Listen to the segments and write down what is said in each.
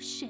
shit.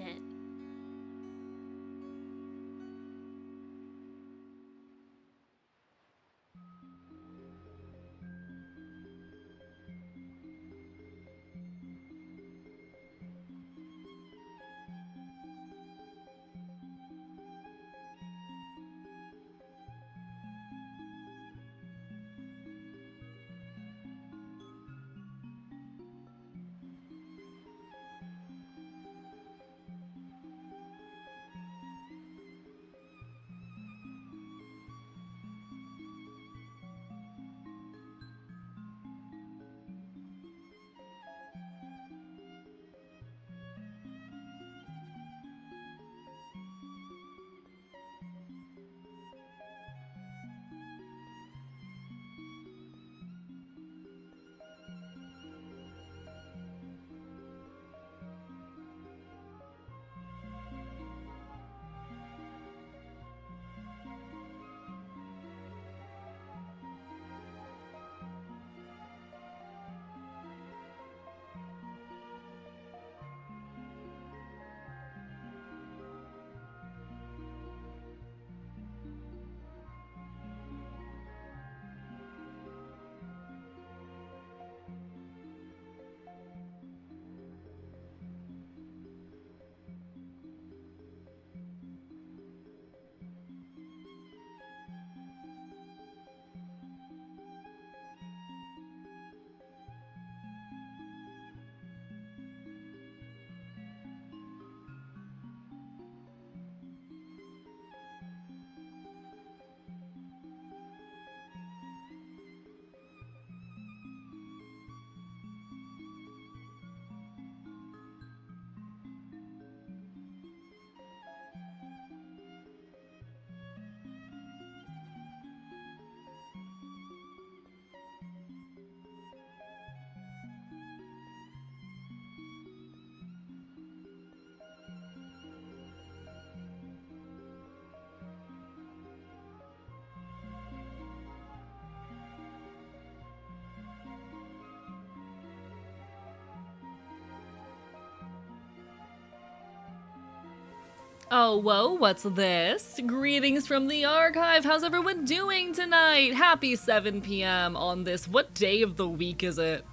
Oh, whoa, what's this? Greetings from the archive. How's everyone doing tonight? Happy 7 p.m. on this. What day of the week is it?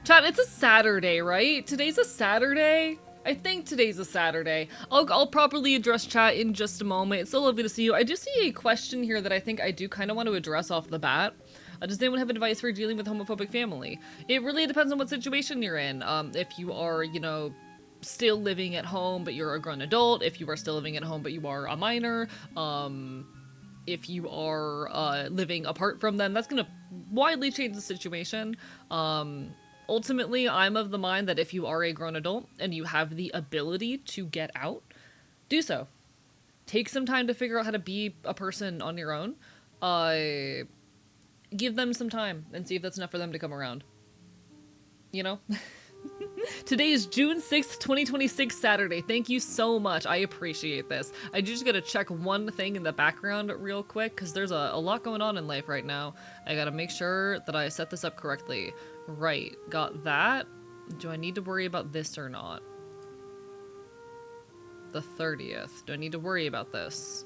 Chat, it's a Saturday, right? Today's a Saturday? I think today's a Saturday. I'll properly address chat in just a moment. It's so lovely to see you. I do see a question here that I think I do kind of want to address off the bat. Does anyone have advice for dealing with homophobic family? It really depends on what situation you're in. If you are, you know, still living at home but you're a grown adult, if you are still living at home but you are a minor, if you are living apart from them, that's gonna widely change the situation. Ultimately, I'm of the mind that if you are a grown adult and you have the ability to get out, do so. Take some time to figure out how to be a person on your own. Give them some time and see if that's enough for them to come around. You know? Today is June 6th, 2026, Saturday. Thank you so much. I appreciate this. I just gotta check one thing in the background real quick, because there's a lot going on in life right now. I gotta make sure that I set this up correctly. Right, got that. Do I need to worry about this or not? The 30th. Do I need to worry about this?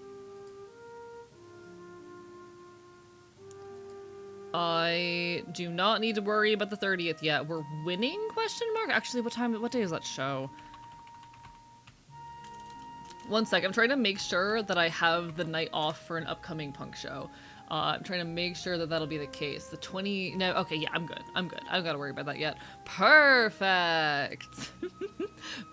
I do not need to worry about the 30th yet. We're winning? Question mark? Actually, what day is that show? One sec, I'm trying to make sure that I have the night off for an upcoming punk show. I'm trying to make sure that that'll be the case. The 20, no, okay, yeah, I'm good. I don't gotta worry about that yet. Perfect.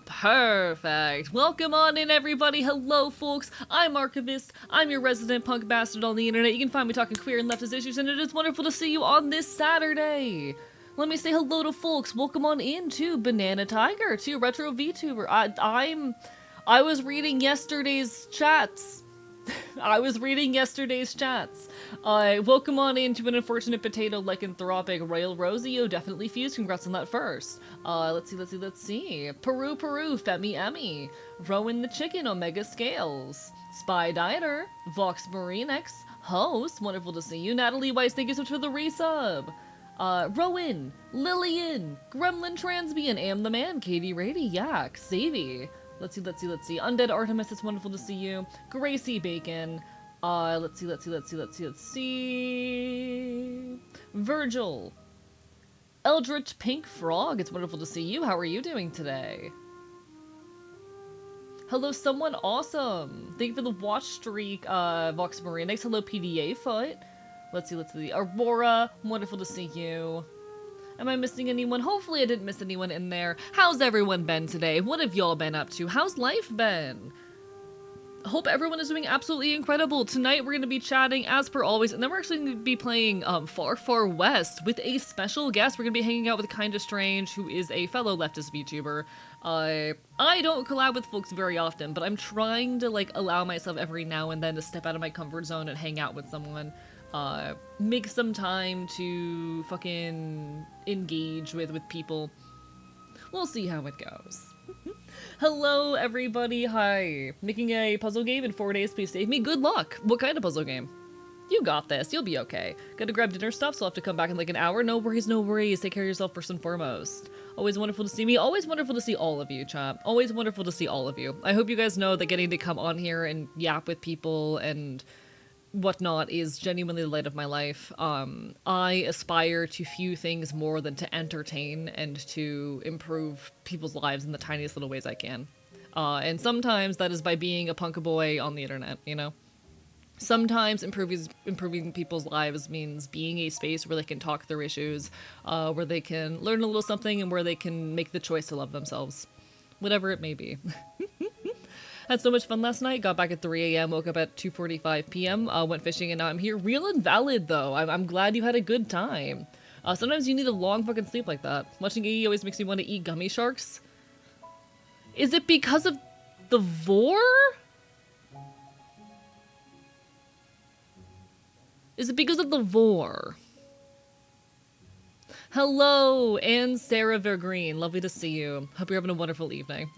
Perfect. Welcome on in, everybody. Hello, folks. I'm Archivist. I'm your resident punk bastard on the internet. You can find me talking queer and leftist issues, and it is wonderful to see you on this Saturday. Let me say hello to folks. Welcome on in to Banana Tiger, to Retro VTuber. I was reading yesterday's chats. Welcome on into an unfortunate potato lycanthropic Royal Rosio. Definitely fused. Congrats on that first. Let's see. Peru, Femi Emmy. Rowan the Chicken, Omega Scales. Spy Dieter. Vox Marinex. Host, wonderful to see you. Natalie Weiss, thank you so much for the resub. Rowan, Lillian, Gremlin Transbian, Am the Man, Katie Rady, Yak, Savy. Let's see. Undead Artemis, it's wonderful to see you. Gracie Bacon. Let's see. Virgil. Eldritch Pink Frog, it's wonderful to see you. How are you doing today? Hello, someone awesome. Thank you for the watch streak, Vox Marinix. Hello, PDA Foot. Let's see. Aurora, wonderful to see you. Am I missing anyone? Hopefully I didn't miss anyone in there. How's everyone been today? What have y'all been up to? How's life been? Hope everyone is doing absolutely incredible. Tonight we're going to be chatting as per always, and then we're actually going to be playing Far Far West with a special guest. We're going to be hanging out with Kinda Strange, who is a fellow leftist VTuber. I don't collab with folks very often, but I'm trying to like allow myself every now and then to step out of my comfort zone and hang out with someone. Make some time to fucking engage with people. We'll see how it goes. Hello, everybody. Hi. Making a puzzle game in 4 days. Please save me. Good luck. What kind of puzzle game? You got this. You'll be okay. Gotta grab dinner stuff, so I'll have to come back in like an hour. No worries, no worries. Take care of yourself first and foremost. Always wonderful to see me. Always wonderful to see all of you, chat. Always wonderful to see all of you. I hope you guys know that getting to come on here and yap with people and whatnot is genuinely the light of my life. I aspire to few things more than to entertain and to improve people's lives in the tiniest little ways I can. And sometimes that is by being a punk boy on the internet, you know? Sometimes improving people's lives means being a space where they can talk through issues, where they can learn a little something, and where they can make the choice to love themselves. Whatever it may be. Had so much fun last night, got back at 3 a.m., woke up at 2:45 p.m., went fishing, and now I'm here. Real and valid, though. I'm glad you had a good time. Sometimes you need a long fucking sleep like that. Watching AE always makes me want to eat gummy sharks. Is it because of the vor? Is it because of the vor? Hello, Anne Sarah Vergreen. Lovely to see you. Hope you're having a wonderful evening.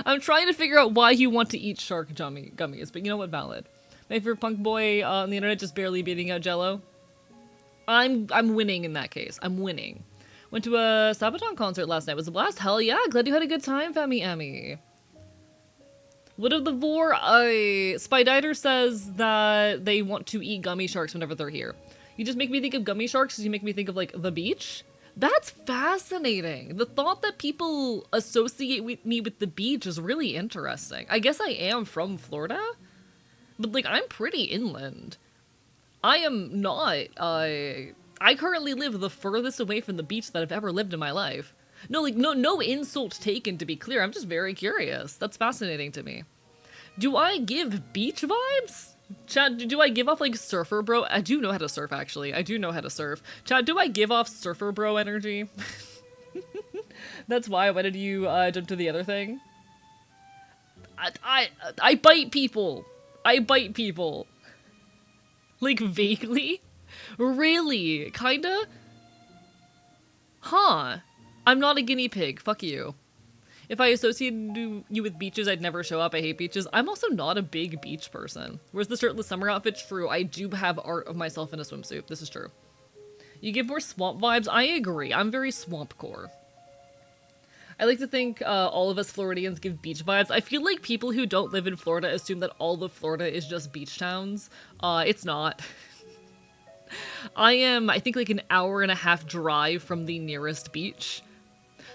I'm trying to figure out why you want to eat shark gummies, but you know what, valid. My favorite punk boy on the internet just barely beating out Jello. I'm winning in that case. I'm winning. Went to a Sabaton concert last night. Was a blast. Hell yeah. Glad you had a good time, Femi Emmy. What of the vor? Spyditer says that they want to eat gummy sharks whenever they're here. You just make me think of gummy sharks because you make me think of, like, the beach. That's fascinating. The thought that people associate me with the beach is really interesting. I guess I am from Florida, but, like, I'm pretty inland. I am not, I currently live the furthest away from the beach that I've ever lived in my life. No, like, no insult taken, to be clear. I'm just very curious. That's fascinating to me. Do I give beach vibes? Chad, do I give off, like, surfer bro? I do know how to surf, actually. I do know how to surf. Chad, do I give off surfer bro energy? That's why. Why did you jump to the other thing? I bite people. I bite people. Like, vaguely? Really? Kinda? Huh. I'm not a guinea pig. Fuck you. If I associated you with beaches, I'd never show up. I hate beaches. I'm also not a big beach person. Whereas the shirtless summer outfit? True. I do have art of myself in a swimsuit. This is true. You give more swamp vibes? I agree. I'm very swamp core. I like to think all of us Floridians give beach vibes. I feel like people who don't live in Florida assume that all of Florida is just beach towns. It's not. I am, I think, like an hour-and-a-half drive from the nearest beach.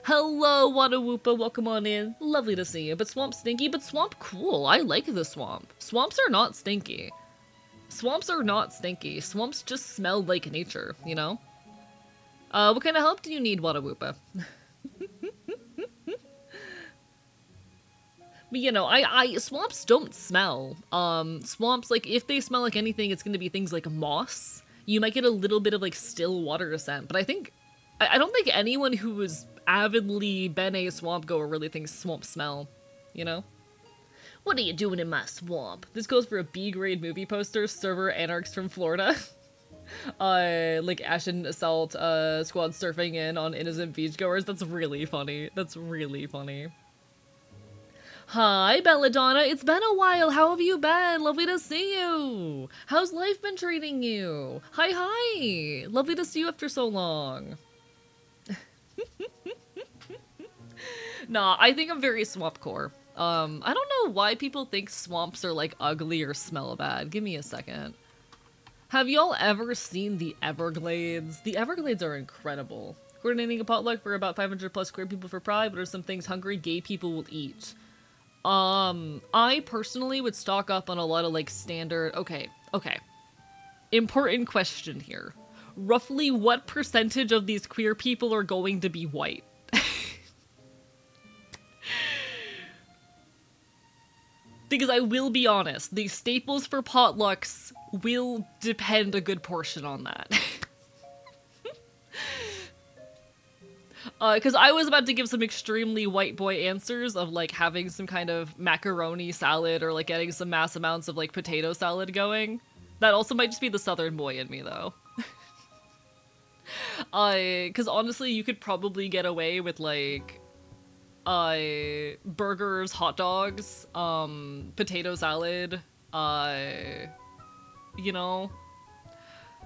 Hello, Wadawoopa, welcome on in. Lovely to see you. But swamp stinky, but swamp cool. I like the swamp. Swamps are not stinky. Swamps are not stinky. Swamps just smell like nature, you know? What kind of help do you need, Wadawoopa? But, you know, swamps don't smell. Swamps, like, if they smell like anything, it's gonna be things like moss. You might get a little bit of, like, still water scent, but I don't think anyone who has avidly been a swamp goer really thinks swamps smell, you know? What are you doing in my swamp? This goes for a B-grade movie poster, server anarchs from Florida. Like Ashen Assault, squad surfing in on innocent beachgoers. That's really funny. That's really funny. Hi, Belladonna. It's been a while. How have you been? Lovely to see you. How's life been treating you? Hi, hi. Lovely to see you after so long. Nah, I think I'm very swamp core. I don't know why people think swamps are like ugly or smell bad. Give me a second. Have y'all ever seen the Everglades? The Everglades are incredible. Coordinating a potluck for about 500 plus queer people for Pride, but are some things hungry gay people will eat? I personally would stock up on a lot of like standard. Okay. Important question here. Roughly what percentage of these queer people are going to be white? Because I will be honest, the staples for potlucks will depend a good portion on that. Because I was about to give some extremely white boy answers of like having some kind of macaroni salad or like getting some mass amounts of like potato salad going. That also might just be the southern boy in me though. Because honestly, you could probably get away with like burgers, hot dogs, potato salad, you know,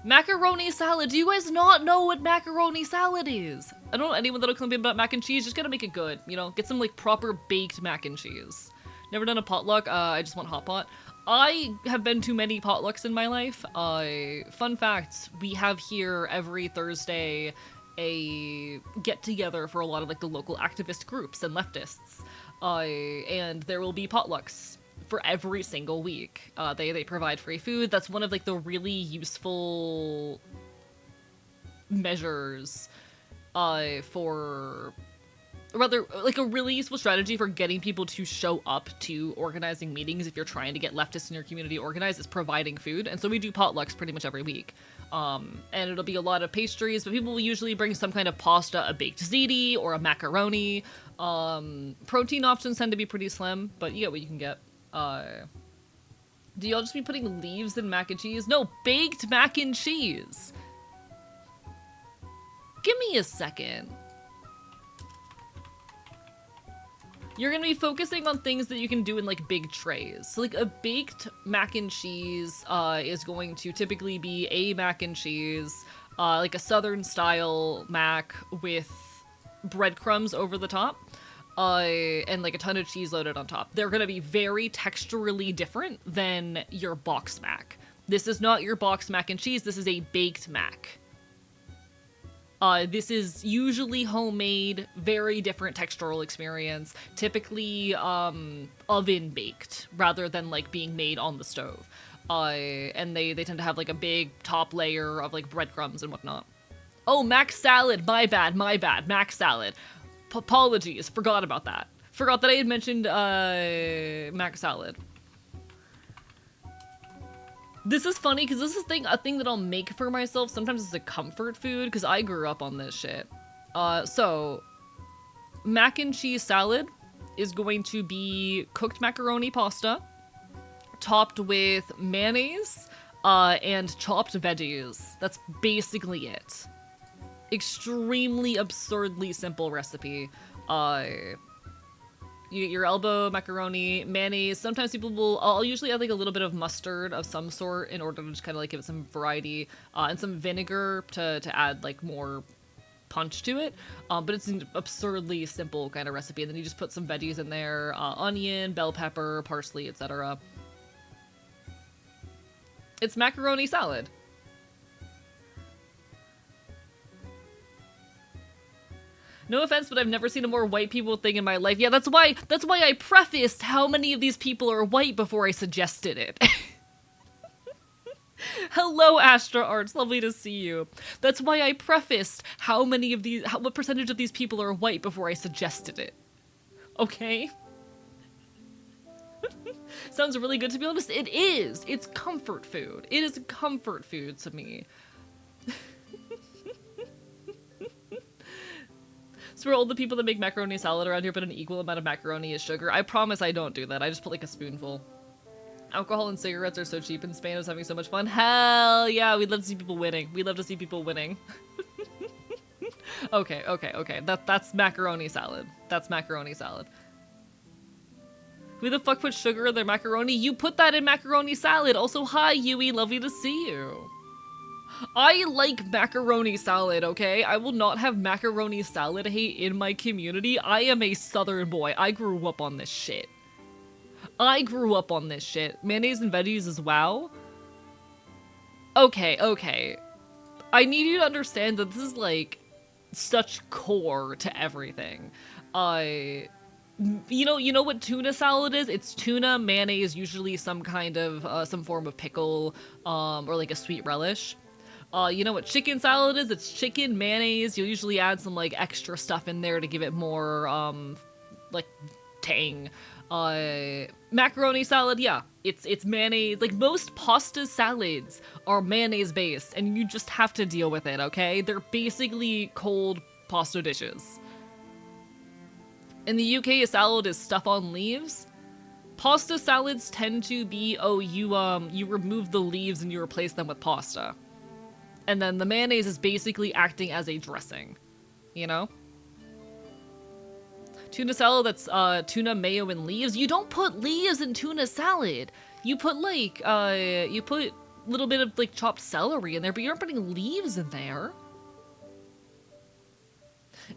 macaroni salad. Do you guys not know what macaroni salad is? I don't know anyone that'll complain about mac and cheese. Just gotta make it good, you know? Get some, like, proper baked mac and cheese. Never done a potluck. I just want hot pot. I have been to many potlucks in my life. Fun fact, we have here every Thursday a get-together for a lot of, like, the local activist groups and leftists. And there will be potlucks for every single week. They provide free food. That's one of like the really useful measures for rather like a really useful strategy for getting people to show up to organizing meetings if you're trying to get leftists in your community organized is providing food. And so we do potlucks pretty much every week. And it'll be a lot of pastries, but people will usually bring some kind of pasta, a baked ziti, or a macaroni. Protein options tend to be pretty slim, but you get what you can get. Do y'all just be putting leaves in mac and cheese? No, baked mac and cheese. Give me a second. You're gonna be focusing on things that you can do in like big trays. So like a baked mac and cheese is going to typically be a mac and cheese, like a southern style mac with breadcrumbs over the top. And like a ton of cheese loaded on top. They're gonna be very texturally different than your box mac. This is not your box mac and cheese, this is a baked mac. This is usually homemade, very different textural experience, typically oven baked rather than like being made on the stove. And they tend to have like a big top layer of like breadcrumbs and whatnot. Oh, mac salad, my bad, mac salad. Apologies, forgot about that. Forgot that I had mentioned mac salad. This is funny because this is a thing that I'll make for myself. Sometimes it's a comfort food because I grew up on this shit. So mac and cheese salad is going to be cooked macaroni pasta topped with mayonnaise and chopped veggies. That's basically it. Extremely absurdly simple recipe. You get your elbow macaroni, mayonnaise. Sometimes I'll usually add like a little bit of mustard of some sort in order to just kind of like give it some variety, and some vinegar to add like more punch to it. But it's an absurdly simple kind of recipe. And then you just put some veggies in there, onion, bell pepper, parsley, etc. It's macaroni salad. No offense, but I've never seen a more white people thing in my life. Yeah, that's why I prefaced how many of these people are white before I suggested it. Hello, Astra Arts. Lovely to see you. That's why I prefaced what percentage of these people are white before I suggested it. Okay? Sounds really good, to be honest. It is. It's comfort food. It is comfort food to me. So for all the people that make macaroni salad around here put an equal amount of macaroni as sugar. I promise I don't do that. I just put like a spoonful. Alcohol and cigarettes are so cheap in Spain. I was having so much fun. Hell yeah, we'd love to see people winning. We love to see people winning. Okay. That's macaroni salad. That's macaroni salad. Who the fuck put sugar in their macaroni? You put that in macaroni salad. Also, hi, Yui. Lovely to see you. I like macaroni salad, okay? I will not have macaroni salad hate in my community. I am a southern boy. I grew up on this shit. I grew up on this shit. Mayonnaise and veggies as well. Okay, okay. I need you to understand that this is like such core to everything. You know what tuna salad is? It's tuna, mayonnaise, usually some kind of some form of pickle, or like a sweet relish. You know what chicken salad is? It's chicken, mayonnaise. You'll usually add some like extra stuff in there to give it more like tang. Macaroni salad, yeah, it's mayonnaise. Like most pasta salads are mayonnaise based, and you just have to deal with it, okay? They're basically cold pasta dishes. In the UK, a salad is stuff on leaves. Pasta salads tend to be, you remove the leaves and you replace them with pasta. And then the mayonnaise is basically acting as a dressing, you know? Tuna salad, that's tuna, mayo, and leaves. You don't put leaves in tuna salad. You put like, you put a little bit of like chopped celery in there, but you aren't putting leaves in there.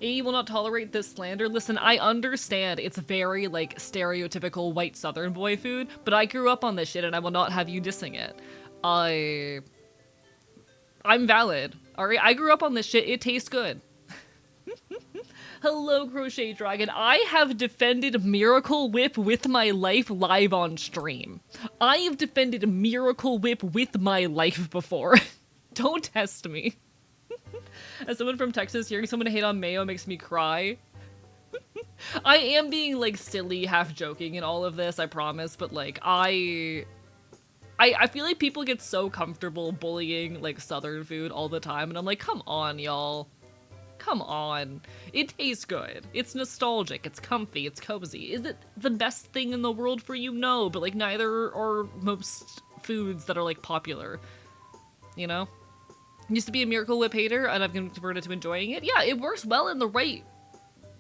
A will not tolerate this slander. Listen, I understand it's very like stereotypical white southern boy food, but I grew up on this shit and I will not have you dissing it. I'm valid. Alright, I grew up on this shit. It tastes good. Hello, Crochet Dragon. I have defended Miracle Whip with my life live on stream. I have defended Miracle Whip with my life before. Don't test me. As someone from Texas, hearing someone hate on mayo makes me cry. I am being like silly, half joking in all of this, I promise, but like I feel like people get so comfortable bullying like southern food all the time, and I'm like, come on, y'all. Come on. It tastes good. It's nostalgic. It's comfy. It's cozy. Is it the best thing in the world for you? No, but like neither are most foods that are like popular. You know? Used to be a Miracle Whip hater, and I've converted to enjoying it. Yeah, it works well in the right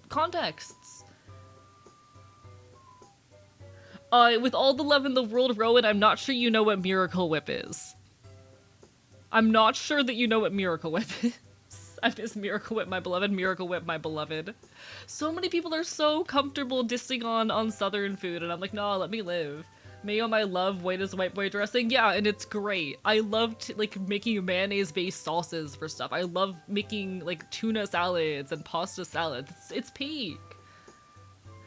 contexts. With all the love in the world, Rowan, I'm not sure you know what Miracle Whip is. I'm not sure that you know what Miracle Whip is. I miss Miracle Whip, my beloved. Miracle Whip, my beloved. So many people are so comfortable dissing on southern food, and I'm like, no, let me live. Mayo, my love, white as white boy dressing. Yeah, and it's great. I love like making mayonnaise-based sauces for stuff. I love making like tuna salads and pasta salads. It's peak.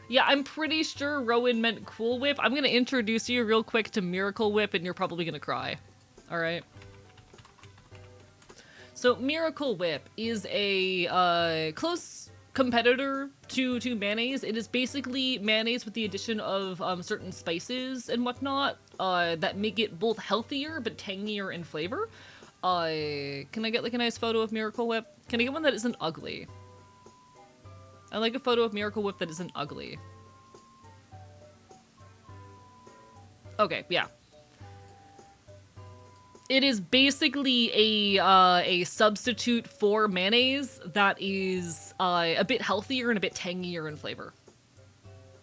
Yeah, I'm pretty sure Rowan meant Cool Whip. I'm gonna introduce you real quick to Miracle Whip, and you're probably gonna cry. Alright? So, Miracle Whip is a close competitor to mayonnaise. It is basically mayonnaise with the addition of certain spices and whatnot that make it both healthier but tangier in flavor. Can I get like a nice photo of Miracle Whip? Can I get one that isn't ugly? I like a photo of Miracle Whip that isn't ugly. Okay, yeah. It is basically a substitute for mayonnaise that is a bit healthier and a bit tangier in flavor.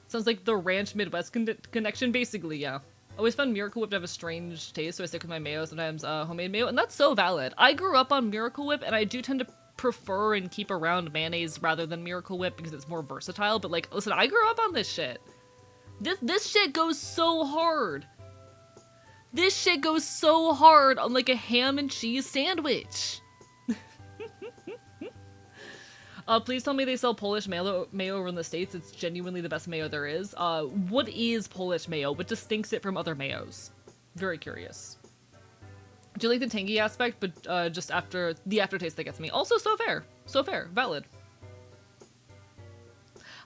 Sounds like the Ranch Midwest connection, basically, yeah. Always found Miracle Whip to have a strange taste, so I stick with my mayo, sometimes homemade mayo, and that's so valid. I grew up on Miracle Whip, and I do tend to prefer and keep around mayonnaise rather than Miracle Whip because it's more versatile, but like, listen, I grew up on this shit. This shit goes so hard. This shit goes so hard on like a ham and cheese sandwich. Please tell me they sell Polish mayo over in the States. It's genuinely the best mayo there is. What is Polish mayo? What distinguishes it from other mayos? Very curious. Do you like the tangy aspect, but just after the aftertaste that gets me? Also, so fair. So fair. Valid.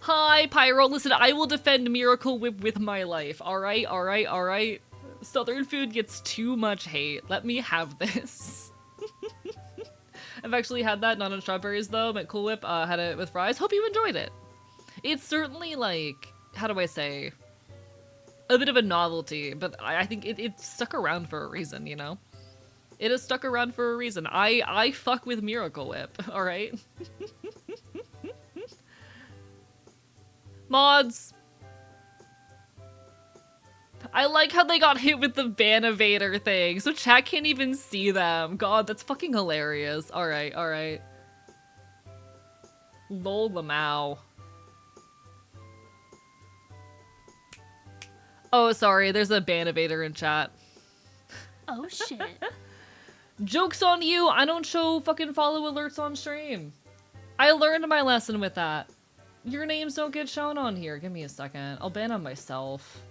Hi, Pyro. Listen, I will defend Miracle Whip with my life. Alright, alright, alright. Southern food gets too much hate. Let me have this. I've actually had that, not on strawberries though, but Cool Whip, had it with fries. Hope you enjoyed it. It's certainly like, how do I say, a bit of a novelty, but I think it stuck around for a reason, you know? It has stuck around for a reason. I fuck with Miracle Whip, alright? Mods! I like how they got hit with the ban evader thing, so chat can't even see them. God, that's fucking hilarious. Alright, alright. Lol Lamau. Oh, sorry, there's a ban evader in chat. Oh shit. Joke's on you, I don't show fucking follow alerts on stream. I learned my lesson with that. Your names don't get shown on here. Give me a second. I'll ban on myself.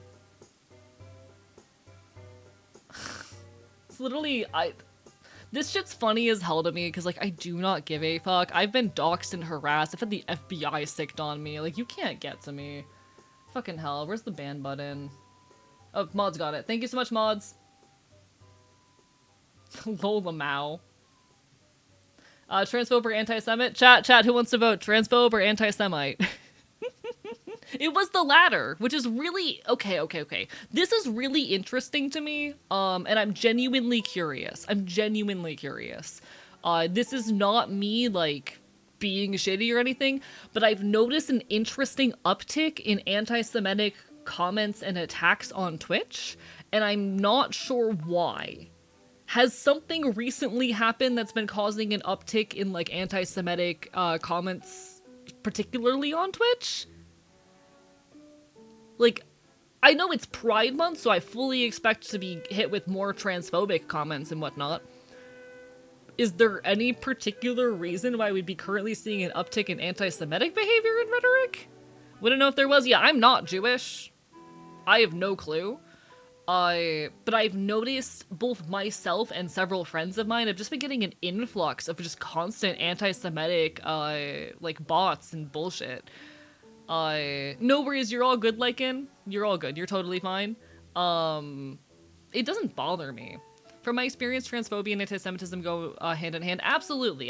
It's literally, this shit's funny as hell to me because, like, I do not give a fuck. I've been doxxed and harassed. I've had the FBI sicked on me. Like, you can't get to me. Fucking hell. Where's the ban button? Oh, mods got it. Thank you so much, mods. Lol Lamau. Transphobe or anti-Semite? Chat, who wants to vote? Transphobe or anti-Semite? It was the latter, which is really... Okay. This is really interesting to me, and I'm genuinely curious. This is not me, like, being shitty or anything, but I've noticed an interesting uptick in anti-Semitic comments and attacks on Twitch, and I'm not sure why. Has something recently happened that's been causing an uptick in, like, anti-Semitic comments, particularly on Twitch? Like, I know it's Pride Month, so I fully expect to be hit with more transphobic comments and whatnot. Is there any particular reason why we'd be currently seeing an uptick in anti-Semitic behavior and rhetoric? Wouldn't know if there was. Yeah, I'm not Jewish. I have no clue. But I've noticed both myself and several friends of mine have just been getting an influx of just constant anti-Semitic, like, bots and bullshit. No worries, you're all good, Lycan. You're all good, you're totally fine. It doesn't bother me. From my experience, transphobia and anti-Semitism go hand in hand. Absolutely,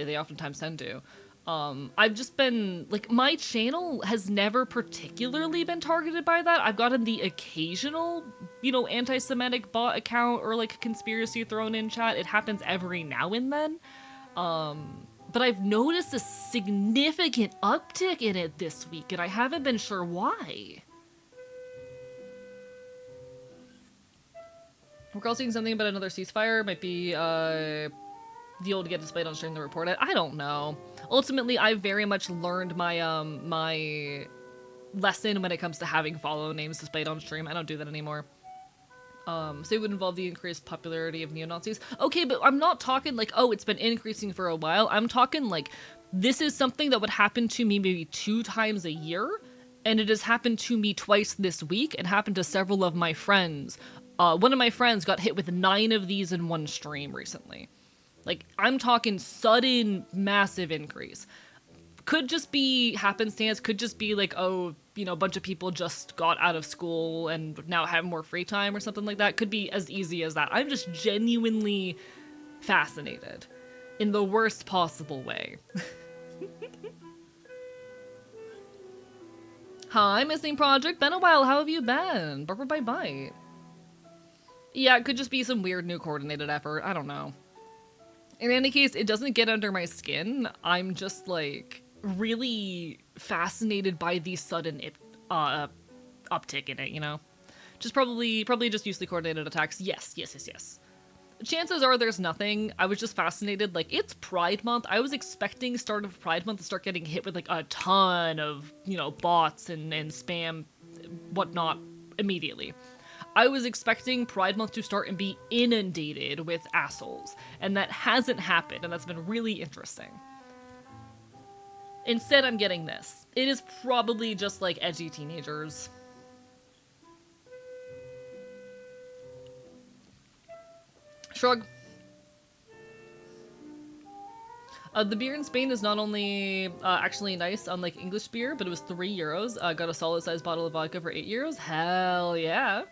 they oftentimes tend to. I've just been, like, my channel has never particularly been targeted by that. I've gotten the occasional, you know, anti-Semitic bot account or, like, conspiracy thrown in chat. It happens every now and then. But I've noticed a significant uptick in it this week, and I haven't been sure why. We're all seeing something about another ceasefire. Might be, the old get displayed on stream to report it. I don't know. Ultimately, I very much learned my, my lesson when it comes to having follow names displayed on stream. I don't do that anymore. So it would involve the increased popularity of neo-Nazis. Okay, but I'm not talking like, oh, it's been increasing for a while. I'm talking like, this is something that would happen to me maybe 2 times a year, and it has happened to me twice this week, and happened to several of my friends. One of my friends got hit with 9 of these in one stream recently. Like, I'm talking sudden, massive increase. Could just be happenstance, could just be like, oh, you know, a bunch of people just got out of school and now have more free time or something like that. Could be as easy as that. I'm just genuinely fascinated in the worst possible way. Hi, Missing Project. Been a while. How have you been? Bye. Yeah, it could just be some weird new coordinated effort. I don't know. In any case, it doesn't get under my skin. I'm just, like, really fascinated by the sudden uptick in it, you know? Just probably just usually coordinated attacks. Yes. Chances are there's nothing. I was just fascinated. Like, it's Pride Month. I was expecting start of Pride Month to start getting hit with, like, a ton of, you know, bots and spam, whatnot, immediately. I was expecting Pride Month to start and be inundated with assholes, and that hasn't happened, and that's been really interesting. Instead, I'm getting this. It is probably just, like, edgy teenagers. Shrug. The beer in Spain is not only actually nice, unlike English beer, but it was €3. Got a solid-sized bottle of vodka for €8. Hell yeah.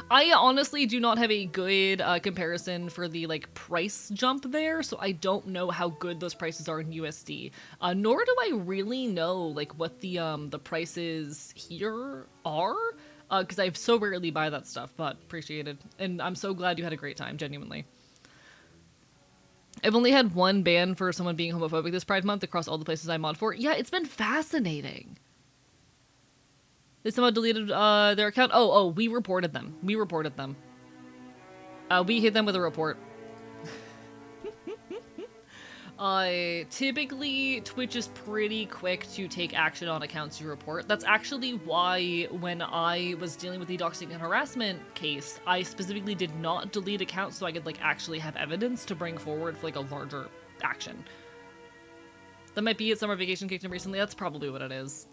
I honestly do not have a good comparison for the, like, price jump there, so I don't know how good those prices are in USD. Nor do I really know, like, what the prices here are, because I so rarely buy that stuff, but appreciated. And I'm so glad you had a great time, genuinely. I've only had one ban for someone being homophobic this Pride Month across all the places I mod for. Yeah, it's been fascinating. They somehow deleted their account. Oh, we reported them. We reported them. We hit them with a report. Typically, Twitch is pretty quick to take action on accounts you report. That's actually why when I was dealing with the doxing and harassment case, I specifically did not delete accounts so I could, like, actually have evidence to bring forward for, like, a larger action. That might be it. Summer vacation kicked in recently. That's probably what it is.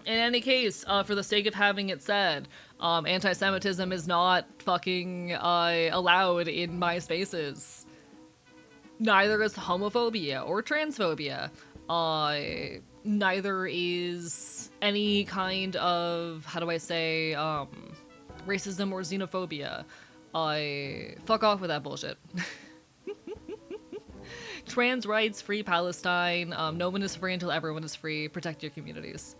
In any case, for the sake of having it said, anti-Semitism is not fucking allowed in my spaces. Neither is homophobia or transphobia. Neither is any kind of, how do I say, racism or xenophobia. Fuck off with that bullshit. Trans rights, free Palestine, no one is free until everyone is free. Protect your communities.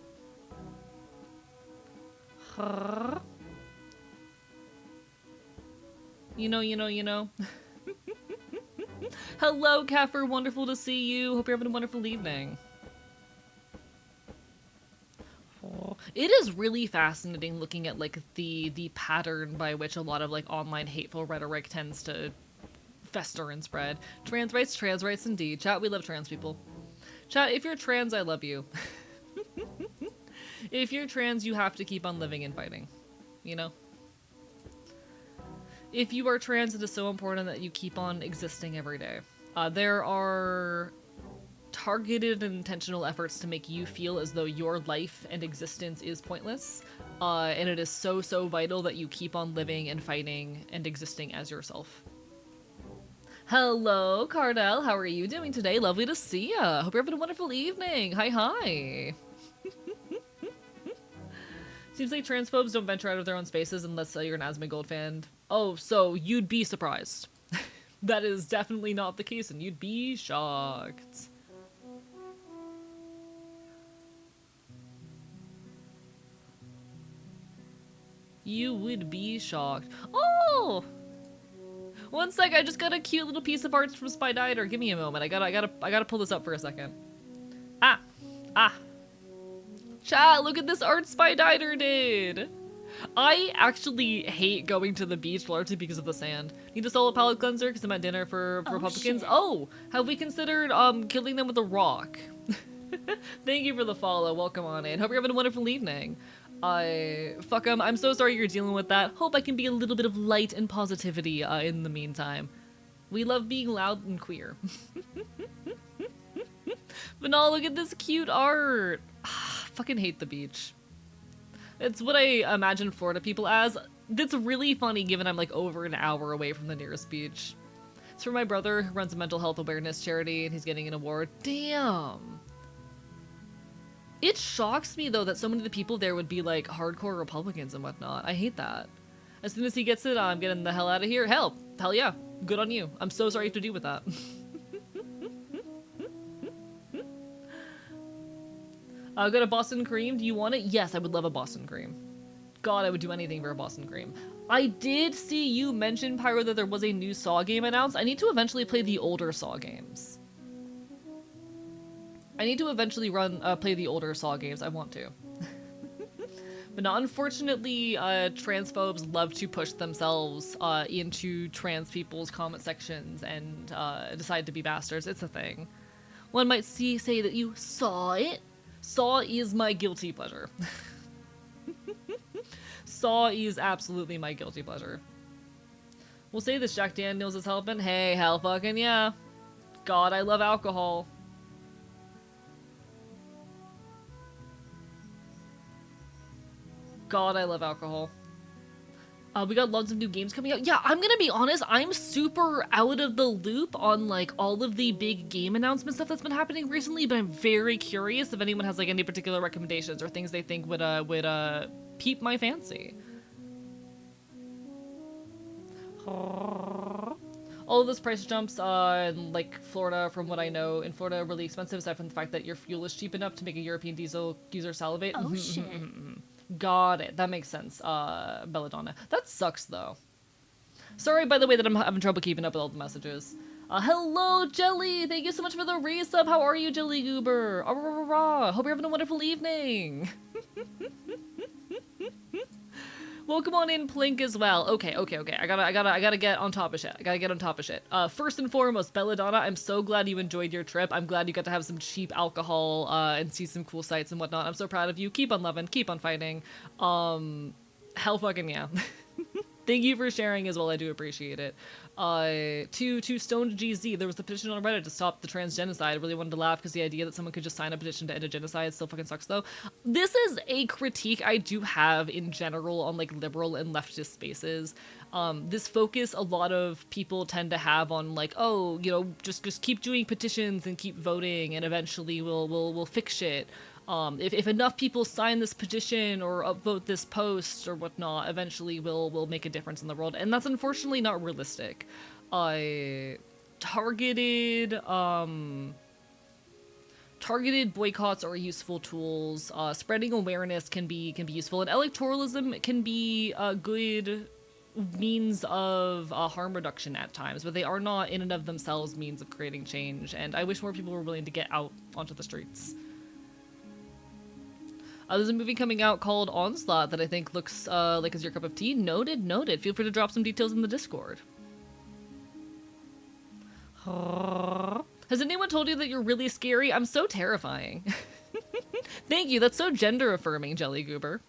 You know. Hello, Kaffer. Wonderful to see you. Hope you're having a wonderful evening. It is really fascinating looking at, like, the pattern by which a lot of, like, online hateful rhetoric tends to fester and spread. Trans rights indeed. Chat, we love trans people. Chat, if you're trans, I love you. If you're trans, you have to keep on living and fighting. You know? If you are trans, it is so important that you keep on existing every day. There are targeted and intentional efforts to make you feel as though your life and existence is pointless. And it is so vital that you keep on living and fighting and existing as yourself. Hello, Cardell. How are you doing today? Lovely to see ya. Hope you're having a wonderful evening. Hi. Seems like transphobes don't venture out of their own spaces unless you're an Asmongold fan. Oh, so you'd be surprised. That is definitely not the case, and you'd be shocked. You would be shocked. Oh! One sec, I just got a cute little piece of art from Spy Dieter. Give me a moment. I gotta pull this up for a second. Ah. Chat, look at this art Spy Dieter did. I actually hate going to the beach largely because of the sand. Need a solo palate cleanser because I'm at dinner for Republicans. Shit. Oh, have we considered killing them with a rock? Thank you for the follow. Welcome on in. Hope you're having a wonderful evening. Fuck 'em. I'm so sorry you're dealing with that. Hope I can be a little bit of light and positivity in the meantime. We love being loud and queer. But no, look at this cute art. Fucking hate the beach. It's what I imagine Florida people as. That's really funny given I'm like over an hour away from the nearest beach. It's for my brother who runs a mental health awareness charity and he's getting an award. Damn. It shocks me though that so many of the people there would be like hardcore Republicans and whatnot. I hate that. As soon as he gets it, I'm getting the hell out of here. Hell yeah. Good on you. I'm so sorry you have to deal with that. Got a Boston cream. Do you want it? Yes, I would love a Boston cream. God, I would do anything for a Boston cream. I did see you mention, Pyro, that there was a new Saw game announced. I need to eventually play the older Saw games. I need to eventually play the older Saw games. I want to. But no, unfortunately, transphobes love to push themselves into trans people's comment sections and decide to be bastards. It's a thing. One might say that you saw it. Saw is my guilty pleasure. Saw is absolutely my guilty pleasure. We'll say this Jack Daniels is helping. Hey, hell fucking yeah. God, I love alcohol. God, I love alcohol. We got lots of new games coming out. Yeah, I'm gonna be honest, I'm super out of the loop on like all of the big game announcement stuff that's been happening recently, but I'm very curious if anyone has like any particular recommendations or things they think would pique my fancy. All of those price jumps in like Florida, from what I know, in Florida are really expensive aside from the fact that your fuel is cheap enough to make a European diesel user salivate. Oh shit. Got it. That makes sense, Belladonna. That sucks, though. Sorry, by the way, that I'm having trouble keeping up with all the messages. Hello, Jelly! Thank you so much for the resub. How are you, Jelly Goober? Hope you're having a wonderful evening. Welcome on in, Plink, as well. Okay. I gotta get on top of shit. First and foremost, Belladonna, I'm so glad you enjoyed your trip. I'm glad you got to have some cheap alcohol, and see some cool sights and whatnot. I'm so proud of you. Keep on loving, keep on fighting. Hell fucking yeah. Thank you for sharing as well. I do appreciate it. To Stoned GZ, there was a petition on Reddit to stop the trans genocide. I really wanted to laugh because the idea that someone could just sign a petition to end a genocide still fucking sucks though. This is a critique I do have in general on like liberal and leftist spaces. This focus a lot of people tend to have on like, oh, you know, just keep doing petitions and keep voting and eventually we'll fix shit. If enough people sign this petition or upvote this post or whatnot, eventually we'll make a difference in the world, and that's unfortunately not realistic. Targeted boycotts are useful tools. Spreading awareness can be useful, and electoralism can be a good means of harm reduction at times, but they are not in and of themselves means of creating change. And I wish more people were willing to get out onto the streets. There's a movie coming out called Onslaught that I think looks like is your cup of tea. Noted. Feel free to drop some details in the Discord. Has anyone told you that you're really scary? I'm so terrifying. Thank you. That's so gender affirming, Jelly Goober.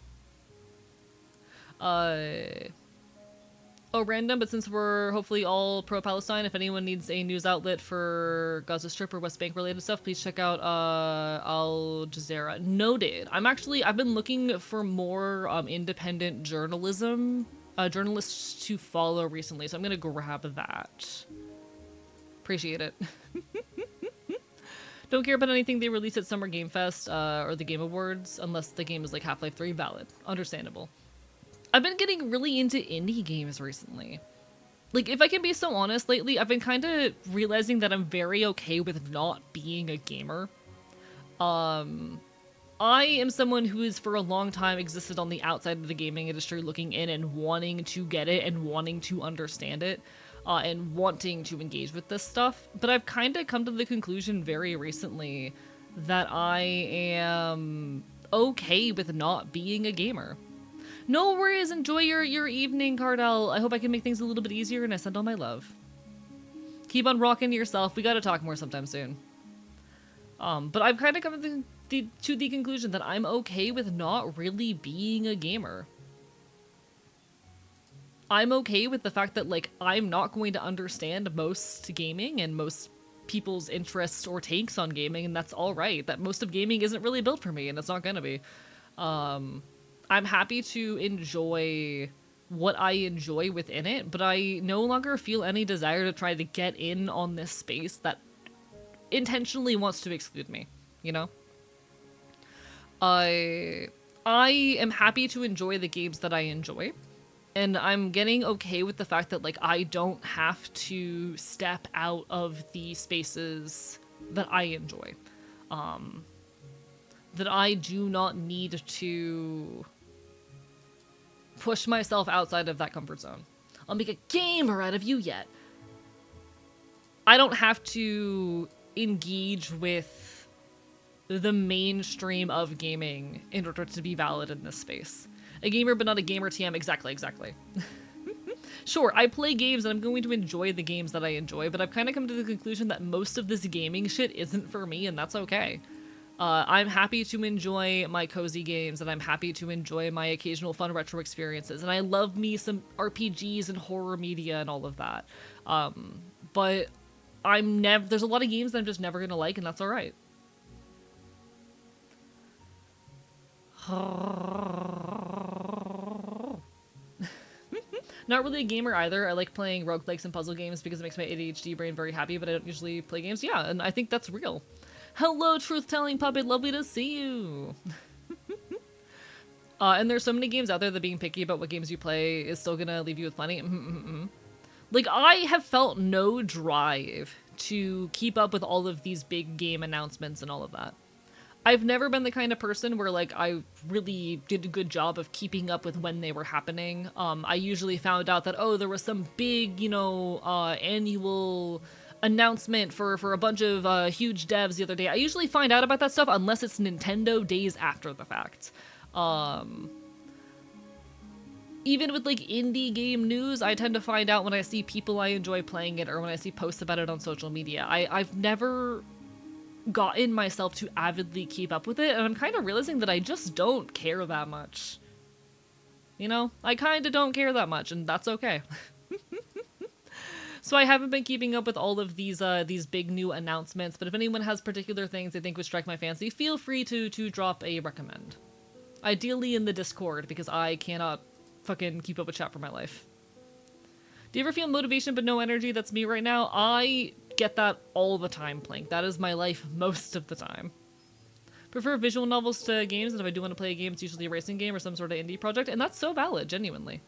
Oh, random, but since we're hopefully all pro-Palestine, if anyone needs a news outlet for Gaza Strip or West Bank related stuff, please check out Al Jazeera. Noted. I've been looking for more independent journalism, journalists to follow recently, so I'm gonna grab that. Appreciate it. Don't care about anything they release at Summer Game Fest or the Game Awards, unless the game is like Half-Life 3. Valid. Understandable. I've been getting really into indie games recently. Like, if I can be so honest, lately I've been kind of realizing that I'm very okay with not being a gamer. I am someone who has for a long time existed on the outside of the gaming industry, looking in and wanting to get it and wanting to understand it, and wanting to engage with this stuff. But I've kind of come to the conclusion very recently that I am okay with not being a gamer. No worries, enjoy your evening, Cardell. I hope I can make things a little bit easier, and I send all my love. Keep on rocking to yourself. We gotta talk more sometime soon. But I've kind of come to the conclusion that I'm okay with not really being a gamer. I'm okay with the fact that, like, I'm not going to understand most gaming and most people's interests or takes on gaming, and that's alright. That most of gaming isn't really built for me, and it's not gonna be. I'm happy to enjoy what I enjoy within it, but I no longer feel any desire to try to get in on this space that intentionally wants to exclude me, you know? I am happy to enjoy the games that I enjoy, and I'm getting okay with the fact that, like, I don't have to step out of the spaces that I enjoy. That I do not need to push myself outside of that comfort zone. I'll make a gamer out of you yet. I don't have to engage with the mainstream of gaming in order to be valid in this space. A gamer but not a gamer TM, exactly. Sure, I play games and I'm going to enjoy the games that I enjoy, but I've kind of come to the conclusion that most of this gaming shit isn't for me, and that's okay. I'm happy to enjoy my cozy games, and I'm happy to enjoy my occasional fun retro experiences, and I love me some RPGs and horror media and all of that. But there's a lot of games that I'm just never gonna like, and that's alright. Not really a gamer either. I like playing roguelikes and puzzle games because it makes my ADHD brain very happy, but I don't usually play games. Yeah, and I think that's real. Hello, truth-telling puppet. Lovely to see you. And there's so many games out there that being picky about what games you play is still gonna leave you with plenty. Like, I have felt no drive to keep up with all of these big game announcements and all of that. I've never been the kind of person where, like, I really did a good job of keeping up with when they were happening. I usually found out that, oh, there was some big, you know, annual announcement for a bunch of huge devs the other day. I usually find out about that stuff unless it's Nintendo days after the fact. Even with like indie game news, I tend to find out when I see people I enjoy playing it or when I see posts about it on social media. I've never gotten myself to avidly keep up with it, and I'm kind of realizing that I just don't care that much. You know, I kind of don't care that much, and that's okay. So I haven't been keeping up with all of these big new announcements, but if anyone has particular things they think would strike my fancy, feel free to drop a recommend. Ideally in the Discord, because I cannot fucking keep up with chat for my life. Do you ever feel motivation but no energy? That's me right now. I get that all the time, Plank. That is my life most of the time. Prefer visual novels to games, and if I do want to play a game, it's usually a racing game or some sort of indie project, and that's so valid, genuinely.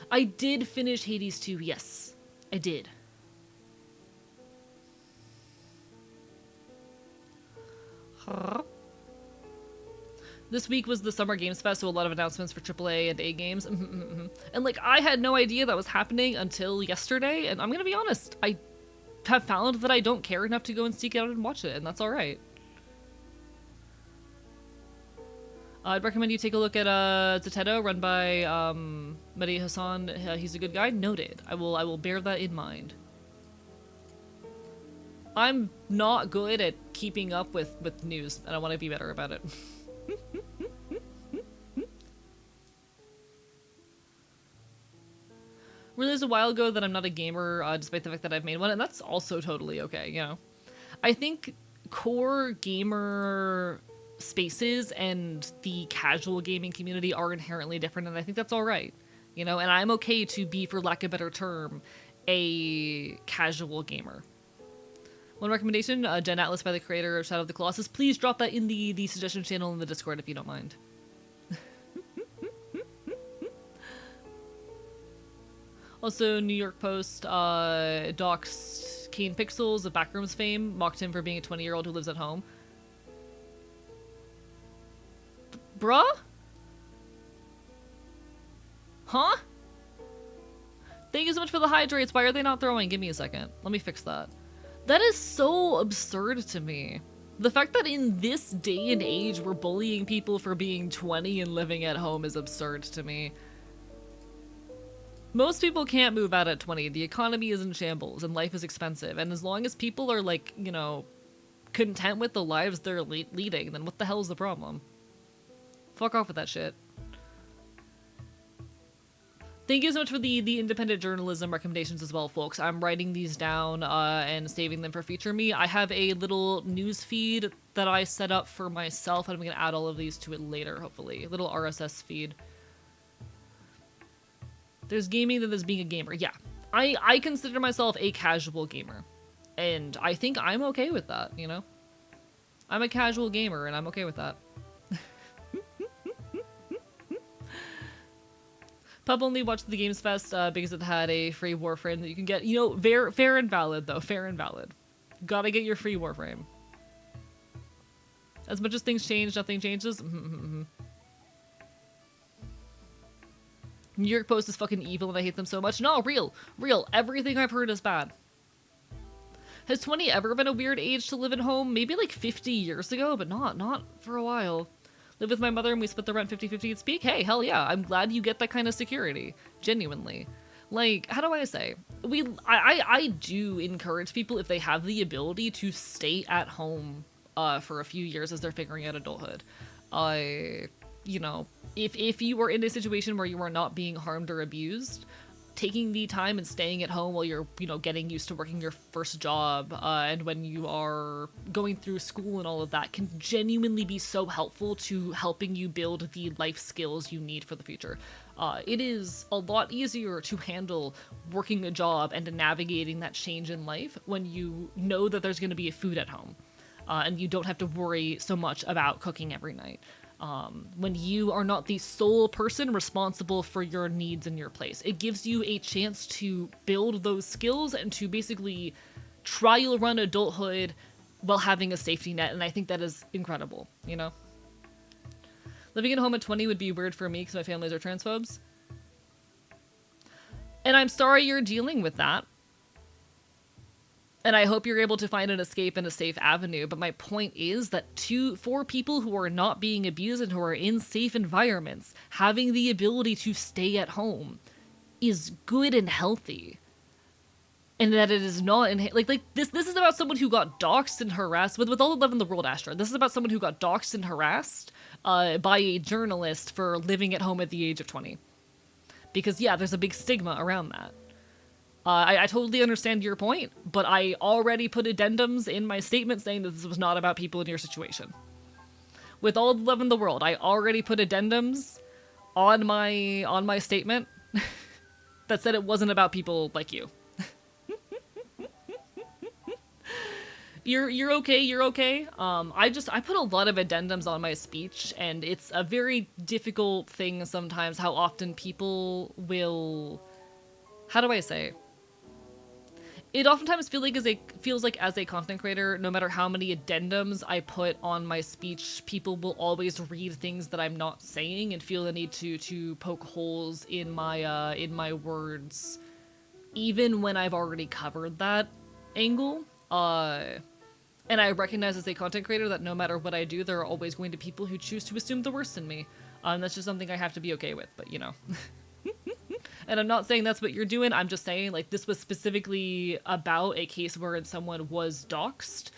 I did finish Hades 2, yes. I did. This week was the Summer Games Fest, so a lot of announcements for AAA and A games. And like, I had no idea that was happening until yesterday, and I'm gonna be honest, I have found that I don't care enough to go and seek it out and watch it, and that's alright. I'd recommend you take a look at Zeteto, run by Mehdi Hassan. He's a good guy. Noted. I will bear that in mind. I'm not good at keeping up with news, and I want to be better about it. Realized a while ago that I'm not a gamer, despite the fact that I've made one, and that's also totally okay, you know. I think core gamer spaces and the casual gaming community are inherently different, and I think that's alright, you know, and I'm okay to be, for lack of a better term, a casual gamer. One recommendation, Gen Atlas by the creator of Shadow of the Colossus. Please drop that in the suggestion channel in the Discord if you don't mind. Also, New York Post doxed Kane Pixels of Backrooms fame, mocked him for being a 20-year-old who lives at home. Bruh? Huh? Thank you so much for the hydrates. Why are they not throwing? Give me a second. Let me fix that. That is so absurd to me. The fact that in this day and age we're bullying people for being 20 and living at home is absurd to me. Most people can't move out at 20. The economy is in shambles and life is expensive. And as long as people are, like, you know, content with the lives they're leading, then what the hell is the problem? Fuck off with that shit. Thank you so much for the independent journalism recommendations as well, folks. I'm writing these down and saving them for Feature Me. I have a little news feed that I set up for myself, and I'm going to add all of these to it later, hopefully. A little RSS feed. There's gaming, then there's being a gamer. Yeah, I consider myself a casual gamer, and I think I'm okay with that, you know? I'm a casual gamer, and I'm okay with that. Pub only watched the Games Fest because it had a free Warframe that you can get. You know, fair and valid, though. Fair and valid. Gotta get your free Warframe. As much as things change, nothing changes. New York Post is fucking evil and I hate them so much. No, real. Everything I've heard is bad. Has 20 ever been a weird age to live at home? Maybe like 50 years ago, but not for a while. Live with my mother and we split the rent 50-50 at Speak. Hey, hell yeah. I'm glad you get that kind of security. Genuinely. Like, how do I say? I do encourage people, if they have the ability, to stay at home for a few years as they're figuring out adulthood. You know, if you are in a situation where you are not being harmed or abused, taking the time and staying at home while you're, you know, getting used to working your first job, and when you are going through school and all of that, can genuinely be so helpful to helping you build the life skills you need for the future. It is a lot easier to handle working a job and navigating that change in life when you know that there's going to be a food at home, and you don't have to worry so much about cooking every night. When you are not the sole person responsible for your needs in your place. It gives you a chance to build those skills and to basically trial run adulthood while having a safety net, and I think that is incredible, you know? Living at home at 20 would be weird for me because my families are transphobes. And I'm sorry you're dealing with that. And I hope you're able to find an escape and a safe avenue. But my point is that for people who are not being abused and who are in safe environments, having the ability to stay at home is good and healthy. And that it is not like this is about someone who got doxxed and harassed with all the love in the world, Astra. This is about someone who got doxxed and harassed by a journalist for living at home at the age of 20. Because yeah, there's a big stigma around that. I totally understand your point, but I already put addendums in my statement saying that this was not about people in your situation. With all the love in the world, I already put addendums on my statement that said it wasn't about people like you. You're okay, you're okay. I put a lot of addendums on my speech, and it's a very difficult thing sometimes how often people will, how do I say? It oftentimes feels like as a content creator, no matter how many addendums I put on my speech, people will always read things that I'm not saying and feel the need to poke holes in my words, even when I've already covered that angle. And I recognize as a content creator that no matter what I do, there are always going to be people who choose to assume the worst in me. That's just something I have to be okay with, but you know. And I'm not saying that's what you're doing, I'm just saying, like, this was specifically about a case wherein someone was doxxed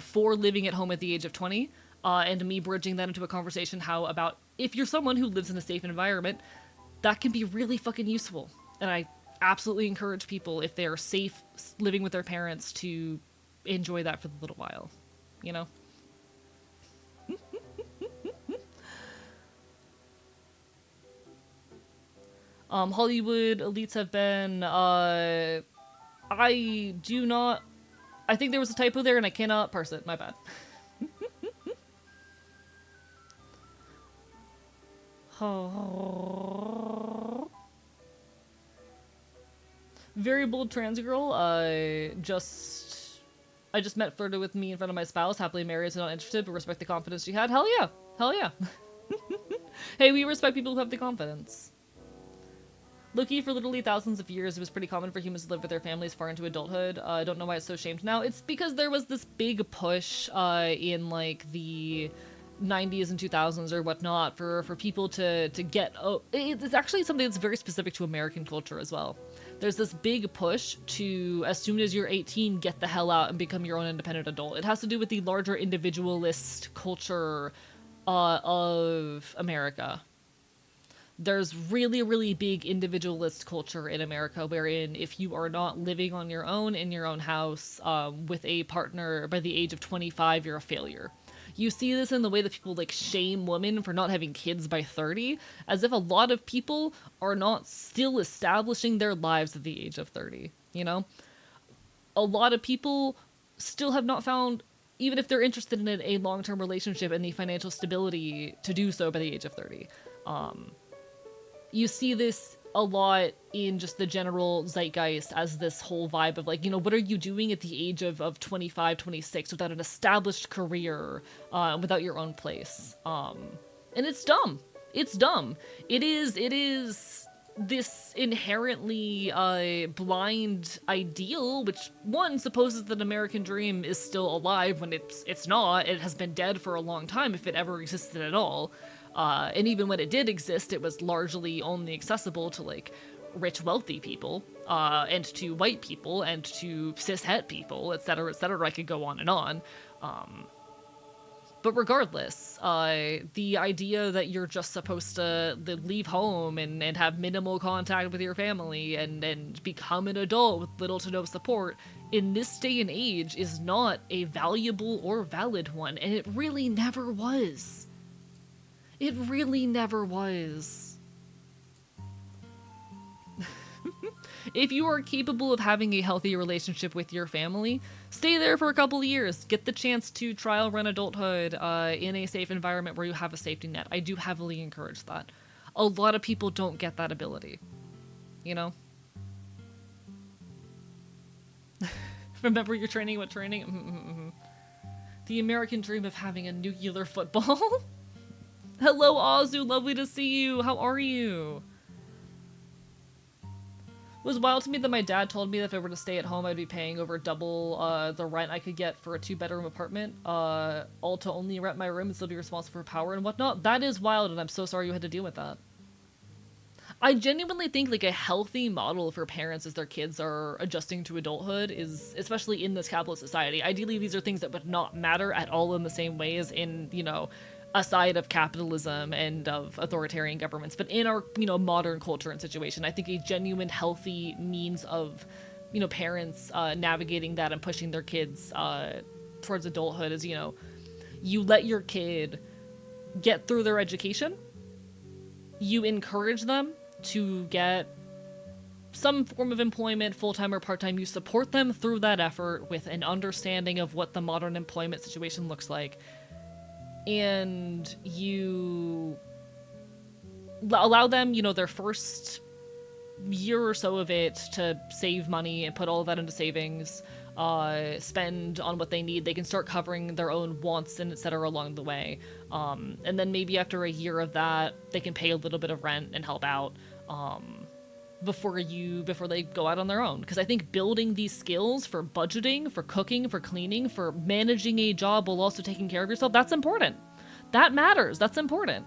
for living at home at the age of 20, and me bridging that into a conversation how about if you're someone who lives in a safe environment, that can be really fucking useful. And I absolutely encourage people, if they're safe living with their parents, to enjoy that for the little while, you know? Hollywood elites have been, I think there was a typo there and I cannot parse it, my bad. Very bold trans girl, I just met, flirted with me in front of my spouse, happily married, so not interested, but respect the confidence she had. Hell yeah! Hell yeah! Hey, we respect people who have the confidence. Loki, for literally thousands of years, it was pretty common for humans to live with their families far into adulthood. I don't know why it's so shamed now. It's because there was this big push in, like, the 90s and 2000s or whatnot for people to get... Oh, it's actually something that's very specific to American culture as well. There's this big push to, as soon as you're 18, get the hell out and become your own independent adult. It has to do with the larger individualist culture of America. There's really, really big individualist culture in America wherein if you are not living on your own in your own house with a partner by the age of 25, you're a failure. You see this in the way that people like shame women for not having kids by 30, as if a lot of people are not still establishing their lives at the age of 30, you know? A lot of people still have not found, even if they're interested in a long-term relationship and the financial stability to do so by the age of 30. You see this a lot in just the general zeitgeist as this whole vibe of like, you know, what are you doing at the age of 25, 26 without an established career, without your own place? And it's dumb. It's dumb. It is this inherently blind ideal, which one supposes that American dream is still alive when it's not. It has been dead for a long time if it ever existed at all. And even when it did exist, it was largely only accessible to, like, rich, wealthy people, and to white people, and to cis-het people, etc., etc. I could go on and on. But regardless, the idea that you're just supposed to leave home and have minimal contact with your family and become an adult with little to no support in this day and age is not a valuable or valid one, and it really never was. It really never was. If you are capable of having a healthy relationship with your family, stay there for a couple of years. Get the chance to trial run adulthood in a safe environment where you have a safety net. I do heavily encourage that. A lot of people don't get that ability. You know? Remember your training? What training? The American dream of having a nuclear football? Hello, Azu. Lovely to see you. How are you? was wild to me that my dad told me that if I were to stay at home, I'd be paying over double the rent I could get for a 2-bedroom apartment, all to only rent my room and still be responsible for power and whatnot. That is wild, and I'm so sorry you had to deal with that. I genuinely think like a healthy model for parents as their kids are adjusting to adulthood is, especially in this capitalist society. Ideally, these are things that would not matter at all in the same way as in, a side of capitalism and of authoritarian governments. But in our, modern culture and situation, I think a genuine, healthy means of, parents navigating that and pushing their kids towards adulthood is, you let your kid get through their education, you encourage them to get some form of employment, full-time or part-time. You support them through that effort with an understanding of what the modern employment situation looks like. And you allow them, their first year or so of it to save money and put all of that into savings, spend on what they need. They can start covering their own wants and etc. along the way. And then maybe after a year of that, they can pay a little bit of rent and help out before they go out on their own. Because I think building these skills for budgeting, for cooking, for cleaning, for managing a job while also taking care of yourself, that's important. That matters. That's important.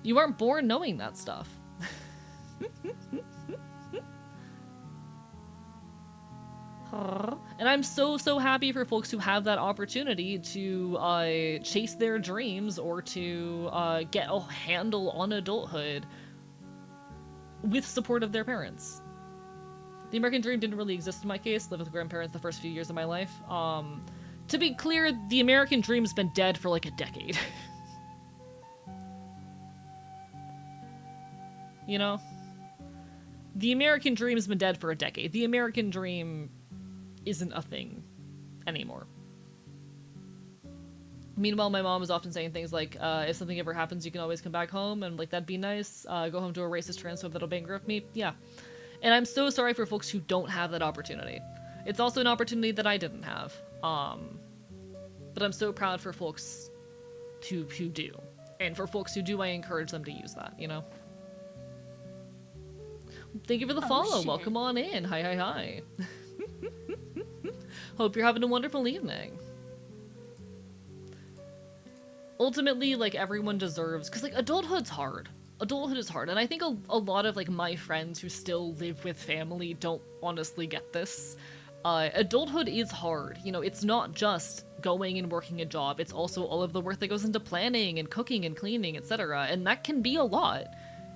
You aren't born knowing that stuff. And I'm so happy for folks who have that opportunity to chase their dreams or to get a handle on adulthood with support of their parents. The American dream didn't really exist in my case. Lived with grandparents the first few years of my life. To be clear, the American dream's been dead for like a decade. The American dream's been dead for a decade. The American dream isn't a thing anymore. Meanwhile, my mom is often saying things like, if something ever happens, you can always come back home, and like, that'd be nice. Go home to a racist transphobe that'll bankrupt me. Yeah. And I'm so sorry for folks who don't have that opportunity. It's also an opportunity that I didn't have. But I'm so proud for folks who do. And for folks who do, I encourage them to use that, Thank you for the follow. Shit. Welcome on in. Hi. Hope you're having a wonderful evening. Ultimately, like, everyone deserves, because like adulthood's hard. Adulthood is hard, and I think a lot of like my friends who still live with family don't honestly get this. Adulthood is hard. It's not just going and working a job. It's also all of the work that goes into planning and cooking and cleaning, etc. And that can be a lot.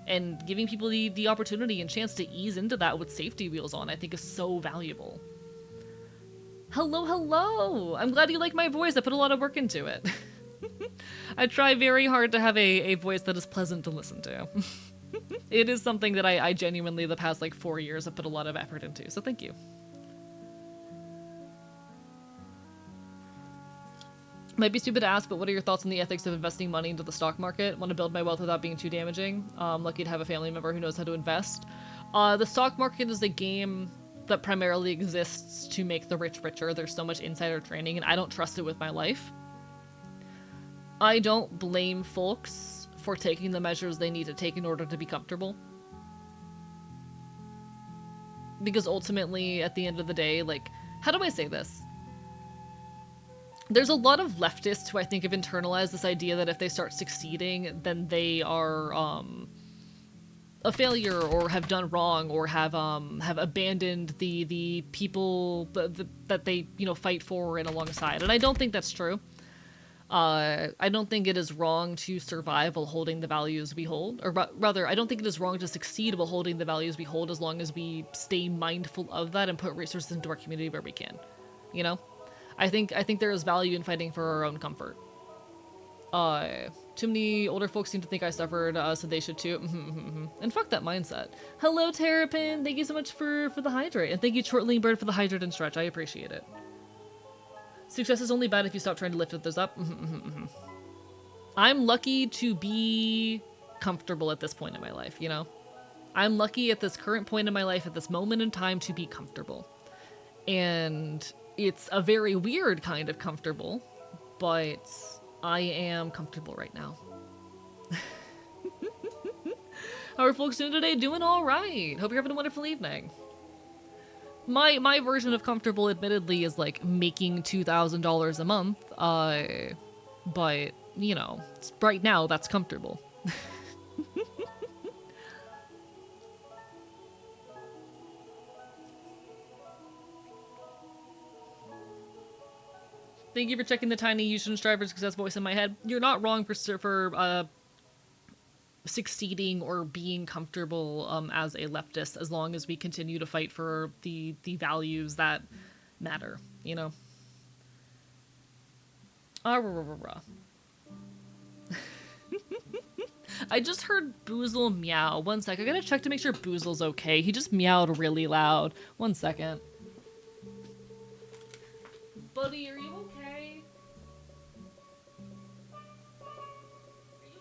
And giving people the opportunity and chance to ease into that with safety wheels on, I think is so valuable. Hello! I'm glad you like my voice. I put a lot of work into it. I try very hard to have a voice that is pleasant to listen to. It is something that I genuinely, the past like 4 years, have put a lot of effort into, so thank you. Might be stupid to ask, but what are your thoughts on the ethics of investing money into the stock market? Want to build my wealth without being too damaging? Lucky to have a family member who knows how to invest. The stock market is a game that primarily exists to make the rich richer. There's so much insider trading, and I don't trust it with my life. I don't blame folks for taking the measures they need to take in order to be comfortable. Because ultimately, at the end of the day, like, how do I say this? There's a lot of leftists who I think have internalized this idea that if they start succeeding, then they are a failure or have done wrong or have abandoned the people that they fight for and alongside. And I don't think that's true. I don't think it is wrong to survive while holding the values we hold, or rather, I don't think it is wrong to succeed while holding the values we hold, as long as we stay mindful of that and put resources into our community where we can. I think there is value in fighting for our own comfort. Too many older folks seem to think I suffered, so they should too. And fuck that mindset. Hello, Terrapin. Thank you so much for the hydrate, and thank you, Chortling Bird, for the hydrate and stretch. I appreciate it. Success is only bad if you stop trying to lift others up. I'm lucky to be comfortable at this point in my life, I'm lucky at this current point in my life, at this moment in time, to be comfortable. And it's a very weird kind of comfortable, but I am comfortable right now. How are folks doing today? Doing all right. Hope you're having a wonderful evening. My version of comfortable, admittedly, is like making $2,000 a month. But you know, right now that's comfortable. Thank you for checking the tiny Yushun driver success voice in my head. You're not wrong for succeeding or being comfortable as a leftist, as long as we continue to fight for the values that matter, you know. Ah, rah, rah, rah, rah. I just heard Boozle meow. One sec, I gotta check to make sure Boozle's okay. He just meowed really loud. One second. Buddy, are you okay? Are you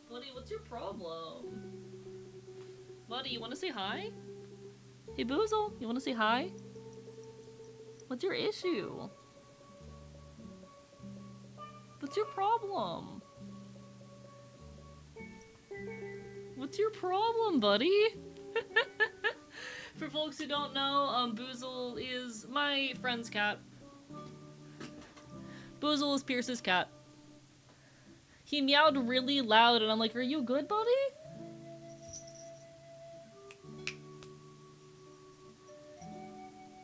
Buddy, what's your problem? Buddy, you wanna say hi? Hey Boozle, you wanna say hi? What's your issue? What's your problem? What's your problem, buddy? For folks who don't know, Boozle is my friend's cat. Boozle is Pierce's cat. He meowed really loud and I'm like, are you good, buddy?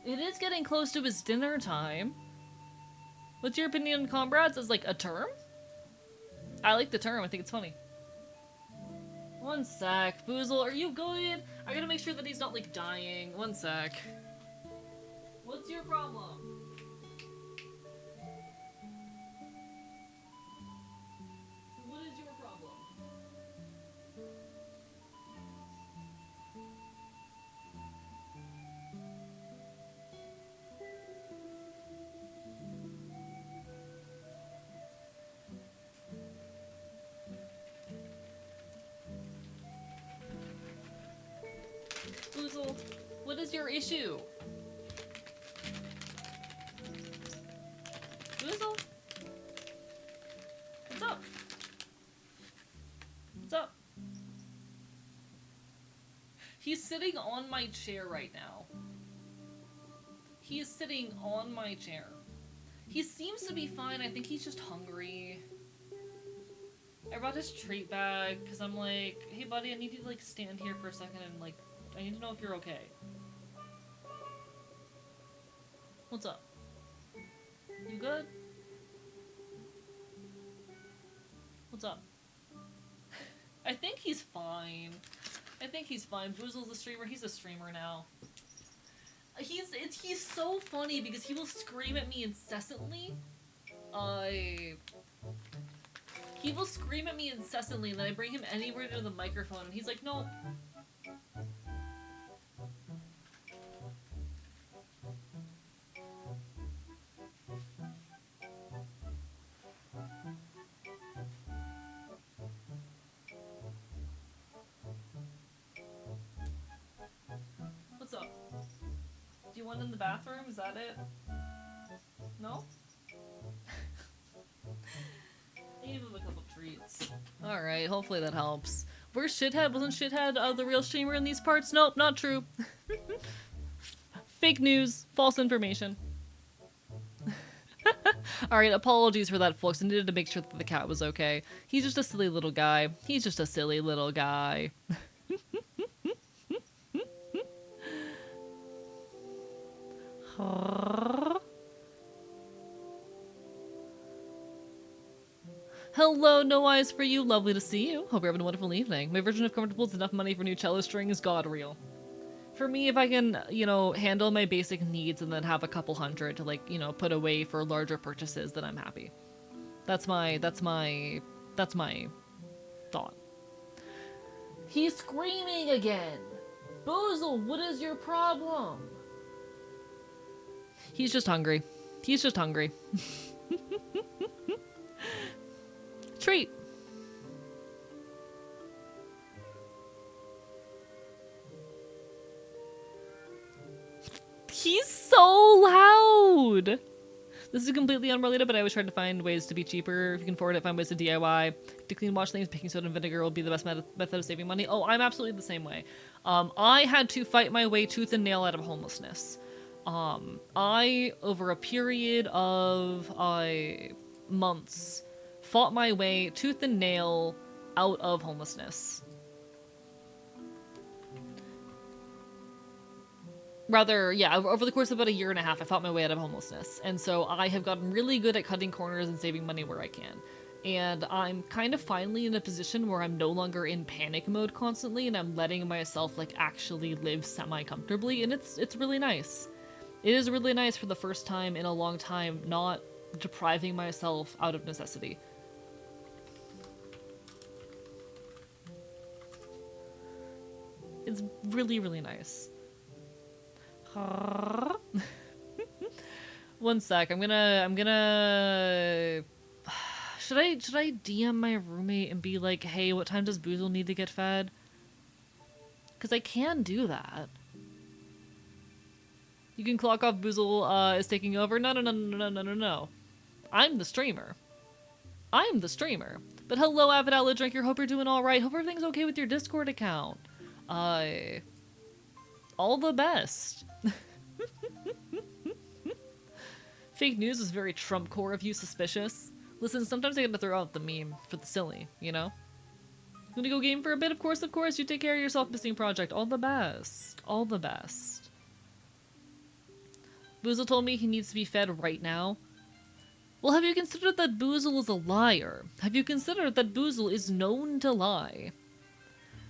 It is getting close to his dinner time. What's your opinion on comrades as like a term? I like the term, I think it's funny. One sec. Boozle, are you good? I gotta make sure that he's not like dying. One sec. What's your problem? What is your problem? Boozle, what is your issue? Boozle? What's up? What's up? He's sitting on my chair right now. He is sitting on my chair. He seems to be fine. I think he's just hungry. I brought his treat bag because I'm like, hey buddy, I need you to like stand here for a second and like, I need to know if you're okay. What's up? You good? What's up? I think he's fine. I think he's fine. Boozle's a streamer. He's a streamer now. He's so funny because he will scream at me incessantly. He will scream at me incessantly, and then I bring him anywhere near the microphone, and he's like, no. What's up? Do you want in the bathroom? Is that it? No? I gave him a couple treats. Alright, hopefully that helps. Where's Shithead? Wasn't Shithead the real streamer in these parts? Nope, not true. Fake news. False information. Alright, apologies for that, folks. I needed to make sure that the cat was okay. He's just a silly little guy. He's just a silly little guy. Hello, no eyes for you. Lovely to see you. Hope you're having a wonderful evening. My version of comfortable is enough money for new cello string is god real. For me, if I can, you know, handle my basic needs and then have a couple hundred to like, you know, put away for larger purchases, then I'm happy. That's my thought. He's screaming again. Boozle, what is your problem? He's just hungry. He's just hungry. This is completely unrelated, but I always try to find ways to be cheaper. If you can afford it, find ways to DIY. To clean wash things, baking soda and vinegar will be the best method of saving money. Oh, I'm absolutely the same way. I had to fight my way tooth and nail out of homelessness. I, over a period of months, fought my way tooth and nail out of homelessness. Rather, yeah, over the course of about a year and a half, I fought my way out of homelessness. And so I have gotten really good at cutting corners and saving money where I can. And I'm kind of finally in a position where I'm no longer in panic mode constantly, and I'm letting myself, like, actually live semi-comfortably, and it's really nice. It is really nice for the first time in a long time not depriving myself out of necessity. It's really, really nice. One sec. I'm gonna. Should I DM my roommate and be like, hey, what time does Boozle need to get fed? Because I can do that. You can clock off Boozle is taking over. No. I'm the streamer. I'm the streamer. But hello, Avid Outlet Drinker. Hope you're doing alright. Hope everything's okay with your Discord account. All the best. Fake news is very Trump core of you, suspicious. Listen, sometimes I get to throw out the meme for the silly, you know? Gonna go game for a bit? Of course. You take care of yourself, Missing Project. All the best. All the best. Boozle told me he needs to be fed right now. Well, have you considered that Boozle is a liar? Have you considered that Boozle is known to lie?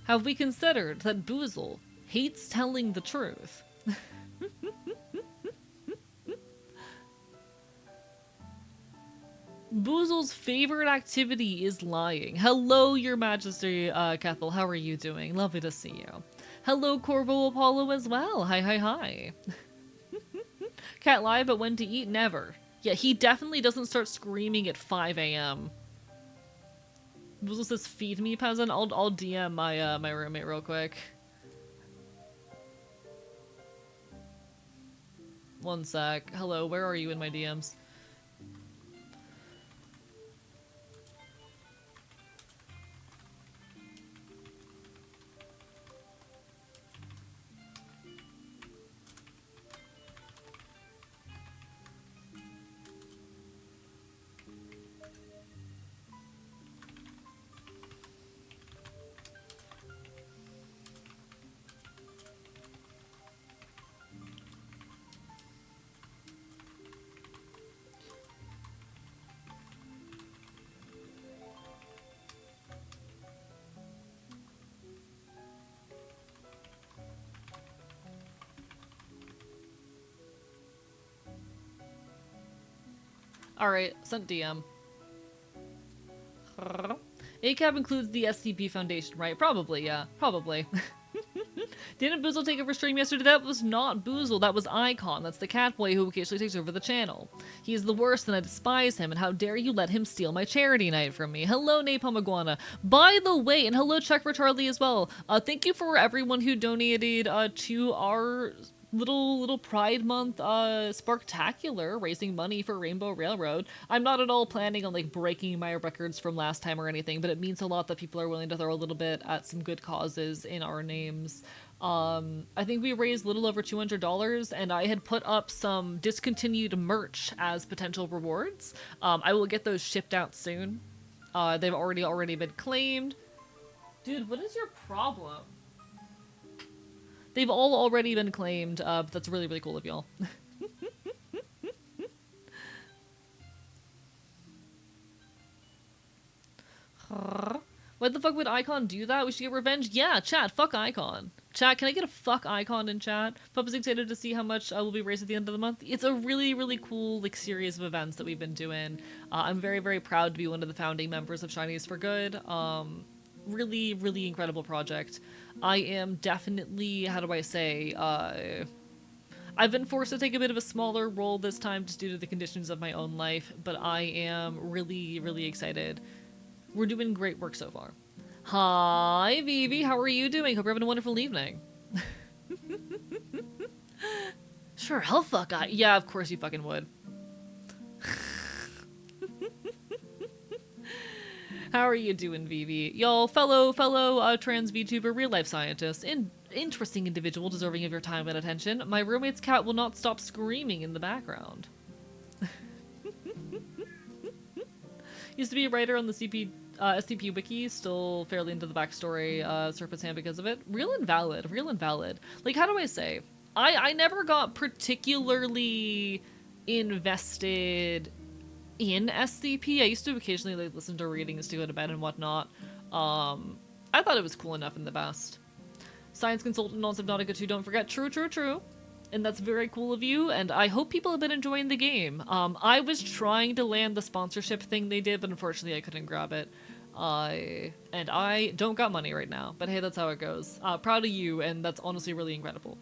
Have we considered that Boozle hates telling the truth? Boozle's favorite activity is lying. Hello, Your Majesty, Cathal. How are you doing? Lovely to see you. Hello, Corvo Apollo as well. Hi. Can't lie, but when to eat, never. Yeah, he definitely doesn't start screaming at 5 a.m. Boozle says, feed me, peasant. I'll DM my roommate real quick. One sec. Hello, where are you in my DMs? Alright, sent DM. ACAB includes the SCP Foundation, right? Probably, yeah. Probably. Didn't Boozle take over stream yesterday? That was not Boozle, that was Icon. That's the cat boy who occasionally takes over the channel. He is the worst and I despise him, and how dare you let him steal my charity night from me. Hello, Napalm Iguana. By the way, and hello, Check for Charlie as well. Thank you for everyone who donated to our little Pride Month Sparktacular, raising money for Rainbow Railroad. I'm not at all planning on like breaking my records from last time or anything, but it means a lot that people are willing to throw a little bit at some good causes in our names. I think we raised a little over $200, and I had put up some discontinued merch as potential rewards. I will get those shipped out soon. They've already been claimed. Dude, what is your problem? They've all already been claimed, but that's really, really cool of y'all. Why the fuck would Icon do that? We should get revenge? Yeah, chat, fuck Icon. Chat, can I get a fuck Icon in chat? Pup is excited to see how much will be raised at the end of the month. It's a really, really cool like series of events that we've been doing. I'm very, very proud to be one of the founding members of Shinies for Good. Really, really incredible project. I am definitely, how do I say, I've been forced to take a bit of a smaller role this time just due to the conditions of my own life, but I am really, really excited. We're doing great work so far. Hi, Vivi, how are you doing? Hope you're having a wonderful evening. Sure, hell fuck I. Yeah, of course you fucking would. How are you doing, Vivi? Y'all, fellow trans VTuber, real life scientist, interesting individual deserving of your time and attention. My roommate's cat will not stop screaming in the background. Used to be a writer on the SCP Wiki, still fairly into the backstory, Serpent's Hand because of it. Real and valid, real and valid. Like, how do I say? I never got particularly invested in SCP. I used to occasionally like listen to readings to go to bed and whatnot. I thought it was cool enough in the best. Science consultant on Subnautica 2, don't forget. True. And that's very cool of you, and I hope people have been enjoying the game. I was trying to land the sponsorship thing they did, but unfortunately I couldn't grab it. And I don't got money right now, but hey, that's how it goes. Proud of you, and that's honestly really incredible.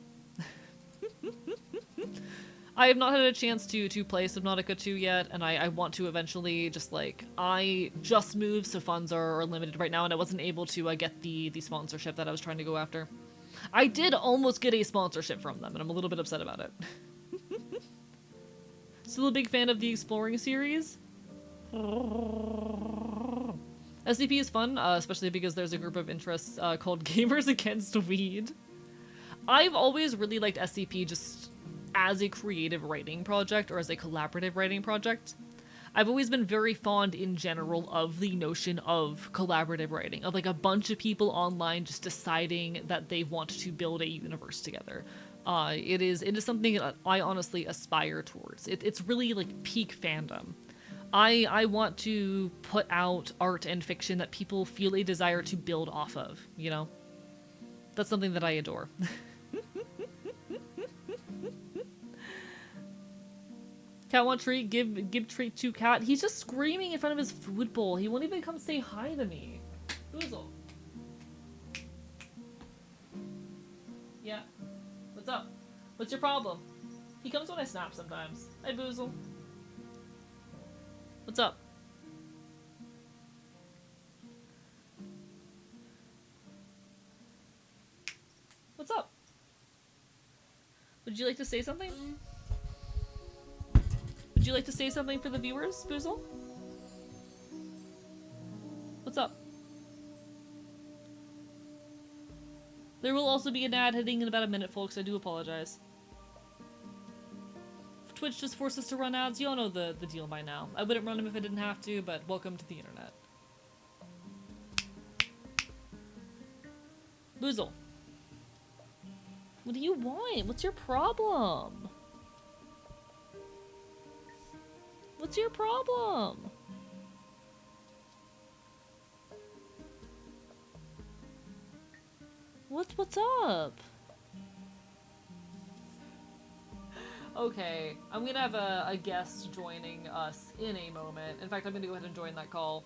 I have not had a chance to play Subnautica 2 yet, and I want to eventually. Just like, I just moved, so funds are limited right now, and I wasn't able to get the sponsorship that I was trying to go after. I did almost get a sponsorship from them, and I'm a little bit upset about it. Still a big fan of the Exploring series. SCP is fun, especially because there's a group of interests called Gamers Against Weed. I've always really liked SCP just as a creative writing project, or as a collaborative writing project. I've always been very fond in general of the notion of collaborative writing, of like a bunch of people online just deciding that they want to build a universe together. It is something that I honestly aspire towards. It's really like peak fandom. I want to put out art and fiction that people feel a desire to build off of, you know? That's something that I adore. Cat want treat, give treat to cat. He's just screaming in front of his food bowl. He won't even come say hi to me. Boozle. Yeah. What's up? What's your problem? He comes when I snap sometimes. Hi, Boozle. What's up? What's up? Would you like to say something? Would you like to say something for the viewers, Boozle? What's up? There will also be an ad hitting in about a minute, folks. I do apologize. Twitch just forced us to run ads. You all know the deal by now. I wouldn't run them if I didn't have to, but welcome to the internet. Boozle. What do you want? What's your problem? What's your problem? What's up? Okay, I'm gonna have a guest joining us in a moment. In fact, I'm gonna go ahead and join that call.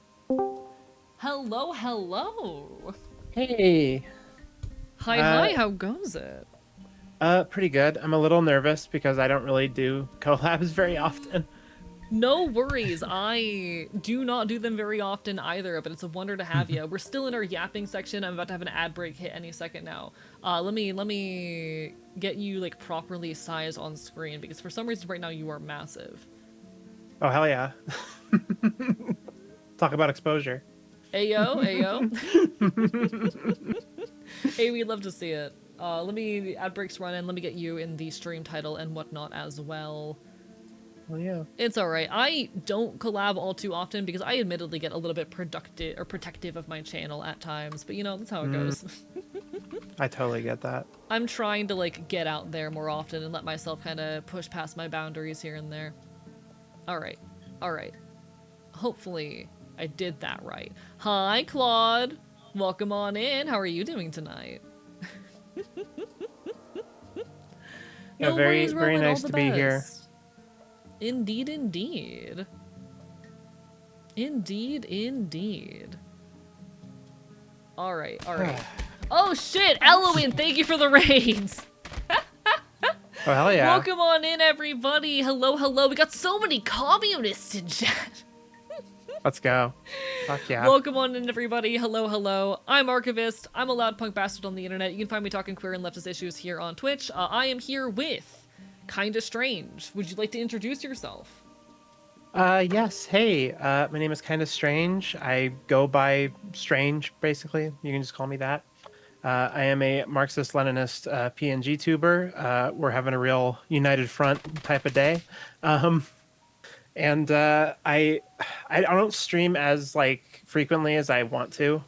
Hello. Hey. Hi, how goes it? Pretty good. I'm a little nervous because I don't really do collabs very often. No worries. I do not do them very often either, but it's a wonder to have you. We're still in our yapping section. I'm about to have an ad break hit any second now. Let me get you like properly sized on screen because for some reason right now you are massive. Oh, hell yeah. Talk about exposure. Ayo. Hey, we'd love to see it. Ad breaks run in. Let me get you in the stream title and whatnot as well. Well, yeah. It's alright. I don't collab all too often because I admittedly get a little bit protective of my channel at times, but you know, that's how it goes. I totally get that. I'm trying to like get out there more often and let myself kind of push past my boundaries here and there. Alright. Hopefully I did that right. Hi, Claude. Welcome on in. How are you doing tonight? Yeah, very nice to be here. Indeed. Alright. Oh shit, Eloin, thank you for the raids! Oh, hell yeah. Welcome on in, everybody. Hello. We got so many communists in chat. Let's go. Fuck yeah. Welcome on in, everybody. Hello. I'm Archivist. I'm a loud punk bastard on the internet. You can find me talking queer and leftist issues here on Twitch. I am here with Kinda Strange. Would you like to introduce yourself? Yes. Hey, my name is kind of Strange. I go by Strange, basically. You can just call me that. I am a Marxist-Leninist PNG tuber. We're having a real united front type of day. Um, and I don't stream as like frequently as I want to,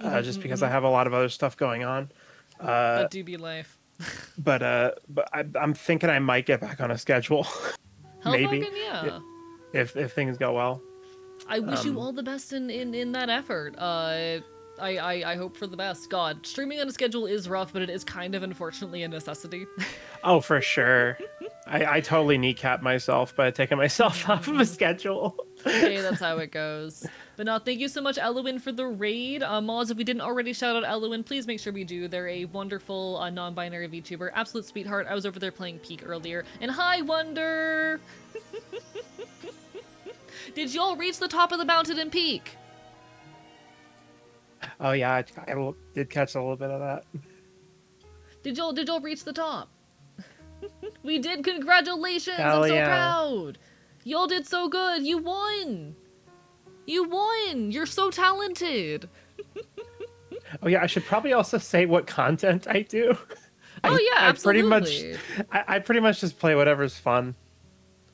just because I have a lot of other stuff going on. Uh, That do be life. but I'm thinking I might get back on a schedule, Hell maybe, fucking yeah. if things go well. I wish you Um, all the best in that effort. I hope for the best. God, streaming on a schedule is rough, but it is kind of unfortunately a necessity. oh, for sure. I totally kneecap myself by taking myself off of a schedule. Hey, that's how it goes. But no, thank you so much, Elowen, for the raid. Moz, if we didn't already shout out Elowen, please make sure we do. They're a wonderful non-binary VTuber, absolute sweetheart. I was over there playing Peak earlier. And hi, Wonder! Did y'all reach the top of the mountain in Peak? Oh yeah, I did catch a little bit of that. Did y'all reach the top? We did. Congratulations! I'm Hell so yeah. proud. Y'all did so good. You won. You won. You're so talented. Oh yeah, I should probably also say what content I do. Oh yeah, I pretty much absolutely. I pretty much just play whatever's fun.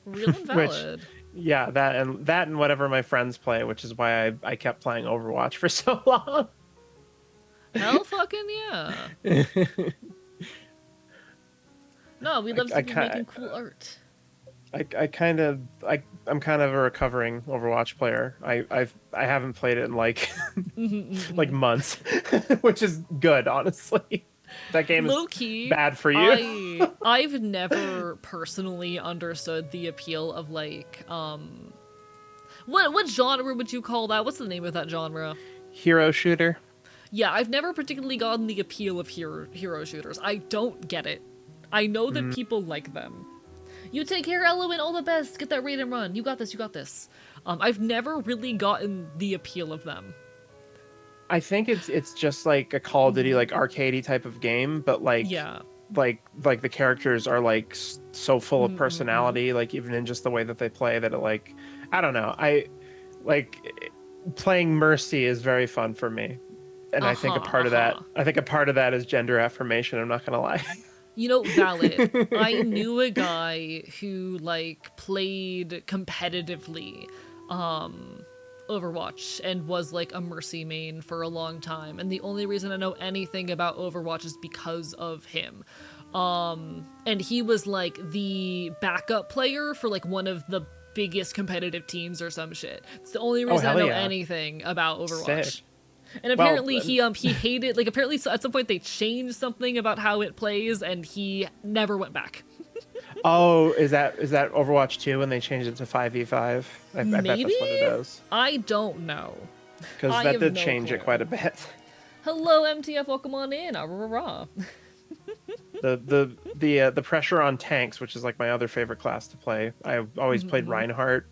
Real and Which valid. yeah, that and whatever my friends play, which is why I kept playing Overwatch for so long. Hell fucking yeah. No, we love to I, see people I, making cool art. I kind of I'm kind of a recovering Overwatch player. I haven't played it in like like months, which is good, honestly. That game is Low key, bad for you. I've never personally understood the appeal of like what genre would you call that? What's the name of that genre? Hero shooter. Yeah, I've never particularly gotten the appeal of hero shooters. I don't get it. I know that Mm, people like them. You take care, Elowen, all the best. Get that raid and run. You got this, you got this. I've never really gotten the appeal of them. I think it's just like a Call of Duty like arcadey type of game, but Yeah. like the characters are like so full of personality, like even in just the way that they play that it like I don't know. I like playing Mercy is very fun for me. And Uh-huh, I think a part of that is gender affirmation, I'm not gonna lie. You know, valid. I knew a guy who like played competitively Overwatch and was like a Mercy main for a long time, and the only reason I know anything about Overwatch is because of him. And he was like the backup player for like one of the biggest competitive teams or some shit. It's the only Oh reason I hell know yeah. anything about Overwatch. Sick. And Well, apparently he hated, like, apparently at some point they changed something about how it plays and he never went back. oh, is that Overwatch 2 when they changed it to 5v5? I bet Maybe? that's what it is. I don't know. Because I that have did no change it quite clue. a bit. Hello MTF, welcome on in. Ah, rah, rah. The pressure on tanks, which is like my other favorite class to play. I always played Reinhardt.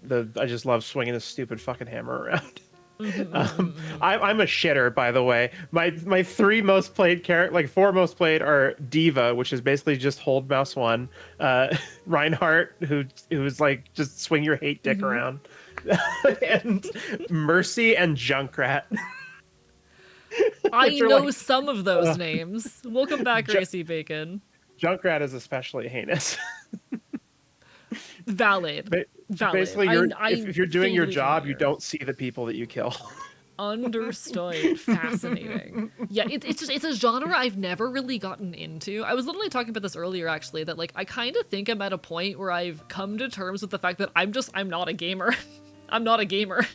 I just love swinging this stupid fucking hammer around. I'm a shitter, by the way. My three most played character, like four most played, are Diva, which is basically just hold mouse one. Reinhardt, who's like just swing your hate dick around, and Mercy and Junkrat, I which are know like some of those uh, names. Welcome back, Ju- Racy Bacon. Junkrat is especially heinous. Valid. Ba- Valid. Basically, I if you're doing your vaguely job, you familiar. don't see the people that you kill. Understood. Fascinating. Yeah, it's just it's a genre I've never really gotten into. I was literally talking about this earlier actually, that like I kind of think I'm at a point where I've come to terms with the fact that I'm not a gamer. I'm not a gamer.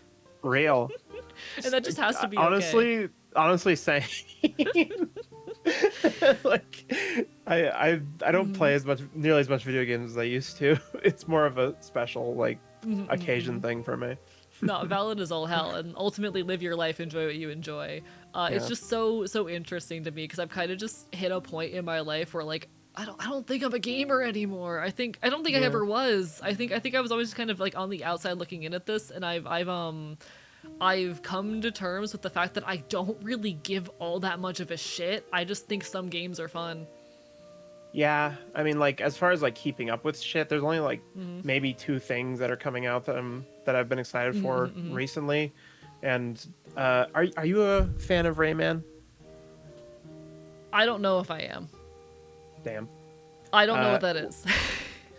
Real. And that just has to be okay. Honestly saying like I don't play as much nearly as much video games as I used to. It's more of a special like occasion thing for me. Not valid as all hell, and ultimately live your life, enjoy what you enjoy. It's Yeah. just so interesting to me because I've kind of just hit a point in my life where like I don't think I'm a gamer anymore. I don't think I Yeah. ever was. I think I was always kind of like on the outside looking in at this, and I've come to terms with the fact that I don't really give all that much of a shit. I just think some games are fun. Yeah, I mean, like as far as like keeping up with shit, there's only like Mm-hmm. maybe two things that are coming out that I've been excited Mm-hmm. for Mm-hmm. recently. And are you a fan of Rayman? I don't know if I am. Damn. I don't know Uh, what that is.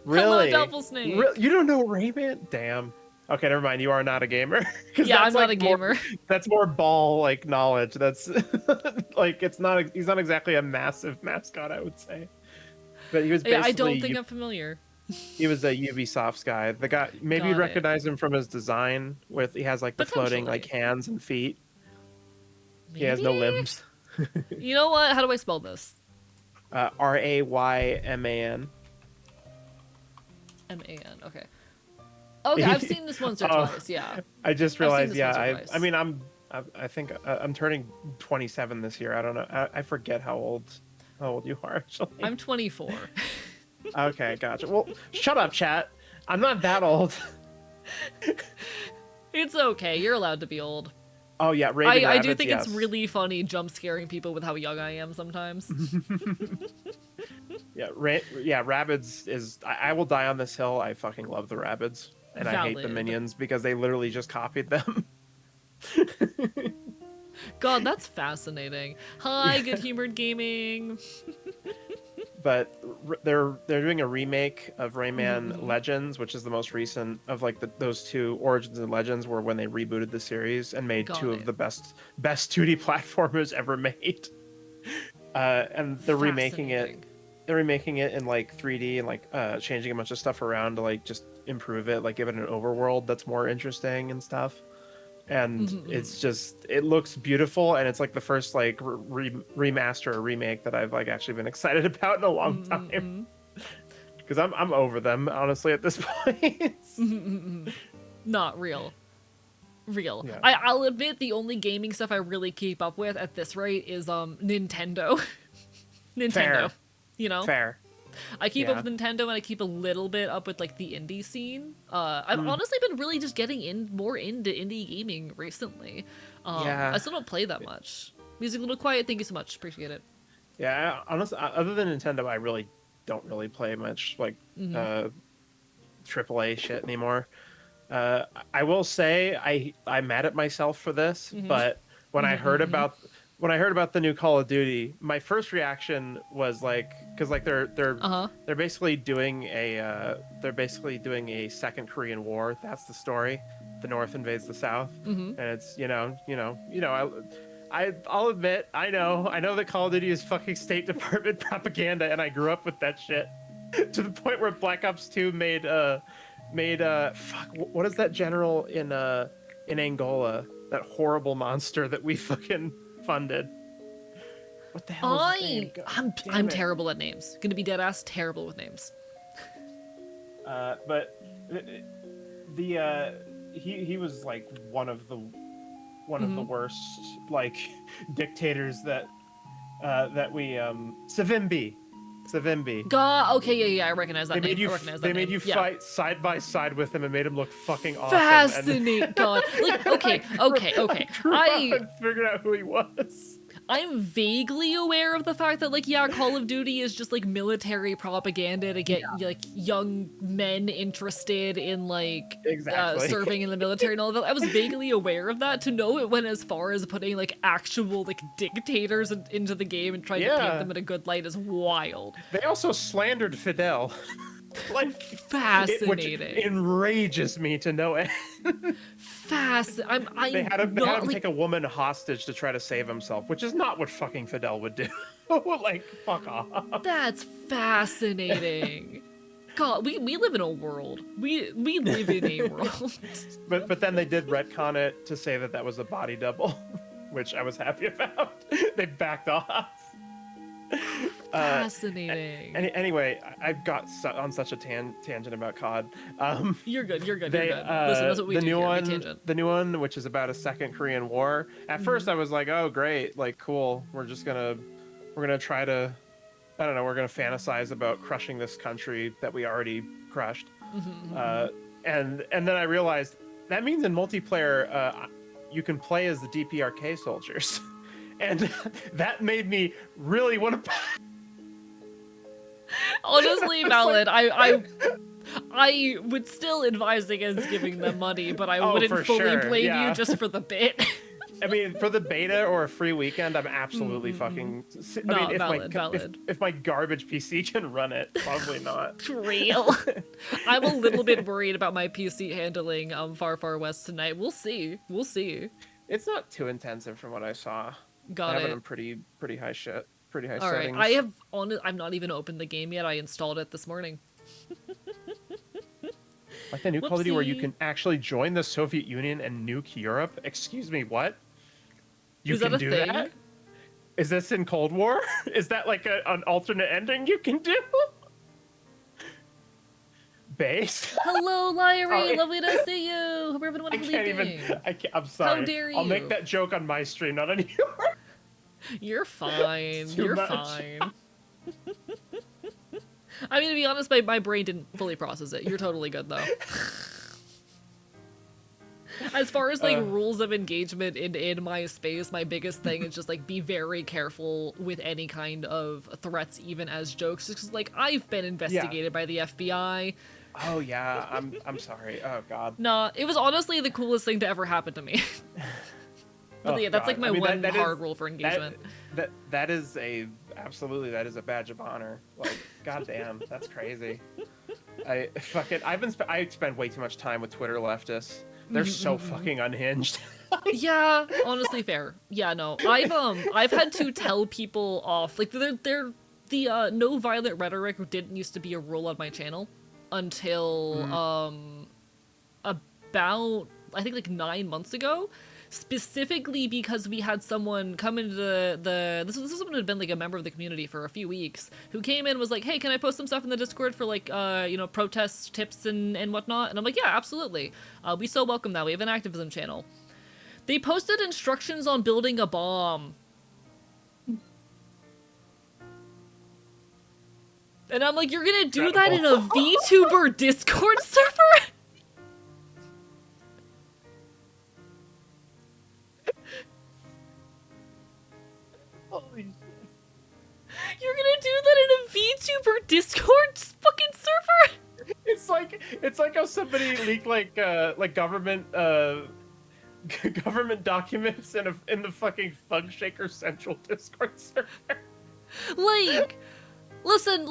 Hello, really? Double Snake. You don't know Rayman? Damn. Okay, never mind. You are not a gamer because Yeah, I'm not a gamer. that's more ball like knowledge. That's like he's not exactly a massive mascot, I would say. But he was Yeah, I don't basically think I'm familiar. he was a Ubisoft's guy. The guy, maybe you'd Got it. recognize him from his design with he has like the floating like Potentially. hands and feet. He has Maybe? no limbs. You know what? How do I spell this? Rayman. M-A-N. Okay. Okay, I've seen this once or Oh, twice, yeah. I just I've seen realized. this Yeah, once or I twice. mean I think I'm turning 27 this year. I don't know. I forget how old you are actually. I'm 24. Okay, gotcha. Well, shut up, chat. I'm not that old. It's okay, you're allowed to be old. Oh yeah, Raving I do Rabbits, think yes. it's really funny jump scaring people with how young I am sometimes. Yeah, Rabbids is. I will die on this hill. I fucking love the Rabbids, and I hate the Valid. minions because they literally just copied them. God, that's fascinating. Hi, good humored gaming. But they're doing a remake of Rayman Mhm. Legends, which is the most recent of like those two Origins and Legends, were when they rebooted the series and made Got two it. of the best 2D platformers ever made. And they're remaking it. Fascinating. They're remaking it in like 3D and like changing a bunch of stuff around to like just improve it, like give it an overworld that's more interesting and stuff. And Mhm. it's just it looks beautiful, and it's like the first like remaster or remake that I've like actually been excited about in a long time Mhm. because I'm over them honestly at this point. Mhm. Not real. Real. Yeah, I'll admit the only gaming stuff I really keep up with at this rate is Nintendo. Nintendo. fair, You know? fair. I keep up Yeah, with Nintendo and I keep a little bit up with like the indie scene. I've mm, honestly been really just getting more into indie gaming recently. I yeah, still don't play that much. Music a little quiet. Thank you so much. Appreciate it. yeah. Honestly, other than Nintendo, I really don't really play much like Hmm. uh AAA shit anymore. Uh, I will say I'm mad at myself for this, Hmm. but when I heard Hmm. about the new Call of Duty, my first reaction was like, because like Uh-huh. they're basically doing a second Korean War. That's the story. The North invades the South, Hmm. and it's I'll admit I know that Call of Duty is fucking State Department propaganda, and I grew up with that shit to the point where Black Ops 2 made fuck what is that general in Angola, that horrible monster that we fucking funded? What the hell is his name? God I'm damn it. terrible at names. Gonna be dead ass terrible with names. But the he was like one of the Hmm. worst like dictators that we Savimbi. God. Okay. Yeah. Yeah. I recognize that name. I recognize that They made name. you Yeah. fight side by side with him and made him look fucking awesome. And Fascinate. God. Like. Okay. Okay. Okay. grew up and figured out who he was. I'm vaguely aware of the fact that, like, yeah, Call of Duty is just like military propaganda to get like young men interested in like Exactly. serving in the military and all that. I was vaguely aware of that. To know it went as far as putting like actual like dictators into the game and trying to paint Yeah. them in a good light is wild. They also slandered Fidel. Like which Fascinating. enrages me to no end. I'm They had him not like take a woman hostage to try to save himself, which is not what fucking Fidel would do. Like, fuck off. that's fascinating. God, we live in a world. We live in a world. But then they did retcon it to say that was a body double, which I was happy about. They backed off. Fascinating. Anyway, I've got on such a tangent about COD. You're good. You're good. They, You're good. Listen, that's what we the do new here. one, We tangent. the new one, which is about a second Korean War. At first, I was like, "Oh, great! Like, cool. We're gonna try to, I don't know, we're gonna fantasize about crushing this country that we already crushed." And then I realized that means in multiplayer, you can play as the DPRK soldiers, and that made me really want to. Honestly, It's valid. like- I would still advise against giving them money, but I Oh, wouldn't for fully sure, blame you yeah. just for the bit. I mean, for the beta or a free weekend, I'm absolutely fucking. I mean, Not valid, if valid. if my garbage PC can run it, probably not. Real. I'm a little bit worried about my PC handling Far Far West tonight. We'll see. We'll see. It's not too intensive from what I saw. I Got have it it. on pretty high pretty high All right. I settings. have I've not even opened the game yet. I installed it this morning. Like the new Call of Duty where you Whoopsie. can actually join the Soviet Union and nuke Europe. Excuse me, what? You Is that can a do thing? that? Is this in Cold War? Is that like an alternate ending you can do? Base? Hello, Lyrie. Oh, Lovely to see you. Hope you're having a I wonderful can't evening. even. I'm sorry. dare I'll make you. that joke on my stream, not on yours. You're fine. Too You're much. fine. I mean, to be honest, my brain didn't fully process it. You're totally good, though. As far as, like, rules of engagement in my space, my biggest thing is just, like, be very careful with any kind of threats, even as jokes. Just 'cause, like, I've been investigated by the FBI. Oh yeah, I'm sorry. Oh god. Nah, it was honestly the coolest thing to ever happen to me. But Oh, yeah, that's, like, God. my I mean, one that hard is- rule for engagement. That is a absolutely that is a badge of honor. Like, goddamn, that's crazy. I spend way too much time with Twitter leftists. They're so fucking unhinged. Yeah, honestly fair. Yeah, no. I've had to tell people off. Like they're the no violent rhetoric didn't used to be a rule on my channel until about I think like 9 months ago. Specifically because we had someone come into this is someone who had been like a member of the community for a few weeks who came in and was like, hey, can I post some stuff in the Discord for like protest tips and whatnot? And I'm like, yeah, absolutely. We so welcome that. We have an activism channel. They posted instructions on building a bomb. And I'm like, you're gonna do that in a VTuber Discord server? Holy shit. You're gonna do that in a VTuber Discord fucking server? It's like how somebody leaked like government government documents in the fucking Thug Shaker Central Discord server. Like, listen,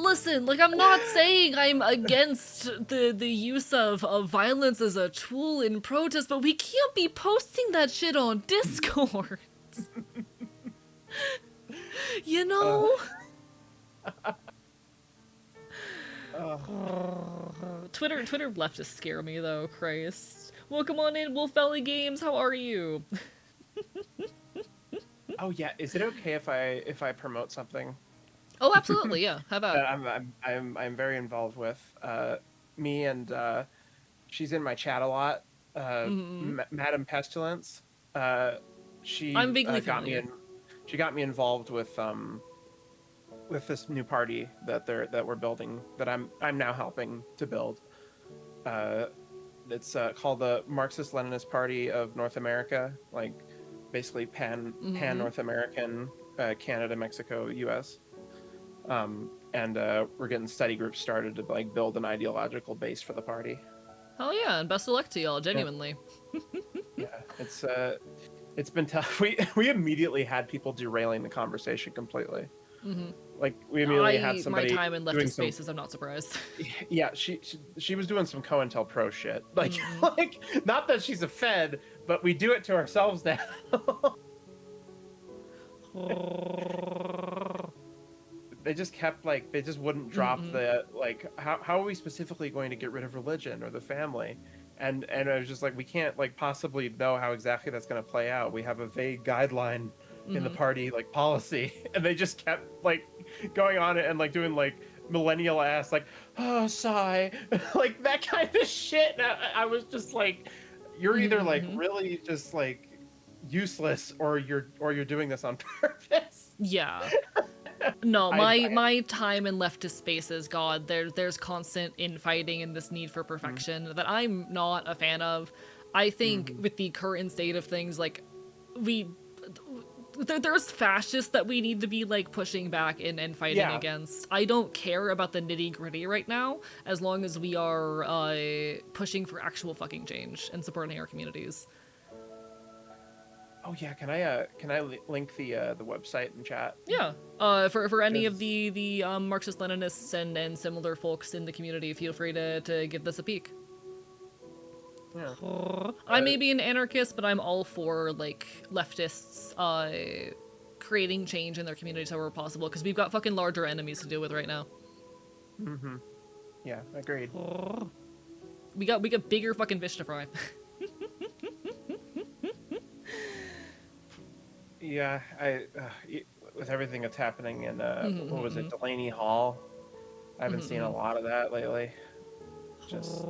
like I'm not saying I'm against the use of violence as a tool in protest, but we can't be posting that shit on Discord. You know? Twitter leftists scare me though, Christ. Welcome on in, Wolf Valley Games, how are you? Oh yeah, is it okay if I promote something? Oh, absolutely, yeah. How about? I'm very involved with me and she's in my chat a lot. Madam Pestilence. She I'm vaguely got me familiar. in. She got me involved with this new party that we're building that I'm now helping to build. It's called the Marxist Leninist Party of North America, like basically pan North American, Canada, Mexico, U.S. And we're getting study groups started to like build an ideological base for the party. Hell yeah, and best of luck to y'all, genuinely. Yeah, it's been tough. We immediately had people derailing the conversation completely. Like we immediately had somebody my time in doing leftist spaces, I'm not surprised. Yeah, she was doing some COINTELPRO shit. Like like not that she's a Fed, but we do it to ourselves now. They just kept like they just wouldn't drop the like how are we specifically going to get rid of religion or the family? And I was just like, we can't like possibly know how exactly that's going to play out. We have a vague guideline in the party like policy, and they just kept like going on it and like doing like millennial ass like oh sigh like that kind of shit. And I was just like, you're either like really just like useless or you're doing this on purpose. Yeah. No, my time in leftist spaces, God, there's constant infighting and this need for perfection that I'm not a fan of. I think with the current state of things, like we there's fascists that we need to be like pushing back and fighting Yeah. against. I don't care about the nitty gritty right now, as long as we are pushing for actual fucking change and supporting our communities. Oh yeah, can I link the website in chat? Yeah. For any of Yes. the Marxist Leninists and similar folks in the community, feel free to give this a peek. Yeah. I may be an anarchist, but I'm all for like leftists creating change in their communities however possible, because we've got fucking larger enemies to deal with right now. Mm-hmm. Yeah, agreed. We got bigger fucking fish to fry. Yeah, with everything that's happening in what was it, Mm-hmm. Delaney Hall? I haven't seen a lot of that lately. Just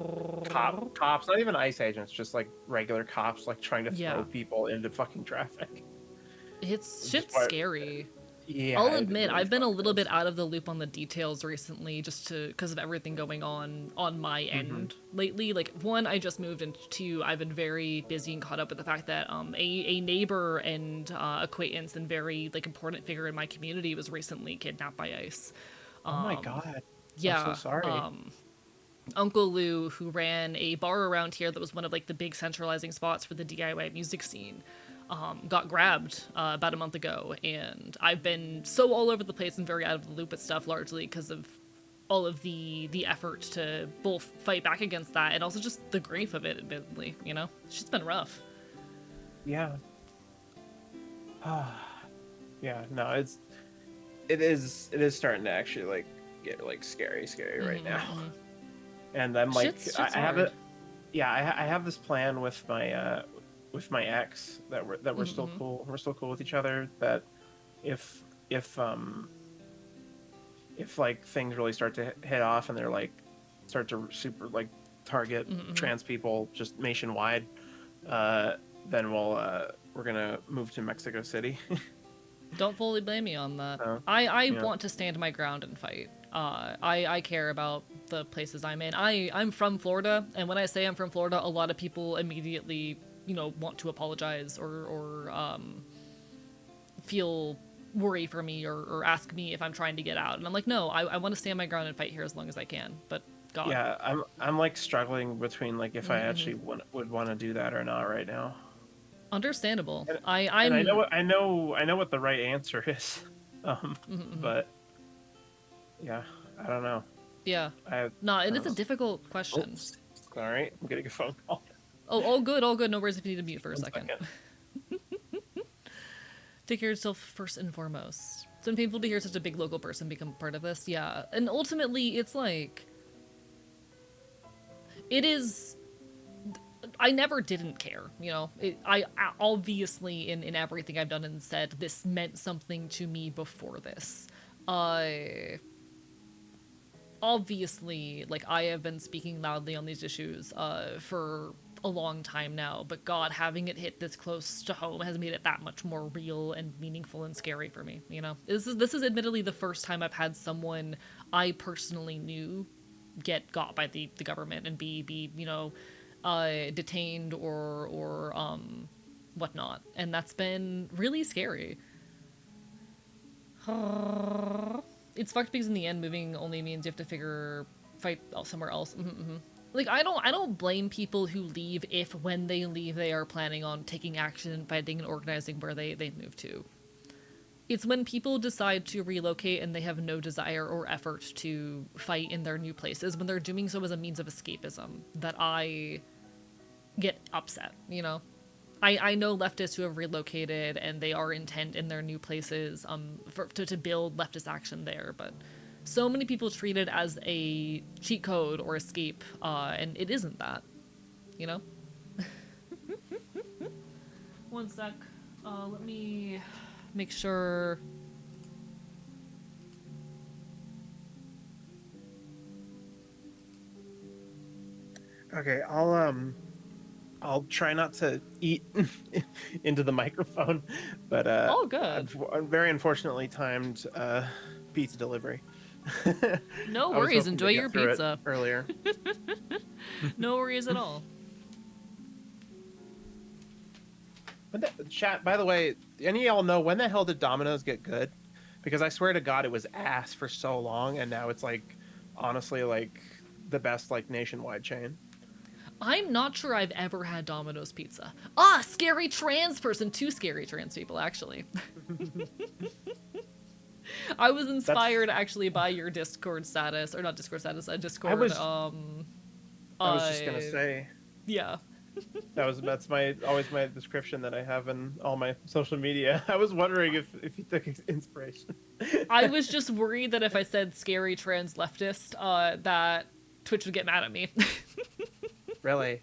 cops, not even ICE agents, just like regular cops, like trying to Yeah. throw people into fucking traffic. It's Just shit's scary. yeah, I'll it admit, really I've been a fucking little is. bit out of the loop on the details recently, just because of everything going on my end lately. Like, one, I just moved, and two, I've been very busy and caught up with the fact that a neighbor and acquaintance and very like important figure in my community was recently kidnapped by ICE. Oh my God, I'm so Yeah, sorry. Uncle Lou, who ran a bar around here that was one of like the big centralizing spots for the DIY music scene, got grabbed about a month ago, and I've been so all over the place and very out of the loop with stuff, largely because of all of the effort to both fight back against that and also just the grief of it. Admittedly, it's just been rough. Yeah. Yeah, no, it is starting to actually like get like scary right now. And I'm like, Shit's I have hard. it. Yeah, I have this plan with my ex that we're still cool. We're still cool with each other. That if if um if like things really start to hit off and they're like start to super like target trans people just nationwide, then we're gonna move to Mexico City. Don't fully blame me on that. So, I yeah. want to stand my ground and fight. I care about the places I'm in. I'm from Florida, and when I say I'm from Florida, a lot of people immediately, want to apologize or feel worry for me or ask me if I'm trying to get out. And I'm like, no, I want to stand my ground and fight here as long as I can. But God. Yeah, I'm like struggling between like if I actually would want to do that or not right now. Understandable. And, and I'm I know what the right answer is. But yeah, I don't know. yeah. I Nah, it is a uh, difficult question. oops. Sorry, I'm getting a phone call. Oh, all good, all good. No worries if you need to mute for a One second. second. Take care of yourself first and foremost. It's been painful to hear such a big local person become part of this, yeah. And ultimately, it's like... It is... I never didn't care, I obviously, in everything I've done and said, this meant something to me before this. Obviously, like, I have been speaking loudly on these issues for a long time now, but God, having it hit this close to home has made it that much more real and meaningful and scary for me, This is admittedly the first time I've had someone I personally knew get got by the government and be detained or whatnot, and that's been really scary. It's fucked because in the end, moving only means you have to fight somewhere else. Like, I don't blame people who leave if when they leave they are planning on taking action, fighting, and organizing where they move to. It's when people decide to relocate and they have no desire or effort to fight in their new places, when they're doing so as a means of escapism, that I get upset, I know leftists who have relocated and they are intent in their new places to build leftist action there, but so many people treat it as a cheat code or escape, and it isn't that, One sec. Let me make sure. Okay, I'll try not to eat into the microphone, but Oh, good. very unfortunately timed pizza delivery. No I was worries. hoping Enjoy to your get through it pizza. earlier. No worries at all. Chat, by the way, any of y'all know when the hell did Domino's get good? Because I swear to God, it was ass for so long, and now it's like, honestly, like the best like nationwide chain. I'm not sure I've ever had Domino's pizza. Ah, scary trans person. Two scary trans people, actually. I was That's inspired actually by your Discord status, or not Discord status, I Discord, was I was just gonna say yeah. that's my always my description that I have in all my social media. I was wondering if you took inspiration. I was just worried that if I said scary trans leftist, that Twitch would get mad at me. Really?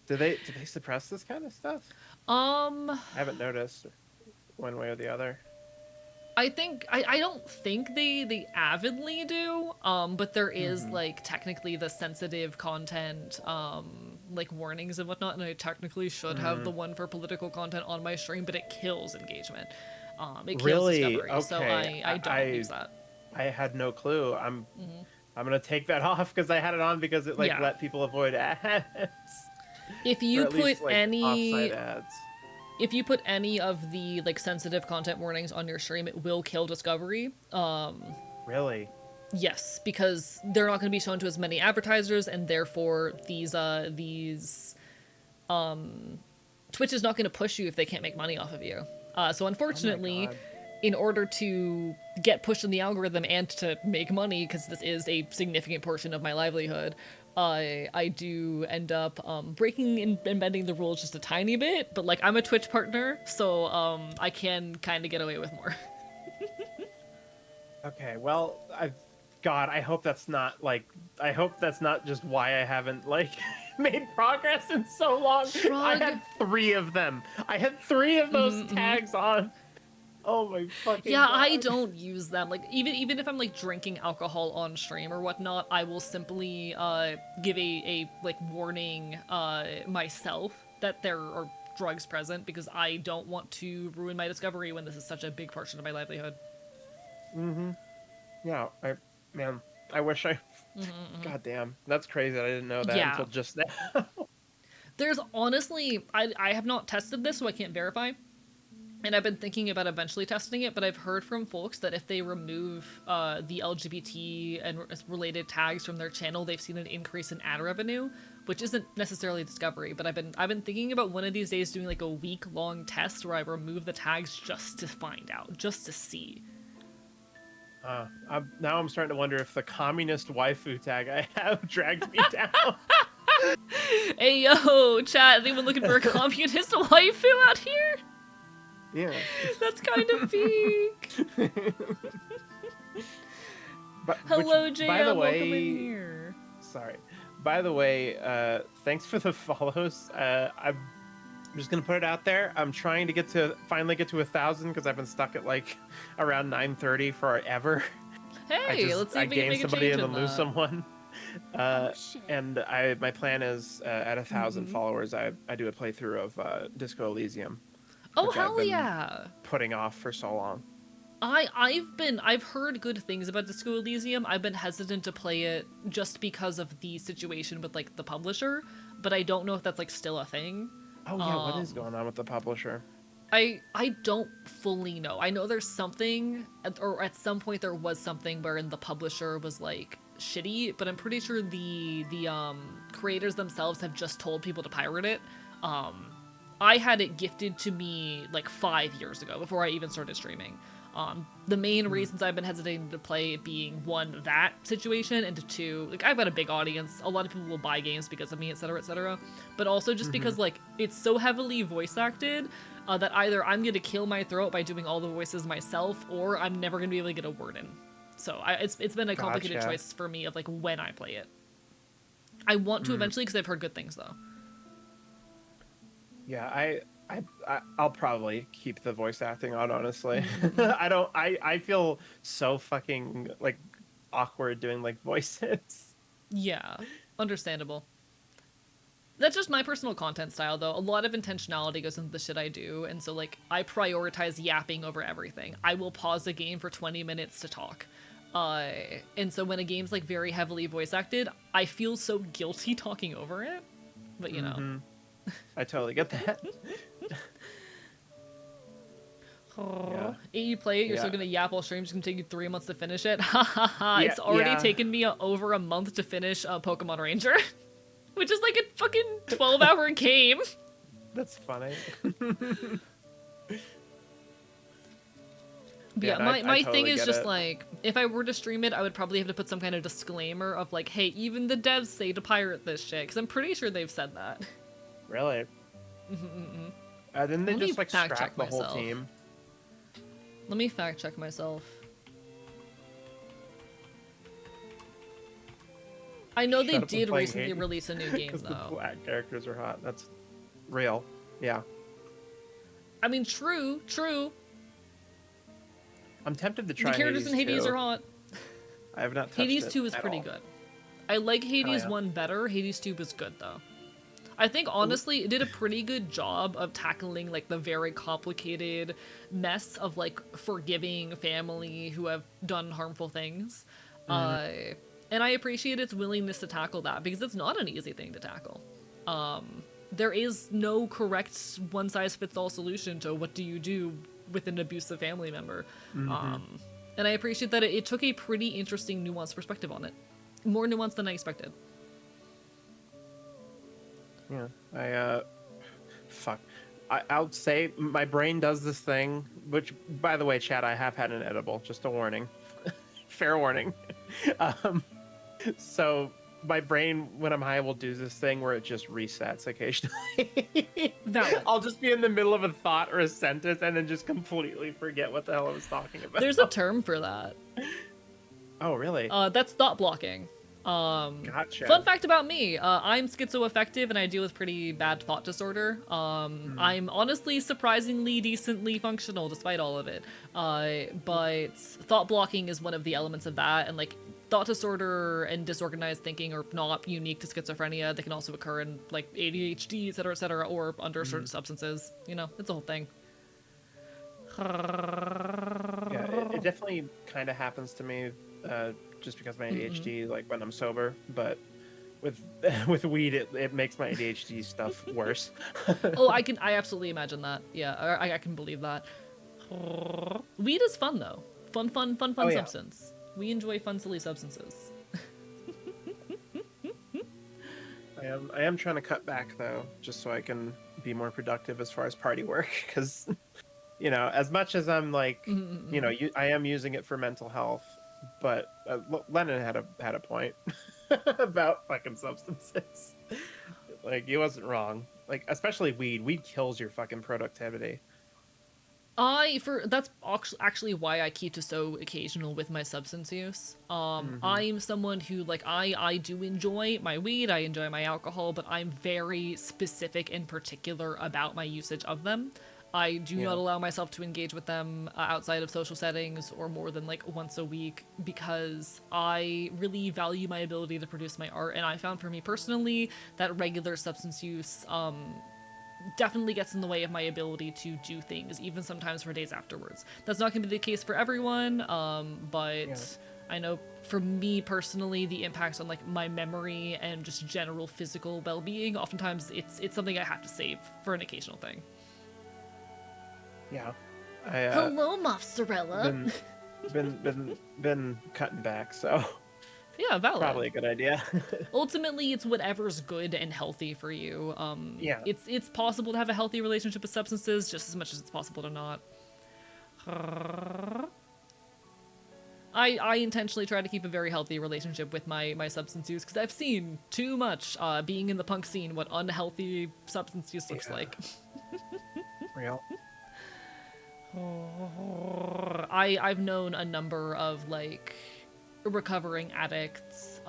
Do they suppress this kind of stuff? um, I haven't noticed one way or the other. I don't think they avidly do, but there is Mm-hmm. like technically the sensitive content, like warnings and whatnot, and I technically should have the one for political content on my stream, but it kills engagement. It kills Really? discovery, so Okay. I don't use that. I had no clue. I'm gonna take that off because I had it on because it like Yeah. let people avoid ads, If or you at put least like any offsite ads. if you put any of the like sensitive content warnings on your stream, it will kill discovery. Really? Yes, because they're not going to be shown to as many advertisers, and therefore these Twitch is not going to push you if they can't make money off of you. So Oh my unfortunately, God. in order to get pushed in the algorithm and to make money, because this is a significant portion of my livelihood, I do end up breaking and bending the rules just a tiny bit. But like I'm a Twitch partner, so I can kind of get away with more. Okay. Well, God, I hope that's not like. I hope that's not just why I haven't like made progress in so long. I Shrug. had 3 of them. I had 3 of those tags on. Oh my fucking Yeah, God. I don't use them. Like even if I'm like drinking alcohol on stream or whatnot, I will simply give a like warning myself that there are drugs present because I don't want to ruin my discovery when this is such a big portion of my livelihood. Mm-hmm. Yeah. Man. I wish I. God damn. That's crazy. That I didn't know that Yeah. until just now. There's honestly I have not tested this so I can't verify. And I've been thinking about eventually testing it, but I've heard from folks that if they remove the LGBT and related tags from their channel, they've seen an increase in ad revenue, which isn't necessarily discovery. But I've been thinking about one of these days doing like a week-long test where I remove the tags just to find out, just to see. Now I'm starting to wonder if the communist waifu tag I have dragged me down. Hey yo, chat! Anyone looking for a communist waifu out here? Yeah. That's kind of peak. But, Hello, which, JM. by the Welcome in way, here. sorry. By the way, thanks for the follows. I'm just gonna put it out there. I'm trying to finally get to 1,000 because I've been stuck at like around 9:30 forever. Hey, let's see I if we can gain make a somebody change and in then lose that. someone. Oh shit. And my plan is at 1,000 followers, I do a playthrough of Disco Elysium, Oh which I've hell been yeah! putting off for so long. I've heard good things about Disco Elysium. I've been hesitant to play it just because of the situation with like the publisher, but I don't know if that's like still a thing. Oh yeah, what is going on with the publisher? I don't fully know. I know there's something, or at some point there was something wherein the publisher was like shitty, but I'm pretty sure the creators themselves have just told people to pirate it. I had it gifted to me like 5 years ago before I even started streaming. The main reasons I've been hesitating to play it being one, that situation, and two, like I've got a big audience. A lot of people will buy games because of me, etc., etc. But also just because like it's so heavily voice acted that either I'm gonna kill my throat by doing all the voices myself, or I'm never gonna be able to get a word in. So it's been a complicated Gotcha. choice for me of like when I play it. I want to eventually because I've heard good things though. Yeah, I'll probably keep the voice acting on, honestly. I feel so fucking like awkward doing like voices. Yeah, understandable. That's just my personal content style, though. A lot of intentionality goes into the shit I do, and so, like, I prioritize yapping over everything. I will pause a game for 20 minutes to talk. And so when a game's, like, very heavily voice acted, I feel so guilty talking over it. But, you know. I totally get that. Yeah. You play it, you're still Yeah. gonna yap while stream. It's gonna take you 3 months to finish it. Ha ha ha! Yeah. It's already Yeah. taken me over a month to finish Pokemon Ranger, which is like a fucking 12-hour game. That's funny. But Yeah, yeah, no, I my thing totally is get just it. like, if I were to stream it, I would probably have to put some kind of disclaimer of like, hey, even the devs say to pirate this shit, because I'm pretty sure they've said that. Really? Didn't they Let me just like fact check scrap the whole myself. team? Let me fact check myself. I know they Shut up, I'm did playing recently Hades. release a new game, Because the though. black characters are hot. That's real. Yeah. I mean, true. I'm tempted to try The characters Hades in Hades 2. are hot. I have not touched Hades it 2 is at pretty all. good. I like Hades yeah. 1 better. Hades 2 was good, though. I think, honestly, it did a pretty good job of tackling, like, the very complicated mess of, like, forgiving family who have done harmful things. And I appreciate its willingness to tackle that, because it's not an easy thing to tackle. There is no correct one-size-fits-all solution to what do you do with an abusive family member. And I appreciate that it took a pretty interesting, nuanced perspective on it. More nuanced than I expected. Yeah, fuck. I'll say my brain does this thing, which, by the way, Chad, I have had an edible. Just a warning, fair warning. So my brain, when I'm high, will do this thing where it just resets occasionally. Valid. I'll just be in the middle of a thought or a sentence and then just completely forget what the hell I was talking about. There's a term for that. Oh, really? That's thought blocking. Gotcha. Fun fact about me, I'm schizoaffective and I deal with pretty bad thought disorder. I'm honestly surprisingly decently functional despite all of it. But thought blocking is one of the elements of that, and like thought disorder and disorganized thinking are not unique to schizophrenia. They can also occur in like ADHD, etc., or under certain substances. You know, it's a whole thing. Yeah, it definitely kind of happens to me, just because of my ADHD, like when I'm sober. But with with weed, it makes my ADHD stuff worse. Oh, I absolutely imagine that. Yeah, I can believe that. Weed is fun though. Fun Oh, yeah. substance. We enjoy fun, silly substances. I am trying to cut back though, just so I can be more productive as far as party work. Because, you know, as much as I'm like, you know, I am using it for mental health. But Lennon had a point about fucking substances. Like, he wasn't wrong. Like, especially weed. Weed kills your fucking productivity. That's actually why I keep to so occasional with my substance use. I'm someone who like I do enjoy my weed, I enjoy my alcohol, but I'm very specific and particular about my usage of them. I do not allow myself to engage with them outside of social settings or more than like once a week, because I really value my ability to produce my art, and I found for me personally that regular substance use definitely gets in the way of my ability to do things, even sometimes for days afterwards. That's not going to be the case for everyone, but I know for me personally, the impacts on like my memory and just general physical well-being, oftentimes it's something I have to save for an occasional thing. Yeah. Hello, mozzarella. Been cutting back, so Yeah, valid. probably a good idea. Ultimately, it's whatever's good and healthy for you. Yeah. It's possible to have a healthy relationship with substances just as much as it's possible to not. I intentionally try to keep a very healthy relationship with my substance use, because I've seen too much being in the punk scene what unhealthy substance use looks like. Real. I've known a number of like recovering addicts,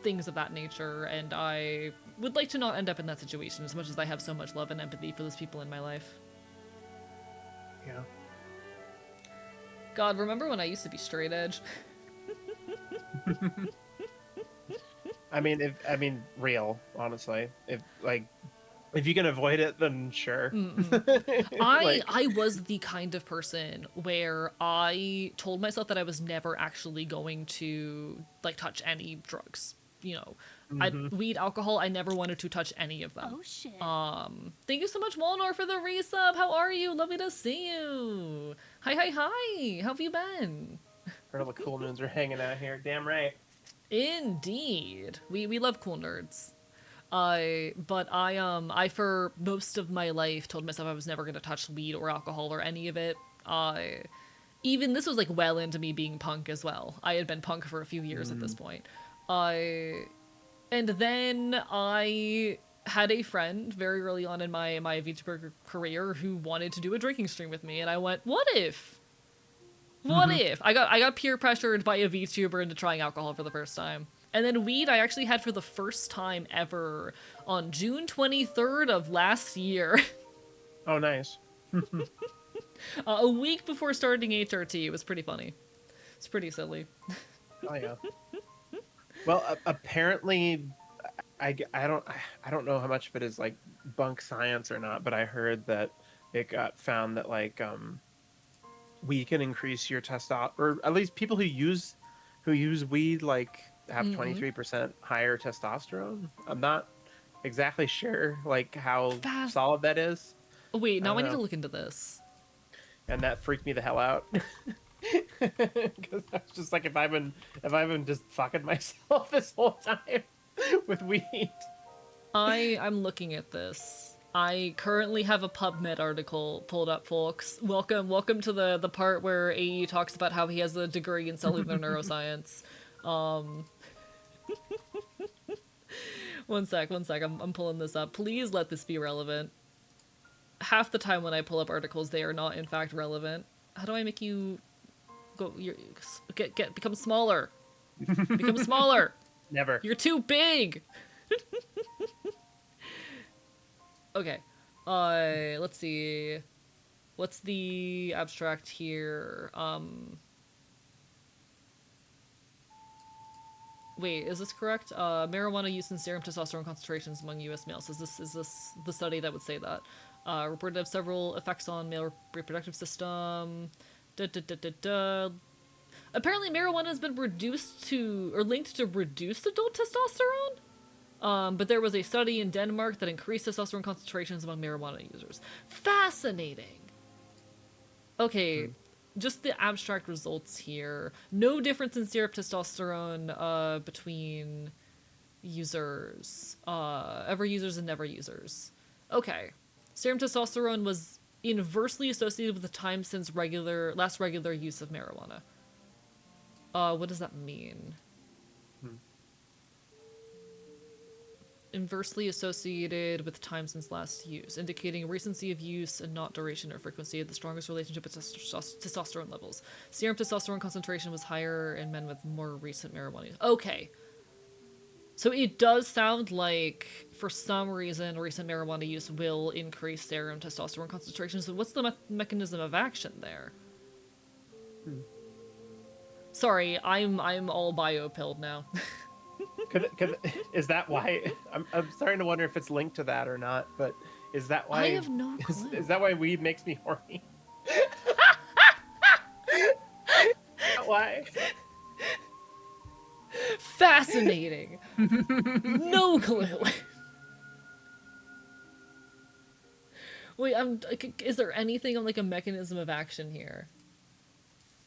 things of that nature, and I would like to not end up in that situation as much as I have so much love and empathy for those people in my life. Yeah. God, remember when I used to be straight edge? I mean, real, honestly. If you can avoid it, then sure. I was the kind of person where I told myself that I was never actually going to like touch any drugs. You know, Mhm. Weed, alcohol, I never wanted to touch any of them. Oh shit. Thank you so much, Walnor, for the resub. How are you? Lovely to see you. Hi, hi, hi. How have you been? Heard all the cool nudes are hanging out here. Damn right. Indeed. We love cool nerds. I for most of my life told myself I was never gonna touch weed or alcohol or any of it. Even this was like well into me being punk as well. I had been punk for a few years at this point. And then I had a friend very early on in my VTuber career who wanted to do a drinking stream with me, and I went, "What if? What if?" I got peer pressured by a VTuber into trying alcohol for the first time. And then weed I actually had for the first time ever on June 23rd of last year. Oh, nice. A week before starting HRT. It was pretty funny. It's pretty silly. Oh yeah. Well, apparently, I don't know how much of it is like bunk science or not, but I heard that it got found that like weed can increase your testosterone, or at least people who use weed like have 23% higher testosterone. I'm not exactly sure like how Fast. solid that is. Oh, wait, I now don't I need to know. look into this. And that freaked me the hell out. Because I was just like, if I've been just fucking myself this whole time with weed. I'm looking at this. I currently have a PubMed article pulled up, folks. Welcome to the part where AE talks about how he has a degree in cellular neuroscience. One sec. I'm pulling this up. Please let this be relevant. Half the time when I pull up articles, they are not in fact relevant. How do I make you go? Become smaller. Become smaller. Never. You're too big. Okay. Let's see. What's the abstract here? Wait, is this correct? Marijuana use in serum testosterone concentrations among U.S. males. Is this the study that would say that? Reported to have several effects on male reproductive system. Apparently, marijuana has been reduced to or linked to reduced adult testosterone. But there was a study in Denmark that increased testosterone concentrations among marijuana users. Fascinating. Okay, just the abstract results here. No difference in serum testosterone between users, ever users and never users. Okay, serum testosterone was inversely associated with the time since last regular use of marijuana. What does that mean? Inversely associated with time since last use, indicating recency of use and not duration or frequency of the strongest relationship with testosterone levels. Serum testosterone concentration was higher in men with more recent marijuana use. Okay. So it does sound like, for some reason, recent marijuana use will increase serum testosterone concentration. So what's the mechanism of action there? Sorry, I'm all bio-pilled now. Is that why I'm starting to wonder if it's linked to that or not, but is that why I have no clue. is that why weed makes me horny? Why? Fascinating. No clue. Wait, is there anything on like a mechanism of action here?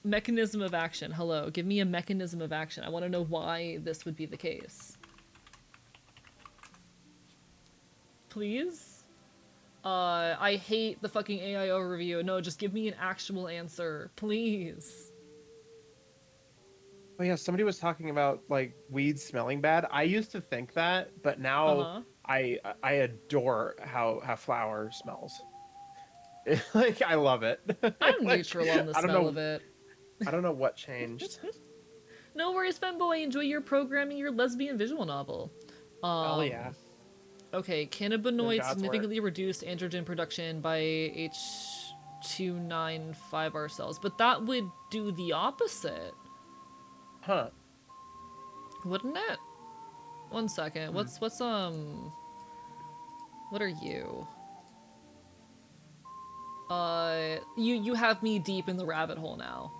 Mechanism of action. Hello, give me a mechanism of action. I want to know why this would be the case. Please? I hate the fucking AI overview. No, just give me an actual answer. Please. Oh yeah, somebody was talking about like weed smelling bad. I used to think that, but now Uh-huh. I adore how flower smells. Like I love it. I'm Like neutral on the I don't smell know of it. I don't know what changed. No worries, femboy. Enjoy your programming your lesbian visual novel. Hell yeah. Okay, Doing cannabinoids God's work. significantly reduced androgen production by H295R cells, but that would do the opposite, Huh. wouldn't it? One second. What are you? You have me deep in the rabbit hole now.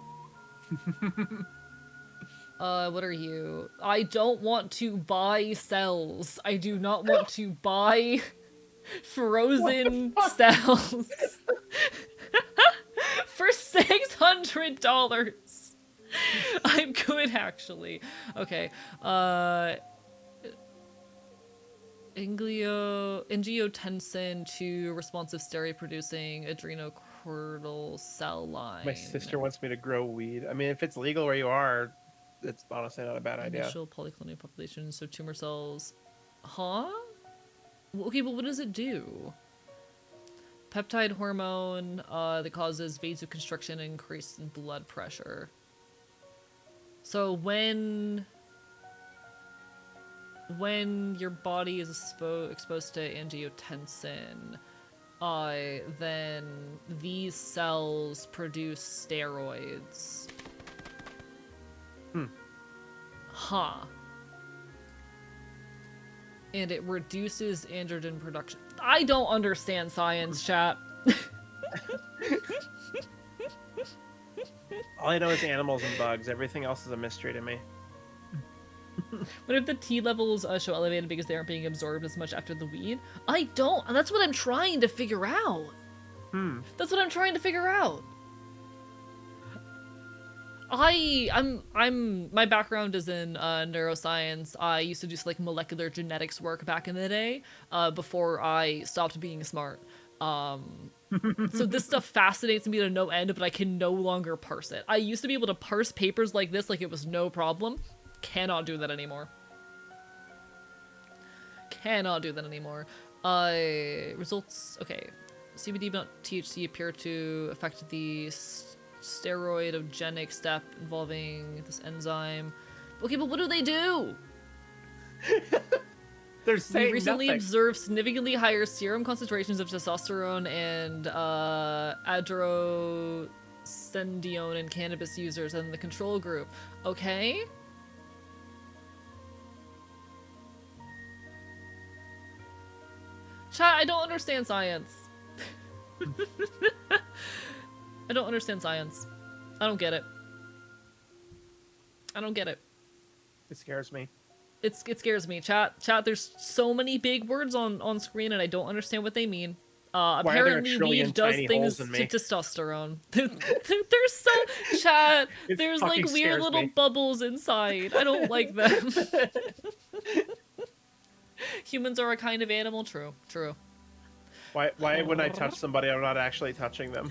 What are you? I don't want to buy cells. I do not want to buy frozen cells for $600. I'm good, actually. Okay. Angiotensin to responsive stereo producing adrenocortical cell line. My sister wants me to grow weed. I mean, if it's legal where you are, it's honestly not a bad idea. Initial polyclonal population, so tumor cells. Huh? Okay, but what does it do? Peptide hormone that causes vasoconstriction and increase in blood pressure. So when your body is exposed to angiotensin, then these cells produce steroids. Huh. And it reduces androgen production. I don't understand science, chat. All I know is animals and bugs. Everything else is a mystery to me. What if the T levels show elevated because they aren't being absorbed as much after the weed? I don't. That's what I'm trying to figure out. That's what I'm trying to figure out. My background is in neuroscience. I used to do like molecular genetics work back in the day, before I stopped being smart. So this stuff fascinates me to no end, but I can no longer parse it. I used to be able to parse papers like this like it was no problem. Cannot do that anymore. Cannot do that anymore. Results, okay. CBD not THC appear to affect the steroidogenic step involving this enzyme. Okay, but what do they do? They're saying We recently nothing. observed significantly higher serum concentrations of testosterone and androstenedione in cannabis users than the control group. Okay? Chat, I don't understand science. I don't understand science. I don't get it. I don't get it. It scares me. It scares me. Chat, there's so many big words on screen and I don't understand what they mean. Apparently weed does things to testosterone. There's so... Chat, there's like weird little bubbles inside. I don't like them. Humans are a kind of animal. True. Why when I touch somebody, I'm not actually touching them?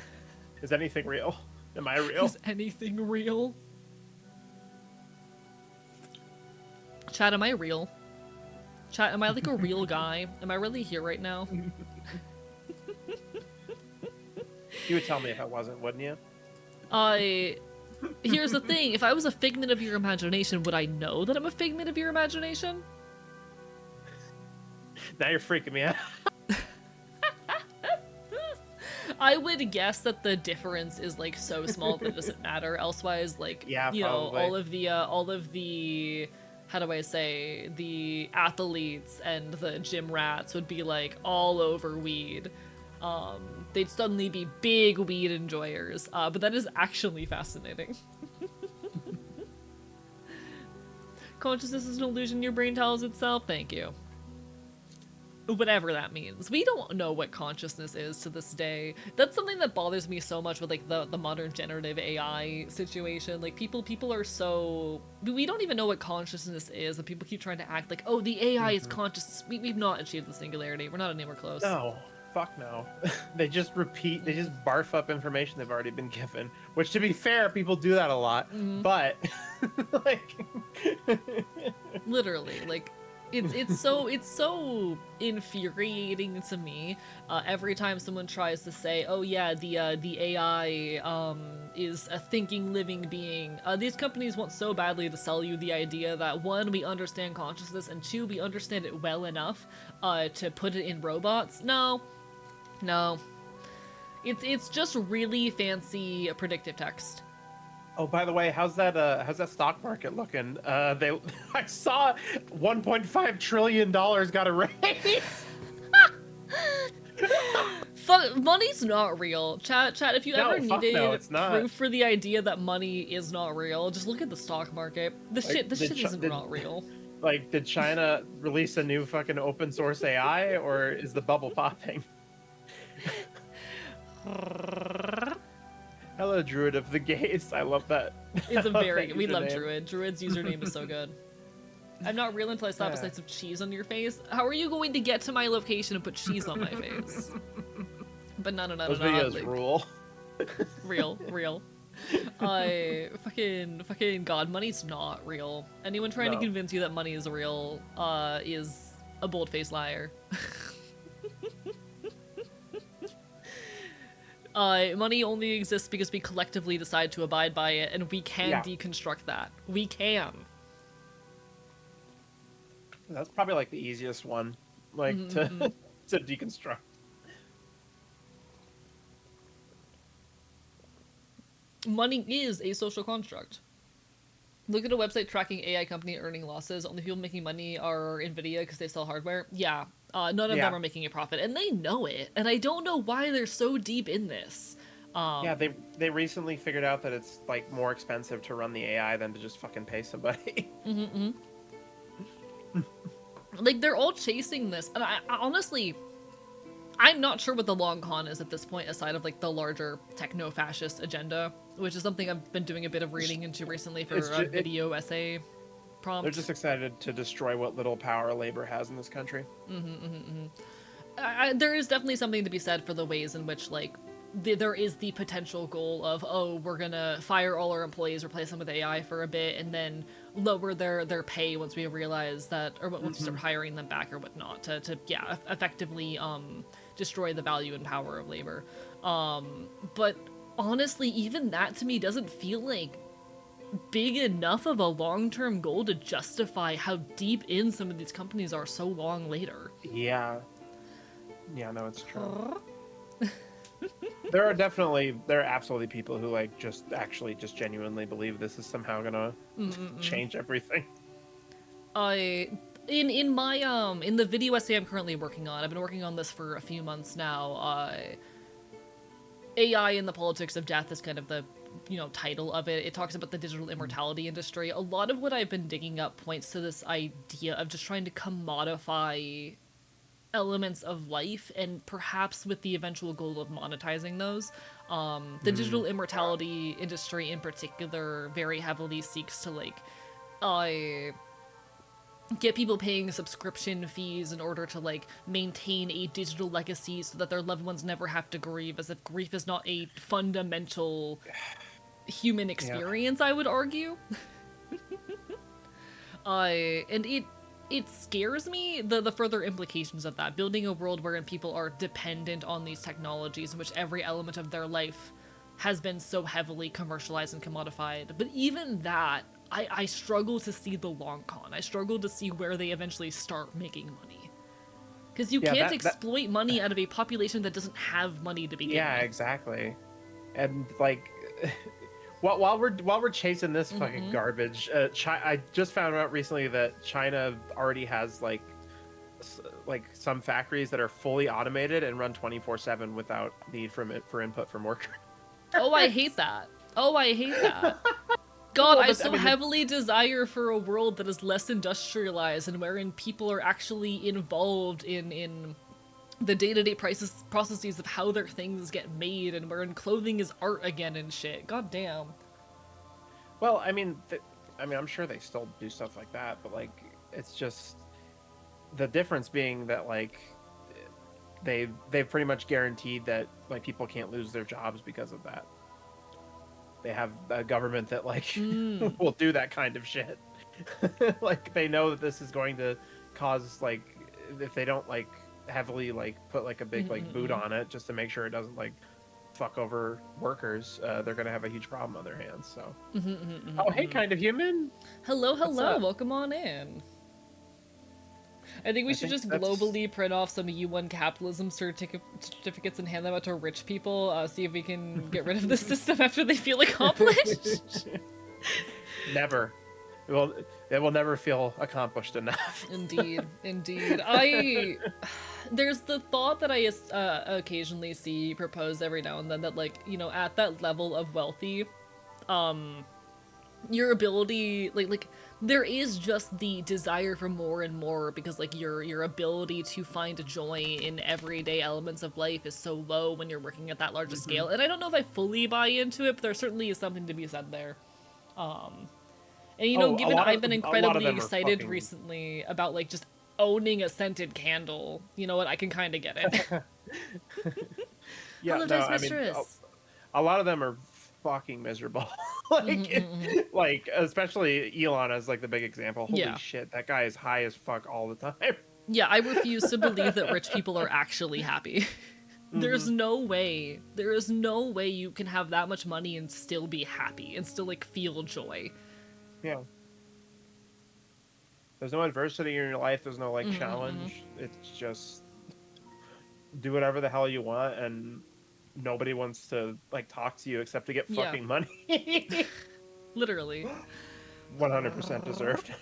Is anything real? Am I real? Is anything real? Chat, am I real? Chat, am I like a real guy? Am I really here right now? You would tell me if I wasn't, wouldn't you? Here's the thing. If I was a figment of your imagination, would I know that I'm a figment of your imagination? Now you're freaking me out. I would guess that the difference is like so small that it doesn't matter. Elsewise, like, yeah, you know, probably. all of the, how do I say, the athletes and the gym rats would be like all over weed. They'd suddenly be big weed enjoyers. But that is actually fascinating. Consciousness is an illusion your brain tells itself. Thank you. Whatever that means. We don't know what consciousness is to this day. That's something that bothers me so much with like the modern generative AI situation. Like people are so... We don't even know what consciousness is, and people keep trying to act like, oh, the AI is conscious. We've not achieved the singularity. We're not anywhere close. No. Fuck no. They just barf up information they've already been given. Which, to be fair, people do that a lot. But, like... Literally, like... It's so infuriating to me every time someone tries to say, oh yeah, the AI is a thinking living being. These companies want so badly to sell you the idea that one, we understand consciousness, and two, we understand it well enough to put it in robots. No. It's just really fancy predictive text. Oh, by the way, how's that stock market looking? I saw $1.5 trillion got a raise. Money's not real. Chat, if you No, ever fuck needed no, it's not. proof for the idea that money is not real, just look at the stock market. This Like, shit isn't not real. Like, did China release a new fucking open source AI, or is the bubble popping? Hello, Druid of the Gaze. I love that. It's a very we love username. Druid. Druid's username is so good. I'm not real until I slap a slice of cheese on your face. How are you going to get to my location and put cheese on my face? But no. Those videos like, rule. real. Fucking God, money's not real. Anyone trying to convince you that money is real, is a bold-faced liar. Money only exists because we collectively decide to abide by it, and we can deconstruct that. We can. That's probably like the easiest one, like to deconstruct. Money is a social construct. Look at a website tracking AI company earning losses. Only people making money are NVIDIA because they sell hardware. Yeah, none of them are making a profit, and they know it. And I don't know why they're so deep in this. Yeah, they recently figured out that it's like more expensive to run the AI than to just fucking pay somebody. Like, they're all chasing this, and I honestly, I'm not sure what the long con is at this point, aside of like the larger techno-fascist agenda, which is something I've been doing a bit of reading into recently for a video essay prompt. They're just excited to destroy what little power labor has in this country. There is definitely something to be said for the ways in which, like, there is the potential goal of, oh, we're gonna fire all our employees, replace them with AI for a bit, and then lower their pay once we realize that, or once we start hiring them back or whatnot, to effectively destroy the value and power of labor. But honestly, even that to me doesn't feel like big enough of a long-term goal to justify how deep in some of these companies are so long later. Yeah, no, it's true. There are absolutely people who like just genuinely believe this is somehow gonna change everything. In my in the video essay I'm currently working on, I've been working on this for a few months now. AI in the politics of death is kind of the title of it. It talks about the digital immortality industry. A lot of what I've been digging up points to this idea of just trying to commodify elements of life, and perhaps with the eventual goal of monetizing those. The digital immortality industry in particular very heavily seeks to like get people paying subscription fees in order to like maintain a digital legacy so that their loved ones never have to grieve, as if grief is not a fundamental human experience, I would argue. And it scares me, the further implications of that. Building a world wherein people are dependent on these technologies, in which every element of their life has been so heavily commercialized and commodified. But even that, I struggle to see the long con. I struggle to see where they eventually start making money. Because you can't exploit money out of a population that doesn't have money to begin with. Yeah, exactly. And like... While we're chasing this fucking garbage, I just found out recently that China already has like some factories that are fully automated and run 24/7 without need for input from workers. Oh, I hate that. God, I heavily desire for a world that is less industrialized and wherein people are actually involved in the day-to-day processes of how their things get made, and wherein clothing is art again and shit. God damn. Well, I mean, I'm sure they still do stuff like that, but like, it's just the difference being that like they've pretty much guaranteed that like people can't lose their jobs because of that. They have a government that like will do that kind of shit. Like, they know that this is going to cause, like, if they don't like heavily like put like a big like boot on it just to make sure it doesn't like fuck over workers, they're gonna have a huge problem on their hands. So oh, hey, kind of human. Hello, welcome on in. I think we should just globally print off some U1 capitalism certificates and hand them out to rich people, see if we can get rid of the system after they feel accomplished. Never. Well, it will never feel accomplished enough. Indeed, indeed. There's the thought that I occasionally see proposed every now and then that, like, you know, at that level of wealthy, your ability, like there is just the desire for more and more because, like, your ability to find joy in everyday elements of life is so low when you're working at that large a scale. And I don't know if I fully buy into it, but there certainly is something to be said there. And you know, Oh, given I've been a lot of incredibly them are excited fucking. recently about, like, just owning a scented candle, you know what? I can kind of get it. Yeah, Hello, no, Dice I mean, Mistress. a lot of them are fucking miserable. Like, like especially Elon is like the big example. Holy Yeah. shit, that guy is high as fuck all the time. Yeah, I refuse to believe that rich people are actually happy. There's Hmm. no way. There is no way you can have that much money and still be happy and still, like, feel joy. Yeah, there's no adversity in your life. There's no like challenge. It's just do whatever the hell you want, and nobody wants to like talk to you except to get Yeah, fucking money. literally. 100% deserved.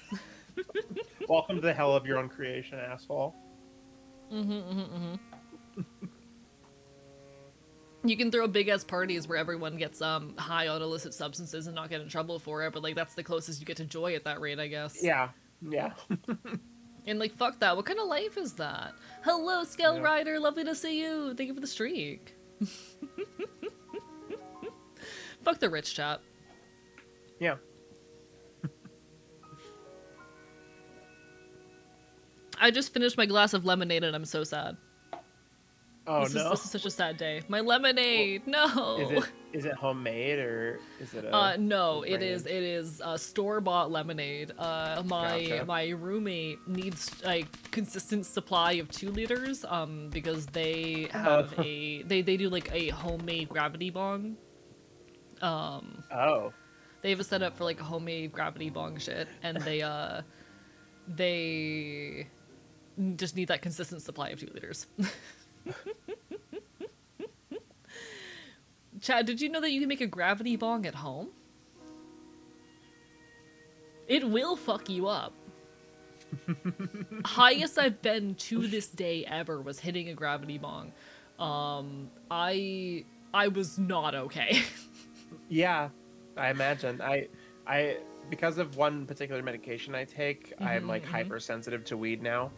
Welcome to the hell of your own creation, asshole. You can throw big ass parties where everyone gets high on illicit substances and not get in trouble for it, but, like, that's the closest you get to joy at that rate, I guess. Yeah, yeah, And, like, fuck that. What kind of life is that? Hello, Skell yeah, Rider. Lovely to see you. Thank you for the streak. Fuck the rich chat. yeah. I just finished my glass of lemonade and I'm so sad. Oh no. This is such a sad day. My Well, lemonade, no. is it homemade or is it No, just brand? it is store bought lemonade. Gotcha. My roommate needs a consistent supply of 2 liters. Because they have they do, like, a homemade gravity bong. Oh, They have a setup for, like, a homemade gravity bong shit, and they just need that consistent supply of 2 liters. Chad, did you know that you can make a gravity bong at home? It will fuck you up. Highest I've been to this day ever was hitting a gravity bong. I was not okay. yeah. I imagine. I because of one particular medication I take, I'm like hypersensitive to weed now,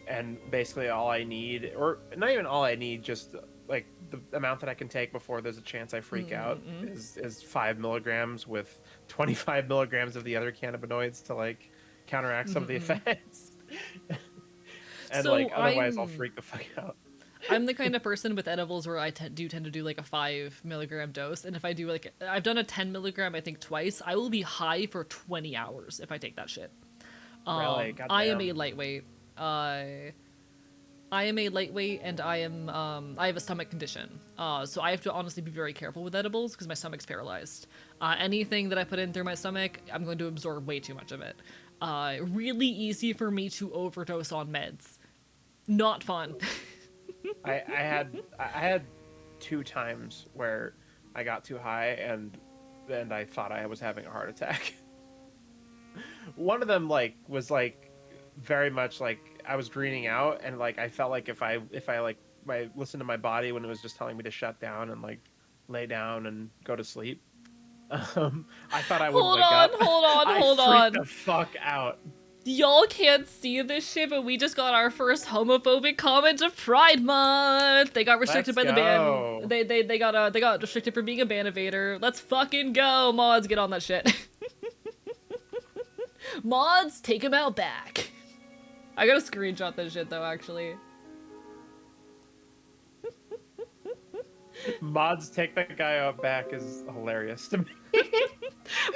and basically all I need, or not even all I need, just like the amount that I can take before there's a chance I freak out is 5 milligrams with 25 milligrams of the other cannabinoids to like counteract some of the effects. And So like otherwise I'll freak the fuck out. I'm the kind of person with edibles where I do tend to do, like, a 5 milligram dose, and if I do, like, I've done a 10 milligram I think twice, I will be high for 20 hours if I take that shit. Really? I am Goddamn. a lightweight. I am a lightweight, and I have a stomach condition. So I have to honestly be very careful with edibles because my stomach's paralyzed. Anything that I put in through my stomach, I'm going to absorb way too much of it. Really easy for me to overdose on meds. Not fun. I had 2 times where I got too high and I thought I was having a heart attack. One of them like was like very much like I was greening out, and like I felt like if I like my listened to my body when it was just telling me to shut down and like lay down and go to sleep. I thought I wouldn't Hold wake on, up. hold on, I hold freaked on. the fuck out. Y'all can't see this shit, but we just got our first homophobic comment of Pride Month. They got restricted Let's by the ban. go. They got restricted for being a ban evader. Let's fucking go, mods. Get on that shit. Mods, take him out back. I gotta screenshot this shit though, actually. Mods take that guy out back is hilarious to me.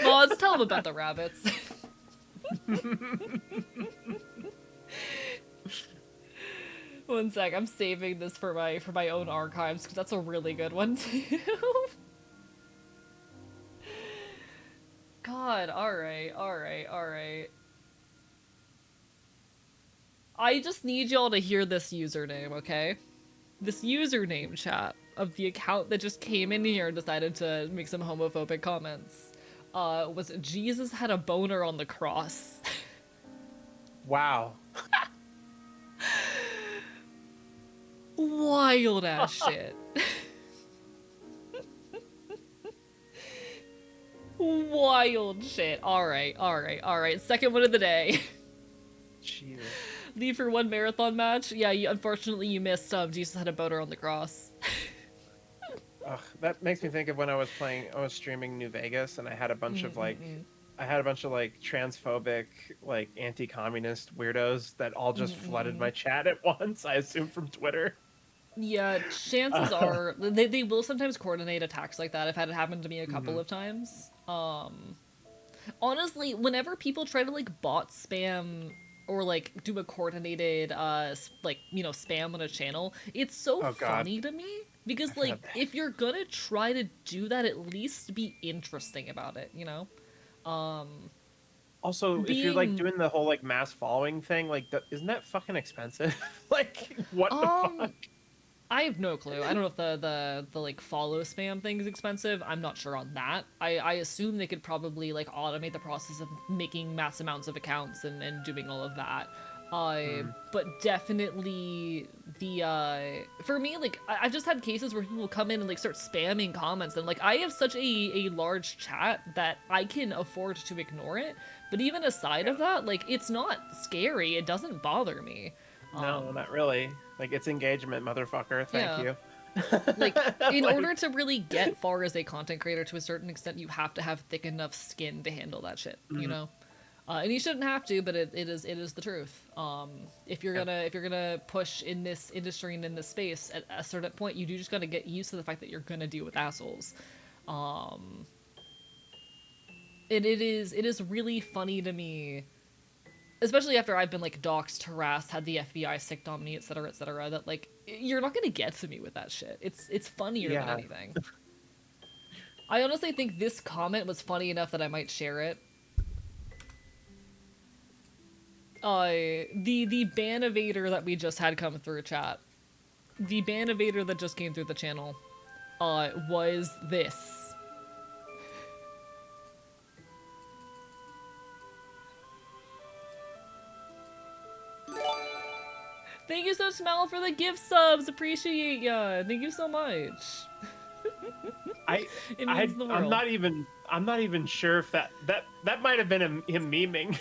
Mods, tell him about the rabbits. One sec, I'm saving this for my own archives because that's a really good one too. God, alright. I just need y'all to hear this username, okay? This username, chat, of the account that just came in here and decided to make some homophobic comments. was Jesus had a boner on the cross. Wow. Wild ass shit. Wild shit. Alright. Second one of the day. Jesus. Leave for one marathon match. Yeah, unfortunately you missed Jesus had a boner on the cross. Ugh, that makes me think of when I was streaming New Vegas, and I had a bunch of like transphobic, like anti-communist weirdos that all just flooded my chat at once. I assume from Twitter. Yeah, chances are they will sometimes coordinate attacks like that. I've had it happen to me a couple Mhm. of times. Honestly, whenever people try to like bot spam or like do a coordinated spam on a channel, it's so Oh God, funny to me because I've like had that. if you're gonna try to do that, at least be interesting about it, you know? Also, if you're like Being doing the whole like mass following thing, like, isn't that fucking expensive? Like, what the fuck? I have no clue. I don't know if the like follow spam thing is expensive. I'm not sure on that. I assume they could probably like automate the process of making mass amounts of accounts and doing all of that. Hmm. But definitely for me, like I've just had cases where people will come in and like start spamming comments, and like I have such a large chat that I can afford to ignore it. But even aside of that, like it's not scary. It doesn't bother me. No, not really. Like, it's engagement, motherfucker. Thank Yeah. you. Like in Like, order to really get far as a content creator to a certain extent, you have to have thick enough skin to handle that shit, you mhm, know. And you shouldn't have to, but it is the truth. yeah. If you're gonna push in this industry and in this space, at a certain point, you do just gotta get used to the fact that you're gonna deal with assholes. And it is really funny to me, especially after I've been like doxxed, harassed, had the FBI sicked on me, etc., that like you're not gonna get to me with that shit. It's funnier than Yeah. anything. I honestly think this comment was funny enough that I might share it. The ban evader that we just had come through chat, the ban evader that just came through the channel, was this. Thank you so much, Mal, for the gift subs. Appreciate ya. Thank you so much. I It I means the I'm world. not even sure if that might have been him memeing.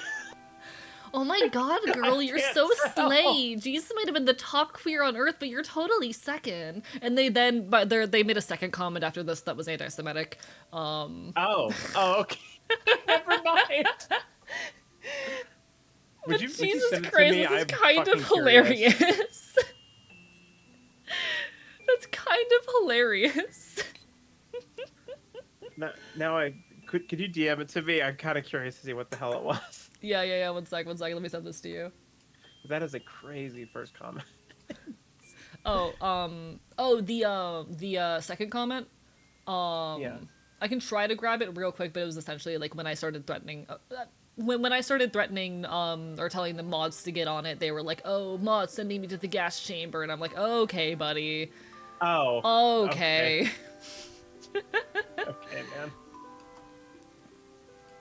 Oh my god, I girl, you're can't so tell. slay. Jesus might have been the top queer on earth, but you're totally second. And they made a second comment after this that was anti-Semitic. Oh, okay. Never mind. But Would you Jesus send it to Christ, me? this is I'm kind of fucking curious. hilarious. That's kind of hilarious. Now I could you DM it to me? I'm kind of curious to see what the hell it was. Yeah. One sec. Let me send this to you. That is a crazy first comment. The second comment. Yeah. I can try to grab it real quick, but it was essentially like when I started threatening. When I started threatening or telling the mods to get on it, they were like, "Oh, mods sending me to the gas chamber," and I'm like, "Okay, buddy, Oh. Okay. okay, Okay, man.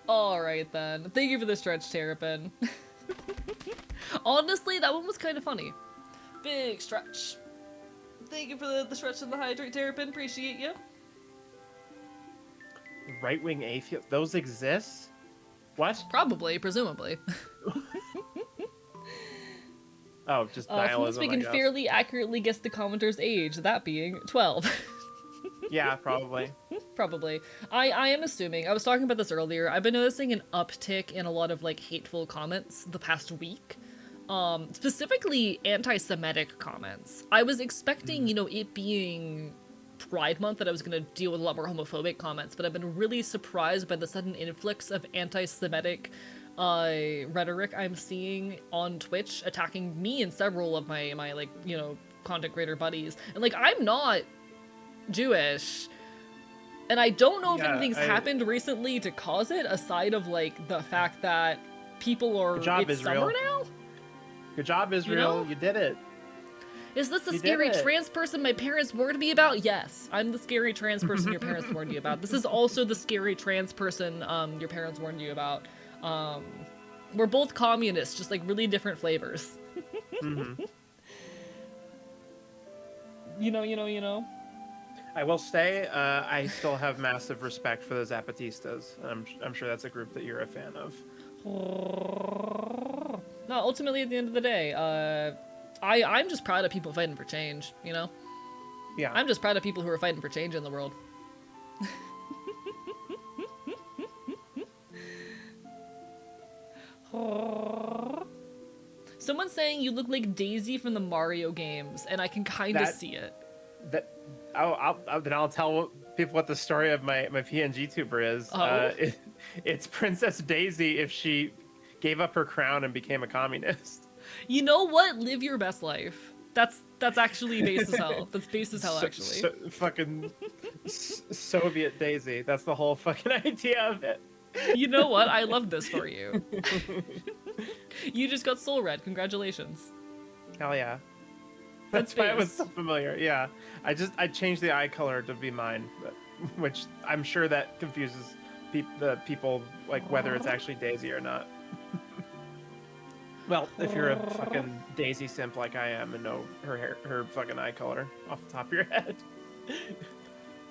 all right then." Thank you for the stretch, Terrapin. Honestly, that one was kind of funny. Big stretch. Thank you for the stretch and the hydrate, Terrapin. Appreciate you. Right-wing atheist. Those exist? What? Probably, presumably. Oh, just From this, we nihilism, I can guess. fairly accurately guess the commenter's age, that being 12. Yeah, probably. Probably. I am assuming. I was talking about this earlier. I've been noticing an uptick in a lot of like hateful comments the past week. Specifically anti-Semitic comments. I was expecting, Mhm. it being Pride Month that I was gonna deal with a lot more homophobic comments, but I've been really surprised by the sudden influx of anti-Semitic rhetoric I'm seeing on Twitch, attacking me and several of my like, content creator buddies. And like, I'm not Jewish. And I don't know if Yeah, anything's happened recently to cause it, aside of like the fact that people good are. job, It's summer Israel. now? Good job, You Israel. know? You did it. Is this the You did scary it. trans person my parents warned me about? Yes, I'm the scary trans person your parents warned you about. This is also the scary trans person your parents warned you about. We're both communists, just like really different flavors. Mm-hmm. You know. I will say, I still have massive respect for the Zapatistas. I'm sure that's a group that you're a fan of. No, ultimately, at the end of the day, I'm just proud of people fighting for change, you know? Yeah. I'm just proud of people who are fighting for change in the world. Someone's saying you look like Daisy from the Mario games, and I can kind of see it. Then I'll tell people what the story of my PNG tuber is. Oh? It's Princess Daisy if she gave up her crown and became a communist. You know what? Live your best life. That's actually base as hell. That's base as hell, actually. Fucking Soviet Daisy. That's the whole fucking idea of it. You know what? I love this for you. You just got soul red. Congratulations. Hell yeah. That's That's why it was base. so familiar. Yeah. I changed the eye color to be mine, which I'm sure that confuses the people, like whether it's actually Daisy or not. Well, if you're a fucking Daisy simp like I am and know her fucking eye color off the top of your head.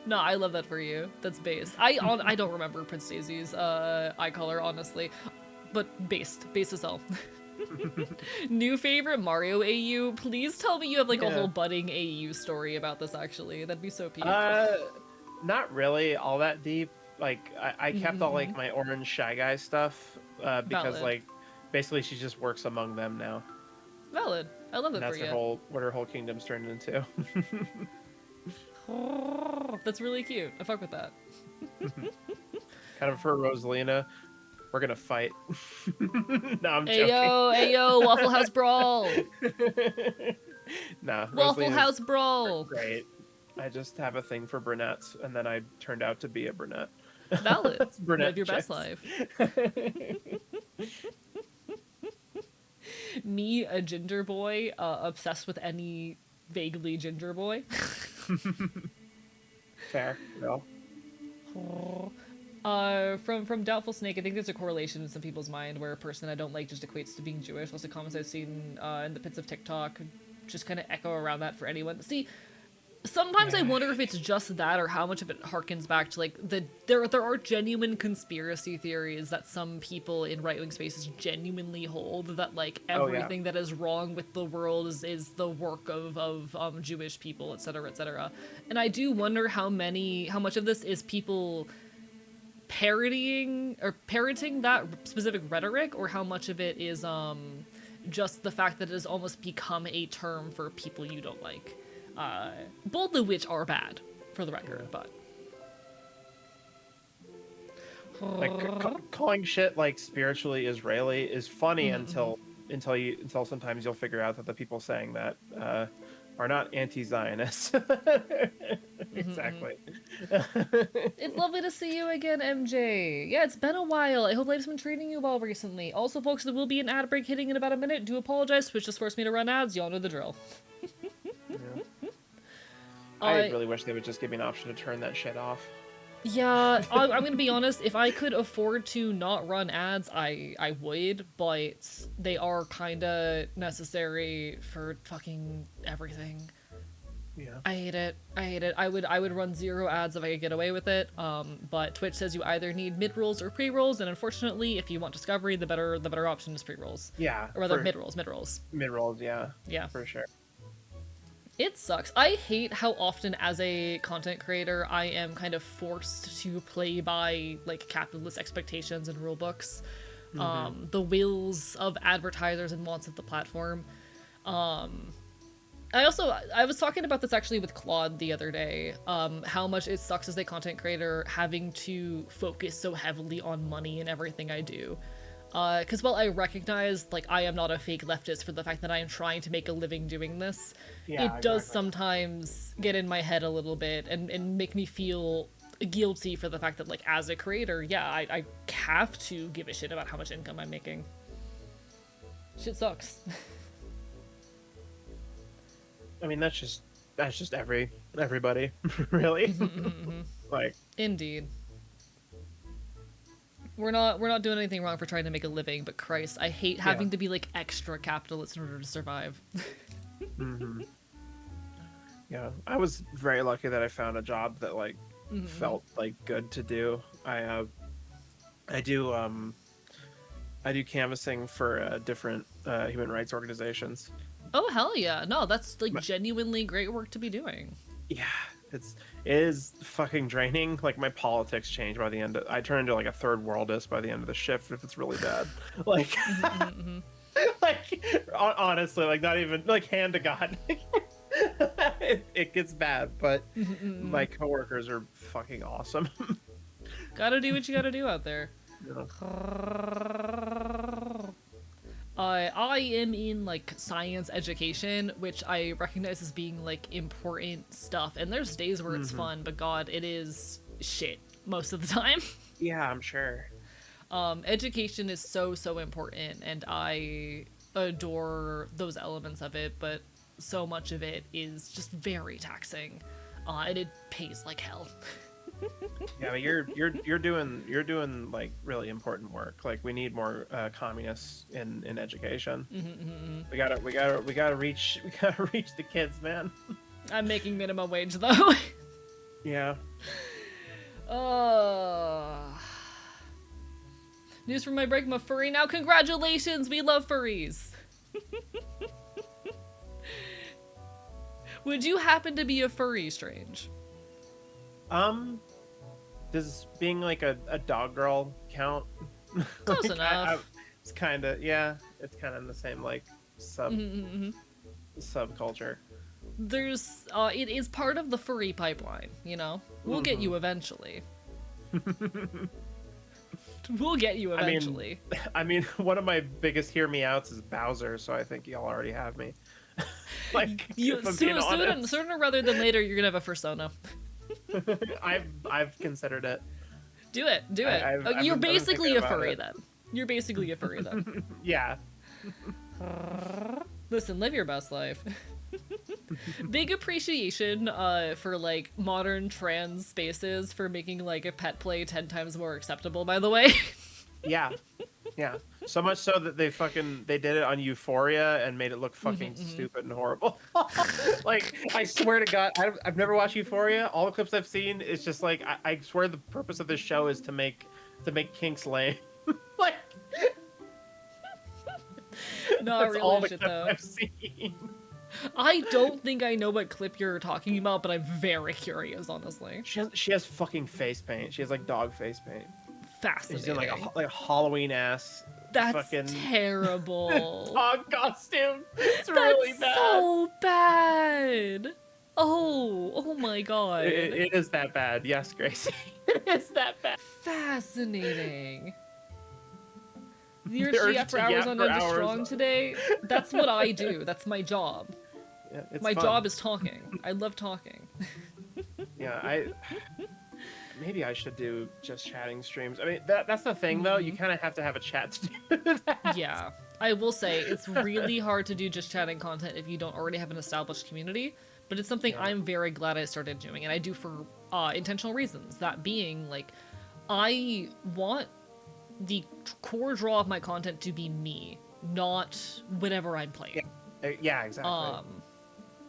No, I love that for you. That's base. I don't remember Prince Daisy's eye color, honestly, but base as hell. New favorite Mario AU. Please tell me you have like a whole budding AU story about this. Actually, that'd be so peak. Not really all that deep. Like I kept all like my orange Shy Guy stuff because Valid. like basically she just works among them now. Valid. I love that And for that's you. what her whole kingdom's turned into. That's really cute. I fuck with that. Kind of for Rosalina, we're gonna fight. No, I'm Hey joking. yo, Waffle House brawl. Nah, Waffle Rosalina's House brawl. great. I just have a thing for brunettes, and then I turned out to be a brunette. Valid. Brunette Live your best chicks. life. Me, a ginger boy, obsessed with any vaguely ginger boy. Fair, no. From Doubtful Snake, I think there's a correlation in some people's mind where a person I don't like just equates to being Jewish. Also, comments I've seen in the pits of TikTok just kind of echo around that for anyone. See, sometimes I wonder if it's just that or how much of it harkens back to like there are genuine conspiracy theories that some people in right-wing spaces genuinely hold that like everything that is wrong with the world is the work of Jewish people, etc., etc. And I do wonder how much of this is people parroting that specific rhetoric, or how much of it is just the fact that it has almost become a term for people you don't like. Both of which are bad, for the record, but Like calling shit like spiritually Israeli is funny until sometimes you'll figure out that the people saying that are not anti-Zionists. Exactly. it's lovely to see you again, MJ. Yeah, it's been a while. I hope life's been treating you well recently. Also, folks, there will be an ad break hitting in about a minute. Do apologize. Twitch just forced me to run ads. Y'all know the drill. Yeah. I really wish they would just give me an option to turn that shit off. Yeah, I'm gonna be honest, if I could afford to not run ads, I would, but they are kinda necessary for fucking everything. Yeah. I hate it. I would run 0 ads if I could get away with it. But Twitch says you either need mid-rolls or pre-rolls, and unfortunately, if you want discovery, the better option is pre-rolls. Yeah. Or rather, mid-rolls. Mid-rolls, yeah. Yeah. For sure. It sucks. I hate how often as a content creator I am kind of forced to play by like capitalist expectations and rule books. The wills of advertisers and wants of the platform. I was talking about this actually with Claude the other day, how much it sucks as a content creator having to focus so heavily on money in everything I do. Because while I recognize, like, I am not a fake leftist for the fact that I am trying to make a living doing this, it does sometimes get in my head a little bit and make me feel guilty for the fact that, like, as a creator, yeah, I have to give a shit about how much income I'm making. Shit sucks. I mean, that's just everybody, really. Like, Indeed. We're not doing anything wrong for trying to make a living, but Christ, I hate yeah. having to be like extra capitalist in order to survive. hmm Yeah, I was very lucky that I found a job that like felt like good to do. I do I do canvassing for different human rights organizations. Oh hell yeah. No, that's like My- genuinely great work to be doing. Yeah, it is fucking draining. Like my politics change by the end. I turn into like a third worldist by the end of the shift if it's really bad. Like, like honestly, like not even like hand to God. It gets bad, but my coworkers are fucking awesome. Gotta do what you gotta do out there. Yeah. I am in like science education, which I recognize as being like important stuff. And there's days where it's fun, but God, it is shit most of the time. Yeah, I'm sure. Education is so important, and I adore those elements of it, but so much of it is just very taxing, and it pays like hell. Yeah, but you're doing like really important work. Like we need more communists in education. We gotta reach the kids, man. I'm making minimum wage though. Yeah. News from my break, I'm a furry now. Congratulations, we love furries. Would you happen to be a furry, Strange? Does being like a dog girl count? Close Like, enough. it's kind of it's kind of in the same like subculture. There's, it is part of the furry pipeline, you know? We'll get you eventually. We'll get you eventually. I mean, one of my biggest hear me outs is Bowser, so I think y'all already have me. Like, You, if I'm being honest. sooner rather than later, you're gonna have a fursona. I've considered it. Do it. You're I've been basically thinking a about furry it. then. You're basically a furry then. Yeah. Listen, live your best life. Big appreciation for like modern trans spaces for making like a pet play 10 times more acceptable, by the way. Yeah. Yeah. So much so that they did it on Euphoria and made it look fucking stupid and horrible. Like, I swear to God, I've never watched Euphoria. All the clips I've seen, it's just like I swear the purpose of this show is to make kinks lame. Like, Not that's really all the shit clips though. I've seen. I don't think I know what clip you're talking about, but I'm very curious, honestly. She has fucking face paint. She has like dog face paint. Fascinating. She's in like a Halloween ass. That's fucking terrible. dog costume. It's really bad. So bad. Oh my god. It is that bad. Yes, Gracie. It is that bad. Fascinating. You're The urge after to hours yap on for Ninja hours. Strong today? That's what I do. That's my job. Yeah, it's My fun. job is talking. I love talking. Yeah, maybe I should do just chatting streams. I mean, that's the thing though. You kind of have to have a chat to do that. Yeah. I will say it's really hard to do just chatting content if you don't already have an established community, but it's something I'm very glad I started doing, and I do for intentional reasons. That being, like, I want the core draw of my content to be me, not whatever I'm playing. Yeah, exactly.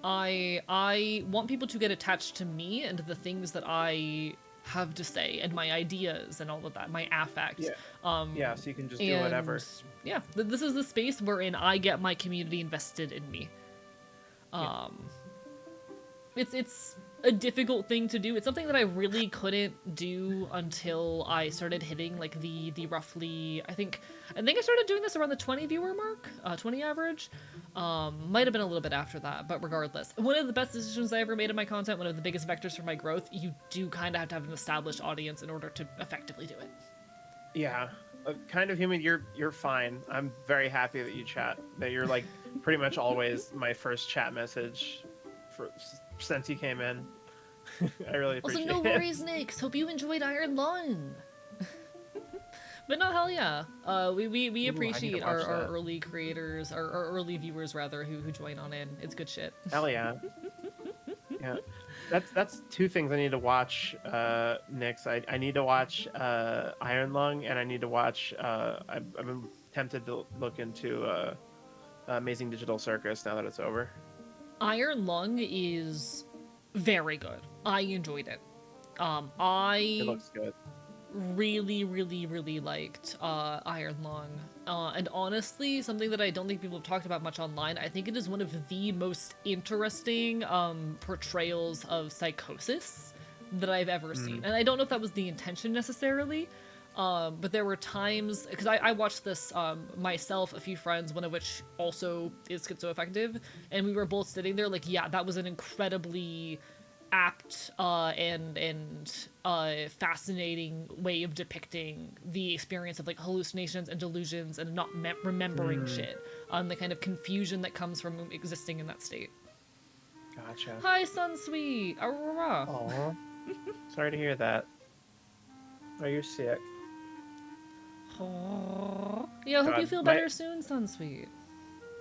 I want people to get attached to me and the things that I have to say and my ideas and all of that, my affect. Yeah, so you can just do whatever. Yeah, this is the space wherein I get my community invested in me. It's a difficult thing to do. It's something that I really couldn't do until I started hitting like the roughly, I think I started doing this around the 20 viewer mark, 20 average. Might have been a little bit after that, but regardless, one of the best decisions I ever made in my content, one of the biggest vectors for my growth. You do kind of have to have an established audience in order to effectively do it. Yeah, kind of human. You're fine. I'm very happy that you chat. That you're like pretty much always my first chat message since you came in. I really appreciate it. Also, no worries, Nix. Hope you enjoyed Iron Lung. But no, hell yeah. We Ooh, I need to appreciate watch our that. early creators, our early viewers rather, who join on in. It's good shit. Hell yeah. Yeah. That's two things I need to watch, Nix. I need to watch Iron Lung, and I need to watch I've been tempted to look into Amazing Digital Circus now that it's over. Iron Lung is very good. I enjoyed it. It I looks good. really liked Iron Lung. And honestly, something that I don't think people have talked about much online, I think it is one of the most interesting portrayals of psychosis that I've ever seen. And I don't know if that was the intention necessarily, but there were times, because I watched this myself, a few friends, one of which also is schizoaffective, and we were both sitting there like, yeah, that was an incredibly apt and fascinating way of depicting the experience of like hallucinations and delusions and not remembering shit, the kind of confusion that comes from existing in that state. Gotcha. Hi, Sunsweet. Aurora. Aw. Sorry to hear that. Oh, you're sick. Yeah, I hope you God, feel better soon, Sunsweet.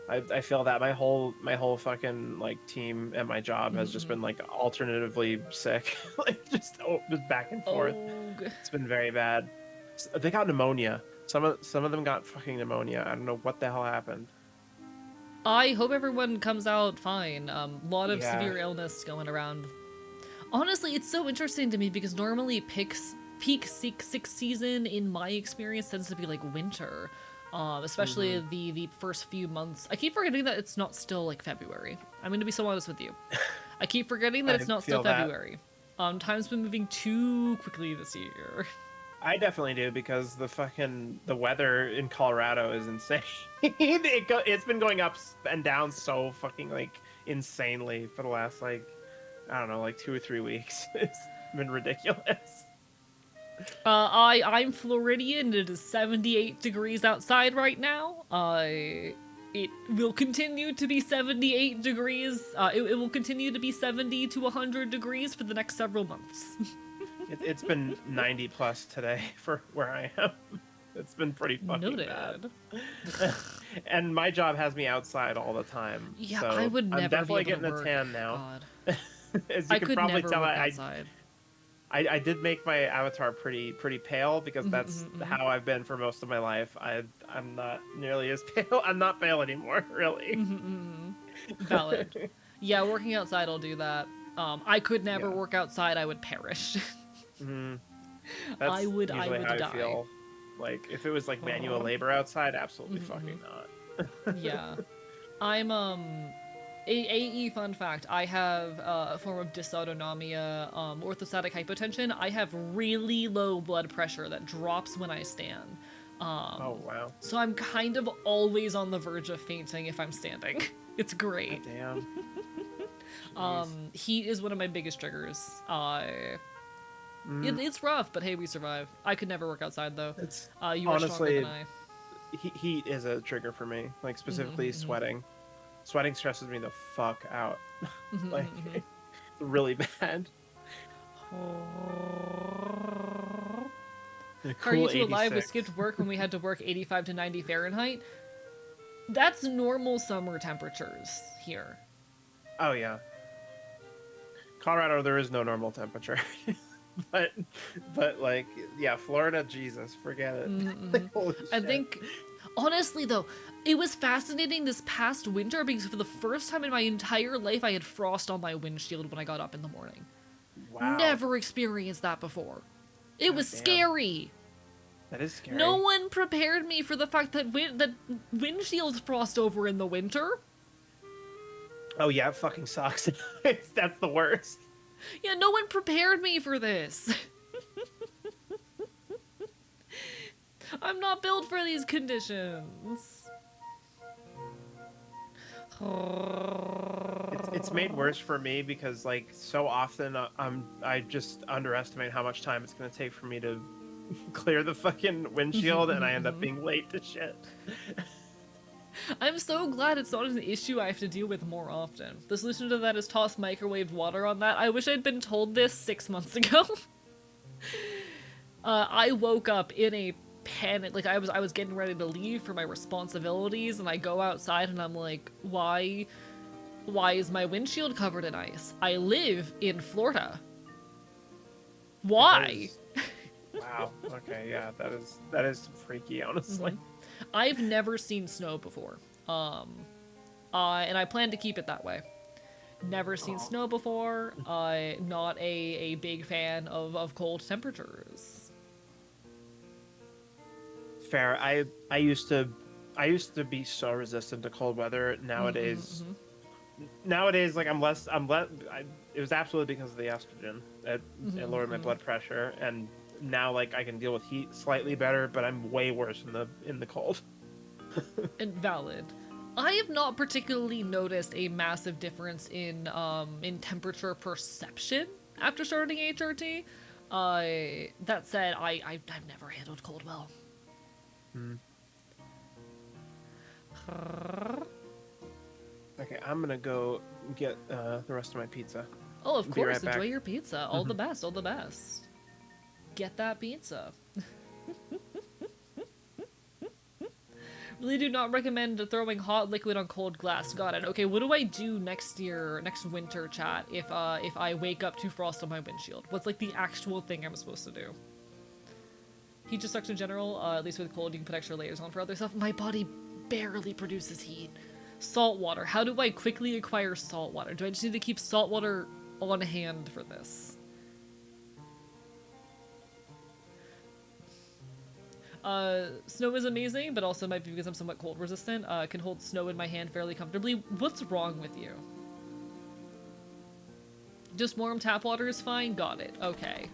I feel that my whole fucking like team at my job has just been like alternatively sick, like just back and forth. Oh, It's been very bad. They got pneumonia. Some of them got fucking pneumonia. I don't know what the hell happened. I hope everyone comes out fine. Lot of Yeah. severe illness going around. Honestly, it's so interesting to me because normally peak sick season in my experience tends to be like winter, especially the first few months. I keep forgetting that it's not still like February. I'm going to be so honest with you. I keep forgetting that I it's not still feel that. February. Time's been moving too quickly this year. I definitely do because the weather in Colorado is insane. It's been going up and down so fucking like insanely for the last like I don't know like 2 or 3 weeks. It's been ridiculous. I'm Floridian. It is 78 degrees outside right now. It will continue to be 78 degrees. It will continue to be 70 to 100 degrees for the next several months. It's been 90 plus today for where I am. It's been pretty fucking bad. Noted. And my job has me outside all the time. Yeah, so I would I'm never definitely be able getting to a work. tan now. God. As you I can could probably never tell, work outside. I did make my avatar pretty pale because that's how I've been for most of my life. I'm not nearly as pale. I'm not pale anymore, really. Valid. Yeah, working outside will do that. I could never Yeah. work outside. I would perish. Mhm. I That's would usually how I die. feel. Like if it was like manual labor outside, absolutely fucking not. Yeah. I'm AE fun fact, I have a form of dysautonomia, orthostatic hypotension. I have really low blood pressure that drops when I stand. Oh wow. So I'm kind of always on the verge of fainting if I'm standing. It's great. Damn. Jeez. Heat is one of my biggest triggers. Mm, It's rough, but hey, we survive. I could never work outside though. it's You are stronger honestly than I. heat is a trigger for me. Like specifically sweating. Sweating stresses me the fuck out. Like it's really bad. A Are you cool two alive? We 86. skipped work when we had to work 85 to 90 Fahrenheit. That's normal summer temperatures here. Oh yeah. Colorado, there is no normal temperature. but like yeah, Florida, Jesus, forget it. Like, holy I shit. think, honestly though, it was fascinating this past winter because for the first time in my entire life I had frost on my windshield when I got up in the morning. Wow. Never experienced that before. It was damn. scary. That is scary. No one prepared me for the fact that that windshields frost over in the winter. Oh yeah, it fucking sucks. That's the worst. Yeah, no one prepared me for this. I'm not built for these conditions. It's made worse for me because like so often I just underestimate how much time it's gonna take for me to clear the fucking windshield and I end up being late to shit. I'm so glad it's not an issue I have to deal with more often. The solution to that is toss microwaved water on that. I wish I'd been told this 6 months ago. I woke up in a panicked. Like I was getting ready to leave for my responsibilities, and I go outside and I'm like, why is my windshield covered in ice? I live in Florida. Why? Wow. Okay. Yeah. That is freaky. Honestly. I've never seen snow before. And I plan to keep it that way. Never seen snow before. Not a big fan of cold temperatures. Fair. I used to be so resistant to cold weather. Nowadays, like it was absolutely because of the estrogen. It lowered my blood pressure, and now like I can deal with heat slightly better, but I'm way worse in the cold. And valid. I have not particularly noticed a massive difference in temperature perception after starting HRT. That said, I've never handled cold well. Okay, I'm gonna go get the rest of my pizza. Oh, of Be course. right back. Enjoy your pizza. All the best. All the best. Get that pizza. Really do not recommend throwing hot liquid on cold glass. Got it. Okay, what do I do next winter, chat, if I wake up to frost on my windshield? What's like the actual thing I'm supposed to do? Heat just sucks in general. At least with cold, you can put extra layers on for other stuff. My body barely produces heat. Salt water. How do I quickly acquire salt water? Do I just need to keep salt water on hand for this? Snow is amazing, but also might be because I'm somewhat cold resistant. Can hold snow in my hand fairly comfortably. What's wrong with you? Just warm tap water is fine? Got it. Okay.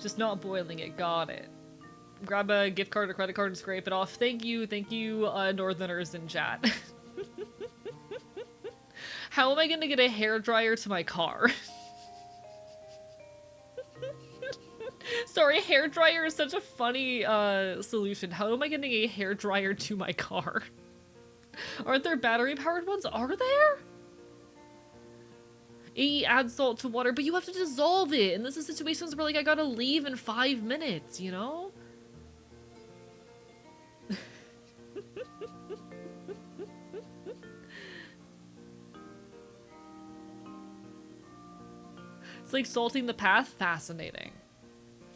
Just not boiling it. Got it. Grab a gift card or credit card and scrape it off. Thank you, Northerners in chat. How am I gonna get a hairdryer to my car? Sorry, hairdryer is such a funny solution. How am I getting a hairdryer to my car? Aren't there battery-powered ones? Are there? AE adds salt to water, but you have to dissolve it. And this is situations where, like, I gotta leave in 5 minutes, you know? It's like salting the path. Fascinating.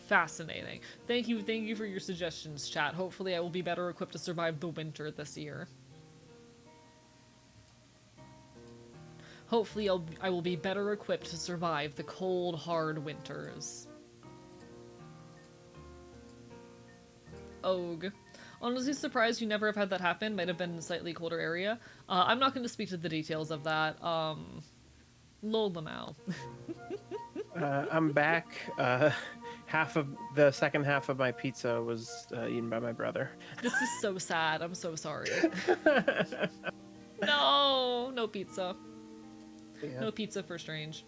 Fascinating. Thank you for your suggestions, chat. Hopefully I will be better equipped to survive the winter this year. Hopefully I will be better equipped to survive the cold, hard winters. Og. Honestly surprised you never have had that happen. Might have been in a slightly colder area. I'm not going to speak to the details of that. Lol them out. I'm back. The second half of my pizza was eaten by my brother. This is so sad. I'm so sorry. No pizza. Yeah. No pizza for Strange.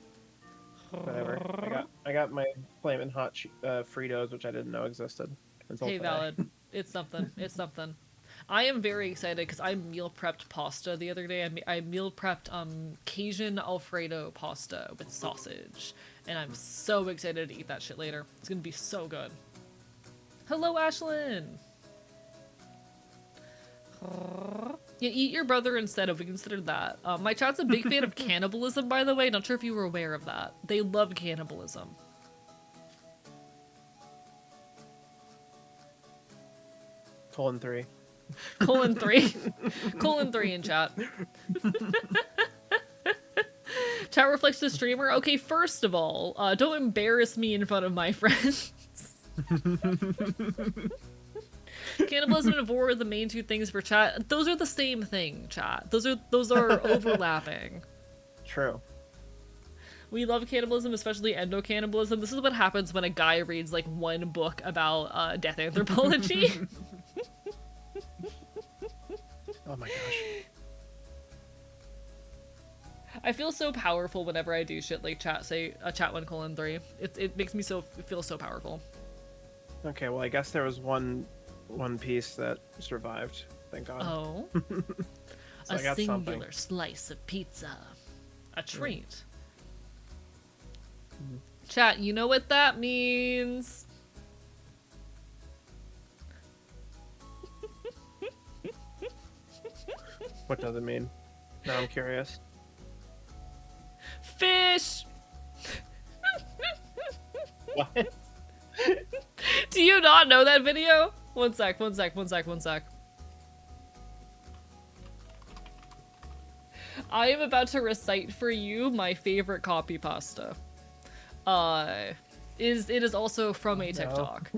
Whatever. I got my flaming hot Fritos, which I didn't know existed until Hey, today. valid. It's something. It's something. I am very excited because I meal prepped pasta the other day. I meal prepped Cajun Alfredo pasta with sausage, and I'm so excited to eat that shit later. It's gonna be so good. Hello, Ashlyn. Yeah, eat your brother instead if we considered that. My chat's a big fan of cannibalism, by the way. Not sure if you were aware of that. They love cannibalism. :3. :3 in chat. Chat reflects the streamer. Okay, first of all, don't embarrass me in front of my friends. Cannibalism and war are the main two things for chat. Those are the same thing, chat. Those are overlapping. True. We love cannibalism, especially endocannibalism. This is what happens when a guy reads like one book about death anthropology. Oh my gosh. I feel so powerful whenever I do shit like chat 1:3. It makes me feel so powerful. Okay, well I guess there was one piece that survived. Thank God. Oh. So A I got singular something. slice of pizza. A treat. Chat, you know what that means. What does it mean? Now I'm curious. Fish! What? Do you not know that video? One sec. I am about to recite for you my favorite copy pasta. It is also from a TikTok.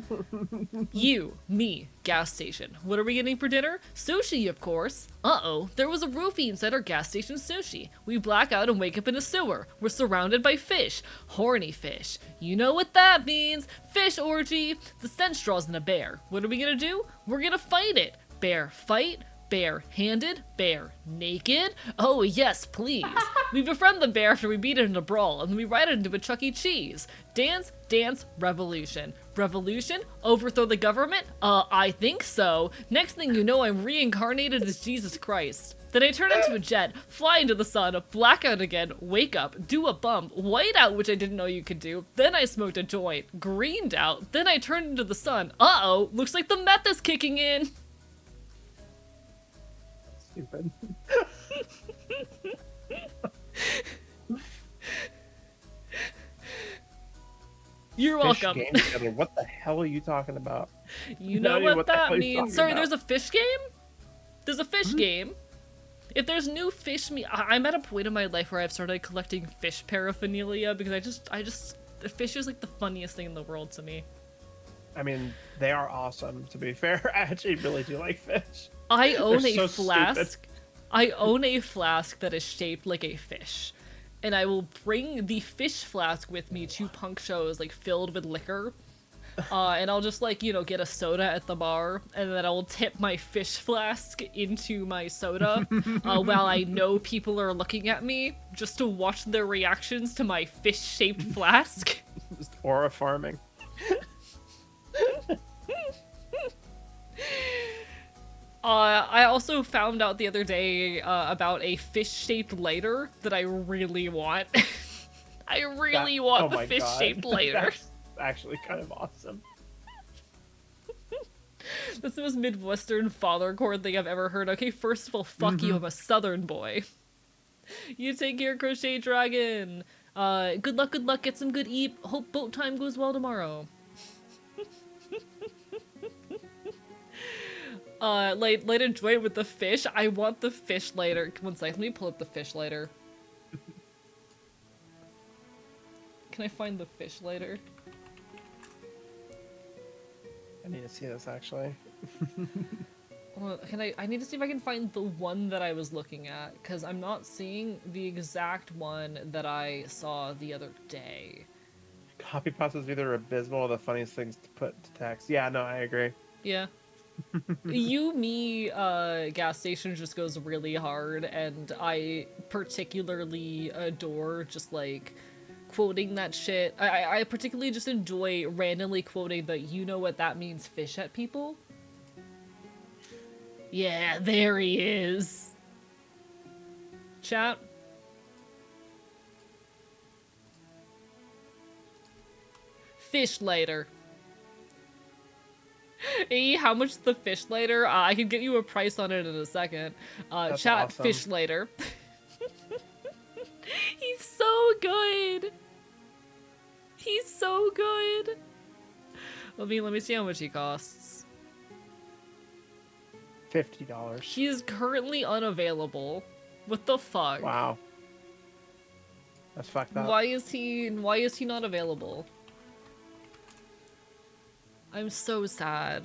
You, me, gas station. What are we getting for dinner? Sushi, of course. Uh-oh, there was a roofie inside our gas station sushi. We black out and wake up in a sewer. We're surrounded by fish. Horny fish. You know what that means. Fish orgy. The stench draws in a bear. What are we gonna do? We're gonna fight it. Bear fight. Bare-handed? Bear naked? Oh yes, please. We befriend the bear after we beat it in a brawl, and then we ride it into a Chuck E. Cheese. Dance, dance, revolution. Revolution? Overthrow the government? I think so. Next thing you know, I'm reincarnated as Jesus Christ. Then I turn into a jet, fly into the sun, black out again, wake up, do a bump, white out, which I didn't know you could do. Then I smoked a joint, greened out. Then I turned into the sun. Uh-oh, looks like the meth is kicking in. Stupid. You're Fish welcome. game together. What the hell are you talking about? You know No idea what the hell that you're means. talking Sorry, about. there's a fish game? There's a fish game. If there's new fish I'm at a point in my life where I've started collecting fish paraphernalia because the fish is like the funniest thing in the world to me. I mean, they are awesome, to be fair. I actually really do like fish. I own a so flask. stupid. I own a flask that is shaped like a fish. And I will bring the fish flask with me to punk shows, like, filled with liquor. And I'll just, like, you know, get a soda at the bar, and then I'll tip my fish flask into my soda while I know people are looking at me, just to watch their reactions to my fish-shaped flask. Just aura farming. I also found out the other day about a fish-shaped lighter that I really want. I really want the fish-shaped lighter. That's actually kind of awesome. That's the most Midwestern father chord thing I've ever heard. Okay, first of all, fuck you, I'm a southern boy. You take care, Crochet Dragon. Good luck, get some good eat. Hope boat time goes well tomorrow. Light a joint with the fish. I want the fish lighter. One second, let me pull up the fish lighter. Can I find the fish lighter? I need to see this, actually. Well, I need to see if I can find the one that I was looking at, because I'm not seeing the exact one that I saw the other day. Copy pasta is either abysmal or the funniest things to put to text. Yeah, no, I agree. Yeah. Gas station just goes really hard, and I particularly adore just, like, quoting that shit. I particularly just enjoy randomly quoting the "you know what that means" fish at people. Yeah, there he is. Chat. Fish lighter. Hey, how much is the fish lighter? I can get you a price on it in a second. That's Chat, awesome. fish lighter. He's so good. He's so good. Let me see how much he costs. $50. He is currently unavailable. What the fuck? Wow. That's fucked up. Why is he not available? I'm so sad.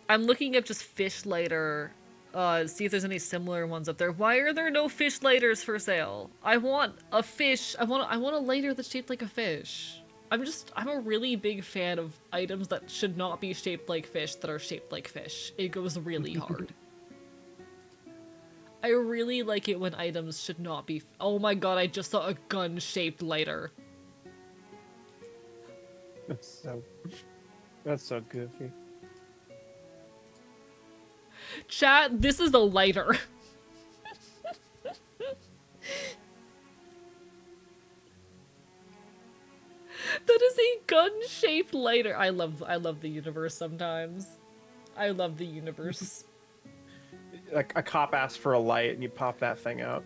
I'm looking up just fish lighter, to see if there's any similar ones up there. Why are there no fish lighters for sale? I want a fish. I want a lighter that's shaped like a fish. I'm a really big fan of items that should not be shaped like fish that are shaped like fish. It goes really hard. I really like it when items should not be. Oh my god, I just saw a gun-shaped lighter. That's so goofy. Chat, this is a lighter. That is a gun-shaped lighter. I love the universe sometimes. I love the universe. like a cop asks for a light and you pop that thing out.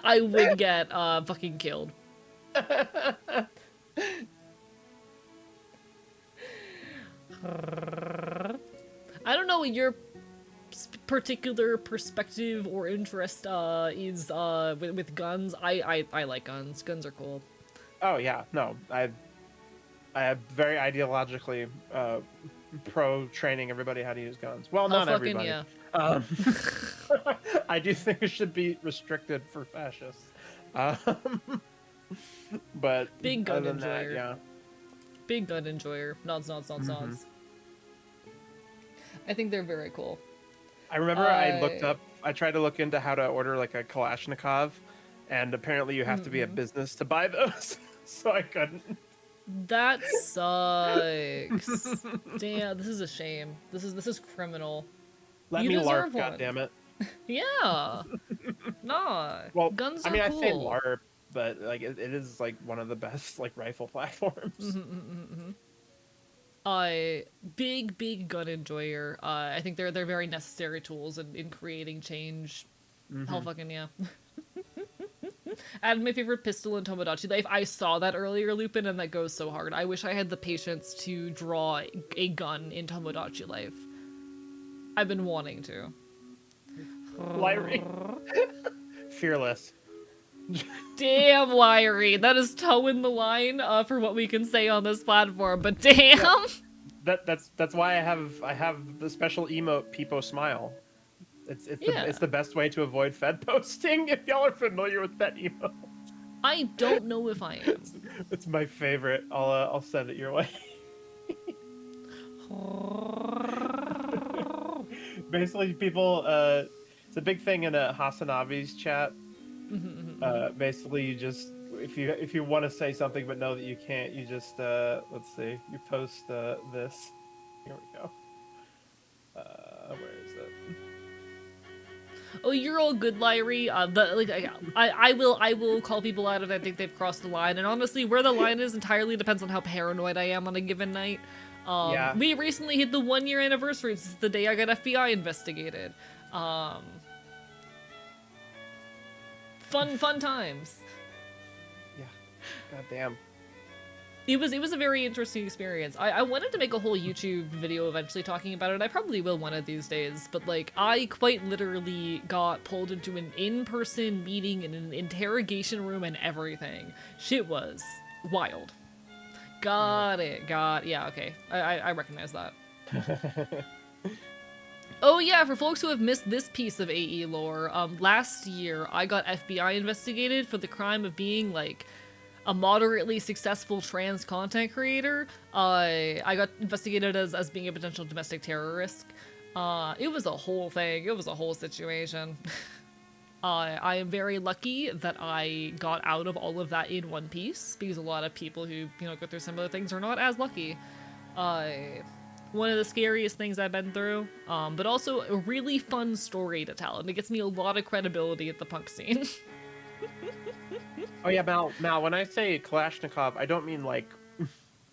I would get fucking killed. I don't know what your particular perspective or interest is with guns. I like guns. Guns are cool. Oh yeah, no, I am very ideologically pro training everybody how to use guns. Well, not Fucking everybody. yeah. Um, I do think it should be restricted for fascists. But Big gun other than enjoyer. that, yeah. Big gun enjoyer. Nods, nods, nods, nods. I think they're very cool. I remember I tried to look into how to order like a Kalashnikov, and apparently you have to be a business to buy those, so I couldn't. That sucks. Damn, this is a shame. This is criminal. Let You me deserve LARP, one. goddammit. Yeah. Nah. Well, Guns I are mean, cool. I say LARP, but like it is like one of the best like rifle platforms. Big gun enjoyer. I think they're very necessary tools in creating change. Hell fucking yeah. And my favorite pistol in Tomodachi Life. I saw that earlier, Lupin, and that goes so hard. I wish I had the patience to draw a gun in Tomodachi Life. I've been wanting to. Lyrie. Fearless. Damn, Lyrie. That is toeing the line for what we can say on this platform, but damn! Yeah. That's why I have the special emote Peepo Smile. It's the best way to avoid Fed posting, if y'all are familiar with that emote. I don't know if I am. It's my favorite. I'll send it your way. Basically, people it's a big thing in Hasanabi's chat. Basically, you just if you want to say something but know that you can't, you just let's see, you post this. Here we go. Where is it? Oh, you're all good, Lyrie. I will call people out if I think they've crossed the line. And honestly, where the line is entirely depends on how paranoid I am on a given night. Yeah. We recently hit the 1-year anniversary since the day I got FBI investigated. Fun times. Yeah. Goddamn. It was a very interesting experience. I wanted to make a whole YouTube video eventually talking about it. I probably will one of these days, but like I quite literally got pulled into an in-person meeting in an interrogation room and everything. Shit was wild. Got it. Yeah, okay. I recognize that. Oh yeah, for folks who have missed this piece of AE lore, last year I got FBI investigated for the crime of being like a moderately successful trans content creator. I got investigated as being a potential domestic terror risk. It was a whole thing. It was a whole situation. I am very lucky that I got out of all of that in one piece, because a lot of people who, go through similar things are not as lucky. One of the scariest things I've been through, but also a really fun story to tell, and it gets me a lot of credibility at the punk scene. Oh yeah, Mal. When I say Kalashnikov, I don't mean like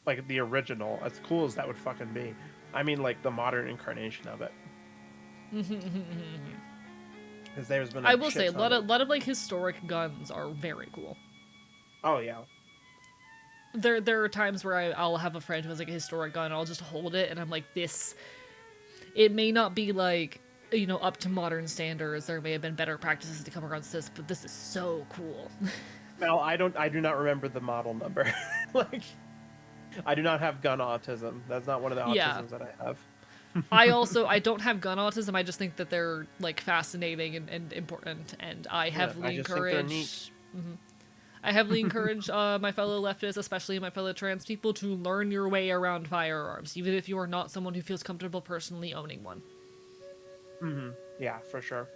the original. As cool as that would fucking be, I mean like the modern incarnation of it. Because there's been. I will say a lot of like historic guns are very cool. Oh yeah. There are times where I'll have a friend who has like a historic gun, and I'll just hold it, and I'm like, this. It may not be like, up to modern standards. There may have been better practices to come around this, but this is so cool. Well, I do not remember the model number. Like, I do not have gun autism. That's not one of the autisms that I have. I don't have gun autism. I just think that they're like fascinating and important, and I heavily encourage. I heavily encourage my fellow leftists, especially my fellow trans people, to learn your way around firearms, even if you are not someone who feels comfortable personally owning one. Yeah, for sure.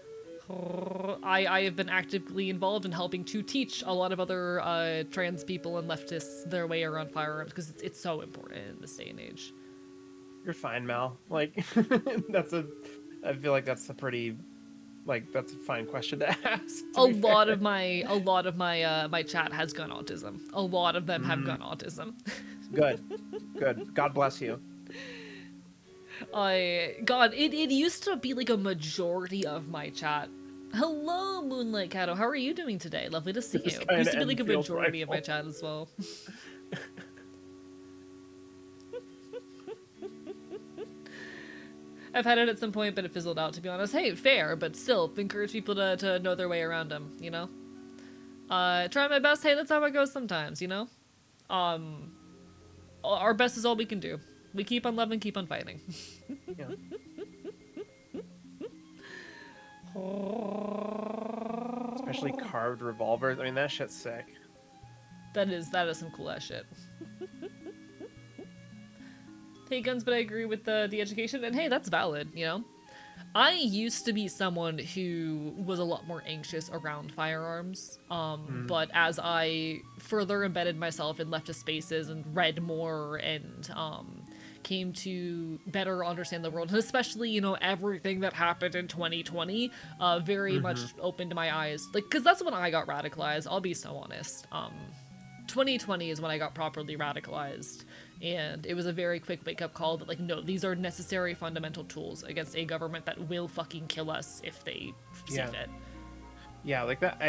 I have been actively involved in helping to teach a lot of other trans people and leftists their way around firearms, because it's so important in this day and age. You're fine, Mal. Like, I feel like that's a pretty, that's a fine question to ask. A lot of my chat has gun autism. A lot of them have gun autism. Good. God bless you. God, it used to be like a majority of my chat. Hello, Moonlight Cato. How are you doing today? Lovely to see This you. kind Used of to be like a Enfield majority of my rifle. chat as well. I've had it at some point, but it fizzled out, to be honest. Hey, fair, but still, encourage people to know their way around them, you know? Try my best. Hey, that's how it goes sometimes, you know? Um, our best is all we can do. We keep on loving, keep on fighting. Yeah. Especially carved revolvers. I mean, that shit's sick. That is some cool ass shit. Hey, guns, but I agree with the education, and hey, that's valid, you know? I used to be someone who was a lot more anxious around firearms, but as I further embedded myself in leftist spaces and read more and came to better understand the world, and especially, you know, everything that happened in 2020, very much opened my eyes. Like, because that's when I got radicalized, I'll be so honest. 2020 is when I got properly radicalized, and it was a very quick wake-up call that, like, no, these are necessary fundamental tools against a government that will fucking kill us if they see Yeah. fit. Yeah, like that.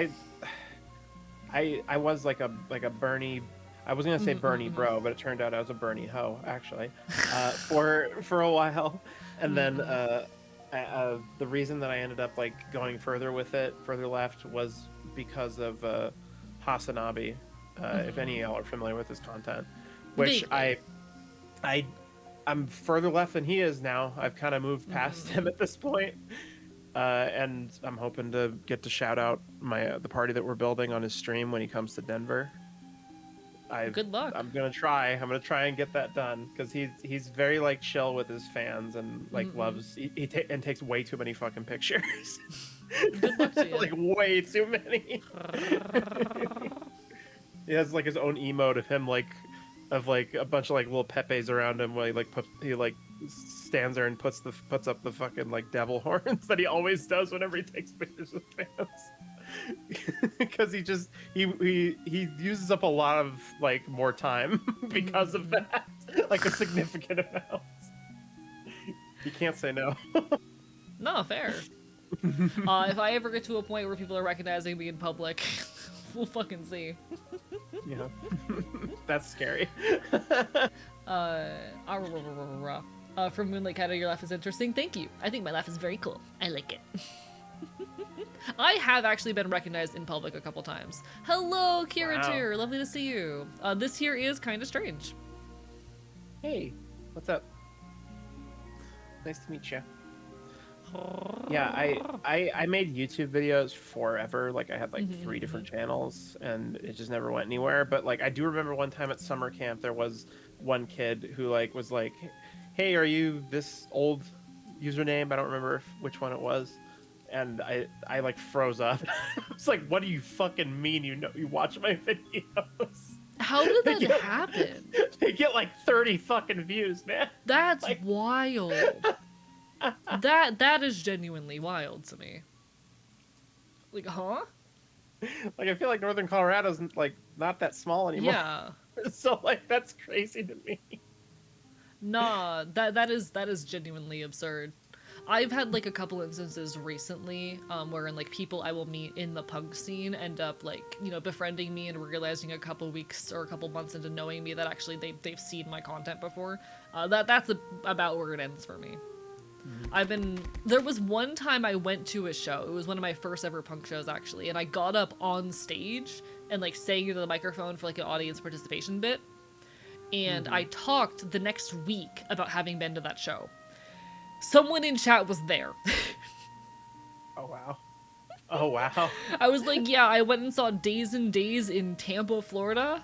I was like a Bernie. I was gonna say Bernie bro, but it turned out I was a Bernie hoe actually, for a while, and then the reason that I ended up like going further with it, further left, was because of Hasanabi. If any of y'all are familiar with his content, which Vaguely. I I'm further left than he is now. I've kind of moved past him at this point. And I'm hoping to get to shout out my the party that we're building on his stream when he comes to Denver. I Good luck. I'm gonna try. I'm gonna try and get that done because he's very like chill with his fans and like loves and takes way too many fucking pictures. Good luck to you. Like way too many. He has like his own emote of him like a bunch of like little pepes around him while he like stands there and puts up the fucking like devil horns that he always does whenever he takes pictures with fans. Because he uses up a lot of like more time because of that, like a significant amount. You can't say no. No, fair. If I ever get to a point where people are recognizing me in public, we'll fucking see. Yeah. That's scary. From Moonlight Cat, your laugh is interesting. Thank you. I think my laugh is very cool. I like it. I have actually been recognized in public a couple times. Hello, Kiratir. Wow. Lovely to see you. This here is kind of strange. Hey, what's up? Nice to meet you. Yeah, I made YouTube videos forever. Like I had like 3 different channels and it just never went anywhere. But like I do remember one time at summer camp there was one kid who like was like, "Hey, are you this old username?" I don't remember which one it was. And I like froze up. It's like, "What do you fucking mean you watch my videos?" How did They that get, happen? they get like 30 fucking views, man. That's Like wild. That is genuinely wild to me. Like, huh? Like I feel like Northern Colorado's like not that small anymore. Yeah. So like that's crazy to me. Nah, that is genuinely absurd. I've had like a couple instances recently wherein like people I will meet in the punk scene end up like, you know, befriending me and realizing a couple weeks or a couple months into knowing me that actually they've seen my content before. That's about where it ends for me. There was one time I went to a show. It was one of my first ever punk shows actually, and I got up on stage and like sang into the microphone for like an audience participation bit. And I talked the next week about having been to that show. Someone in chat was there. Oh wow. Oh wow. I was like, yeah, I went and saw Days and Days in Tampa, Florida,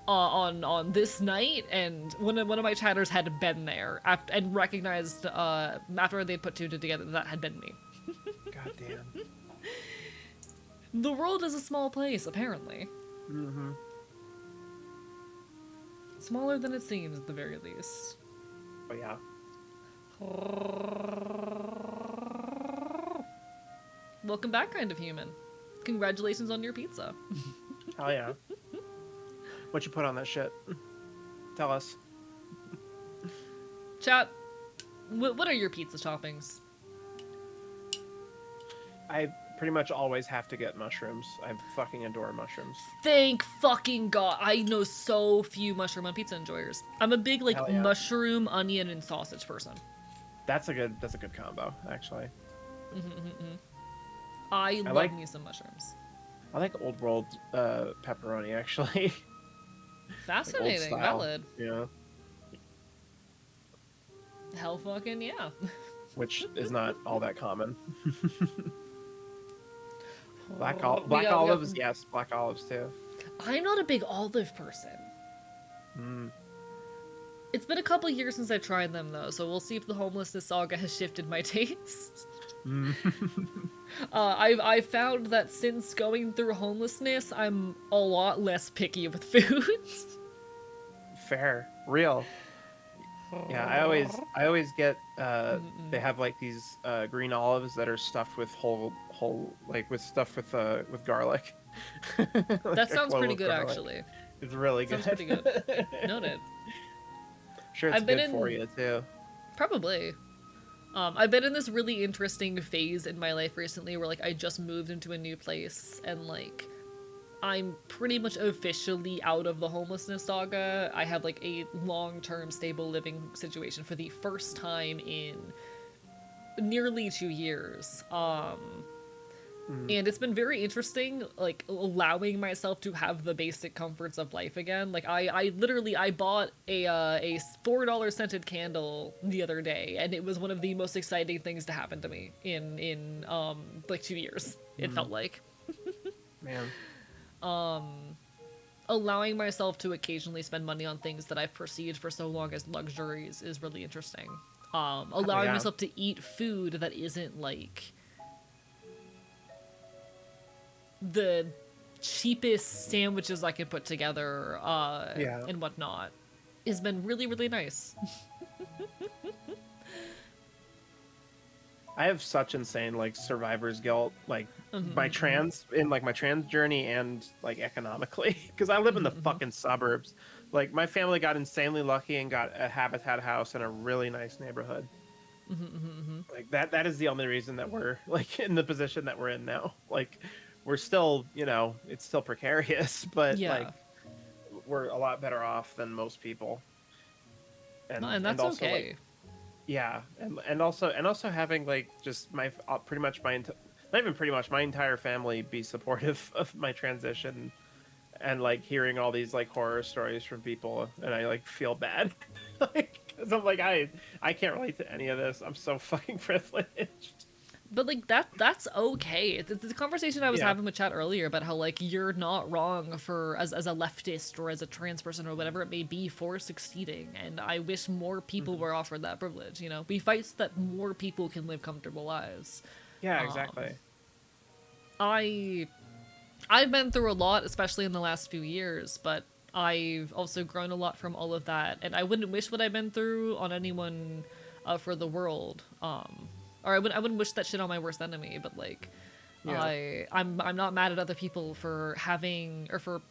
on this night, and one of my chatters had been there and recognized after they'd put two together that had been me. God damn. The world is a small place, apparently. Mm-hmm. Smaller than it seems, at the very least. Oh yeah. Welcome back, kind of human. Congratulations on your pizza. Hell yeah. What you put on that shit? Tell us. Chat, what are your pizza toppings? I pretty much always have to get mushrooms. I fucking adore mushrooms. Thank fucking god. I know so few mushroom on pizza enjoyers. I'm a big like Hell yeah. mushroom, onion, and sausage person. That's a good combo, actually. I love like- me some mushrooms. I like old world pepperoni, actually. Fascinating. Old style. Valid. Yeah. Hell fucking yeah. Which is not all that common. Black We got- olives, yes, black olives too. I'm not a big olive person. Mm. It's been a couple years since I tried them though, so we'll see if the homelessness saga has shifted my taste. Mm. I found that since going through homelessness, I'm a lot less picky with foods. Fair, real. Yeah, I always get they have like these green olives that are stuffed with whole like with stuffed with garlic. Like That a sounds clove pretty of good, garlic. actually. It's really good. Sounds pretty good. Noted. Sure, it's I've been good for you too. Probably. I've been in this really interesting phase in my life recently where, like, I just moved into a new place and, like, I'm pretty much officially out of the homelessness saga. I have, like, a long-term stable living situation for the first time in nearly 2 years. And it's been very interesting, like, allowing myself to have the basic comforts of life again. Like, I literally, I bought a $4 scented candle the other day, and it was one of the most exciting things to happen to me in like 2 years, it felt like. Man. Allowing myself to occasionally spend money on things that I've perceived for so long as luxuries is really interesting. Allowing yeah. myself to eat food that isn't, like, the cheapest sandwiches I can put together and whatnot has been really, really nice. I have such insane like survivor's guilt, like my trans journey and like economically, because I live in the fucking suburbs. Like my family got insanely lucky and got a habitat house in a really nice neighborhood. Like that is the only reason that we're like in the position that we're in now. Like we're still, you know, it's still precarious, but Yeah. like we're a lot better off than most people. And that's also, okay. like, yeah, and also having like just my pretty much my not even pretty much my entire family be supportive of my transition, and like hearing all these like horror stories from people, and I like feel bad, like because I'm like I can't relate to any of this. I'm so fucking privileged. But, like, that's okay. It's the conversation I was having with chat earlier about how, like, you're not wrong for, as a leftist or as a trans person or whatever it may be, for succeeding. And I wish more people were offered that privilege, you know? We fight so that more people can live comfortable lives. Yeah, exactly. I've been through a lot, especially in the last few years, but I've also grown a lot from all of that. And I wouldn't wish what I've been through on anyone for the world. Or I wouldn't wish that shit on my worst enemy, but like, I'm not mad at other people for having or for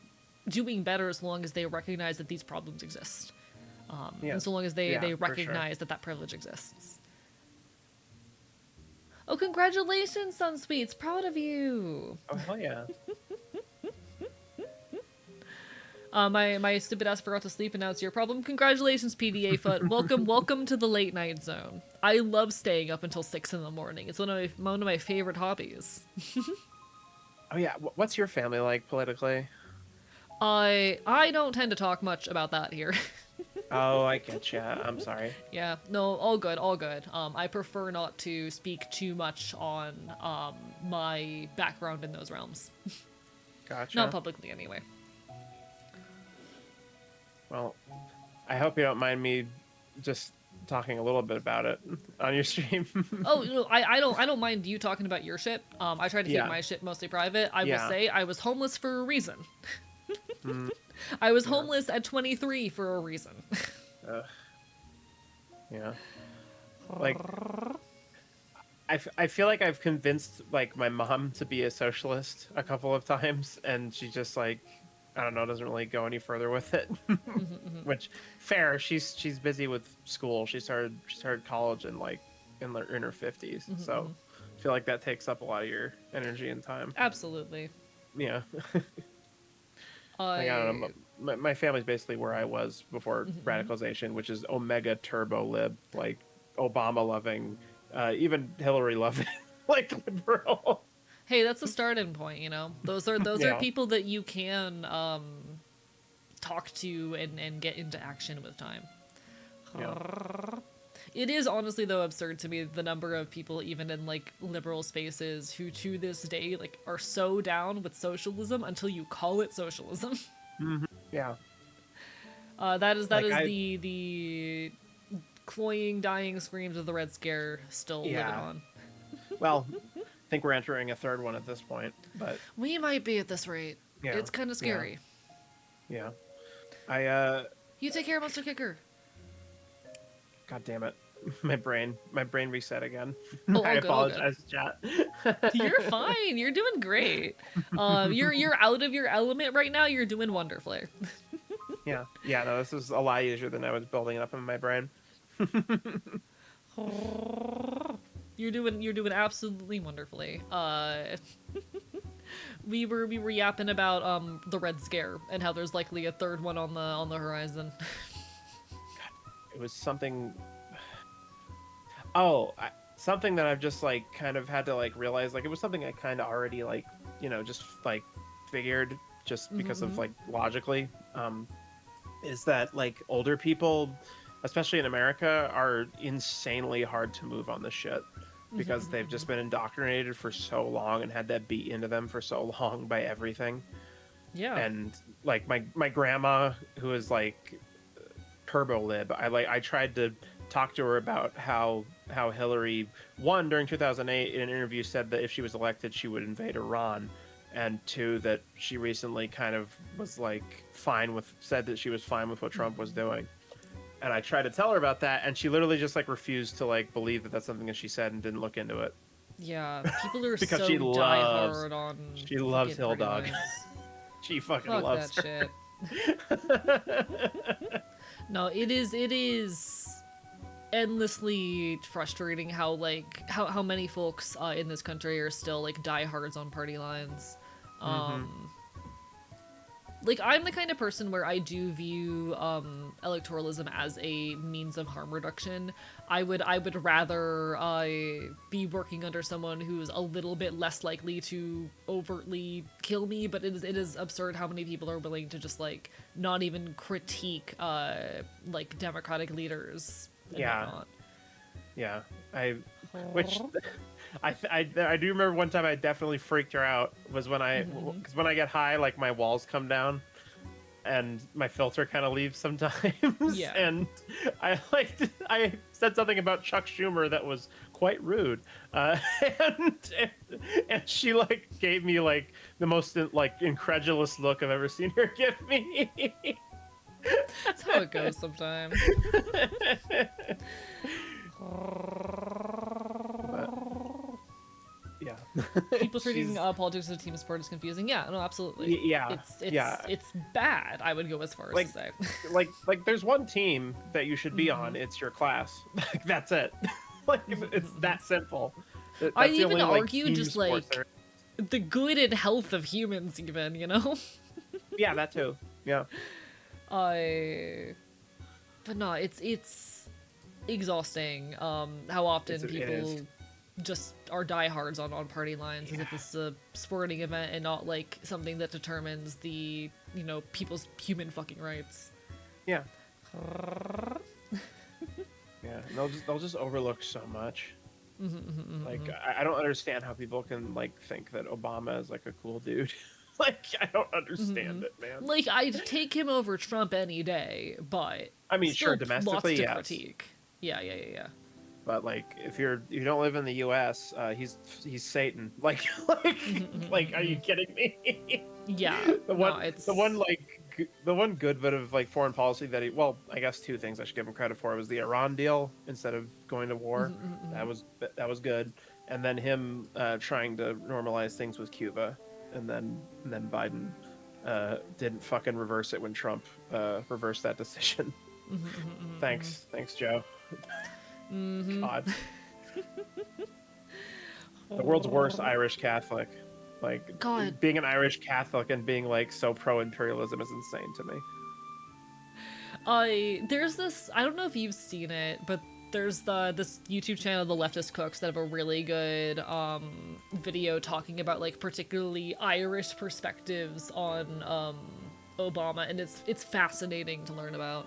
doing better as long as they recognize that these problems exist, and so long as they recognize that privilege exists. Oh, congratulations, Sunsweets! Proud of you. Oh hell yeah. My stupid ass forgot to sleep, and now it's your problem. Congratulations, PDA Foot. Welcome to the late night zone. I love staying up until 6 in the morning. It's one of my favorite hobbies. Oh yeah. What's your family like politically? I don't tend to talk much about that here. Oh, I get you. I'm sorry. Yeah, no, all good, all good. I prefer not to speak too much on my background in those realms. Gotcha. Not publicly, anyway. Well, I hope you don't mind me just talking a little bit about it on your stream. Oh, no, I don't mind you talking about your shit. I try to keep Yeah. my shit mostly private. I will Yeah. say I was homeless for a reason. I was homeless at 23 for a reason. Yeah. Like, I feel like I've convinced like my mom to be a socialist a couple of times, and she just like I don't know, doesn't really go any further with it. Which fair, she's busy with school. She started college in like in her 50s. So I feel like that takes up a lot of your energy and time. Absolutely. Yeah. Like I don't know, I my family's basically where I was before radicalization, which is Omega Turbo Lib, like Obama loving, even Hillary loving, like liberal. Hey, that's a starting point, you know. Those are Yeah, people that you can talk to and get into action with time. yeah, It is honestly though absurd to me the number of people even in like liberal spaces who to this day like are so down with socialism until you call it socialism. yeah. That Like is I, the cloying, dying screams of the Red Scare still living yeah. on. Well, I think we're entering a third one at this point, but We might be at this rate. yeah, It's kind of yeah, scary. yeah. I You take care, Monster Kicker. God damn it, my brain reset again. Oh, I all good, all good. apologize, chat. You're fine. You're doing great. You're out of your element right now. You're doing wonderfully. Yeah, yeah. No, this is a lot easier than I was building it up in my brain. You're doing absolutely wonderfully. We were yapping about the Red Scare and how there's likely a third one on the horizon. It was something. Oh, something that I've just like kind of had to like realize. Like it was something I kind of already like just like figured just because of like logically. Is that like older people, especially in America, are insanely hard to move on this shit because they've just been indoctrinated for so long and had that beat into them for so long by everything. Yeah. And like my grandma, who is like turbo lib, I tried to talk to her about how Hillary one during 2008 in an interview said that if she was elected she would invade Iran, and two, that she recently kind of was like said that she was fine with what Trump was doing. And I tried to tell her about that, and she literally just like refused to like believe that that's something that she said and didn't look into it. Yeah, people are Because so diehard on she loves freaking Hill Pretty Dog. Lights. She fucking Fuck loves that her. shit. No, it is endlessly frustrating how like how many folks in this country are still like diehards on party lines. Like I'm the kind of person where I do view electoralism as a means of harm reduction. I would rather be working under someone who's a little bit less likely to overtly kill me, but it is absurd how many people are willing to just like not even critique like democratic leaders and Yeah. whatnot. Yeah, which I do remember one time I definitely freaked her out was when because when I get high, like my walls come down and my filter kind of leaves sometimes. Yeah. And I said something about Chuck Schumer that was quite rude, and, and she like gave me like the most like incredulous look I've ever seen her give me. That's how it goes sometimes. Yeah. People treating She's- politics as a team sport is confusing. Yeah, no, absolutely. Yeah, yeah. It's bad. I would go as far as Like- to say. like there's one team that you should be on. It's your class. Like that's it. Like it's that simple. That's I'd the even only, like, argue team just sports like there- the good and health of humans, even, you know. yeah, that too. Yeah. But no, it's exhausting. How often It people is. just are diehards on party lines as if it's a sporting event and not like something that determines the people's human fucking rights. Yeah. Yeah. And they'll just overlook so much. Like I don't understand how people can like think that Obama is like a cool dude. Like I don't understand it, man. Like I'd take him over Trump any day, but I mean, still sure, domestically, lots to yes. critique. Yeah. But like, if you don't live in the U.S., he's Satan. Like, are you kidding me? Yeah. the one good bit of like foreign policy that I guess two things I should give him credit for was the Iran deal instead of going to war. That was good, and then him trying to normalize things with Cuba, and then Biden didn't fucking reverse it when Trump reversed that decision. Thanks, Joe. God, the world's worst Irish Catholic. Like God, being an Irish Catholic and being like so pro-imperialism is insane to me. there's this, I don't know if you've seen it, but there's this YouTube channel, The Leftist Cooks, that have a really good video talking about like particularly Irish perspectives on Obama, and it's fascinating to learn about.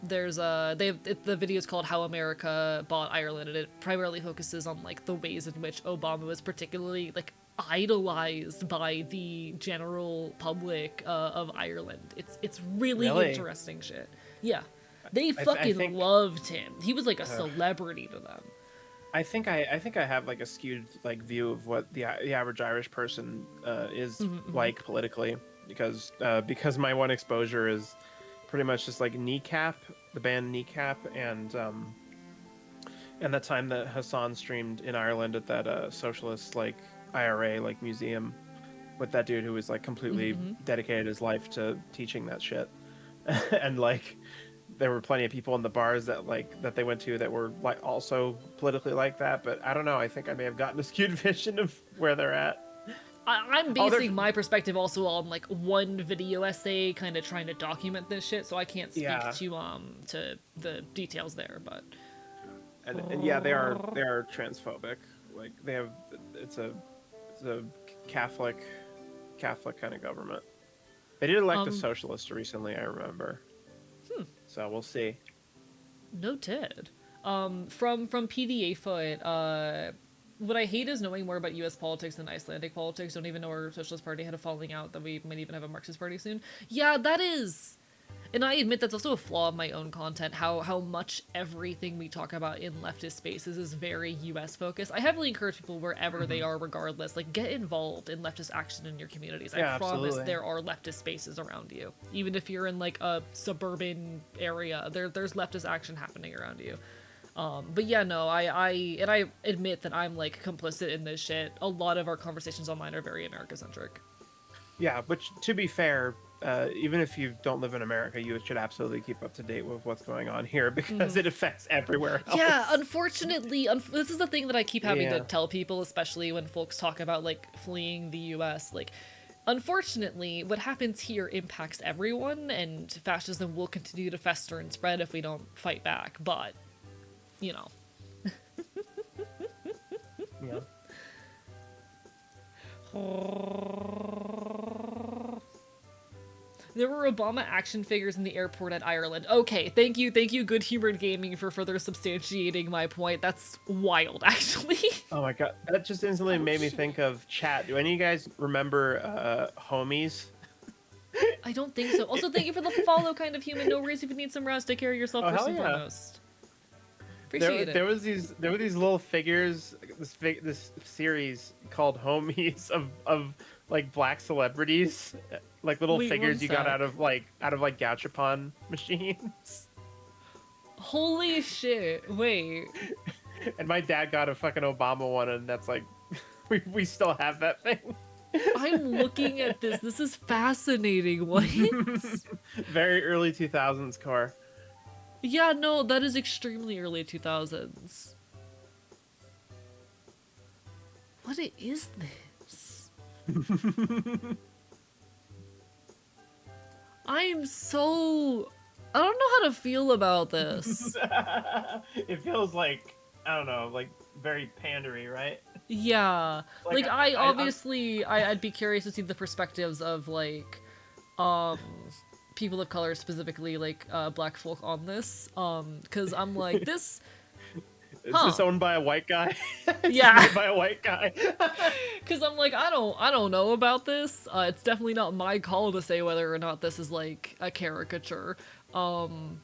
There's the video is called How America Bought Ireland, and it primarily focuses on like the ways in which Obama was particularly like idolized by the general public of Ireland. It's really interesting shit. Yeah, they fucking think, loved him. He was like a celebrity to them. I think I have like a skewed like view of what the average Irish person is like politically, because my one exposure is pretty much just like Kneecap, the band Kneecap, and that time that Hassan streamed in Ireland at that socialist like IRA like museum with that dude who was like completely dedicated his life to teaching that shit. And like there were plenty of people in the bars that they went to that were like also politically like that, but I don't know, I think I may have gotten a skewed vision of where they're at. I'm basing my perspective also on like one video essay, kind of trying to document this shit, so I can't speak to the details there. But and yeah, they are transphobic. Like they have it's a Catholic kind of government. They did elect a socialist recently, I remember. So we'll see. Noted. From PDA Foot, what I hate is knowing more about U.S. politics than Icelandic politics. Don't even know our Socialist Party had a falling out, that we might even have a Marxist Party soon. Yeah, that is... And I admit that's also a flaw of my own content, how much everything we talk about in leftist spaces is very US focused. I heavily encourage people wherever they are, regardless, like get involved in leftist action in your communities. I promise absolutely. There are leftist spaces around you. Even if you're in like a suburban area, there's leftist action happening around you. But yeah, no, I admit that I'm like complicit in this shit. A lot of our conversations online are very America-centric. Yeah, which to be fair, even if you don't live in America, you should absolutely keep up to date with what's going on here, because it affects everywhere else. Yeah, unfortunately, this is the thing that I keep having to tell people, especially when folks talk about like fleeing the US. Like, unfortunately, what happens here impacts everyone, and fascism will continue to fester and spread if we don't fight back. But, you know. Yeah. There were Obama action figures in the airport at Ireland. Okay, thank you, Good Humored Gaming, for further substantiating my point. That's wild, actually. Oh my god, that just instantly made me think of chat. Do any of you guys remember Homies? I don't think so. Also, thank you for the follow, Kind of Human. No worries if you need some rest. Take care of yourself first and foremost. Appreciate it. There were these little figures, this series called Homies of like black celebrities, like little figures you got out of gachapon machines. Holy shit! Wait. And my dad got a fucking Obama one, and that's like, we still have that thing. I'm looking at this. This is fascinating. What? Very early 2000s car. Yeah, no, that is extremely early 2000s. What is this? I don't know how to feel about this. It feels like, I don't know, like very pandery, right? Yeah. Like I'd be curious to see the perspectives of like people of color, specifically like black folk, on this. Cause I'm like, this Is this owned by a white guy? Yeah. By a white guy. Cause I'm like, I don't know about this. It's definitely not my call to say whether or not this is like a caricature. But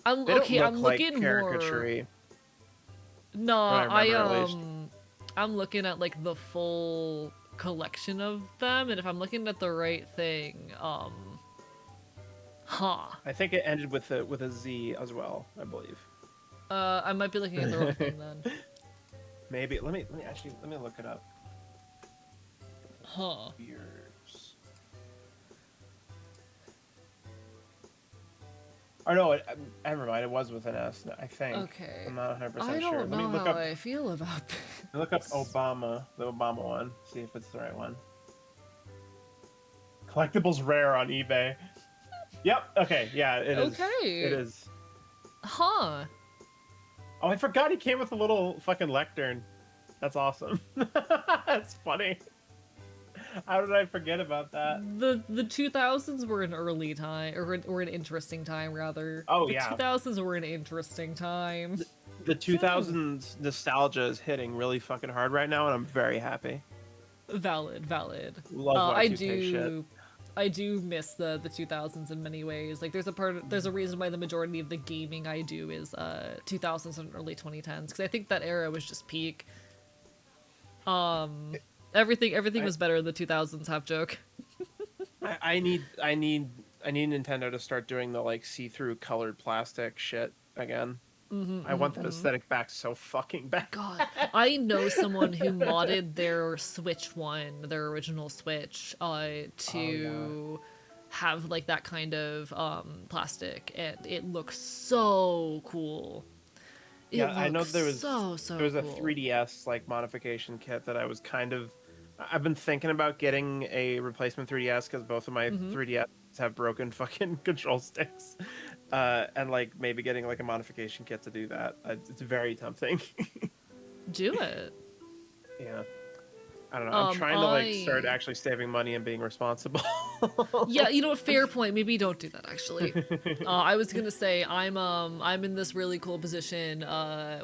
I'm looking more. No, I'm looking at like the full collection of them, and if I'm looking at the right thing, I think it ended with a Z as well, I believe. I might be looking at the wrong thing then. Maybe let me look it up. Huh. Years. Or no, never mind. It was with an S, I think. Okay. I'm not 100% I sure. don't Let me know look how up. I feel about Look up this. Obama, the Obama one. See if it's the right one. Collectibles rare on eBay. Yep. Okay. Yeah, it is. It Okay. is. Huh. Oh, I forgot he came with a little fucking lectern. That's awesome. That's funny. How did I forget about that? The 2000s were an early time, or an interesting time rather. Oh The yeah, 2000s were an interesting time. the 2000s nostalgia is hitting really fucking hard right now, and I'm very happy. Valid, valid. Love I Y2K shit. do, I do miss the 2000s in many ways. Like there's a reason why the majority of the gaming I do is 2000s and early 2010s because I think that era was just peak. Everything I, was better in the 2000s. Half joke. I need Nintendo to start doing the like see-through colored plastic shit again. I want that aesthetic back so fucking bad. God, I know someone who modded their Switch one, their original Switch, Oh yeah. to have like that kind of plastic, and it looks so cool. It Yeah, I know looks there so was a cool. 3DS like modification kit that I was kind of I've been thinking about getting a replacement 3DS because both of my 3DS have broken fucking control sticks. And like maybe getting like a modification kit to do that. It's very tempting. Do it. Yeah. I don't know. I'm trying to like start I actually saving money and being responsible. Yeah, you know what? Fair point. Maybe don't do that. Actually, I was gonna say I'm in this really cool position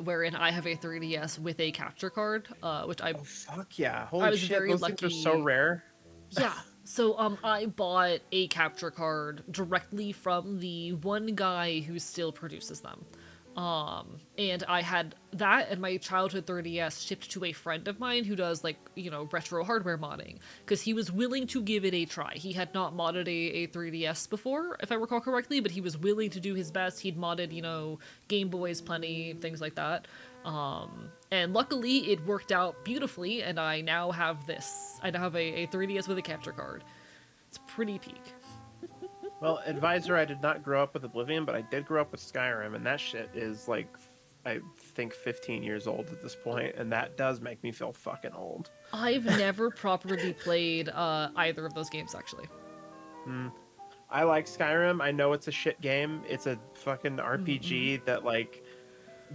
wherein I have a 3DS with a capture card, which Oh fuck yeah. I Holy was shit, very those things are so lucky. rare. Yeah. So I bought a capture card directly from the one guy who still produces them. And I had that and my childhood 3DS shipped to a friend of mine who does like, retro hardware modding because he was willing to give it a try. He had not modded a 3DS before, if I recall correctly, but he was willing to do his best. He'd modded, Game Boys plenty, things like that. And luckily it worked out beautifully and I now have this. I now have a 3DS with a capture card. It's pretty peak. Well, advisor, I did not grow up with Oblivion, but I did grow up with Skyrim, and that shit is like, I think 15 years old at this point, and that does make me feel fucking old. I've never properly played either of those games actually. I like Skyrim. I know it's a shit game. It's a fucking RPG that like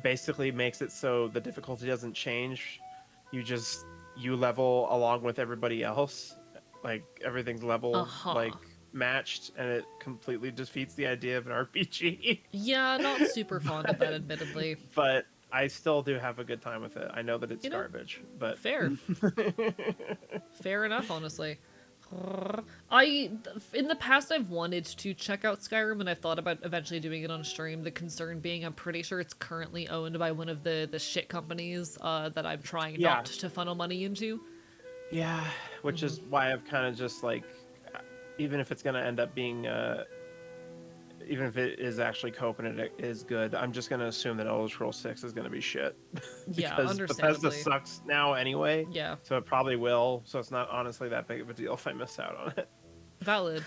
basically makes it so the difficulty doesn't change. You just you level along with everybody else. Like everything's level like Uh-huh. matched, and it completely defeats the idea of an RPG. Yeah, not super fond of that admittedly. But I still do have a good time with it. I know that it's You know, garbage, but fair. Fair enough, honestly. I in the past I've wanted to check out Skyrim and I've thought about eventually doing it on stream. The concern being I'm pretty sure it's currently owned by one of the shit companies that I'm trying yeah, not to funnel money into. yeah, which is why I've kind of just like, even if it's gonna end up being, even if it is actually cope and it is good, I'm just gonna assume that Elder Scrolls 6 is gonna be shit Yeah, because Bethesda understandably. sucks now anyway. Yeah, So it probably will. So it's not honestly that big of a deal if I miss out on it. valid.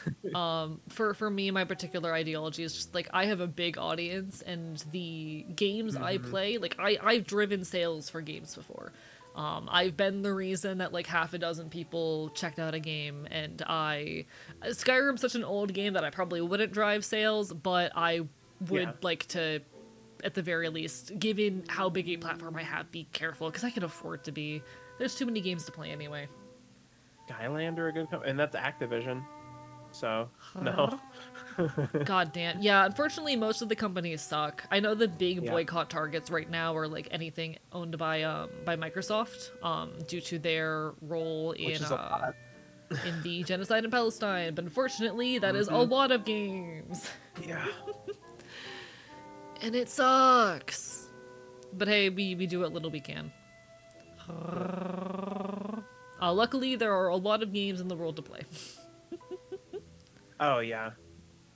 For me, my particular ideology is just like I have a big audience, and the games I Hmm. play, like I've driven sales for games before. I've been the reason that like half a dozen people checked out a game, and Skyrim's such an old game that I probably wouldn't drive sales, but I Yeah, would like to, at the very least, given how big a platform I have, be careful because I can afford to be. There's too many games to play anyway. Skyland are a good company, and that's Activision. So no. God damn. Yeah, unfortunately, most of the companies suck. I know the big Yeah, boycott targets right now are like anything owned by Microsoft, due to their role which is a lot. in the genocide in Palestine. But unfortunately, that is a Hmm. lot of games, Yeah. and it sucks. But hey, we do what little we can. Luckily, there are a lot of games in the world to play. Oh yeah.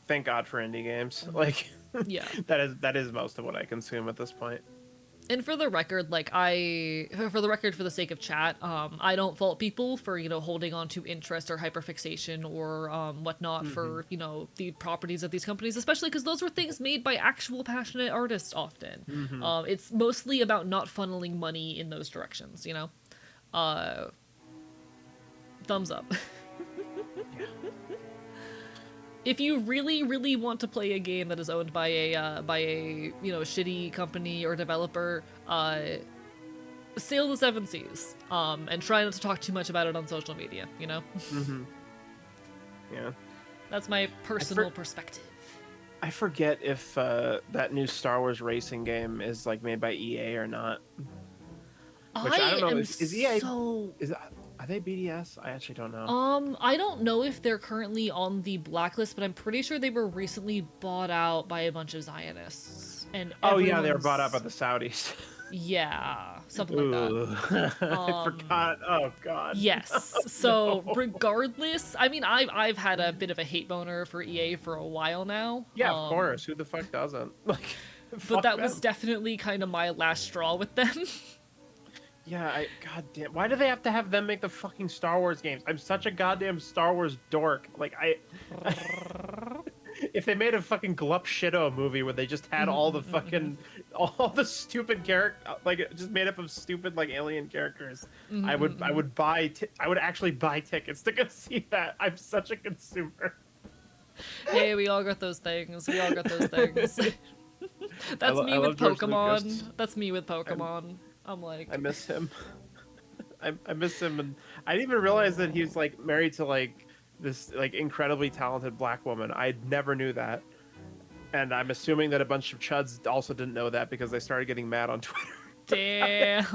Thank God for indie games. Like Yeah. that is most of what I consume at this point. And for the record, like for the record, for the sake of chat, I don't fault people for holding on to interest or hyperfixation or whatnot for the properties of these companies, especially because those were things made by actual passionate artists often. It's mostly about not funneling money in those directions, Uh, thumbs up. Yeah. If you really, really want to play a game that is owned by a shitty company or developer, sail the seven seas, and try not to talk too much about it on social media. Yeah. That's my personal perspective. I forget if that new Star Wars racing game is like made by EA or not. Which I don't know. Is EA? Are they BDS? I actually don't know. I don't know if they're currently on the blacklist, but I'm pretty sure they were recently bought out by a bunch of Zionists. And oh yeah, they were bought out by the Saudis. Yeah, something like that. I forgot. Oh god. Yes. So regardless, I mean, I've had a bit of a hate boner for EA for a while now. Yeah, of course. Who the fuck doesn't? Like, but that was definitely kind of my last straw with them. Yeah, goddamn. Why do they have to have them make the fucking Star Wars games? I'm such a goddamn Star Wars dork. Like, if they made a fucking Glup Shido movie where they just had all the fucking, all the stupid like, just made up of stupid, like, alien characters, I would actually buy tickets to go see that. I'm such a consumer. Hey, we all got those things. That's me with Pokemon. That's me with Pokemon. I'm like, I miss him. I miss him, and I didn't even realize that he's like married to like this like incredibly talented black woman. I never knew that, and I'm assuming that a bunch of chuds also didn't know that because they started getting mad on Twitter. Damn.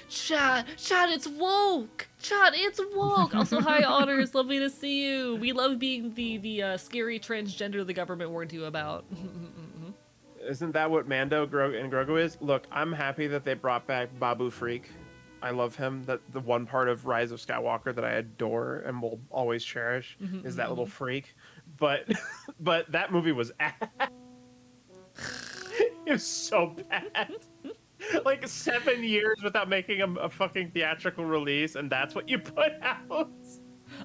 Chat, it's woke. Chat, it's woke. Also, hi, Honors. Lovely to see you. We love being the scary transgender the government warned you about. Isn't that what Mando and Grogu is? Look, I'm happy that they brought back Babu Freak. I love him. That the one part of Rise of Skywalker that I adore and will always cherish is that little freak. But that movie was ass. It was so bad. Like 7 years without making a fucking theatrical release, and that's what you put out.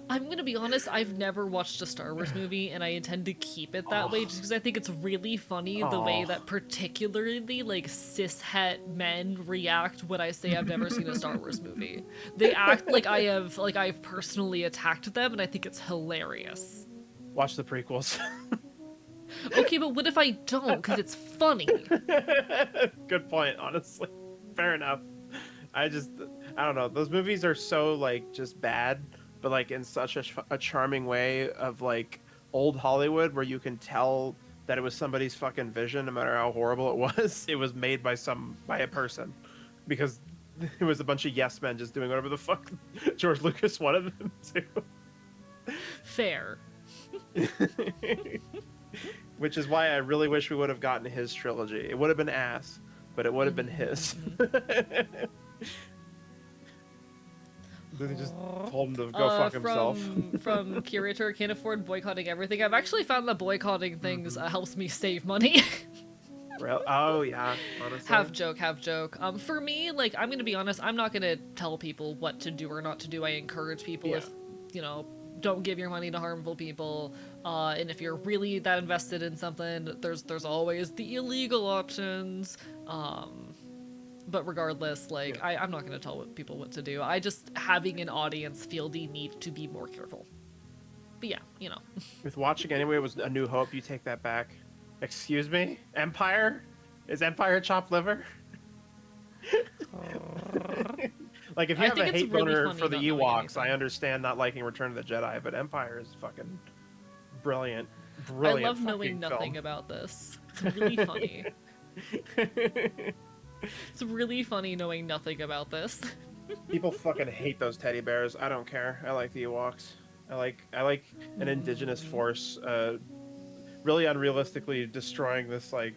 I'm gonna be honest, I've never watched a Star Wars movie, and I intend to keep it that way just because I think it's really funny the way that particularly, like, cishet men react when I say I've never seen a Star Wars movie. They act like I've personally attacked them, and I think it's hilarious. Watch the prequels. Okay, but what if I don't? Because it's funny. Good point, honestly. Fair enough. I don't know. Those movies are so, like, just bad, but like in such a charming way of like old Hollywood where you can tell that it was somebody's fucking vision no matter how horrible it was. It was made by a person because it was a bunch of yes men just doing whatever the fuck George Lucas wanted them to. Fair. Which is why I really wish we would have gotten his trilogy. It would have been ass, but it would have been his. They just told him to go fuck himself. From Curator, can't afford boycotting everything. I've actually found that boycotting things helps me save money. Oh yeah, honestly. Half joke. For me, like, I'm gonna be honest, I'm not gonna tell people what to do or not to do. I encourage people if, don't give your money to harmful people. And if you're really that invested in something, there's always the illegal options. But regardless, like, I'm not going to tell people what to do. I just, having an audience, feel the need to be more careful. But yeah, With watching anyway was A New Hope, you take that back. Excuse me? Empire? Is Empire chopped liver? Like, if you have a hate boner for the Ewoks, I understand not liking Return of the Jedi, but Empire is fucking brilliant. I love knowing nothing about this. It's really funny. It's really funny knowing nothing about this. People fucking hate those teddy bears. I don't care. I like the Ewoks. I like an indigenous force really unrealistically destroying this, like,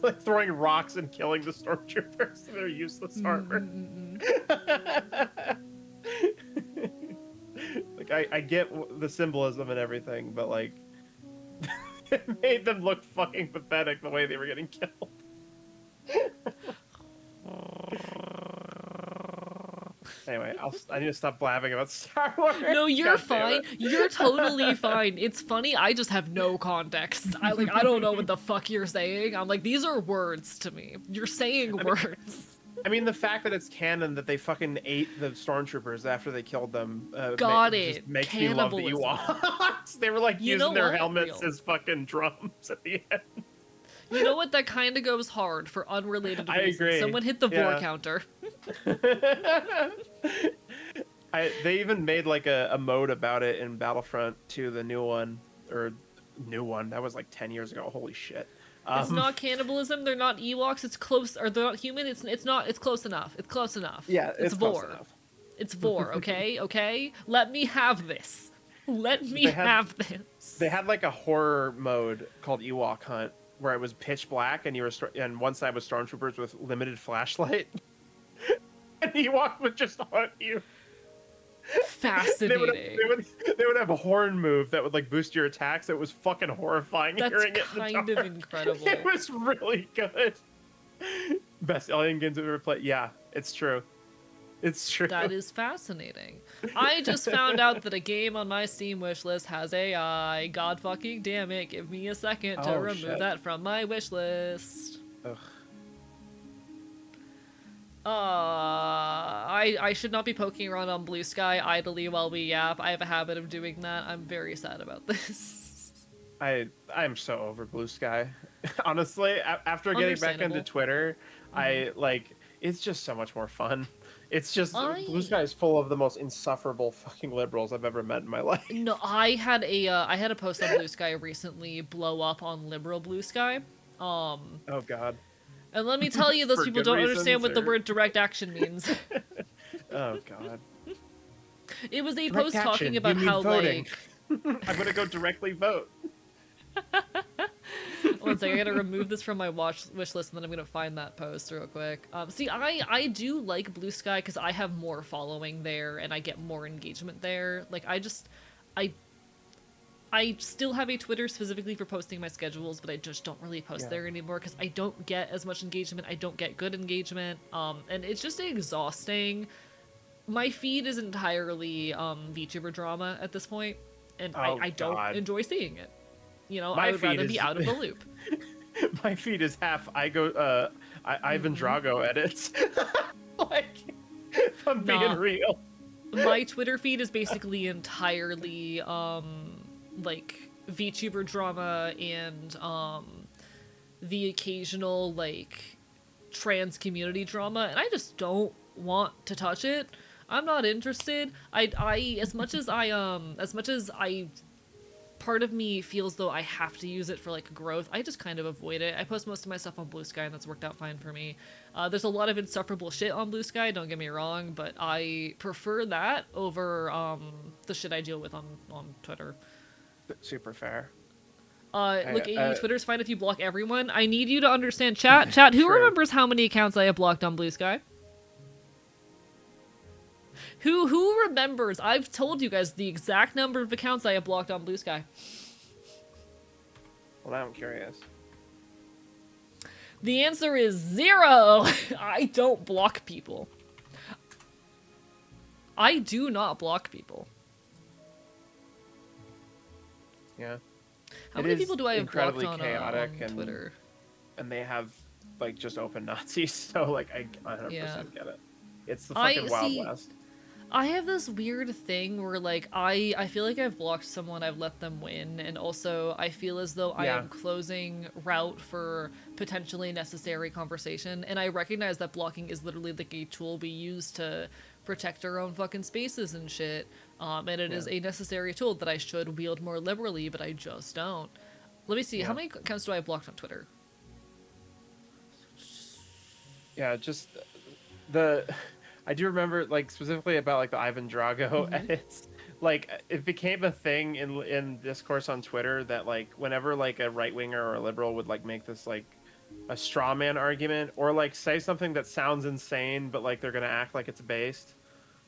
like throwing rocks and killing the stormtroopers in their useless armor. Like, I get the symbolism and everything, but like It made them look fucking pathetic the way they were getting killed. Anyway, I need to stop blabbing about Star Wars. No, you're God damn fine. it. You're totally fine. It's funny. I just have no context. I don't know what the fuck you're saying. I'm like, these are words to me. You're saying words. I mean, the fact that it's canon that they fucking ate the stormtroopers after they killed them Got just it. makes me love the Cannibalism. Ewoks. They were like You know using their what? helmets Real. as fucking drums at the end. You know what? That kind of goes hard for unrelated I reasons. agree. Someone hit the vor counter. They even made like a mode about it in Battlefront 2, the new one, that was like 10 years ago. Holy shit. It's not cannibalism. They're not Ewoks. It's close, or they're not human. It's not. It's close enough. It's close enough. Yeah, it's close vor. enough. It's vor. Okay, okay. Let me have this. Let me have this. They had like a horror mode called Ewok Hunt, where it was pitch black, and and one side was stormtroopers with limited flashlight, and Ewok would just hunt you. Fascinating. They would have a horn move that would like boost your attacks. It was fucking horrifying. That's hearing it kind of incredible. It was really good. Best alien games I've ever played. Yeah, it's true. It's true. That is fascinating. I just found out that a game on my Steam wishlist has AI. God fucking damn it. Give me a second to remove that from my wishlist. Ugh. I should not be poking around on Blue Sky idly while we yap. I have a habit of doing that. I'm very sad about this. I'm so over Blue Sky. Honestly, after getting back into Twitter, it's just so much more fun. It's just Blue Sky is full of the most insufferable fucking liberals I've ever met in my life. No, I had a post on Blue Sky recently blow up on liberal Blue Sky. Oh god. And let me tell you, those people don't understand what the word direct action means. Oh god. It was a direct post action. talking about how voting. like I'm gonna go directly vote. one second, I gotta remove this from my wish list, and then I'm gonna find that post real quick. See, I do like Blue Sky because I have more following there and I get more engagement there. Like I still have a Twitter specifically for posting my schedules, but I just don't really post there anymore because I don't get as much engagement. I don't get good engagement, and it's just exhausting. My feed is entirely VTuber drama at this point, and I don't enjoy seeing it. You know, I would rather be out of the loop. My feed is half Ivan Drago edits. Like, if I'm being real. My Twitter feed is basically entirely like VTuber drama and the occasional like trans community drama, and I just don't want to touch it. I'm not interested. I as much as I part of me feels though I have to use it for like growth, I just kind of avoid it. I post most of my stuff on Blue Sky, and that's worked out fine for me. There's a lot of insufferable shit on Blue Sky, don't get me wrong, but I prefer that over the shit I deal with on Twitter. Super fair. Look, Twitter's fine if you block everyone. I need you to understand, chat. Who remembers how many accounts I have blocked on Blue Sky? Who remembers? I've told you guys the exact number of accounts I have blocked on Blue Sky. Well, now I'm curious. The answer is 0. I don't block people. I do not block people. Yeah. How many people do I have blocked on chaotic on Twitter? And they have like just open Nazis, so like I 100% get it. It's the fucking Wild West. I have this weird thing where like I feel like I've blocked someone, I've let them win, and also I feel as though I am closing route for potentially necessary conversation, and I recognize that blocking is literally like a tool we use to protect our own fucking spaces and shit, and it is a necessary tool that I should wield more liberally, but I just don't. Let me see, how many accounts do I have blocked on Twitter? Yeah, just I do remember, like, specifically about, like, the Ivan Drago edits. Like, it became a thing in discourse on Twitter that, like, whenever, like, a right-winger or a liberal would, like, make this, like, a straw man argument or, like, say something that sounds insane, but, like, they're gonna act like it's based,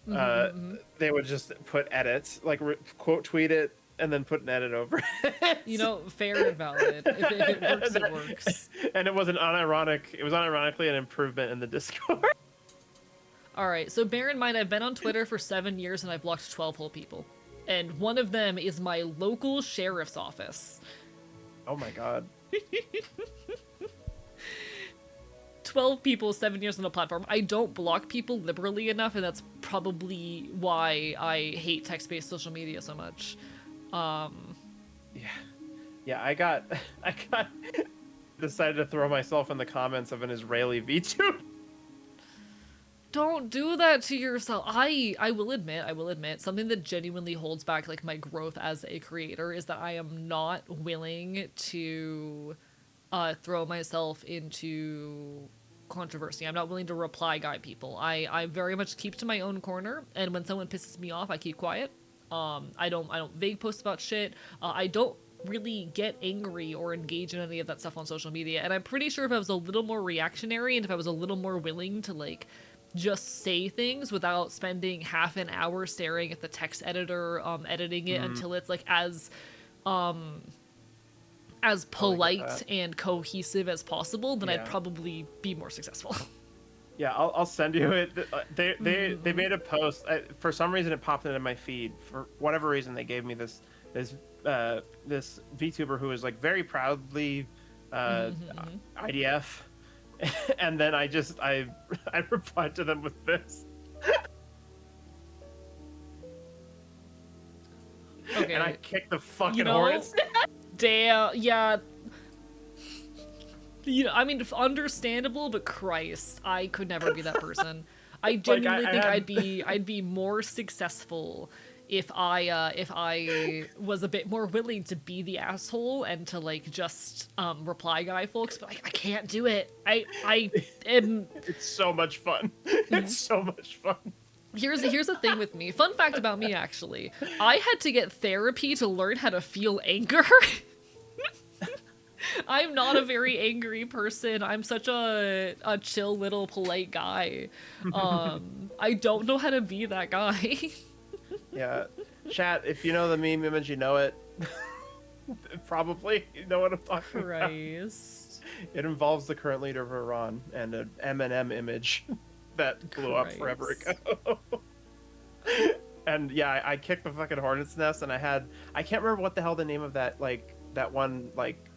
they would just put edits, like, quote tweet it and then put an edit over it. You know, fair and valid. If it works, it works. And it was an unironic. It was unironically an improvement in the Discord. All right, so bear in mind, I've been on Twitter for 7 years and I've blocked 12 whole people. And one of them is my local sheriff's office. Oh my god. 12 people, 7 years on a platform. I don't block people liberally enough, and that's probably why I hate text-based social media so much. Yeah, I got decided to throw myself in the comments of an Israeli VTuber. Don't do that to yourself. I will admit, something that genuinely holds back like my growth as a creator is that I am not willing to throw myself into controversy. I'm not willing to reply guy people. I very much keep to my own corner, and when someone pisses me off, I keep quiet. I don't vague post about shit. I don't really get angry or engage in any of that stuff on social media, and I'm pretty sure if I was a little more reactionary and if I was a little more willing to like just say things without spending half an hour staring at the text editor editing it until it's like as polite and cohesive as possible, then I'd probably be more successful. Yeah, I'll send you it. They made a post. For some reason, it popped into my feed. For whatever reason, they gave me this VTuber who is like very proudly IDF, and then I replied to them with this. Okay. And I kicked the fucking hornets. Damn. Yeah. You know, I mean, understandable, but Christ, I could never be that person. I genuinely think I'd be more successful if I was a bit more willing to be the asshole and to like just reply guy folks, but I can't do it. I am. It's so much fun. It's so much fun. Here's the thing with me. Fun fact about me, actually. I had to get therapy to learn how to feel anger. I'm not a very angry person. I'm such a chill little polite guy. I don't know how to be that guy. Yeah. Chat, if you know the meme image, you know it. Probably. You know what I'm talking about. Christ. It involves the current leader of Iran and an Eminem image that blew up forever ago. And yeah, I kicked the fucking hornet's nest, and I can't remember what the hell the name of that one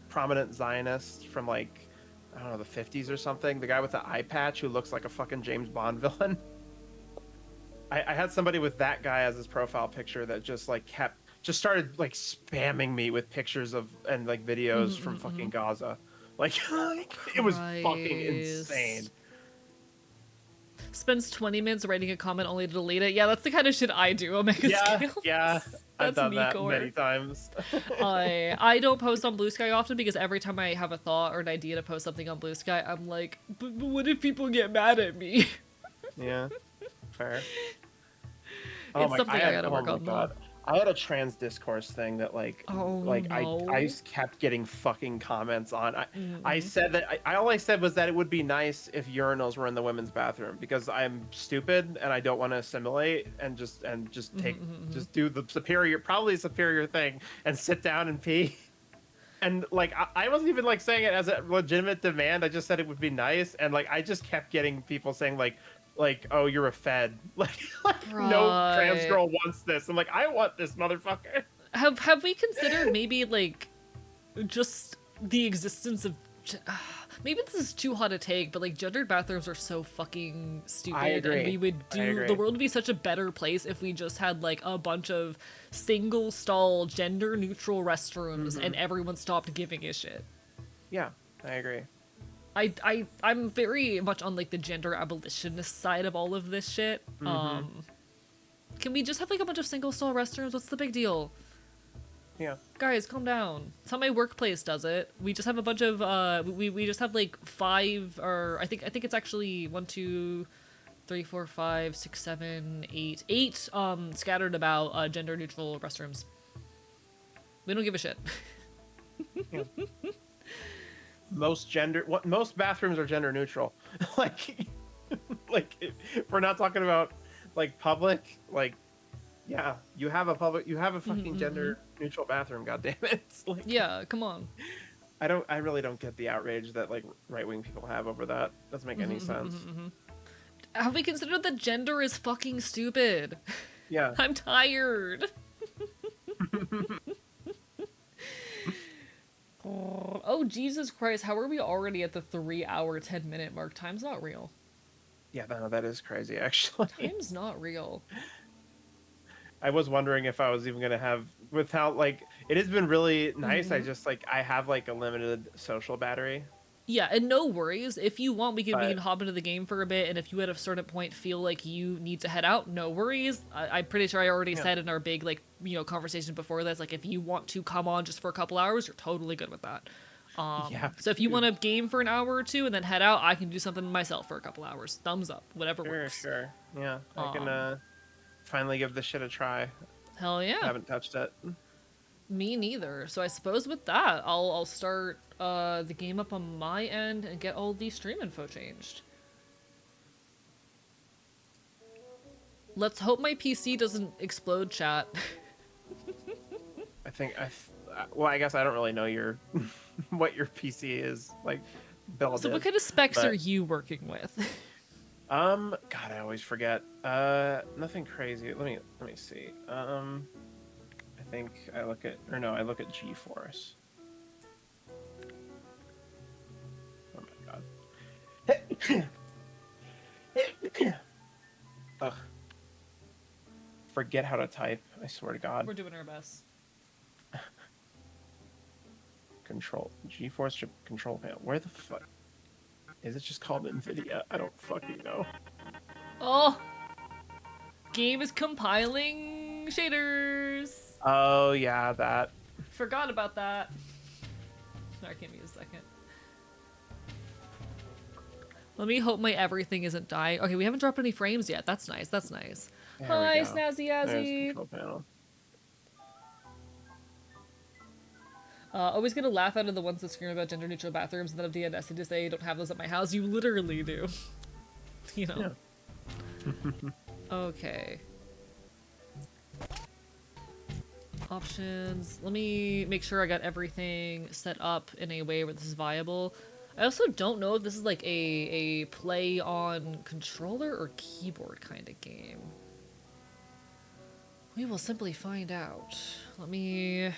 prominent Zionist from like, I don't know, the 50s or something, the guy with the eye patch who looks like a fucking James Bond villain. I had somebody with that guy as his profile picture that just like started like spamming me with pictures of and like videos from fucking Gaza. Like it was fucking insane. Spends 20 minutes writing a comment only to delete it. Yeah, that's the kind of shit I do on Mega Scales. Yeah. I've done that many times. I don't post on Blue Sky often because every time I have a thought or an idea to post something on Blue Sky, I'm like, but what if people get mad at me? Yeah, fair. It's something I gotta work on. God. I had a trans discourse thing that I kept getting fucking comments on. I said that all I said was that it would be nice if urinals were in the women's bathroom because I'm stupid and I don't want to assimilate and just do the superior thing and sit down and pee. And like I wasn't even like saying it as a legitimate demand. I just said it would be nice, and like I just kept getting people saying like, oh, you're a fed. Like no trans girl wants this. I'm like, I want this, motherfucker. Have we considered maybe like just the existence of maybe this is too hot a take, but like gendered bathrooms are so fucking stupid. I agree. And we would the world would be such a better place if we just had like a bunch of single stall gender neutral restrooms and everyone stopped giving a shit. Yeah, I agree. I'm very much on like the gender abolitionist side of all of this shit. Can we just have like a bunch of single stall restrooms? What's the big deal? Yeah. Guys, calm down. That's how my workplace does it. We just have a bunch of we just have like 5 or I think it's actually 1, 2, 3, 4, 5, 6, 7, 8 scattered about gender neutral restrooms. We don't give a shit. Yeah. Most bathrooms are gender neutral. like if we're not talking about like public, like Yeah, you have a fucking gender neutral bathroom. God damn it! It's like, Yeah, come on. I really don't get the outrage that like right wing people have over that. Doesn't make any sense. Have we considered that gender is fucking stupid? Yeah. I'm tired. Oh, Jesus Christ, how are we already at the 3-hour, 10-minute mark? Time's not real. Yeah, no, that is crazy, actually. Time's not real. I was wondering if I was even gonna have, without like, it has been really nice. I Mm-hmm. just like, I have like a limited social battery. Yeah, and no worries. If you want, we can But hop into the game for a bit, and if you at a certain point feel like you need to head out, no worries. I'm pretty sure I already yeah, said in our big conversation before this, like if you want to come on just for a couple hours, you're totally good with that. yeah, So if you dude. want to game for an hour or two and then head out, I can do something myself for a couple hours. Thumbs up, whatever Sure, works. sure. Yeah, I can Um, finally give this shit a try. Hell yeah. Haven't touched it. Me neither. So I suppose with that, I'll start the game up on my end and get all the stream info changed. Let's hope my PC doesn't explode, chat. I think well, I guess I don't really know your what your PC is like built So what in, kind of specs but are you working with? God, I always forget. Nothing crazy. Let me see. I think I look at, or no, I look at GeForce. Oh my god. Ugh. Forget how to type. I swear to God. We're doing our best. Control GeForce chip control panel. Where the fuck is it? Just called NVIDIA? I don't fucking know. Oh! Game is compiling shaders! Oh yeah, that. Forgot about that. Sorry, give me a second. Let me hope my everything isn't dying. Okay, we haven't dropped any frames yet. That's nice. That's nice. There Hi, we go. Snazzy There's the Azzy. control panel. Always gonna laugh out of the ones that scream about gender neutral bathrooms and then have the audacity to say, don't have those at my house. You literally do. You know? Yeah. Okay. Options. Let me make sure I got everything set up in a way where this is viable. I also don't know if this is like a play on controller or keyboard kind of game. We will simply find out. Let me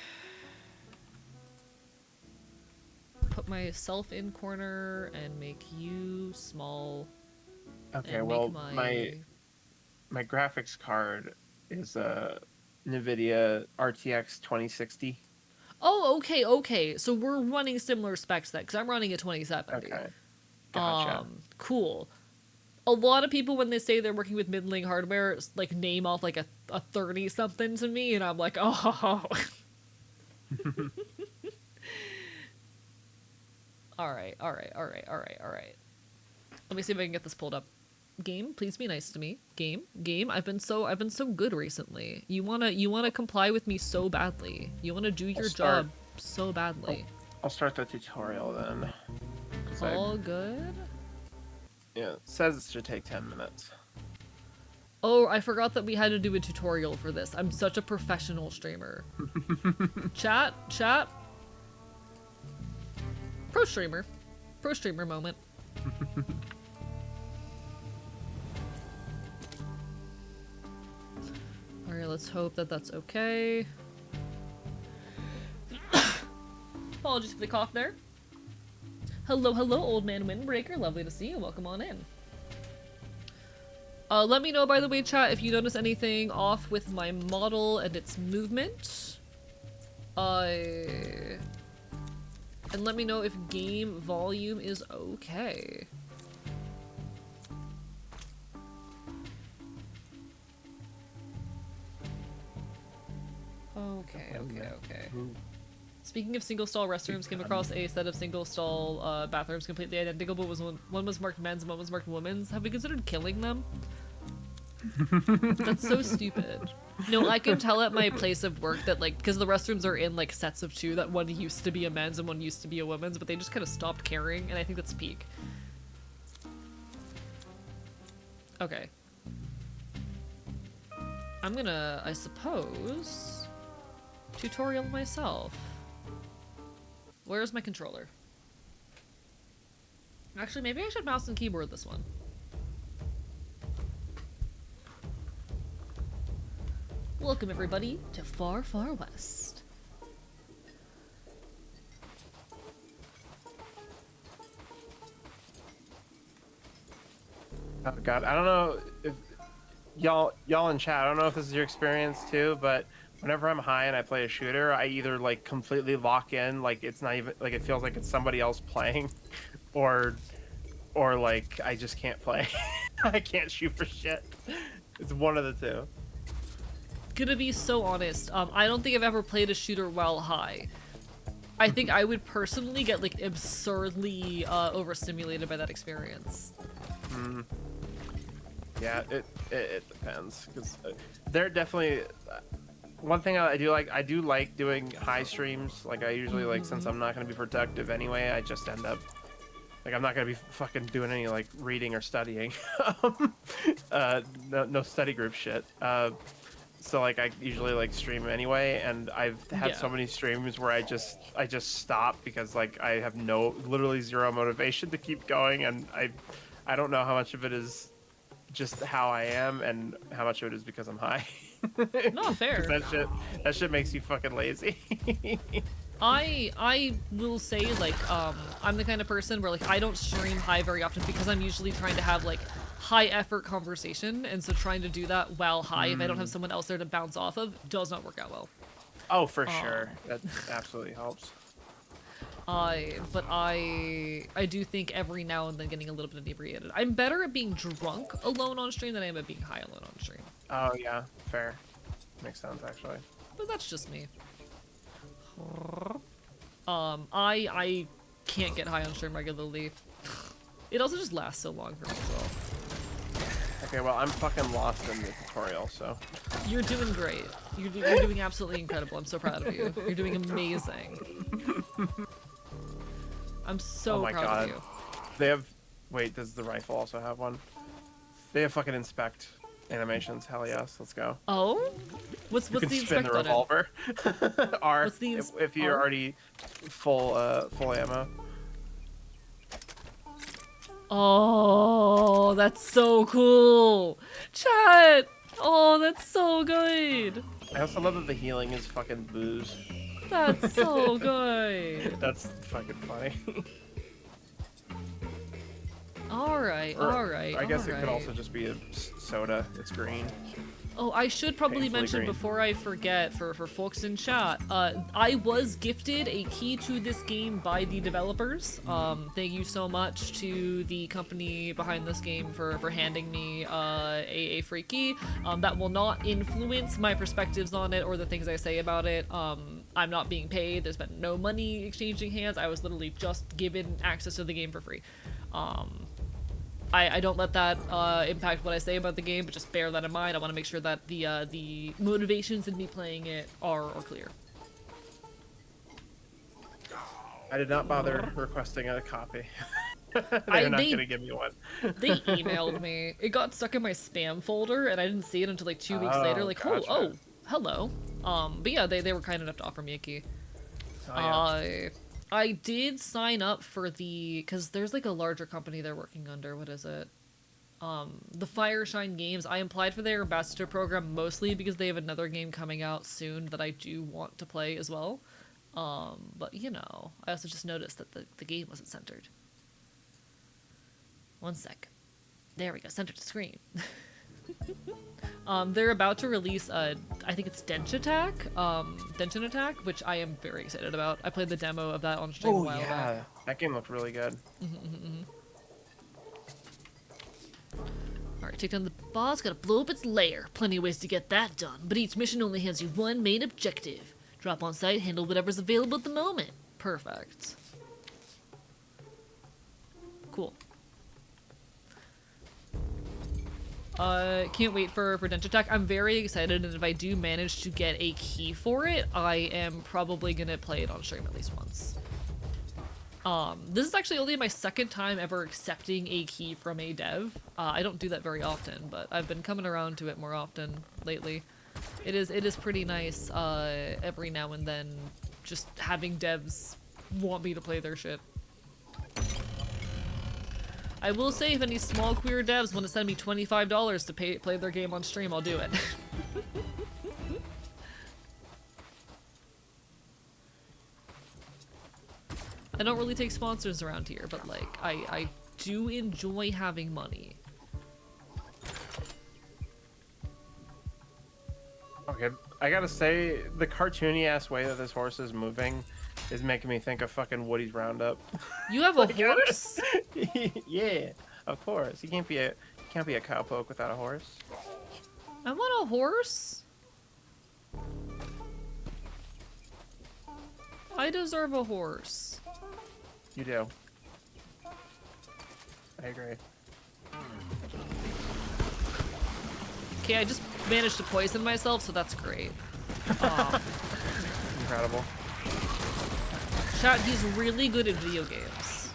put myself in corner and make you small. Okay, and well, make my graphics card is a NVIDIA RTX 2060. Oh, okay, okay. So we're running similar specs then, because I'm running a 2070. Okay, gotcha. Cool. A lot of people, when they say they're working with middling hardware, like name off like a 30 something to me, and I'm like, oh. All right. Let me see if I can get this pulled up. Game, please be nice to me. Game. I've been so good recently. You wanna comply with me so badly. You wanna do your job so badly. I'll start the tutorial then. All good. Yeah, it says it should take 10 minutes. Oh, I forgot that we had to do a tutorial for this. I'm such a professional streamer. Chat. Pro streamer moment. Alright, let's hope that that's okay. Apologies for the cough there. Hello, old man Windbreaker. Lovely to see you. Welcome on in. Let me know, by the way, chat, if you notice anything off with my model and its movement. And let me know if game volume is okay. Okay. Speaking of single stall restrooms, came across a set of single stall bathrooms completely identical, but one was marked men's and one was marked women's. Have we considered killing them? That's so stupid. No, I can tell at my place of work that, like, because the restrooms are in, like, sets of two, that one used to be a men's and one used to be a women's, but they just kind of stopped caring, and I think that's peak. Okay. I'm gonna, I suppose, tutorial myself. Where's my controller? Actually, maybe I should mouse and keyboard this one. Welcome everybody to Far Far West. Oh god, I don't know if y'all in chat, I don't know if this is your experience too, but whenever I'm high and I play a shooter, I either like completely lock in, like it's not even like it feels like it's somebody else playing, or like I just can't play. I can't shoot for shit. It's one of the two. Gonna be so honest, I don't think I've ever played a shooter while high. I think I would personally get like absurdly overstimulated by that experience. Mm. Yeah, it depends, because they're definitely one thing I do like doing high streams. Like I usually like, since I'm not going to be productive anyway, I just end up like I'm not going to be fucking doing any like reading or studying. No study group shit. So like I usually like stream anyway, and I've had so many streams where I just stop because like I have literally zero motivation to keep going, and I don't know how much of it is just how I am and how much of it is because I'm high. No, fair. That shit makes you fucking lazy. I will say, like, I'm the kind of person where, like, I don't stream high very often because I'm usually trying to have, like, high effort conversation, and so trying to do that while high, if I don't have someone else there to bounce off of, does not work out well. Oh, for sure. That absolutely helps. But I do think every now and then getting a little bit inebriated. I'm better at being drunk alone on stream than I am at being high alone on stream. Oh, yeah. Fair. Makes sense, actually. But that's just me. I can't get high on stream regularly. It also just lasts so long for me as well. Okay, well, I'm fucking lost in the tutorial, so. You're doing great. You're doing absolutely incredible. I'm so proud of you. You're doing amazing. I'm so proud of you. They have... Wait, does the rifle also have one? They have fucking inspect animations. Hell yes, let's go. Oh? What's you the can inspect spin the button? revolver. R. What's the if you're R? already full ammo. Oh, that's so cool. Chat! Oh, that's so good. I also love that the healing is fucking booze. That's so good. That's fucking funny. Alright, alright. I guess it could also just be a soda. It's green. Oh, I should probably Painfully mention green. before I forget, for folks in chat, I was gifted a key to this game by the developers. Thank you so much to the company behind this game for handing me a free key. That will not influence my perspectives on it or the things I say about it. I'm not being paid. There's been no money exchanging hands. I was literally just given access to the game for free. I don't let that impact what I say about the game, but just bear that in mind. I want to make sure that the motivations in me playing it are clear. I did not bother requesting a copy. They're not gonna give me one. They emailed me. It got stuck in my spam folder, and I didn't see it until like 2 weeks later. Like, gotcha. oh, hello. But yeah, they were kind enough to offer me a key. Oh, yeah. I did sign up for because there's like a larger company they're working under. What is it? The Fireshine Games. I applied for their ambassador program mostly because they have another game coming out soon that I do want to play as well. But you know, I also just noticed that the game wasn't centered. One sec. There we go, center to screen. They're about to release I think it's Denshin Attack, which I am very excited about. I played the demo of that on stream a while back. That game looked really good. Alright, take down the boss, gotta blow up its lair. Plenty of ways to get that done, but each mission only has you one main objective. Drop on site, handle whatever's available at the moment. Perfect. Cool. Can't wait for Denshin Attack. I'm very excited, and if I do manage to get a key for it, I am probably gonna play it on stream at least once. This is actually only my second time ever accepting a key from a dev. I don't do that very often, but I've been coming around to it more often lately. It is pretty nice every now and then just having devs want me to play their shit. I will say if any small queer devs want to send me $25 to play their game on stream, I'll do it. I don't really take sponsors around here, but like I do enjoy having money. Okay, I gotta say, the cartoony-ass way that this horse is moving is making me think of fucking Woody's Roundup. You have a horse? Yeah, of course. You can't be a cowpoke without a horse. I want a horse. I deserve a horse. You do. I agree. Okay, I just managed to poison myself, so that's great. Incredible. Chat, he's really good at video games.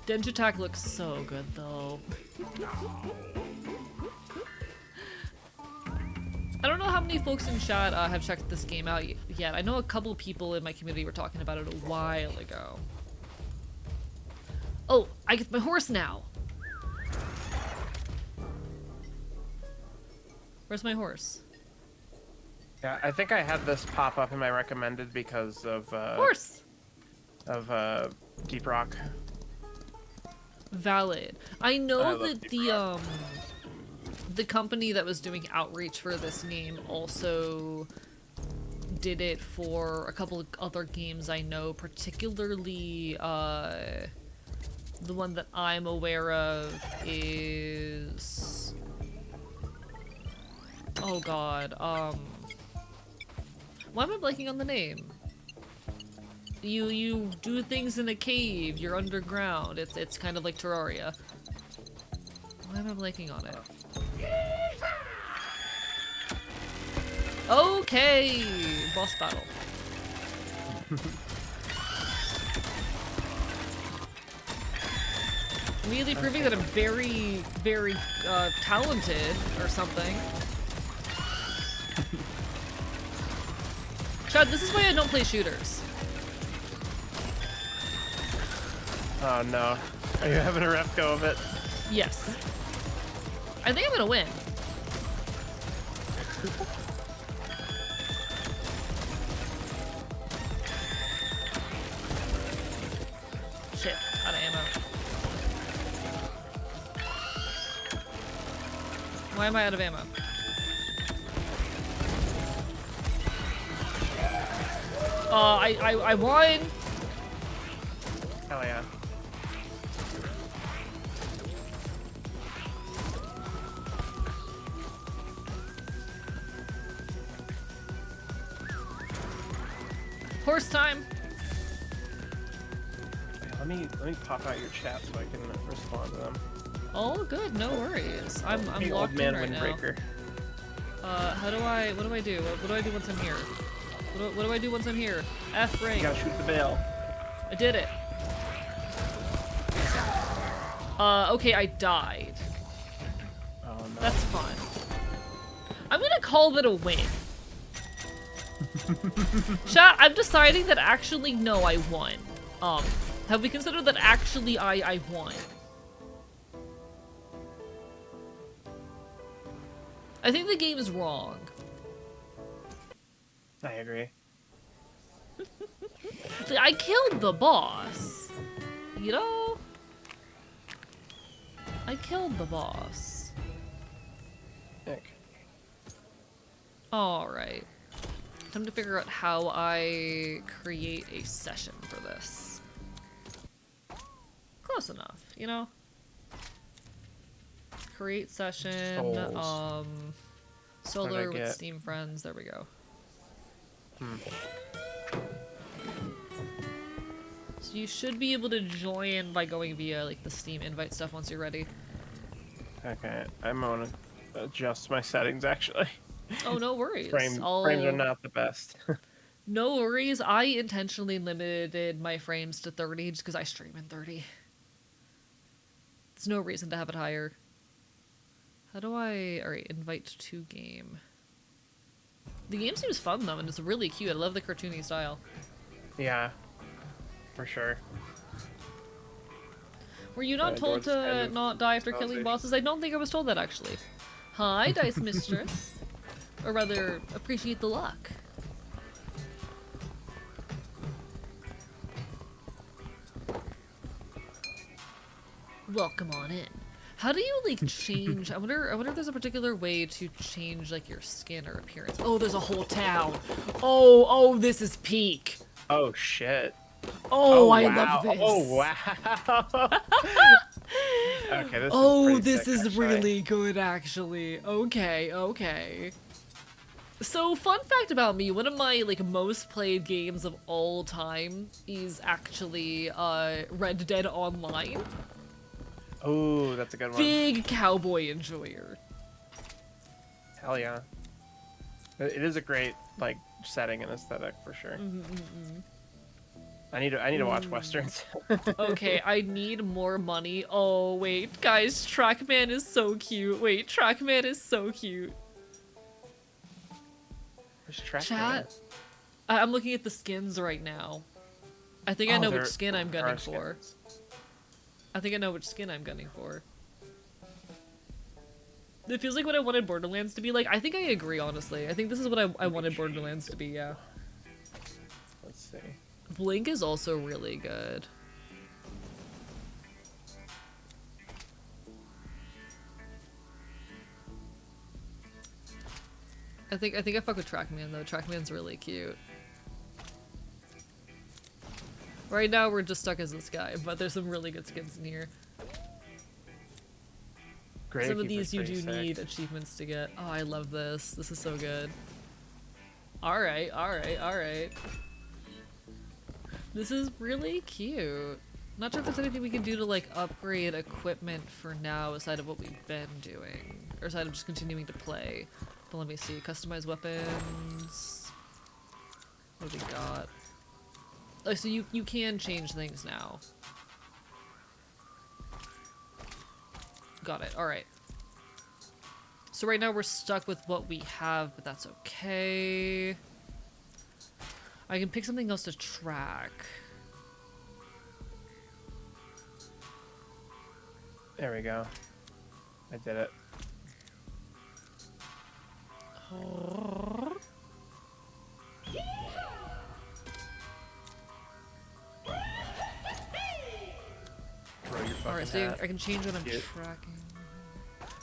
Denge attack looks so good, though. I don't know how many folks in chat have checked this game out yet. I know a couple people in my community were talking about it a while ago. Oh, I get my horse now! Where's my horse? Yeah, I think I had this pop up in my recommended because of Horse! Of Deep Rock. Valid. I know love that the company that was doing outreach for this game also did it for a couple of other games I know, particularly the one that I'm aware of is... Oh god, why am I blanking on the name? You do things in a cave, you're underground, it's kind of like Terraria. Why am I blanking on it? Okay! Boss battle. Really proving that I'm very, very talented or something. Chad, this is why I don't play shooters. Oh no. Are you having a rough go of it? Yes. I think I'm gonna win. Shit, out of ammo. Why am I out of ammo? I won! Hell yeah. Horse time! Let me pop out your chat so I can respond to them. All good, no worries. I'm Hey, locked old man in right now. windbreaker. What do I do? What do I do once I'm here? What do I do once I'm here? F ring. You gotta shoot the bell. I did it. Okay, I died. Oh no. That's fun. I'm gonna call that a win. Chat, I'm deciding that actually, no, I won. Have we considered that actually I won? I think the game is wrong. I agree. See, I killed the boss. You know? I killed the boss. Nick. Alright. Time to figure out how I create a session for this. Close enough, you know? Create session, Souls. solar with get? Steam friends, there we go. So you should be able to join by going via like the Steam invite stuff once you're ready. Okay, I'm gonna adjust my settings actually. Oh, no worries. Frames are not the best. No worries. I intentionally limited my frames to 30 just because I stream in 30. There's no reason to have it higher. How do I... Alright, invite to game. The game seems fun though, and it's really cute. I love the cartoony style. Yeah, for sure. Were you not told to not die after killing bosses? I don't think I was told that actually. Hi, Dice Mistress. Or rather, appreciate the luck. Welcome on in. How do you like change? I wonder if there's a particular way to change like your skin or appearance. Oh, there's a whole town. Oh, this is peak. Oh shit. Oh, I wow. love this. Oh wow. Okay, this this sick, is actually. really good actually. Okay. So, fun fact about me, one of my like most played games of all time is actually Red Dead Online. Oh, that's a good one. Big cowboy enjoyer. Hell yeah. It is a great like setting and aesthetic for sure. I need to watch westerns. Okay, I need more money. Oh wait, guys, Trackman is so cute. Wait, Trackman is so cute. Where's Trackman? Chat. I'm looking at the skins right now. I think I know which skin I'm gunning for. I think I know which skin I'm gunning for. It feels like what I wanted Borderlands to be like. I think I agree, honestly. I think this is what I wanted Borderlands to be, yeah. Let's see. Blink is also really good. I think I fuck with Trackman though. Trackman's really cute. Right now we're just stuck as this guy, but there's some really good skins in here. Some of these you do need achievements to get. Oh, I love this. This is so good. Alright. This is really cute. Not sure if there's anything we can do to like upgrade equipment for now aside of what we've been doing. Or aside of just continuing to play. But let me see. Customize weapons. What do we got? Oh, so you can change things now. Got it. Alright. So right now we're stuck with what we have, but that's okay. I can pick something else to track. There we go. I did it. Alright, so I can change what I'm tracking.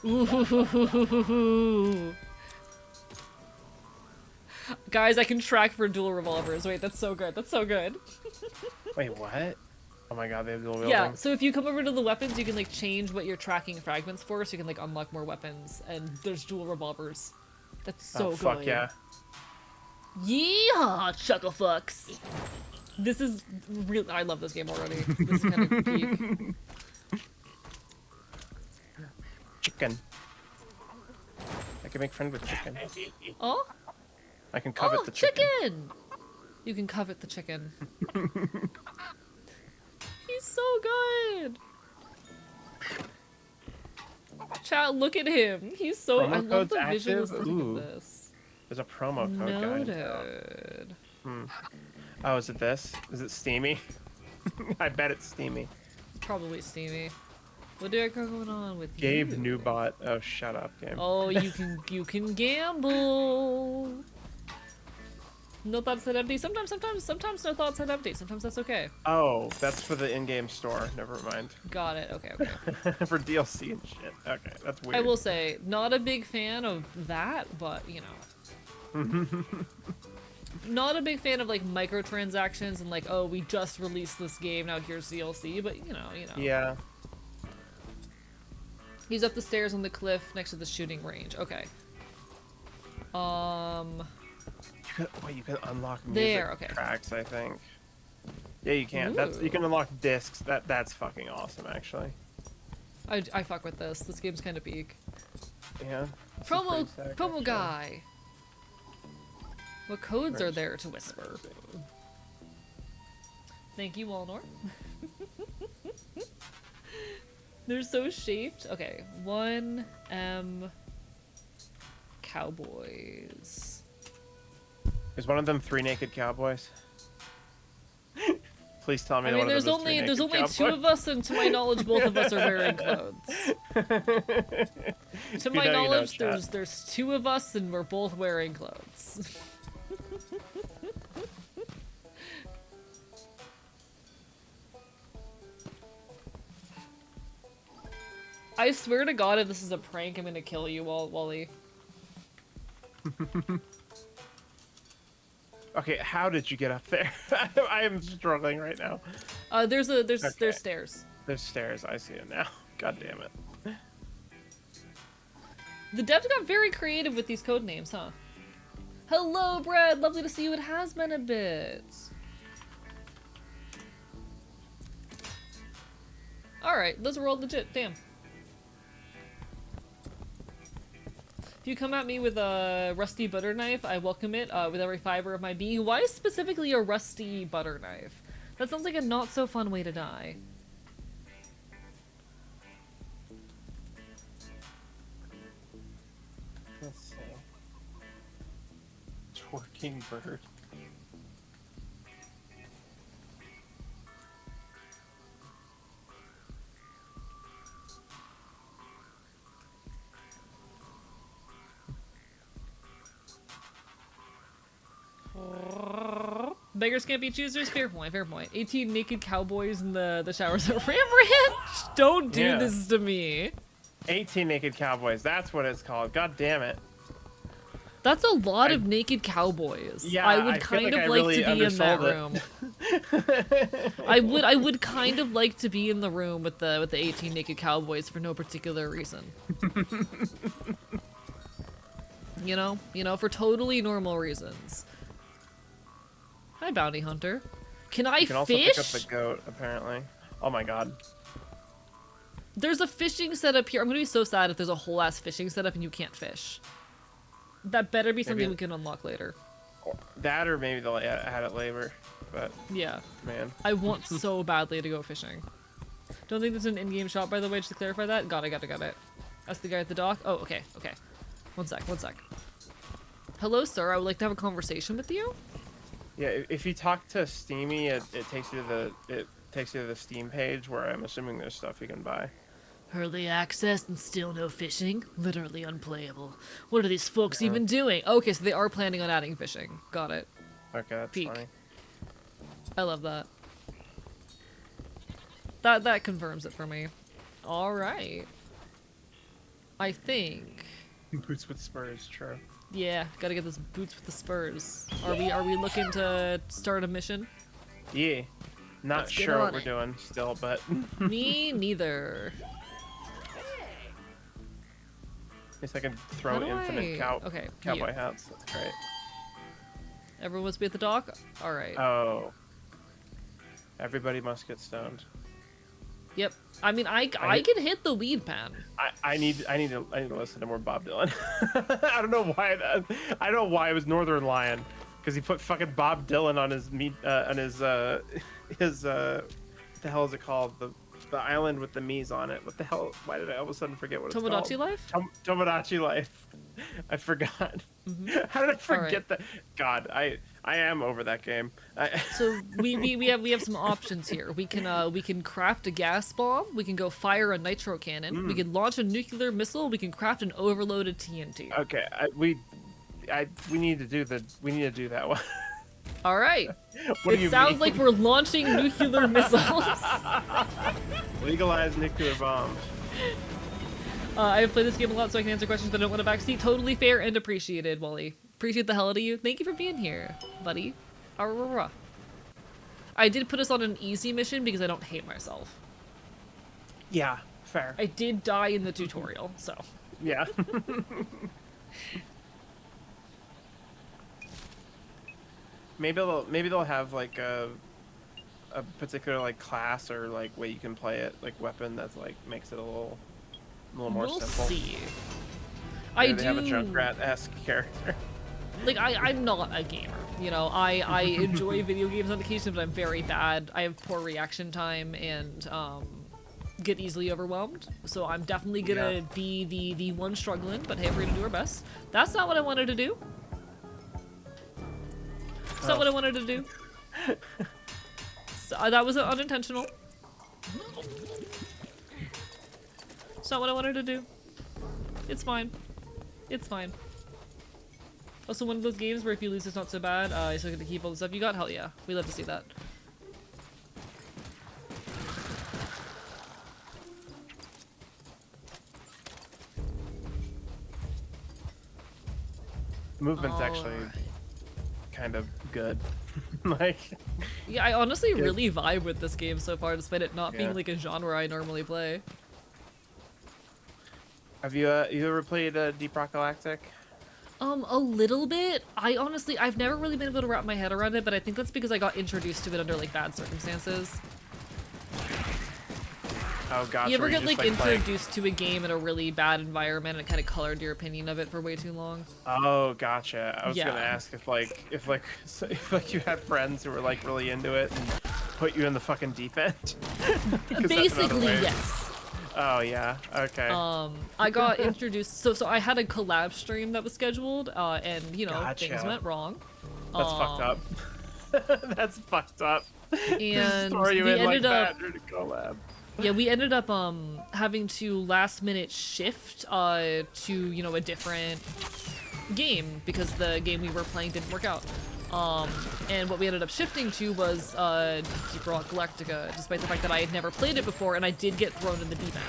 Ooh. Guys, I can track for dual revolvers. Wait, that's so good. That's so good. Wait, what? Oh my god, they have dual wielding. Yeah, so if you come over to the weapons, you can like change what you're tracking fragments for, so you can like unlock more weapons, and there's dual revolvers. That's so good. Fuck yeah. Yeehaw, chucklefucks. This is real. I love this game already. This is kind of peak. Chicken. I can make friends with chicken. Oh? I can covet the chicken. You can covet the chicken. He's so good. Chat, look at him. He's so. Promo I love the code's visual active? aesthetic Ooh. of this. There's a promo code, Noted. guys. Oh, is it this? Is it Steamy? I bet it's Steamy. Probably steamy. What do I got going on with Gabe you? Newbot. Oh, shut up, game. Oh, you can gamble. No thoughts head empty. Sometimes no thoughts head empty. Sometimes that's okay. Oh, that's for the in-game store. Never mind. Got it. Okay. For DLC and shit. Okay, that's weird. I will say, not a big fan of that, but you know. Not a big fan of like microtransactions and like, oh, we just released this game, now here's DLC, but you know. Yeah. He's up the stairs on the cliff next to the shooting range. Okay. You can unlock music There, okay. tracks, I think. Yeah, you can. You can unlock discs. That's fucking awesome, actually. I fuck with this. This game's kind of peak. Yeah. Promo guy. What codes are there to whisper? Thank you, Walnor. They're so shaped. Okay, 1M Cowboys. Is one of them 3 naked cowboys? Please tell me. I mean, there's only two of us, and to my knowledge, both of us are wearing clothes. To my knowledge, there's 2 of us, and we're both wearing clothes. I swear to God, if this is a prank, I'm gonna kill you, Wally. Okay, how did you get up there? I am struggling right now. There's stairs. There's stairs. I see it now. God damn it. The devs got very creative with these code names, huh? Hello, Brad. Lovely to see you. It has been a bit. All right, those were all legit. Damn. If you come at me with a rusty butter knife, I welcome it with every fiber of my being. Why specifically a rusty butter knife? That sounds like a not so fun way to die. Let's see. Twerking bird. Beggars can't be choosers. Fair point. Fair point. 18 naked cowboys in the showers at Ram Ranch. Don't do this to me. 18 naked cowboys. That's what it's called. God damn it. That's a lot of naked cowboys. Yeah, I would kind of like to be in that room. I would kind of like to be in the room with the 18 naked cowboys for no particular reason. You know, for totally normal reasons. Hi, bounty hunter. Can I You can also fish? pick up the goat, apparently. Oh my god. There's a fishing setup here. I'm gonna be so sad if there's a whole ass fishing setup and you can't fish. That better be something we can unlock later. That, or maybe they'll add it later. But yeah, man, I want so badly to go fishing. Don't think there's an in-game shop, by the way, just to clarify that. Got it. That's the guy at the dock. Oh, okay. One sec. Hello, sir. I would like to have a conversation with you. yeah. If you talk to Steamy, it takes you to the Steam page where I'm assuming there's stuff you can buy. Early access and still no fishing? Literally unplayable. What are these folks even doing? Okay, so they are planning on adding fishing. Got it. Okay, that's Peak. funny. I love that. That confirms it for me. All right. I think. Boots with spurs, true. Yeah, gotta get this boots with the spurs. Are we looking to start a mission? Yeah. Not Let's get sure on what we're it. doing still, but Me neither. at least I can throw How do infinite Okay, cowboy you. hats. That's great. Everyone wants to be at the dock? Alright. Oh. Everybody must get stoned. Yep. I mean, I can hit the weed pan. I need to listen to more Bob Dylan. I don't know why I don't know why it was Northern Lion, because he put fucking Bob Dylan on his what the hell is it called, the island with the Mii's on it. What the hell? Why did I all of a sudden forget what it's called? Tomodachi Life? Tomodachi Life. I forgot. How did I forget that? God, I am over that game. So we have some options here. We can craft a gas bomb. We can go fire a nitro cannon. We can launch a nuclear missile. We can craft an overloaded TNT. Okay, we need to do that one. All right. What do you It sounds mean? like we're launching nuclear missiles. Legalize nuclear bombs. I have played this game a lot, so I can answer questions, but I don't want to backseat. Totally fair and appreciated, Wally. Appreciate the hell out of you. Thank you for being here, buddy. Aurora. I did put us on an easy mission because I don't hate myself. Yeah, fair. I did die in the tutorial, so. Yeah. maybe they'll have like a particular like class or like way you can play it, like weapon that's like makes it a little more we'll simple. See. Maybe they have a Junkrat-esque character. like I'm not a gamer. You know, I enjoy video games on occasion, but I'm very bad. I have poor reaction time and get easily overwhelmed. So I'm definitely gonna be the one struggling, but hey, we're gonna do our best. That's not what I wanted to do. That's not what I wanted to do. So, that was unintentional. It's not what I wanted to do. It's fine. It's fine. Also, one of those games where if you lose, it's not so bad. You still get to keep all the stuff you got. Hell yeah, we love to see that. Movement's actually kind of good. Like, yeah, I honestly really vibe with this game so far, despite it not being like a genre I normally play. Have you ever played Deep Rock Galactic? A little bit. I've never really been able to wrap my head around it, but I think that's because I got introduced to it under like bad circumstances. Oh gosh. You ever get like introduced to a game in a really bad environment and it kind of colored your opinion of it for way too long? Oh, gotcha. I was gonna ask if you had friends who were like really into it and put you in the fucking deep end. Basically, yes. Oh yeah. Okay. I got introduced. So I had a collab stream that was scheduled, and you know things went wrong. That's fucked up. That's fucked up. And we ended up. Collab. Yeah, we ended up having to last minute shift to a different game because the game we were playing didn't work out. And what we ended up shifting to was Deep Rock Galactica, despite the fact that I had never played it before and I did get thrown in the deep end.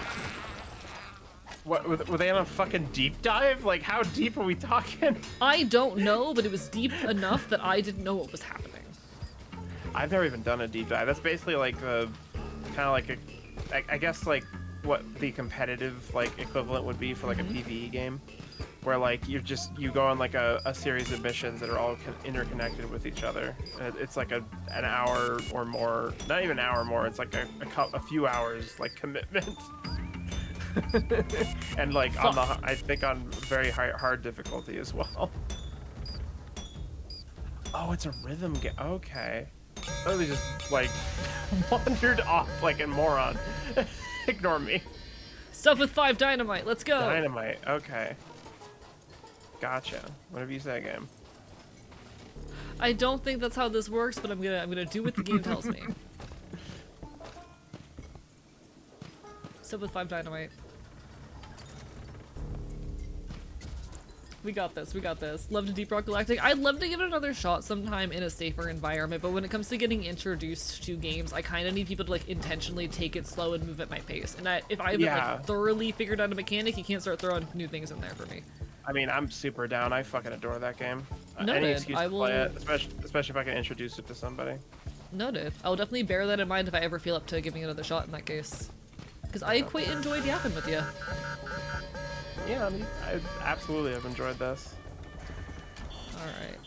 What, were they on a fucking deep dive? Like, how deep are we talking? I don't know, but it was deep enough that I didn't know what was happening. I've never even done a deep dive. That's basically like kind of like I guess like what the competitive like equivalent would be for like a PvE game, where like you go on like a series of missions that are all interconnected with each other. And it's like an hour or more, not even an hour or more. It's like a few hours like commitment. And like I think on very hard difficulty as well. Oh, it's a rhythm game. Okay. Oh, they just like wandered off like a moron. Ignore me. Stuff with 5 dynamite. Let's go. Dynamite. Okay. Gotcha. Whatever you say, game. I don't think that's how this works, but I'm gonna do what the game tells me. Stuff with 5 dynamite. We got this, we got this. Love to Deep Rock Galactic. I'd love to give it another shot sometime in a safer environment, but when it comes to getting introduced to games, I kind of need people to like intentionally take it slow and move at my pace. And if I haven't like thoroughly figured out a mechanic, you can't start throwing new things in there for me. I mean, I'm super down. I fucking adore that game. Noted. Any excuse to play it, especially if I can introduce it to somebody. Noted. I'll definitely bear that in mind if I ever feel up to giving it another shot in that case. Because I quite enjoyed yapping with you. Yeah, I mean, I absolutely have enjoyed this. Alright.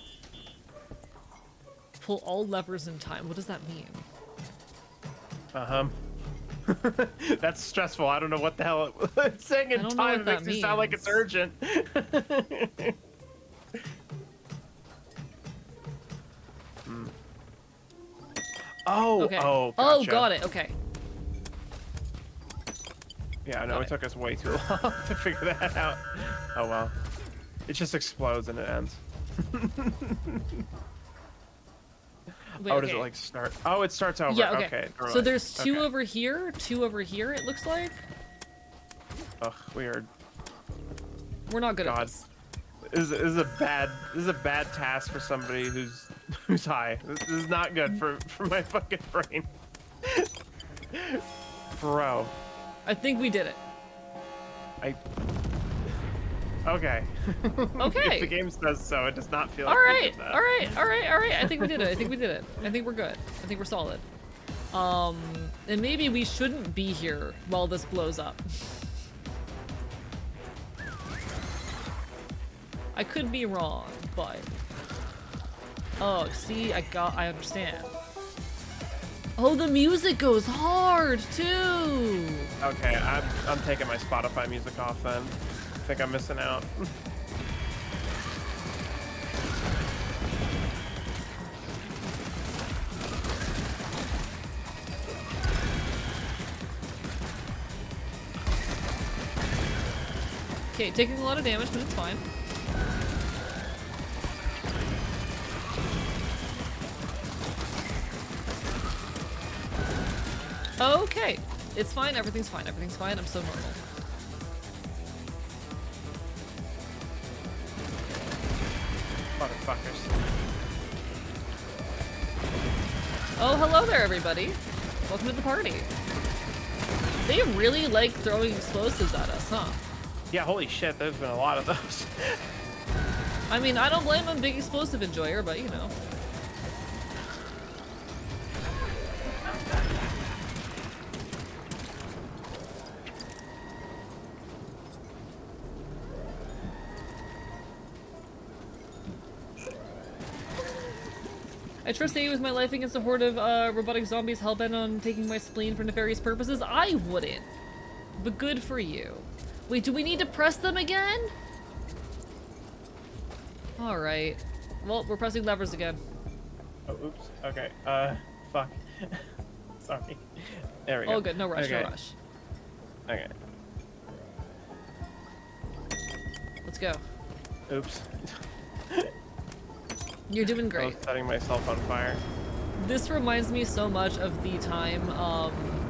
Pull all levers in time. What does that mean? That's stressful. I don't know what the hell it's saying in time. Makes it sound like it's urgent. Oh, okay. Oh, gotcha. Oh, gotcha. got it. Okay. Yeah, no, it took us way too long to figure that out. Oh well. It just explodes and it ends. Wait, does it like start? Oh, it starts over. Yeah, okay. So Right. there's 2 over here, 2 over here, it looks like. Ugh, weird. We're not good at this. This is a bad task for somebody who's high. This is not good for my fucking brain. Bro. I think we did it. Okay. Okay. If the game says so, it does not feel like Alright, we did that. alright. I think we did it. I think we did it. I think we're good. I think we're solid. And maybe we shouldn't be here while this blows up. I could be wrong, but... Oh, see, I understand. Oh, the music goes hard, too! Okay, I'm taking my Spotify music off then. I think I'm missing out. Okay, taking a lot of damage, but it's fine. Okay, it's fine, everything's fine, everything's fine, I'm so normal. Motherfuckers. Oh, hello there, everybody. Welcome to the party. They really like throwing explosives at us, huh? Yeah, holy shit, there's been a lot of those. I mean, I don't blame them, big explosive enjoyer, but you know. I trust A with my life against a horde of robotic zombies hellbent on taking my spleen for nefarious purposes? I wouldn't. But good for you. Wait, do we need to press them again? Alright. Well, we're pressing levers again. Oh, oops. Okay. Fuck. Sorry. There we go. Oh, good. No rush, okay. no rush. Okay. Let's go. Oops. You're doing I great. was setting myself on fire. This reminds me so much of the time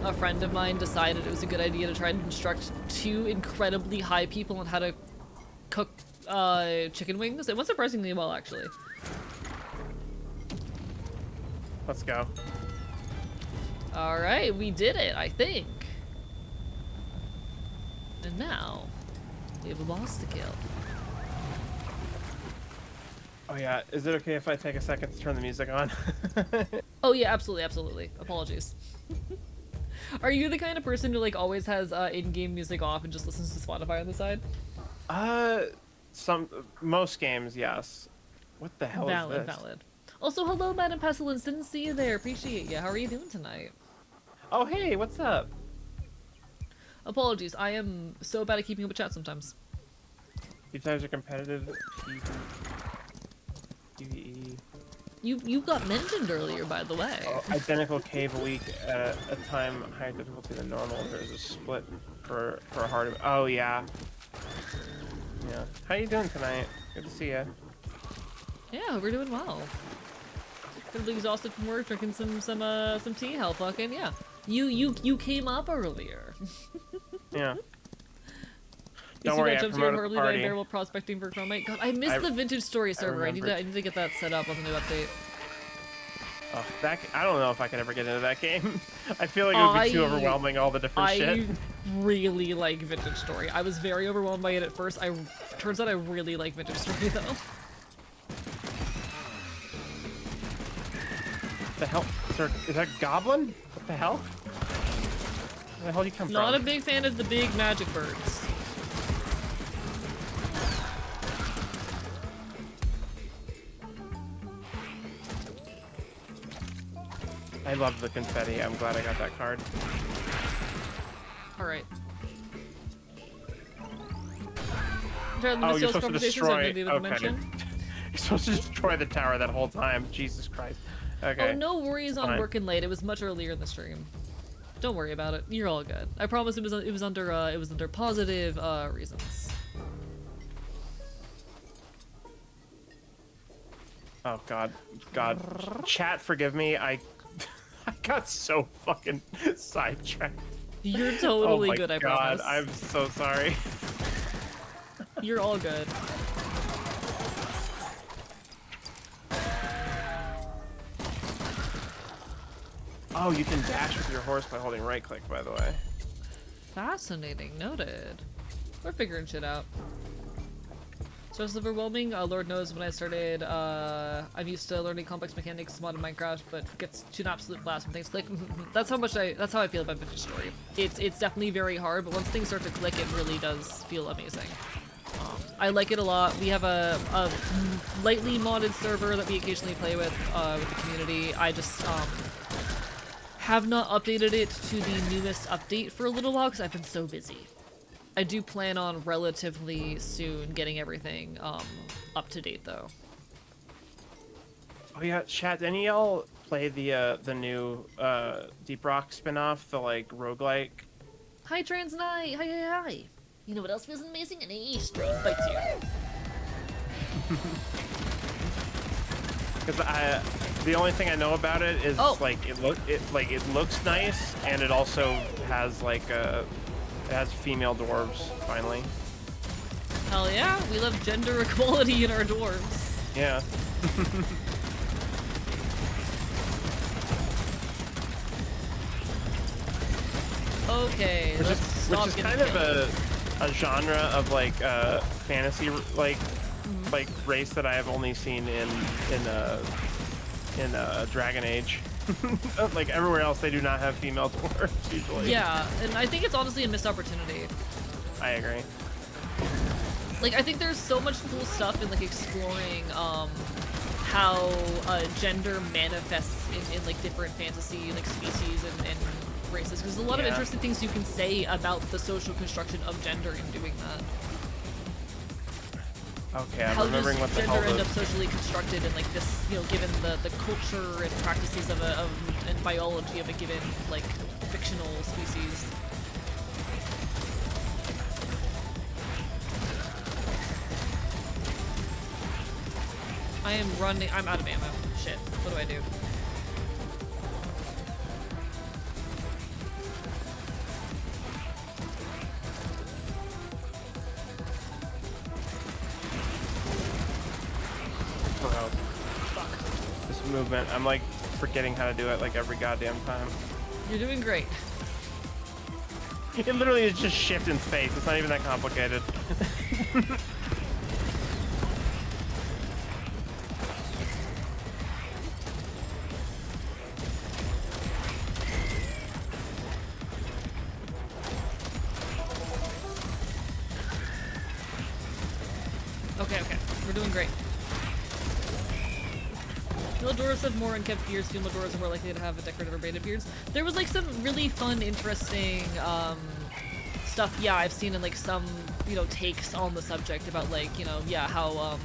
a friend of mine decided it was a good idea to try and instruct two incredibly high people on how to cook chicken wings. It went surprisingly well, actually. Let's go. Alright, we did it, I think. And now, we have a boss to kill. Oh yeah, is it okay if I take a second to turn the music on? Oh yeah, absolutely, absolutely. Apologies. Are you the kind of person who like always has in-game music off and just listens to Spotify on the side? Most games, yes. What the hell Valid, is this? valid. Also, hello, Madam Pestilence. Didn't see you there. Appreciate you. How are you doing tonight? Oh hey, what's up? Apologies. I am so bad at keeping up with chat sometimes. You guys are competitive. PvE. You got mentioned earlier, by the way. Oh, identical cave a week at a time higher difficulty than normal. There's a split for a hard. Oh yeah. Yeah. How you doing tonight? Good to see you. Yeah, we're doing well. Pretty exhausted from work, drinking some tea. Hell, fucking yeah. You came up earlier. Yeah. You Don't see worry, that I jumps promoted the horribly by party. unbearable prospecting for chromite. God, I missed the vintage story server. I need remembered. to get that set up on the new update. Oh, I don't know if I could ever get into that game. I feel like it would be too overwhelming, all the different shit. I really like vintage story. I was very overwhelmed by it at first. Turns out I really like vintage story though. The hell? Is that goblin? What the hell? Where the hell did you come from? Not a big fan of the big magic birds. I love the confetti. I'm glad I got that card. Alright. Oh, you're supposed to destroy. Okay. You're supposed to destroy the tower that whole time. Jesus Christ. Okay. Oh, no worries on Fine. working late. It was much earlier in the stream. Don't worry about it. You're all good. I promise it was under positive reasons. Oh God. Chat, forgive me. I got so fucking sidetracked. You're totally oh my good, I God, promise. I'm so sorry. You're all good. Oh, you can dash with your horse by holding right click, by the way. Fascinating. Noted. We're figuring shit out. Stress overwhelming? Lord knows when I started, I'm used to learning complex mechanics mod in Minecraft, but gets to an absolute blast when things click. That's how I feel about Vintage Story. It's definitely very hard, but once things start to click, it really does feel amazing. I like it a lot. We have a lightly modded server that we occasionally play with the community. I just, have not updated it to the newest update for a little while because I've been so busy. I do plan on relatively soon getting everything up to date though. Oh yeah, chat. Didn't y'all play the new Deep Rock spinoff, the like roguelike? Hi Trans Knight! Hi. You know what else feels amazing? An A string bites you. Because the only thing I know about it is like it looks nice, and it also has like it has female dwarves finally. Hell yeah, we love gender equality in our dwarves. Yeah. Okay, which let's is kind of a genre of like fantasy like race that I have only seen in Dragon Age. Like everywhere else, they do not have female dwarves usually. Yeah, and I think it's honestly a missed opportunity. I agree. Like, I think there's so much cool stuff in like exploring how gender manifests in like different fantasy like species and races. Because there's a lot of interesting things you can say about the social construction of gender in doing that. Okay, I'm remembering what the hell How does gender end up socially constructed and like this, you know, given the culture and practices of and biology of a given like fictional species. I am running. I'm out of ammo. Shit. What do I do? Bro. Fuck. This movement, I'm like forgetting how to do it like every goddamn time. You're doing great. It literally is just shift in space. It's not even that complicated. Okay. We're doing great. Female dwarves have more unkempt beards. Female dwarves are more likely to have a decorative or braided beards. There was like some really fun, interesting stuff. Yeah, I've seen in like some, you know, takes on the subject about like, you know, yeah, how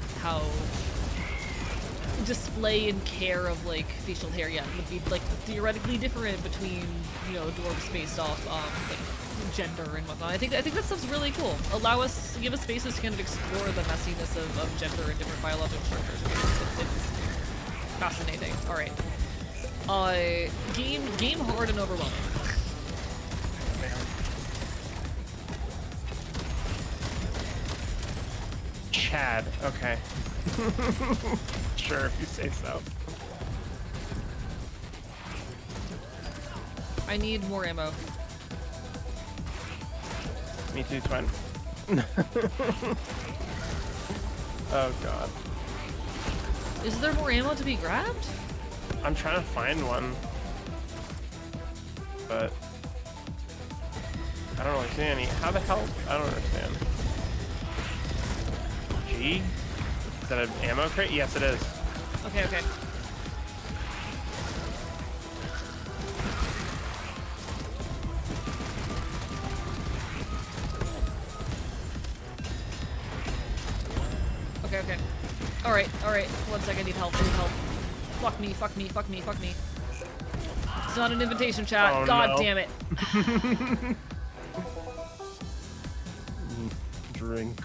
display and care of like facial hair, yeah, would be like theoretically different between, you know, dwarves based off like gender and whatnot. I think that stuff's really cool. Give us spaces to kind of explore the messiness of gender and different biological structures. It's fascinating. All right. Game hard and overwhelming. Chad. Okay. Sure, if you say so. I need more ammo. Me too, twin. Oh god. Is there more ammo to be grabbed? I'm trying to find one, but I don't really see any. How the hell? I don't understand. G? Is that an ammo crate? Yes, it is. Okay. Okay. Alright. 1 second, I need help. Fuck me. It's not an invitation, chat. Oh, God no. damn it. Drink.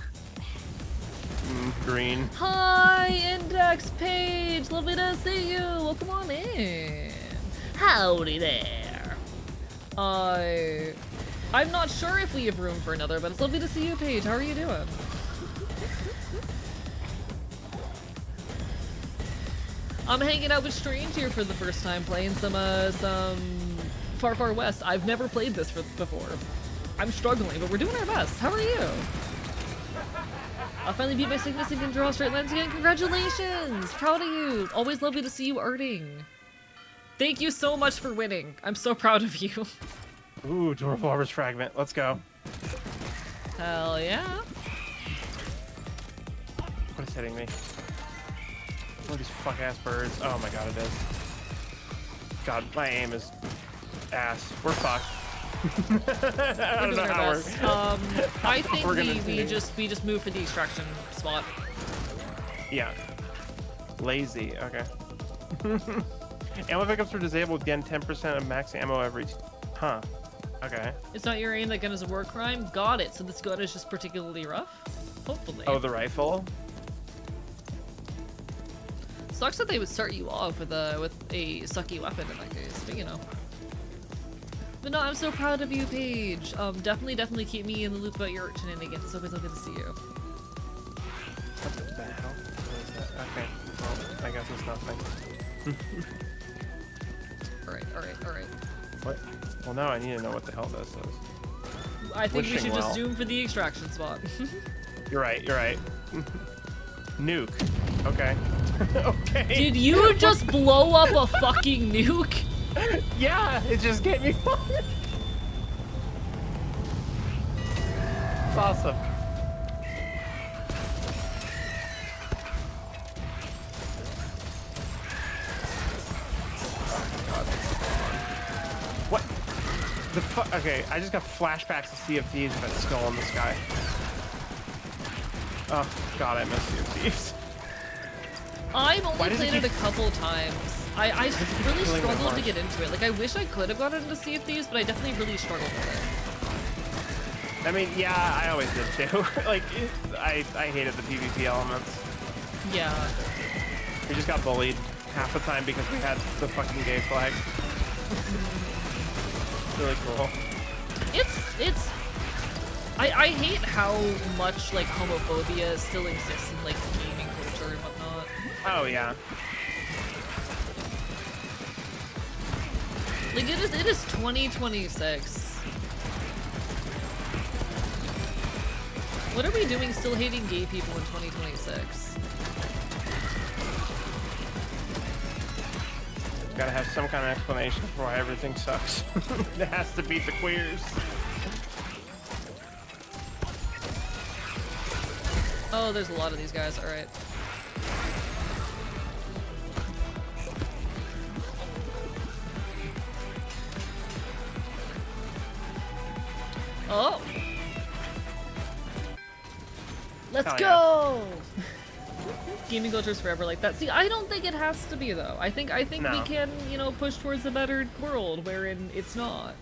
Green. Hi, Index Page. Lovely to see you. Welcome on in. Howdy there. I'm not sure if we have room for another, but it's lovely to see you, Paige. How are you doing? I'm hanging out with Strange here for the first time, playing some Far West. I've never played this before. I'm struggling, but we're doing our best. How are you? I finally beat my sickness and can draw straight lines again. Congratulations! Proud of you. Always lovely to see you arting. Thank you so much for winning. I'm so proud of you. Ooh, Dwarf Lover's Fragment. Let's go. Hell yeah. What is hitting me? What are these fuck-ass birds? Oh my god, it is. God, my aim is ass. We're fucked. I don't know how we're... I think we just move for the extraction spot. Yeah. Lazy, okay. Ammo pickups are disabled, again 10% of max ammo every... Huh. Okay. It's not your aim that gun is a war crime? Got it. So this gun is just particularly rough? Hopefully. Oh, the rifle? Sucks that they would start you off with a sucky weapon in that case, but you know. But no, I'm so proud of you, Paige. Definitely keep me in the loop about your shenanigans. It's always lovely to see you. What the hell? What is that? Okay. Well, I guess it's nothing. Alright. What? Well, now I need to know what the hell this is. I think we Wishing should just well. zoom for the extraction spot. You're right. Nuke. Okay. Okay. Did you just blow up a fucking nuke? Yeah, it just gave me fired. It's awesome. What? The fuck? Okay, I just got flashbacks to Sea of Thieves with that skull in the sky. Oh god, I miss Sea of Thieves. I've Why only does it played it a keep- couple times. I really killing my struggled to heart? get into it. Like, I wish I could have gotten into Sea of Thieves, but I definitely really struggled with I mean, yeah, I always did too. Like, I hated the PvP elements. it. Yeah. We just got bullied half the time because we had the fucking gay flag. Really cool. I hate how much, like, homophobia still exists in, like, gaming culture and whatnot. Oh yeah. Like, it is 2026. What are we doing still hating gay people in 2026? Gotta have some kind of explanation for why everything sucks. It has to beat the queers. Oh, there's a lot of these guys, alright. Oh! Let's Hell go! Gaming culture's forever like that. See, I don't think it has to be though. I think No. we can, you know, push towards a better world wherein it's not.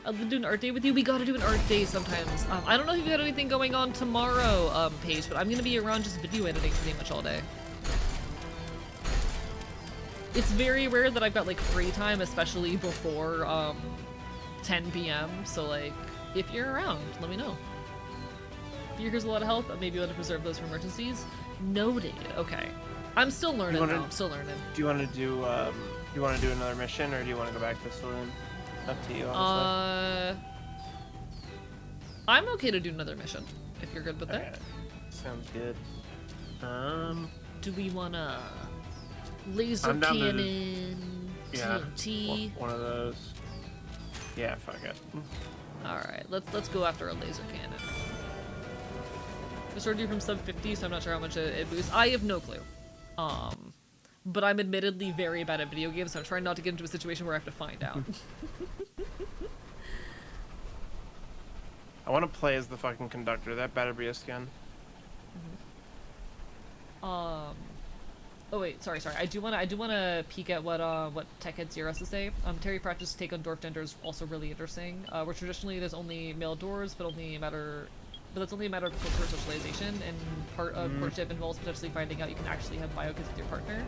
I'd love to do an art day with you. We gotta do an art day sometimes. I don't know if you got anything going on tomorrow, Paige, but I'm gonna be around just video editing pretty much all day. It's very rare that I've got like free time, especially before 10 p.m. So like, if you're around, let me know. Here's a lot of help, but maybe you want to preserve those for emergencies. Noted. Okay. I'm still learning though. I'm still learning. Do you want to do another mission, or do you want to go back to Saloon? Up to you, honestly. I'm okay to do another mission if you're good with that. Okay. Sounds good. Do we wanna laser I'm down to- cannon, Yeah. TNT? One of those. Yeah, fuck it. All right, let's go after a laser cannon. I started you from sub 50, so I'm not sure how much it boosts. I have no clue. But I'm admittedly very bad at video games, so I'm trying not to get into a situation where I have to find out. I want to play as the fucking conductor. That better be a skin. Oh wait, sorry. I do wanna peek at what Techhead Zero has to say. Terry Pratchett's take on dwarf gender is also really interesting. Where traditionally there's only male dwarves, but that's only a matter of cultural socialization, and part of courtship involves potentially finding out you can actually have biokids with your partner.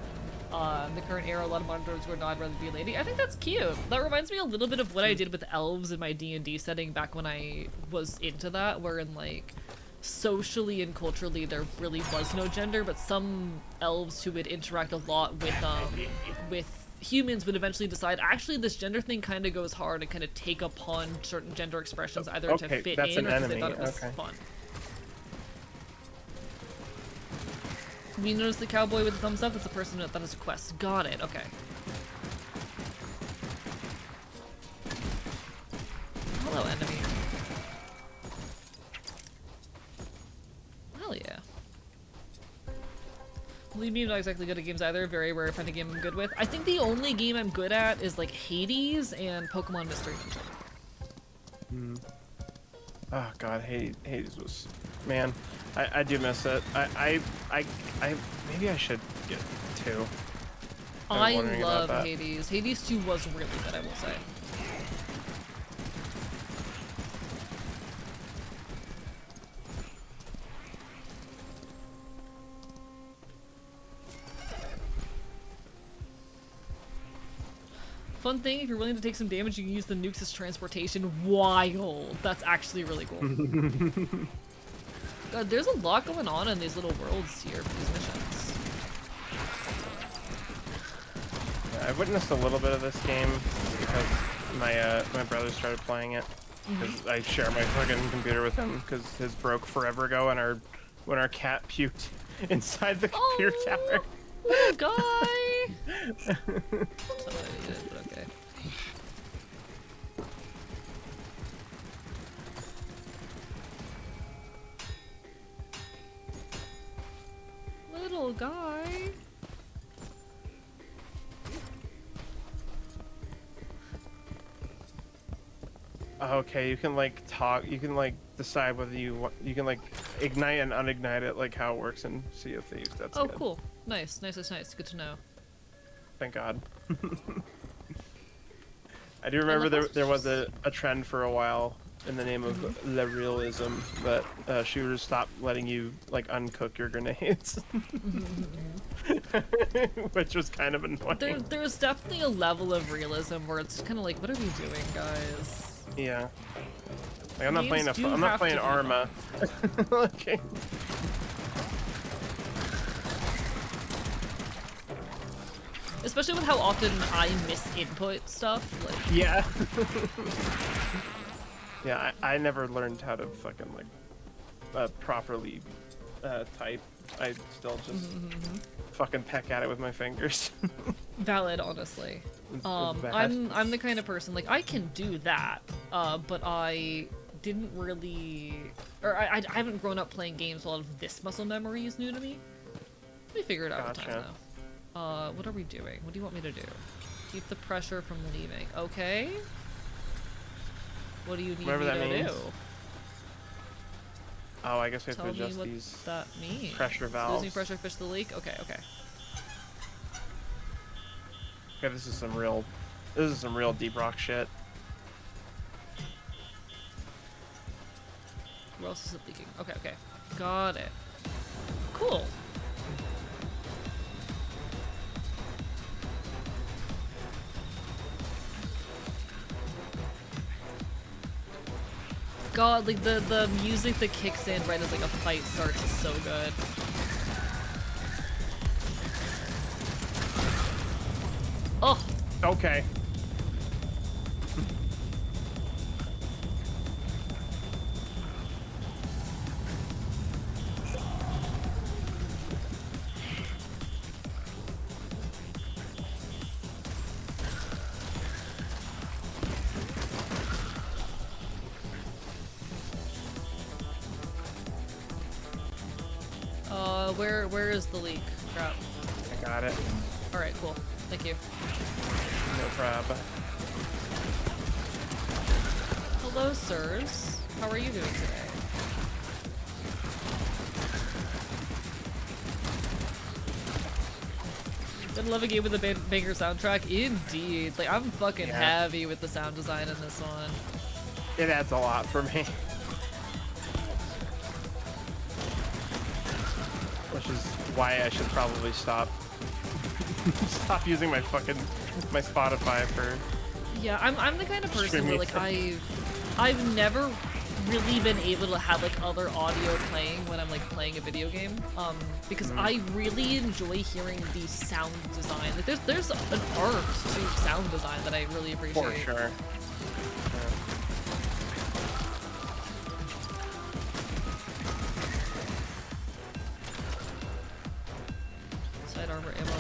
In the current era, a lot of modern dwarves would not rather be a lady. I think that's cute. That reminds me a little bit of what I did with elves in my D&D setting back when I was into that, wherein like socially and culturally there really was no gender, but some elves who would interact a lot with humans would eventually decide, actually this gender thing kind of goes hard, and kind of take upon certain gender expressions either to Okay, fit that's in an or because they enemy, thought it was okay. fun. We notice the cowboy with the thumbs up, that's the person that has a quest. Got it, okay. Hello, enemy. Hell yeah. Believe me, I'm not exactly good at games either. Very rare to find a game I'm good with. I think the only game I'm good at is like Hades and Pokemon Mystery Dungeon. Oh god, Hades was, man, I do miss it. I maybe I should get 2. I love Hades. Hades 2 was really good, I will say. Fun thing, if you're willing to take some damage, you can use the nukes as transportation. Wild. That's actually really cool. God, there's a lot going on in these little worlds here for these missions. Yeah, I've witnessed a little bit of this game because my brother started playing it. Because I share my fucking computer with him because his broke forever ago and when our cat puked inside the computer tower. Little guy! Okay. Little guy. Okay, you can like talk. You can like decide whether you can like ignite and unignite it, like how it works in Sea of Thieves. That's Oh, good. cool. Nice. Good to know. Thank God. I do remember there was a trend for a while in the name of le realism that shooters stopped letting you like uncook your grenades, which was kind of annoying. There's definitely a level of realism where it's kind of like, what are we doing, guys? Yeah. Like, I'm not Games playing I'm not playing Arma. Okay. Especially with how often I misinput stuff. Like, yeah. Yeah, I never learned how to fucking like properly type. I still just fucking peck at it with my fingers. valid, honestly. It's I'm the kind of person, like, I can do that, but I didn't really, or I haven't grown up playing games. A lot of this muscle memory is new to me. We figure it out with time, though. What are we doing? What do you want me to do? Keep the pressure from leaving. Okay. What do you need me to do? Oh, I guess we have Tell to adjust me what these that means. pressure valves. Losing pressure, fish the leak? Okay, okay. Okay, this is some real deep rock shit. Where else is it leaking? Okay, okay. Got it. Cool. God, like the music that kicks in right as like a fight starts is so good. Oh. Okay. Where is the leak? Crap. I got it. Alright, cool. Thank you. No problem. Hello, sirs. How are you doing today? Been loving it with the banger soundtrack? Indeed. Like, I'm fucking heavy with the sound design in this one. It adds a lot for me. Which is why I should probably stop using my Spotify for. Yeah, I'm the kind of person where like I've never really been able to have like other audio playing when I'm like playing a video game. Because I really enjoy hearing the sound design. Like there's an art to sound design that I really appreciate. For sure. Side armor ammo,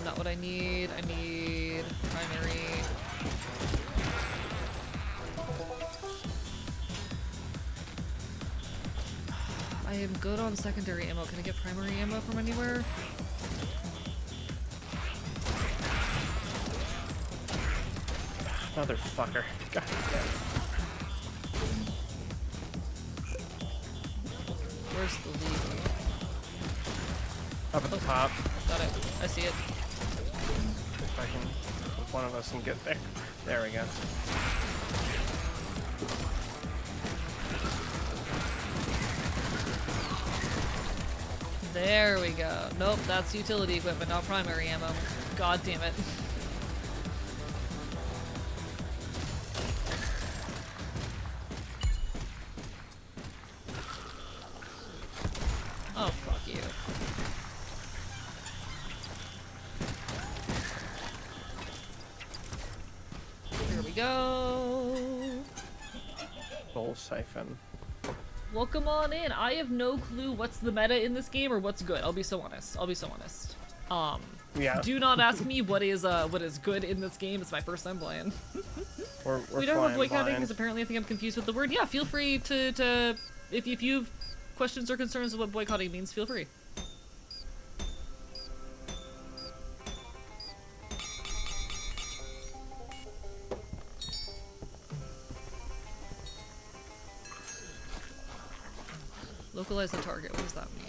not what I need. I need primary. I am good on secondary ammo. Can I get primary ammo from anywhere? Motherfucker. God damn. Where's the lead? Up at the top. Got it. I see it. If I can, if one of us can get there. There we go. There we go. Nope, that's utility equipment, not primary ammo. God damn it. Oh, fuck you. Here we go. Soul siphon. Welcome on in. I have no clue what's the meta in this game or what's good. I'll be so honest. Yeah. Do not ask me what is good in this game. It's my first time playing. We're We don't have flying boycotting blind. because apparently I think I'm confused with the word. Yeah, feel free to if you've questions or concerns of what boycotting means, feel free. Localize the target. What does that mean?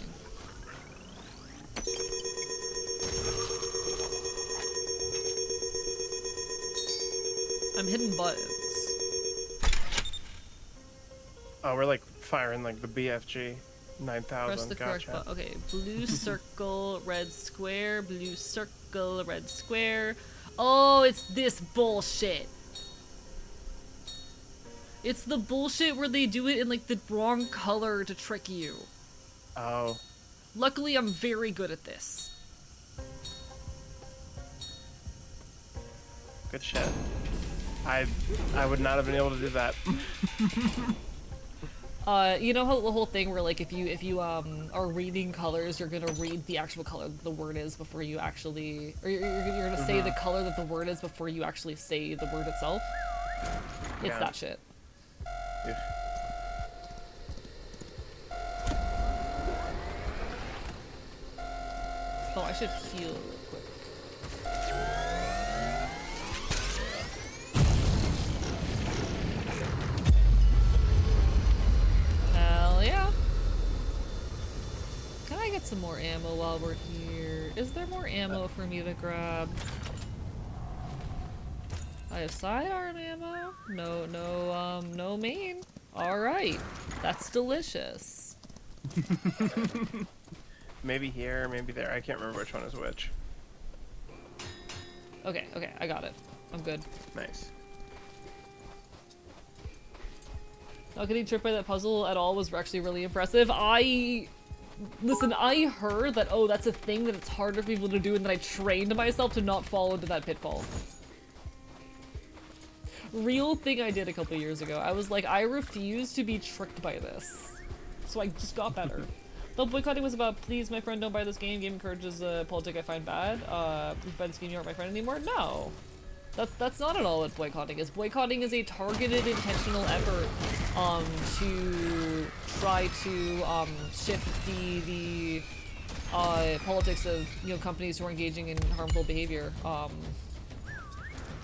I'm hitting buttons. Oh, we're like firing like the BFG 9000. Press the correct Gotcha. button. Okay, blue circle, red square, blue circle, red square. Oh, it's this bullshit. It's the bullshit where they do it in like the wrong color to trick you. Oh. Luckily, I'm very good at this. Good shit. I would not have been able to do that. You know how the whole thing where like if you are reading colors, you're gonna read the actual color that the word is before you actually, or you're gonna say the color that the word is before you actually say the word itself. It's Yeah. that shit. Oof. Oh, I should heal real quick. Hell yeah. Can I get some more ammo while we're here? Is there more ammo for me to grab? I have sidearm ammo? No main. Alright. That's delicious. Maybe here, maybe there. I can't remember which one is which. Okay, I got it. I'm good. Nice. Not getting tripped by that puzzle at all was actually really impressive. Listen, I heard that, oh, that's a thing that it's harder for people to do, and that I trained myself to not fall into that pitfall. Real thing I did a couple years ago. I was like, I refuse to be tricked by this. So I just got better. The boycotting was about, please, my friend, don't buy this game. Game encourages a politic I find bad. Please buy this game, you aren't my friend anymore. No. That's not at all what boycotting is. Boycotting is a targeted, intentional effort to try to shift the politics of, you know, companies who are engaging in harmful behavior.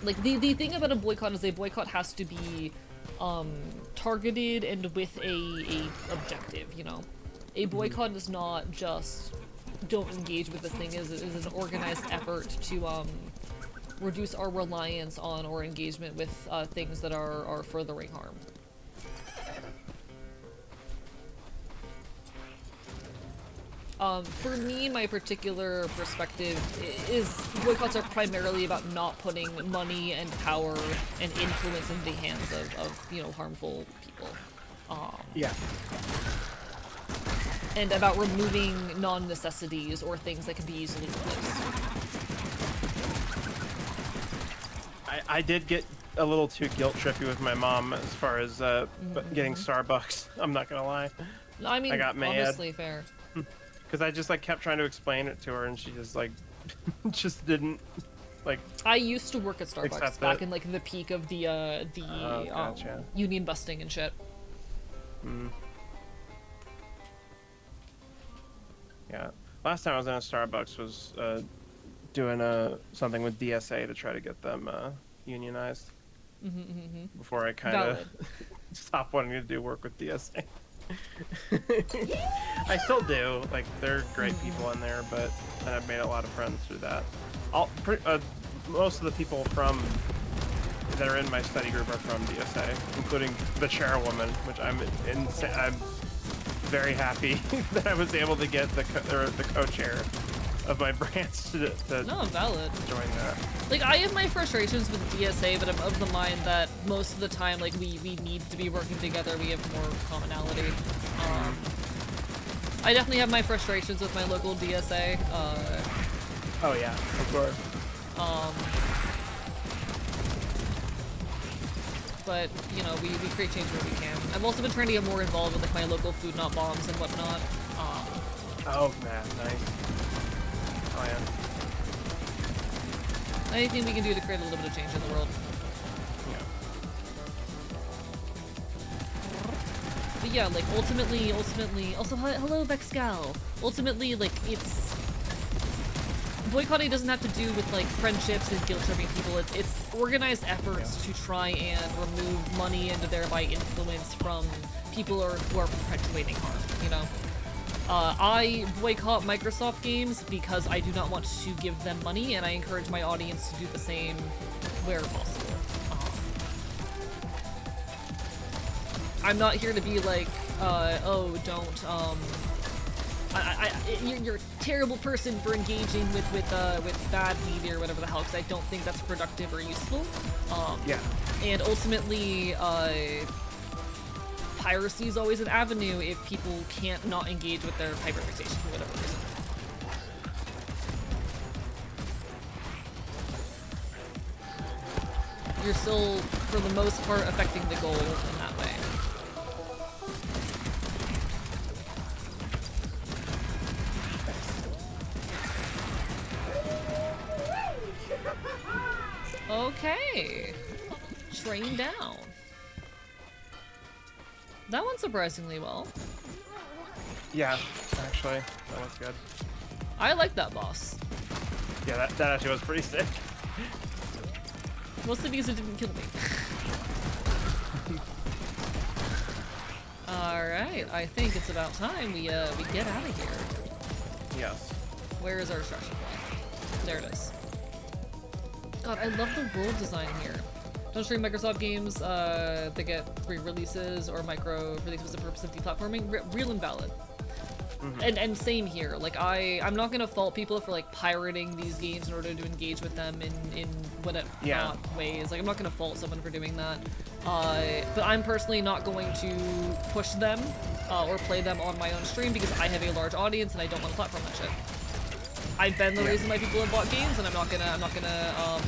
Like the thing about a boycott is a boycott has to be targeted and with a objective, you know. A boycott is not just don't engage with this thing, is an organized effort to reduce our reliance on or engagement with things that are furthering harm. For me, my particular perspective is boycotts are primarily about not putting money and power and influence into the hands of you know, harmful people. Yeah. And about removing non-necessities or things that can be easily replaced. I did get a little too guilt trippy with my mom as far as getting Starbucks. I'm not gonna lie. I mean, I got mad. honestly, fair. Because I just like kept trying to explain it to her, and she just like just didn't like. I used to work at Starbucks Accept back it. in like the peak of the Gotcha. union busting and shit. Yeah. Last time I was in a Starbucks was doing something with DSA to try to get them unionized. Before I kind of stopped wanting to do work with DSA. I still do. Like, they're great people in there, but I've made a lot of friends through that. Most of the people that are in my study group are from DSA, including the chairwoman, which I'm very happy that I was able to get the co-chair of my branch to No, valid. join that. Like, I have my frustrations with DSA, but I'm of the mind that most of the time, like, we need to be working together. We have more commonality. I definitely have my frustrations with my local DSA. Oh yeah, of course. But, you know, we create change where we can. I've also been trying to get more involved with, like, my local Food Not Bombs and whatnot. Oh man, nice. Oh yeah. Anything we can do to create a little bit of change in the world. Yeah. But yeah, like, ultimately, also, hello, Vexcal. Ultimately, like, it's... Boycotting doesn't have to do with, like, friendships and guilt-tripping people. It's organized efforts to try and remove money and thereby influence from people who are perpetuating harm, you know? I boycott Microsoft games because I do not want to give them money, and I encourage my audience to do the same where possible. I'm not here to be like, oh, don't, you're a terrible person for engaging with bad media or whatever the hell, because I don't think that's productive or useful. Yeah. And ultimately, piracy is always an avenue if people can't not engage with their hyperfixation for whatever reason. You're still, for the most part, affecting the goal in that way. Okay. Train down. That went surprisingly well. Yeah, actually, that was good. I like that boss. Yeah, that actually was pretty sick. Mostly because it didn't kill me. Alright, I think it's about time we get out of here. Yes. Where is our instruction point? There it is. God, I love the world design here. Don't stream Microsoft games that get re-releases or micro for the explicit purpose of deplatforming. Real and valid. And same here. Like, I'm not gonna fault people for like pirating these games in order to engage with them in whatever ways. Like, I'm not gonna fault someone for doing that. But I'm personally not going to push them or play them on my own stream because I have a large audience and I don't want to platform that shit. I've been the reason why people have bought games, and I'm not gonna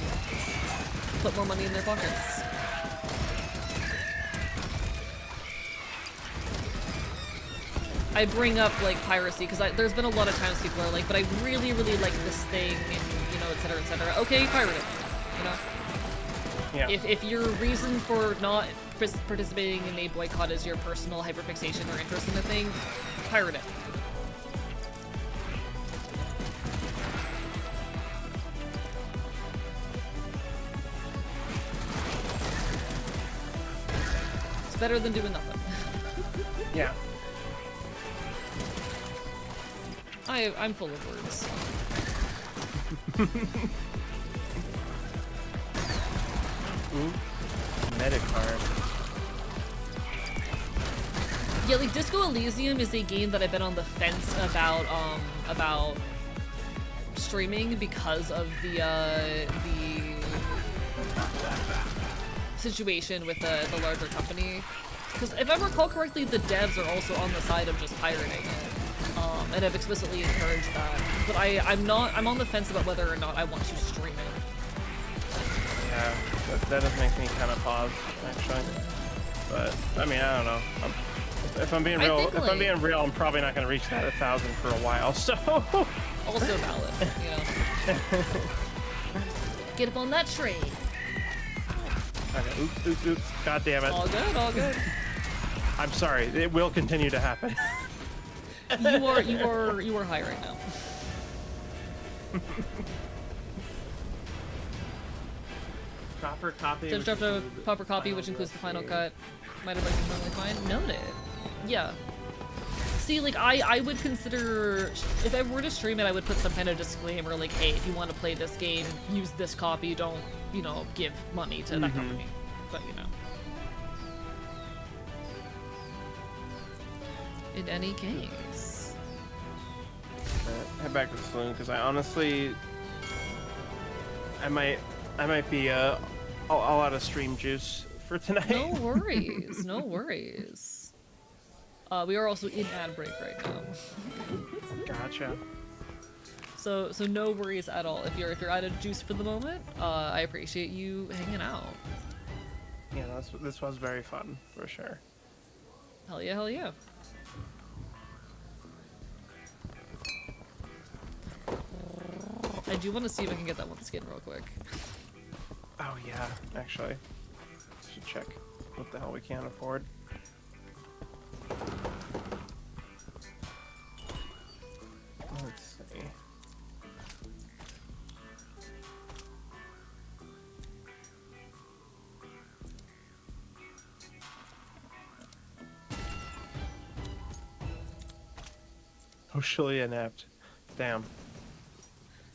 put more money in their pockets. I bring up, like, piracy, because there's been a lot of times people are like, but I really, really like this thing, and, you know, etc., etc. Okay, pirate it, you know? Yeah. If your reason for not participating in a boycott is your personal hyperfixation or interest in the thing, pirate it. It's better than doing nothing. Yeah. I'm full of words. Ooh. Metacard. Yeah, like Disco Elysium is a game that I've been on the fence about streaming because of the situation with the larger company. Because if I recall correctly, the devs are also on the side of just pirating it. And have explicitly encouraged that. But I'm on the fence about whether or not I want to stream it. Yeah, that does make me kind of pause, actually. But I mean, I don't know. If I'm being real, I'm probably not going to reach that 1,000 for a while. So also valid, you know. Get up on that train. Okay. Oops. God damn it. All good, all good. I'm sorry. It will continue to happen. You are high right now. Proper copy. Just dropped a proper copy, which includes the final cut. Might have been normally fine. Noted. Yeah. See, like, I would consider, if I were to stream it, I would put some kind of disclaimer, like, hey, if you want to play this game, use this copy, don't, you know, give money to that company. But, you know. in any case. Head back to the saloon because I honestly, I might be all out of stream juice for tonight. No worries, no worries. We are also in ad break right now. Gotcha. So no worries at all. If you're out of juice for the moment, I appreciate you hanging out. Yeah, this was very fun for sure. Hell yeah, hell yeah. I do want to see if I can get that one skin real quick. Oh yeah, actually, should check what the hell we can afford. Let's see. Socially inept. Damn.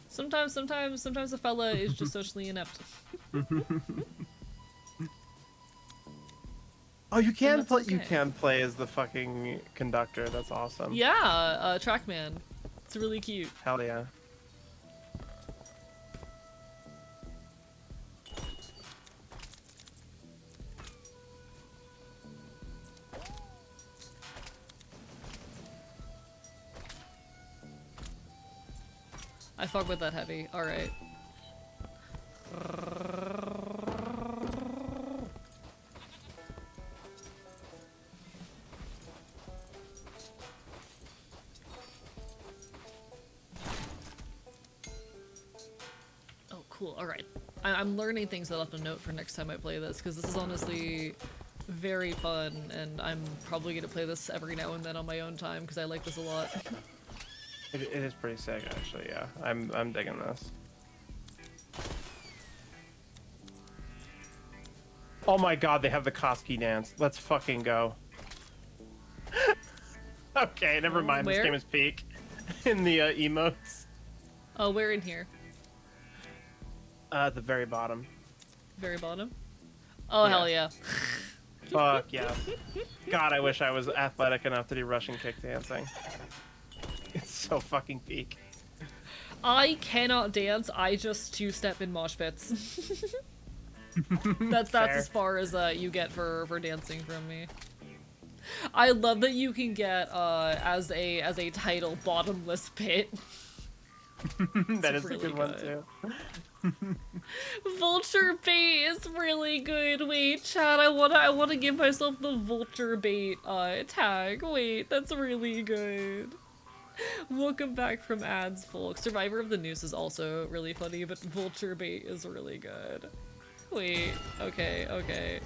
Sometimes a fella is just socially inept. Oh, you can that's play. okay. You can play as the fucking conductor. That's awesome. Yeah, Trackman. It's really cute. Hell yeah. I fuck with that heavy. All right. Oh, cool. All right. I'm learning things that I'll have to note for next time I play this, because this is honestly very fun, and I'm probably going to play this every now and then on my own time, because I like this a lot. It is pretty sick, actually. Yeah, I'm digging this. Oh my god, they have the Koski dance. Let's fucking go. Okay, never mind. Where? This game is peak in the emotes. Oh, where in here? At the very bottom. Very bottom? Oh, Yeah. hell yeah. Fuck yeah. God, I wish I was athletic enough to do Russian kick dancing. It's so fucking peak. I cannot dance, I just two-step in mosh pits. That's Fair. as far as you get for dancing from me. I love that you can get as a title bottomless pit. That is really a good one good. too. Vulture bait is really good. Wait, chat, I wanna give myself the vulture bait tag. Wait, that's really good. Welcome back from ads, folks. Survivor of the Noose is also really funny, but vulture bait is really good. Wait, okay.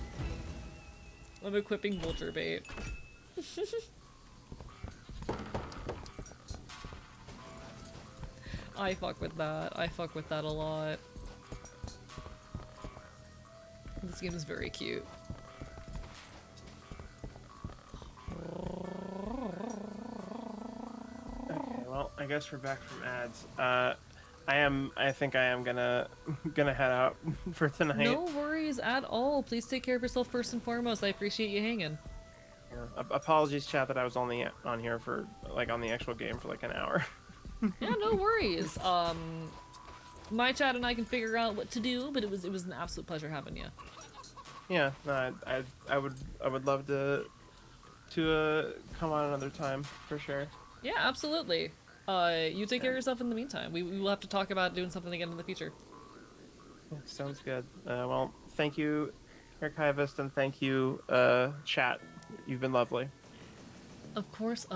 I'm equipping vulture bait. I fuck with that. I fuck with that a lot. This game is very cute. Okay, well, I guess we're back from ads. I think I am gonna head out for tonight. No worries at all. Please take care of yourself first and foremost. I appreciate you hanging. Yeah. Apologies, chat, that I was only on here for like on the actual game for like an hour. Yeah, no worries. My chat and I can figure out what to do, but it was an absolute pleasure having you. Yeah, no, I would love to come on another time for sure. Yeah, absolutely. You take care of yourself in the meantime. We will have to talk about doing something again in the future. Yeah, sounds good. Well, thank you, Archivist, and thank you, chat. You've been lovely. Of course.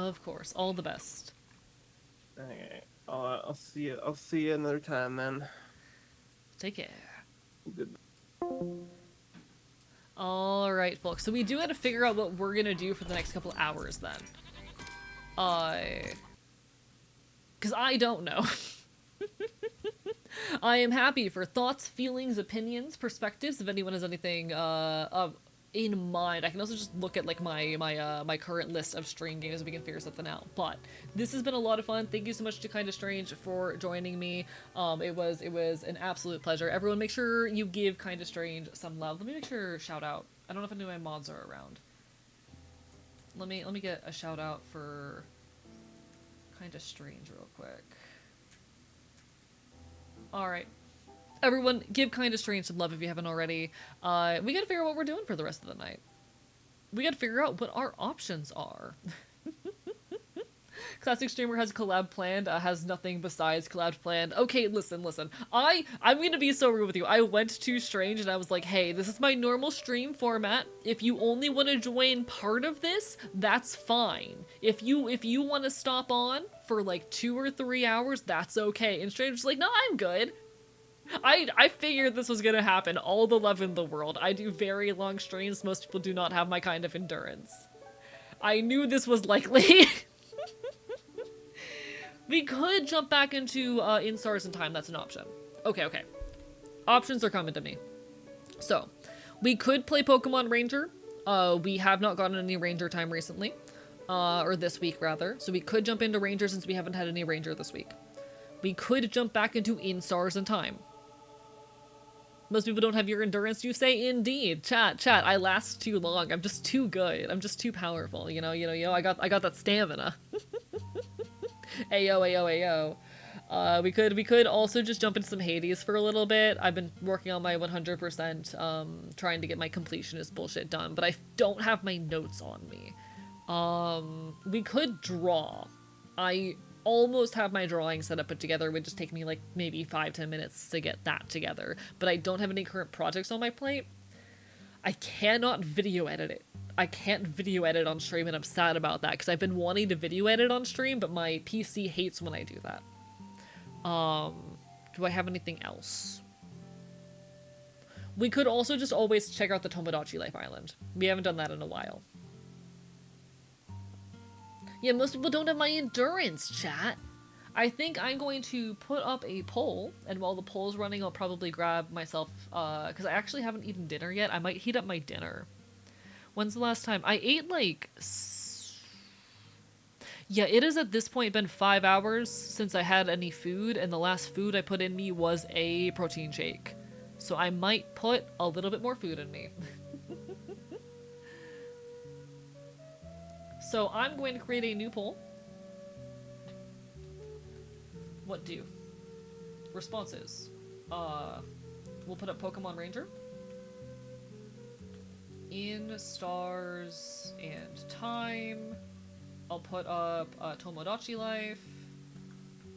All the best. Okay, I'll see you. I'll see you another time then. Take care. Good. All right, folks. So we do have to figure out what we're gonna do for the next couple hours then. Because I don't know. I am happy for thoughts, feelings, opinions, perspectives. If anyone has anything in mind, I can also just look at like my current list of stream games and we can figure something out. But this has been a lot of fun. Thank you so much to Kinda Strange for joining me. It was an absolute pleasure. Everyone, make sure you give Kinda Strange some love. Let me make sure shout out. I don't know if any of my mods are around. Let me get a shout out for Kinda Strange real quick. Alright. Everyone, give Kinda Strange some love if you haven't already. We gotta figure out what we're doing for the rest of the night. We gotta figure out what our options are. Classic Streamer has collab planned, has nothing besides collab planned. Okay, listen. I'm gonna be so rude with you. I went to Strange and I was like, hey, this is my normal stream format. If you only want to join part of this, that's fine. If you want to stop on for like 2 or 3 hours, that's okay. And Strange was like, no, I'm good. I figured this was gonna happen. All the love in the world. I do very long streams. Most people do not have my kind of endurance. I knew this was likely. We could jump back into In Stars in Time. That's an option. Okay. Options are coming to me. So, we could play Pokemon Ranger. We have not gotten any Ranger time recently. Or this week, rather. So we could jump into Ranger since we haven't had any Ranger this week. We could jump back into In Stars in Time. Most people don't have your endurance. You say indeed. Chat, I last too long. I'm just too good. I'm just too powerful. You know, I got that stamina. Ayo. We could also just jump into some Hades for a little bit. I've been working on my 100%, trying to get my completionist bullshit done, but I don't have my notes on me. We could draw. I almost have my drawing set up put together. It would just take me like maybe 5-10 minutes to get that together, but I don't have any current projects on my plate. I cannot video edit it. I can't video edit on stream, and I'm sad about that because I've been wanting to video edit on stream, but my PC hates when I do that. Do I have anything else? We could also just always check out the Tomodachi Life Island. We haven't done that in a while. Yeah, most people don't have my endurance, chat. I think I'm going to put up a poll, and while the poll's running, I'll probably grab myself, because I actually haven't eaten dinner yet. I might heat up my dinner. When's the last time? I ate, like... Yeah, it has at this point been 5 hours since I had any food, and the last food I put in me was a protein shake. So I might put a little bit more food in me. So I'm going to create a new poll. What do? Responses. We'll put up Pokemon Ranger. In Stars and Time. I'll put up Tomodachi Life.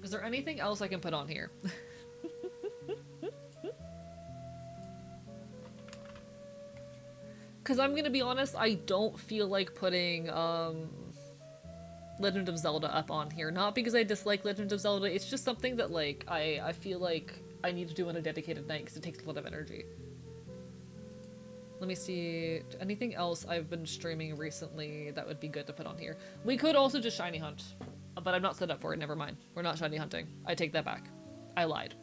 Is there anything else I can put on here? Because I'm gonna be honest, I don't feel like putting Legend of Zelda up on here. Not because I dislike Legend of Zelda, it's just something that like I feel like I need to do on a dedicated night because it takes a lot of energy. Let me see, anything else I've been streaming recently that would be good to put on here. We could also just shiny hunt, but I'm not set up for it, never mind. We're not shiny hunting. I take that back. I lied.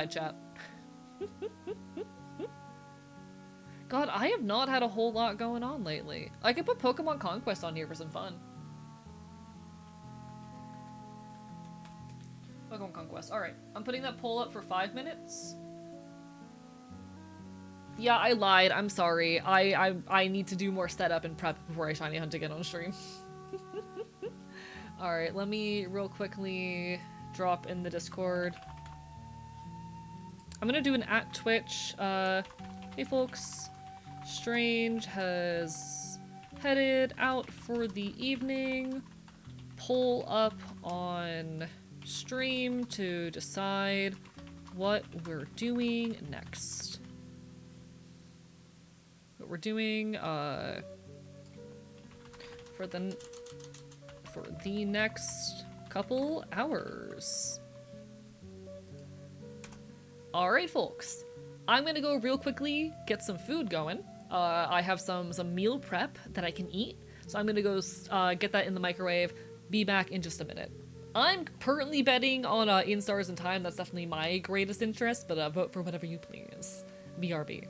Chat. God, I have not had a whole lot going on lately. I could put Pokemon Conquest on here for some fun. Pokemon Conquest. Alright, I'm putting that poll up for 5 minutes. Yeah, I lied. I'm sorry. I need to do more setup and prep before I shiny hunt again on stream. Alright, let me real quickly drop in the Discord. I'm gonna do an @Twitch. Hey folks. Strange has headed out for the evening. Poll up on stream to decide what we're doing next. What we're doing for the next couple hours. Alright folks, I'm gonna go real quickly get some food going. I have some meal prep that I can eat, so I'm gonna go get that in the microwave. Be back in just a minute. I'm currently betting on In Stars in Time. That's definitely my greatest interest, but vote for whatever you please. BRB.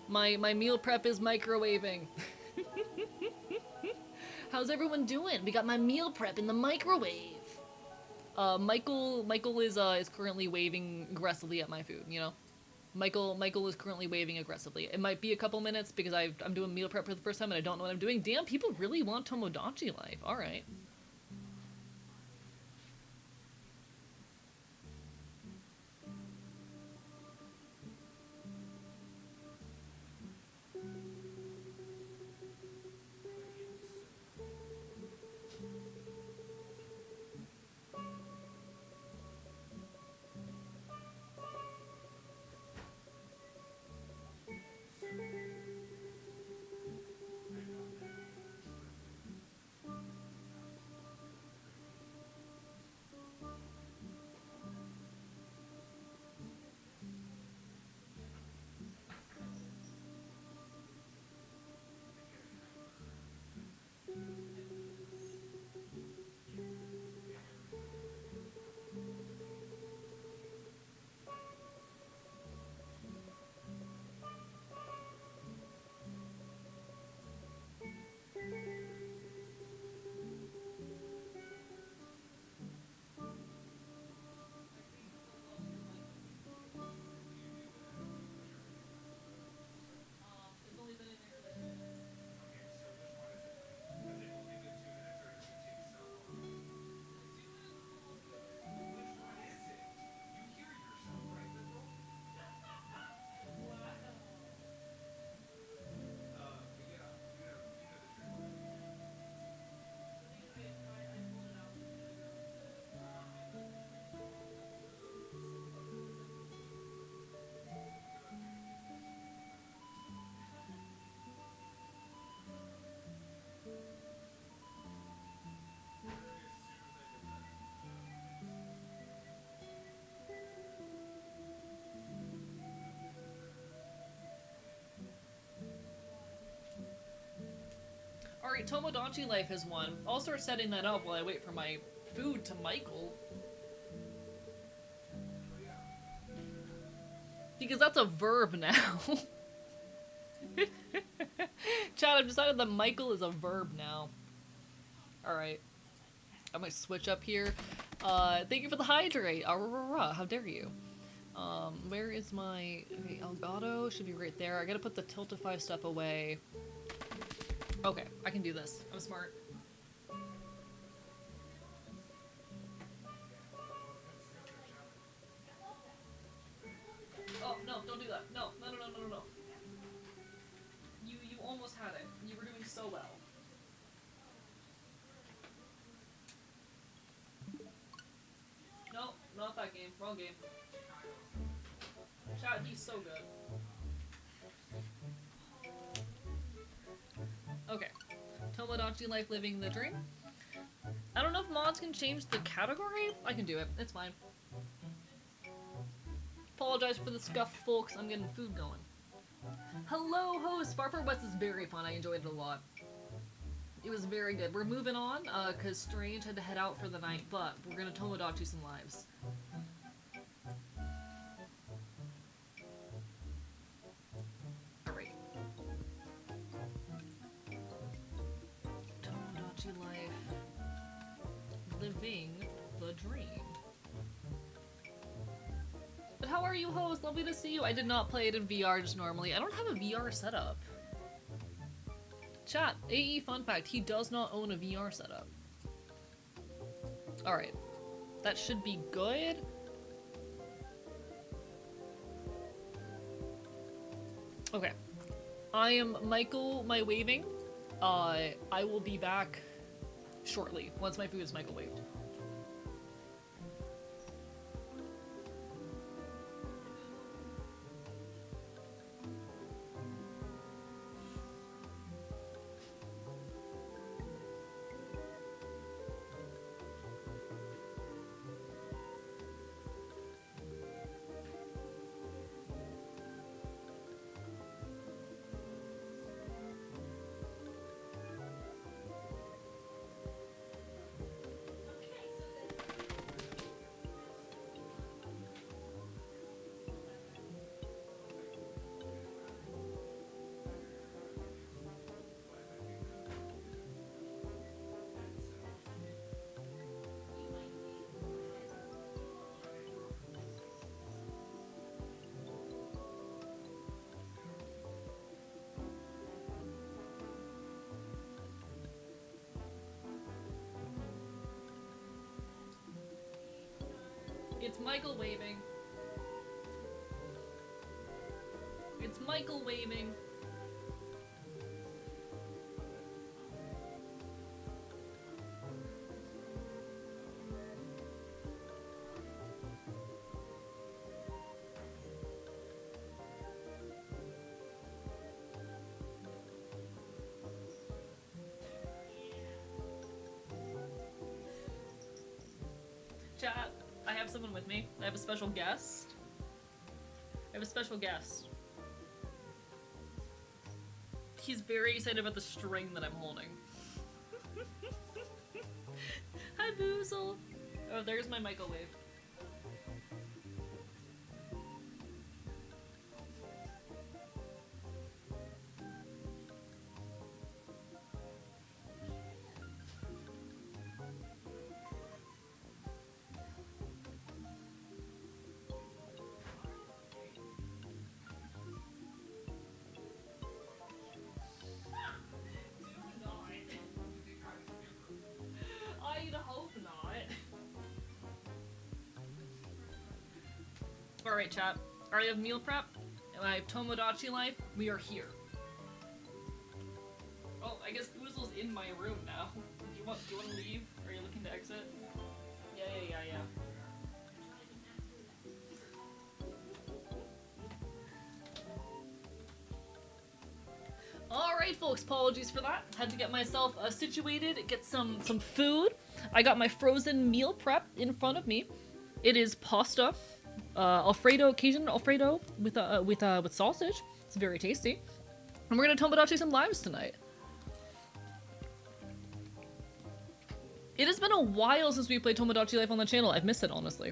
My meal prep is microwaving. How's everyone doing? We got my meal prep in the microwave. Michael is currently waving aggressively at my food, you know? Michael is currently waving aggressively. It might be a couple minutes because I'm doing meal prep for the first time and I don't know what I'm doing. Damn, people really want Tomodachi Life. Alright. Alright, Tomodachi Life has won. I'll start setting that up while I wait for my food to Michael. Because that's a verb now. Chad, I've decided that Michael is a verb now. Alright. I might switch up here. Thank you for the hydrate. How dare you? Where is my... Okay, Elgato should be right there. I gotta put the Tiltify stuff away. Okay, I can do this. I'm smart. Oh, no, don't do that. No. You almost had it. You were doing so well. No, not that game. Wrong game. Chad, he's so good. Okay. Tomodachi Life living the dream. I don't know if mods can change the category. I can do it. It's fine. Apologize for the scuff, folks. I'm getting food going. Hello, host. Far Far West is very fun. I enjoyed it a lot. It was very good. We're moving on, because Strange had to head out for the night, but we're gonna Tomodachi some lives. Alright. Tomodachi Life. Living the dream. But how are you, host? Lovely to see you. I did not play it in VR just normally. I don't have a VR setup. Chat, AE fun fact, he does not own a VR setup. Alright. That should be good. Okay. I am Michael, my waving. I will be back shortly, once my food is microwaved. It's Michael waving. It's Michael waving. Chat, I have someone with me. I have a special guest. I have a special guest. He's very excited about the string that I'm holding. Hi, Boozle. Oh, there's my microwave. Alright, chat. Alright, I have meal prep, and I have Tomodachi life. We are here. Oh, I guess Boozle's in my room now. Do you want to leave? Are you looking to exit? Yeah. Alright, folks, apologies for that. Had to get myself situated, get some food. I got my frozen meal prep in front of me. It is pasta. Alfredo, Cajun Alfredo with sausage. It's very tasty. And we're gonna Tomodachi some lives tonight. It has been a while since we played Tomodachi Life on the channel. I've missed it, honestly.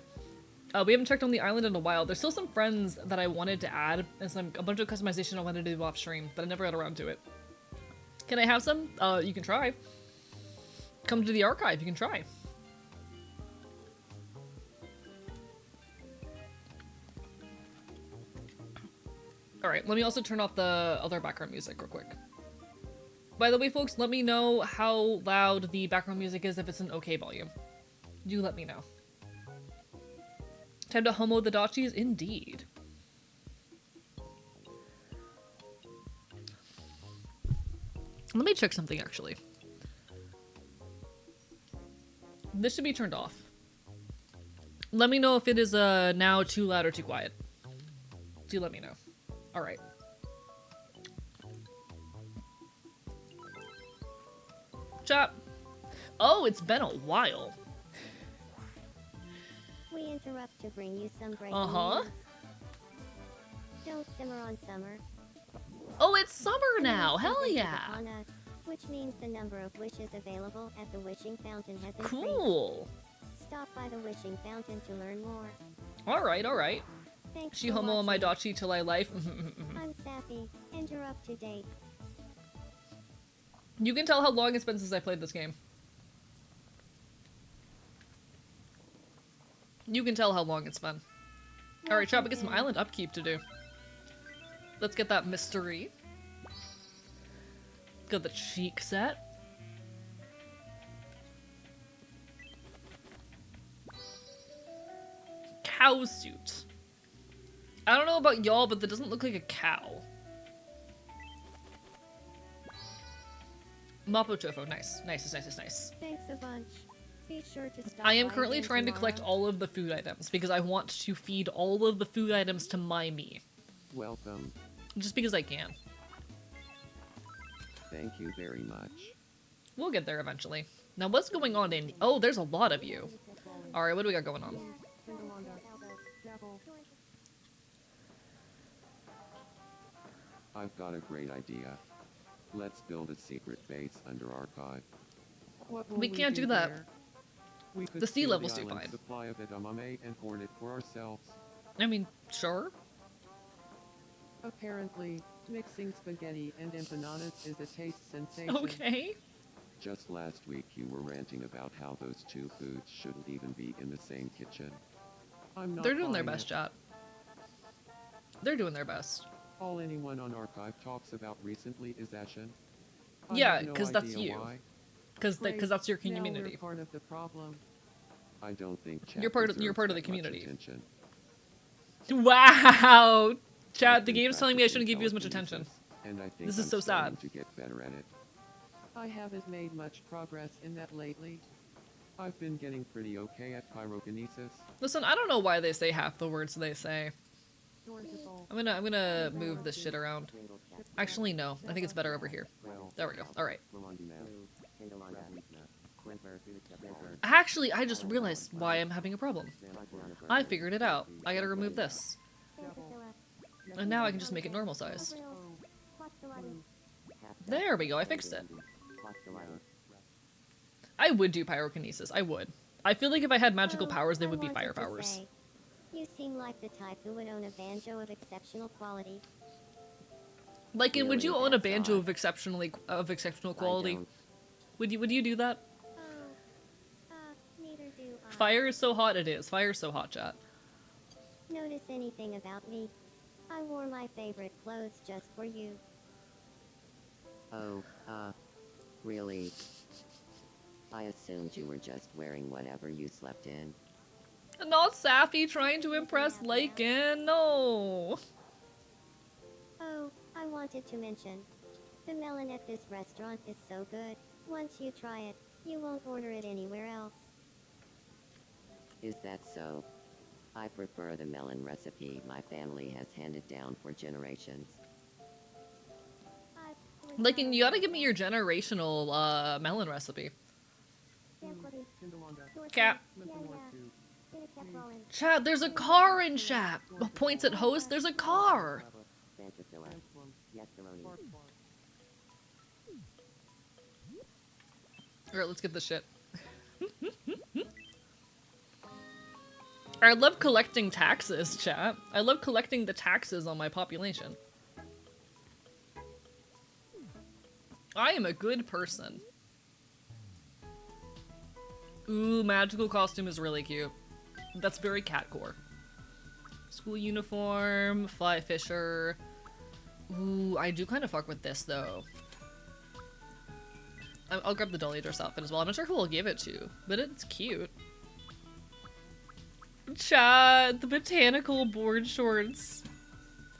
We haven't checked on the island in a while. There's still some friends that I wanted to add, and a bunch of customization I wanted to do off stream, but I never got around to it. Can I have some? You can try. Come to the archive, you can try. Alright, let me also turn off the other background music real quick. By the way, folks, let me know how loud the background music is if it's an okay volume. Do let me know. Time to homo the dachis? Indeed. Let me check something, actually. This should be turned off. Let me know if it is now too loud or too quiet. Do let me know. Alright. Chat. Oh, it's been a while. We interrupt to bring you some breaking news. Don't simmer on summer. Oh, it's summer now. Hell yeah. Us, which means the number of wishes available at the wishing fountain has increased. Cool. Stop by the wishing fountain to learn more. Alright. Thanks She for homo on my watching. dachi till I life. I'm Sappy. Interrupt to date. You can tell how long it's been since I played this game. You can tell how long it's been. Alright, chat, we get some island upkeep to do. Let's get that mystery. Got the cheek set. Cow suit. I don't know about y'all, but that doesn't look like a cow. Mapo tofu, nice. Nice. Thanks a bunch. Be sure to stop I am by currently again trying to tomorrow. collect all of the food items because I want to feed all of the food items to my me. Welcome. Just because I can. Thank you very much. We'll get there eventually. Now what's going on in... Oh, there's a lot of you. Alright, what do we got going on? I've got a great idea. Let's build a secret base under Archive. We can't do that. We could The sea steal level's too island's fine. supply of edamame and hoard it for ourselves. I mean, sure. Apparently, mixing spaghetti and empanadas is a taste sensation. Okay. Just last week you were ranting about how those two foods shouldn't even be in the same kitchen. I'm not They're doing their buying best, it. chat. They're doing their best. All anyone on Archive talks about recently is Ashen. I Yeah, have no 'cause that's idea you. why. Because Great. that's your Now community. we're part of the problem. I don't think chat You're part of the deserves that much community. attention. Wow! Chat, I've the been game's telling me I practicing shouldn't give you as much attention. telekinesis, and I think This is I'm so starting sad. to get better at it. I haven't made much progress in that lately. I've been getting pretty okay at pyrokinesis. Listen, I don't know why they say half the words they say. Yours is all. I'm gonna move this shit around. Actually, no. I think it's better over here. There we go. Alright. Actually, I just realized why I'm having a problem. I figured it out. I gotta remove this. And now I can just make it normal size. There we go, I fixed it. I would do pyrokinesis. I would. I feel like if I had magical powers, they would be fire powers. You seem like the type who would own a banjo of exceptional quality. Like, would Really, you own a that's banjo odd. of exceptional quality? don't. Would you do that? Oh, neither do I. Fire is so hot, it is. Fire is so hot, chat. Notice anything about me? I wore my favorite clothes just for you. Oh, really? I assumed you were just wearing whatever you slept in. Not Sappy trying to impress Lakin, no. Oh, I wanted to mention. The melon at this restaurant is so good. Once you try it, you won't order it anywhere else. Is that so? I prefer the melon recipe my family has handed down for generations. Lakin, you gotta give me your generational, melon recipe. Cat. Chat, there's a car in chat. Points at host, there's a car. Alright, let's get this shit. I love collecting taxes, chat. I love collecting the taxes on my population. I am a good person. Ooh, magical costume is really cute. That's very catcore. School uniform, fly fisher. Ooh, I do kind of fuck with this though. I'll grab the dolly dress outfit as well. I'm not sure who I'll give it to, but it's cute. Chat, the botanical board shorts.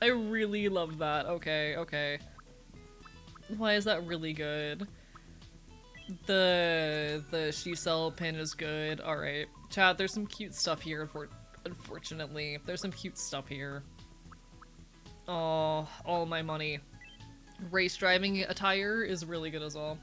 I really love that. Okay, okay. Why is that really good? The she cell pin is good. Alright. Chat, there's some cute stuff here, unfortunately. There's some cute stuff here. Oh, all my money. Race driving attire is really good as well.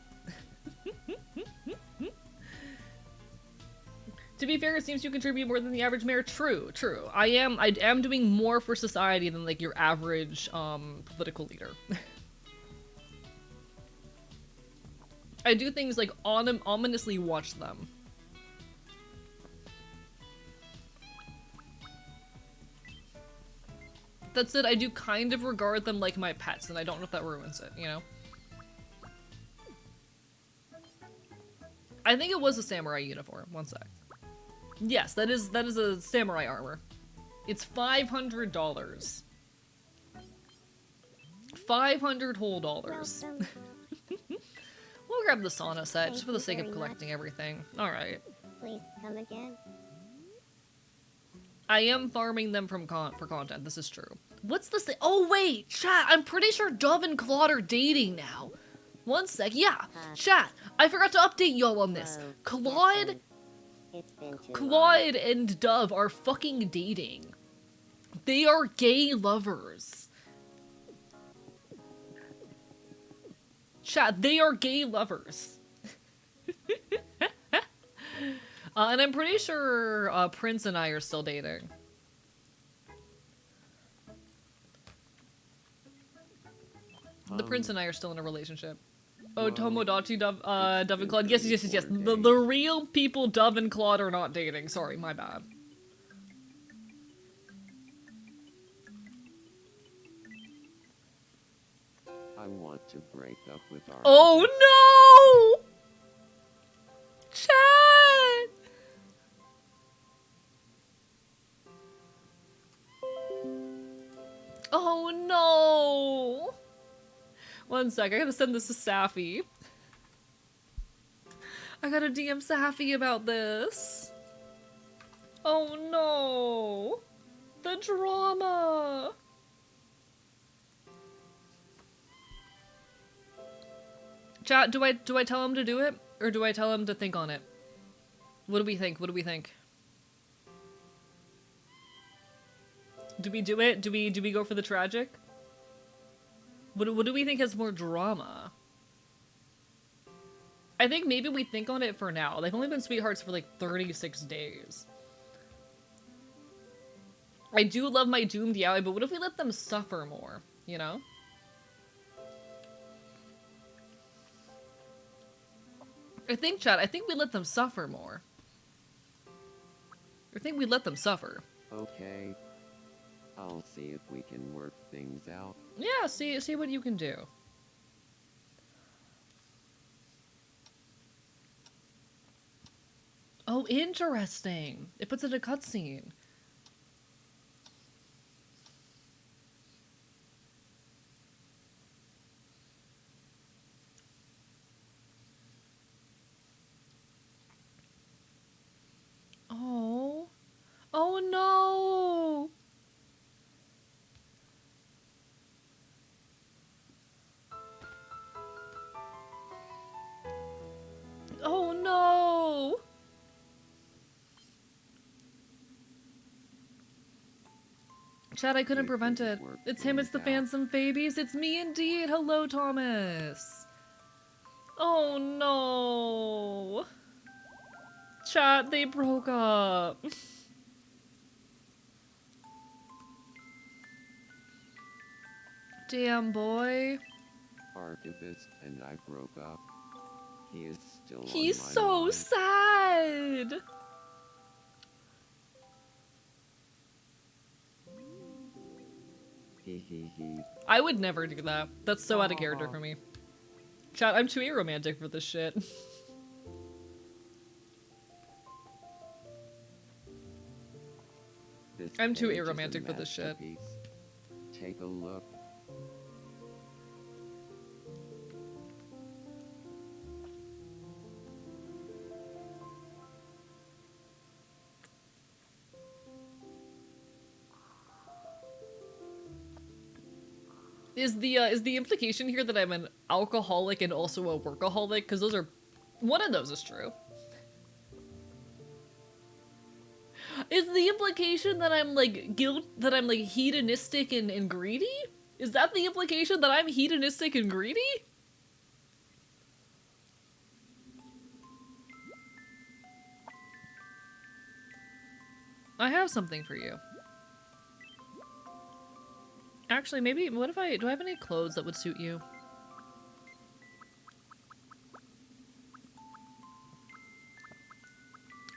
To be fair, it seems you contribute more than the average mayor. True, true. I am doing more for society than like your average political leader. I do things like ominously watch them. That's it, I do kind of regard them like my pets, and I don't know if that ruins it, you know? I think it was a samurai uniform. One sec. Yes, that is a samurai armor. It's $500. 500 whole dollars. Welcome. We'll grab the sauna set, Thank just for the you sake of very collecting much. everything. Alright. Please come again. I am farming them for content, this is true. What's this thing? Oh wait, chat, I'm pretty sure Dove and Claude are dating now. One sec, yeah, chat, I forgot to update y'all on this. Whoa, Claude, Captain. It's been too long. Claude and Dove are fucking dating. They are gay lovers. Chat, they are gay lovers. And I'm pretty sure Prince and I are still dating. The Prince and I are still in a relationship. Oh, Tomodachi, Dove and Claude. Yes, yes, yes, yes. The real people, Dove and Claude, are not dating. Sorry, my bad. I want to break up with our. Oh no! Chat! Oh no! One sec, I gotta send this to Safi. I gotta DM Safi about this. Oh no! The drama! Chat, do I tell him to do it? Or do I tell him to think on it? What do we think? What do we think? Do we do it? Do we go for the tragic? What do we think has more drama? I think maybe we think on it for now. They've only been sweethearts for like 36 days. I do love my doomed yaoi, but what if we let them suffer more, you know? I think, chat, I think we let them suffer more. I think we let them suffer. Okay. I'll see if we can work things out. Yeah, see what you can do. Oh, interesting. It puts it in a cutscene. Oh. Oh no! Oh no! Chad, I couldn't prevent it. It's him, it's the Phantom Babies. It's me indeed. Hello, Thomas. Oh no. Chat, they broke up. Damn, boy. Archivist and I broke up. He is still He's on my so mind. sad. He. I would never do that. That's so out of character for me. Chat, I'm too aromantic for this shit. This I'm too page is a aromantic for this shit. masterpiece. Take a look. Is the implication here that I'm an alcoholic and also a workaholic? Because those are... One of those is true. Is the implication that I'm like that I'm like hedonistic and greedy? Is that the implication that I'm hedonistic and greedy? I have something for you. Actually, maybe, what if do I have any clothes that would suit you?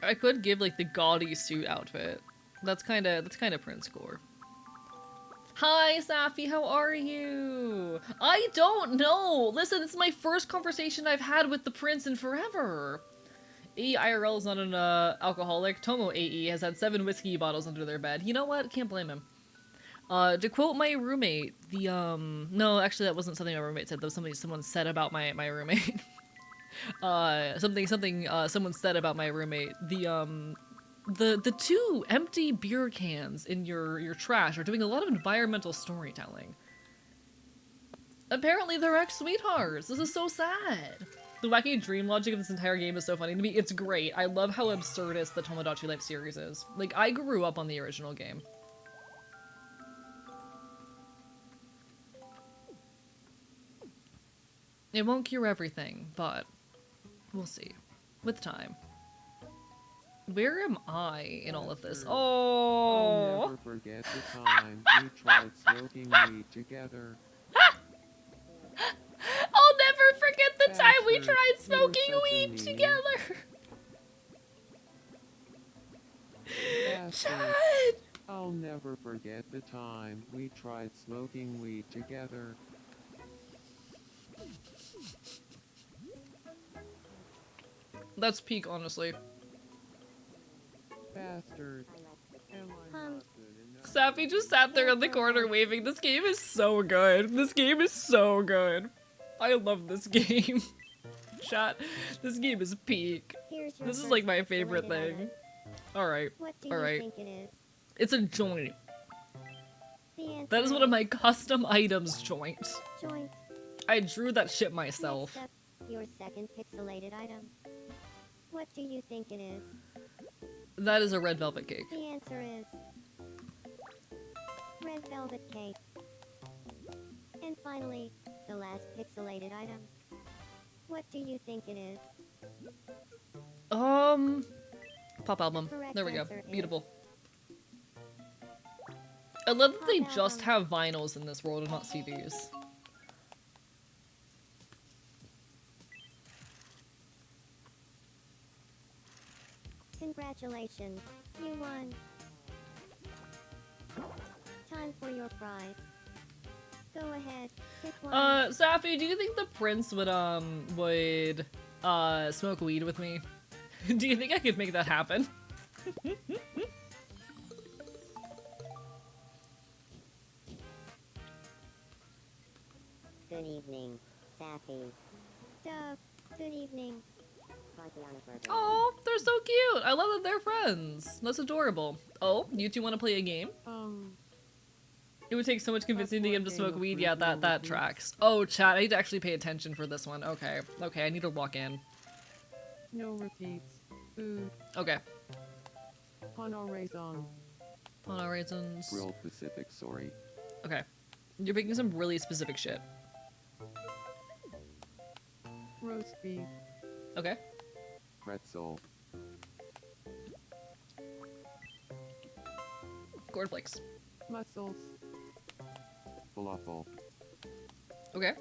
I could give like the gaudy suit outfit. That's kind of Prince core. Hi, Safi, how are you? I don't know. Listen, this is my first conversation I've had with the prince in forever. AEIRL is not an alcoholic. Tomo AE has had 7 whiskey bottles under their bed. You know what? Can't blame him. To quote my roommate, no, actually that wasn't something my roommate said. That was something someone said about my roommate. Someone said about my roommate. The 2 empty beer cans in your trash are doing a lot of environmental storytelling. Apparently they're ex-sweethearts. This is so sad. The wacky dream logic of this entire game is so funny to me. It's great. I love how absurdist the Tomodachi Life series is. Like, I grew up on the original game. It won't cure everything, but we'll see. With time. Where am I in all of this? I'll Oh! never forget the time we tried smoking weed together. I'll never forget the time we Bastard, tried you were smoking such a weed meanie. together! Bastard. Chad! I'll never forget the time we tried smoking weed together. That's peak, honestly. Bastard. Am I not good enough? Sappy just sat there in the corner waving. This game is so good. This game is so good. I love this game. Chat, this game is peak. Here's your This is first like my favorite deleted thing. Alright. What do you Alright. think it is? It's a joint. The answer That is one of my custom items joint. joint. I drew that shit myself. Next up, your second pixelated item. What do you think it is? That is a red velvet cake. The answer is red velvet cake. And finally, the last pixelated item. What do you think it is? Pop album. Correct There we go. answer is- Beautiful. I love that they Pop just album. have vinyls in this world and not CDs. Congratulations, you won. Time for your prize. Go ahead, pick one. Safi, do you think the prince would smoke weed with me? Do you think I could make that happen? Good evening, Safi. Dove, good evening. Oh, they're so cute. I love that they're friends. That's adorable. Oh, you two want to play a game? It would take so much convincing to get him to smoke weed. Yeah, that tracks. Oh, chat, I need to actually pay attention for this one. Okay, I need to walk in. No repeats. Food. Okay. Pano raison. Pano raisins. Grilled Pacific, sorry. Okay. You're picking some really specific shit. Roast beef. Okay. Pretzel. Cornflakes. Mussels. Falafel. Okay.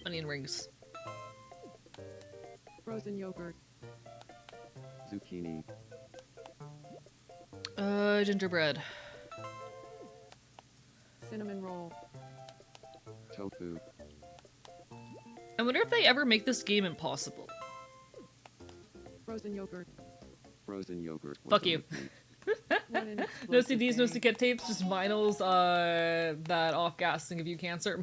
Onion rings. Frozen yogurt. Zucchini. Gingerbread. Cinnamon roll. Tofu. I wonder if they ever make this game impossible. Frozen yogurt. Frozen yogurt. was Fuck a you. repeat. One in No explosive CDs, no bang. cassette tapes, just vinyls, that off-gas and give you cancer.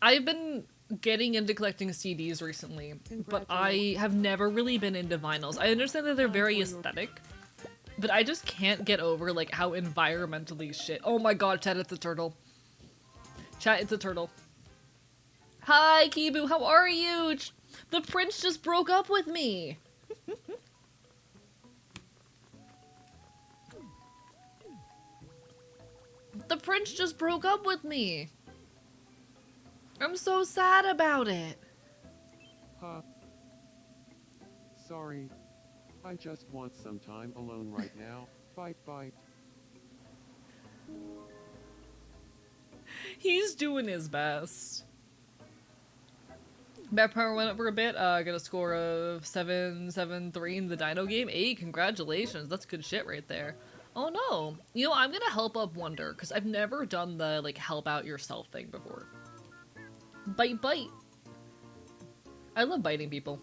I've been getting into collecting CDs recently, but I have never really been into vinyls. I understand that they're very aesthetic, but I just can't get over, like, how environmentally shit. Oh my god, chat, it's a turtle. Chat, it's a turtle. Hi, Kibu, how are you? The prince just broke up with me. The prince just broke up with me. I'm so sad about it. Huh. Sorry. I just want some time alone right now. Bite bite. He's doing his best. Back power went up for a bit. Got a score of 773 in the Dino game. Hey, congratulations. That's good shit right there. Oh no. You know, I'm gonna help up Wonder, because I've never done the, like, help out yourself thing before. Bite, bite. I love biting people.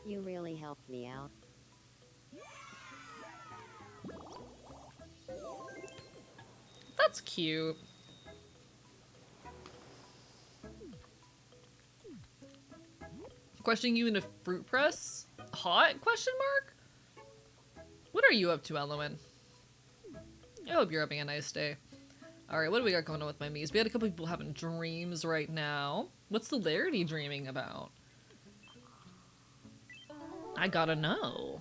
You really helped me out. That's cute. Questioning you in a fruit press? Hot? Question mark? What are you up to, Elowen? I hope you're having a nice day. Alright, what do we got going on with my Mies? We had a couple people having dreams right now. What's the Larity dreaming about? I gotta know.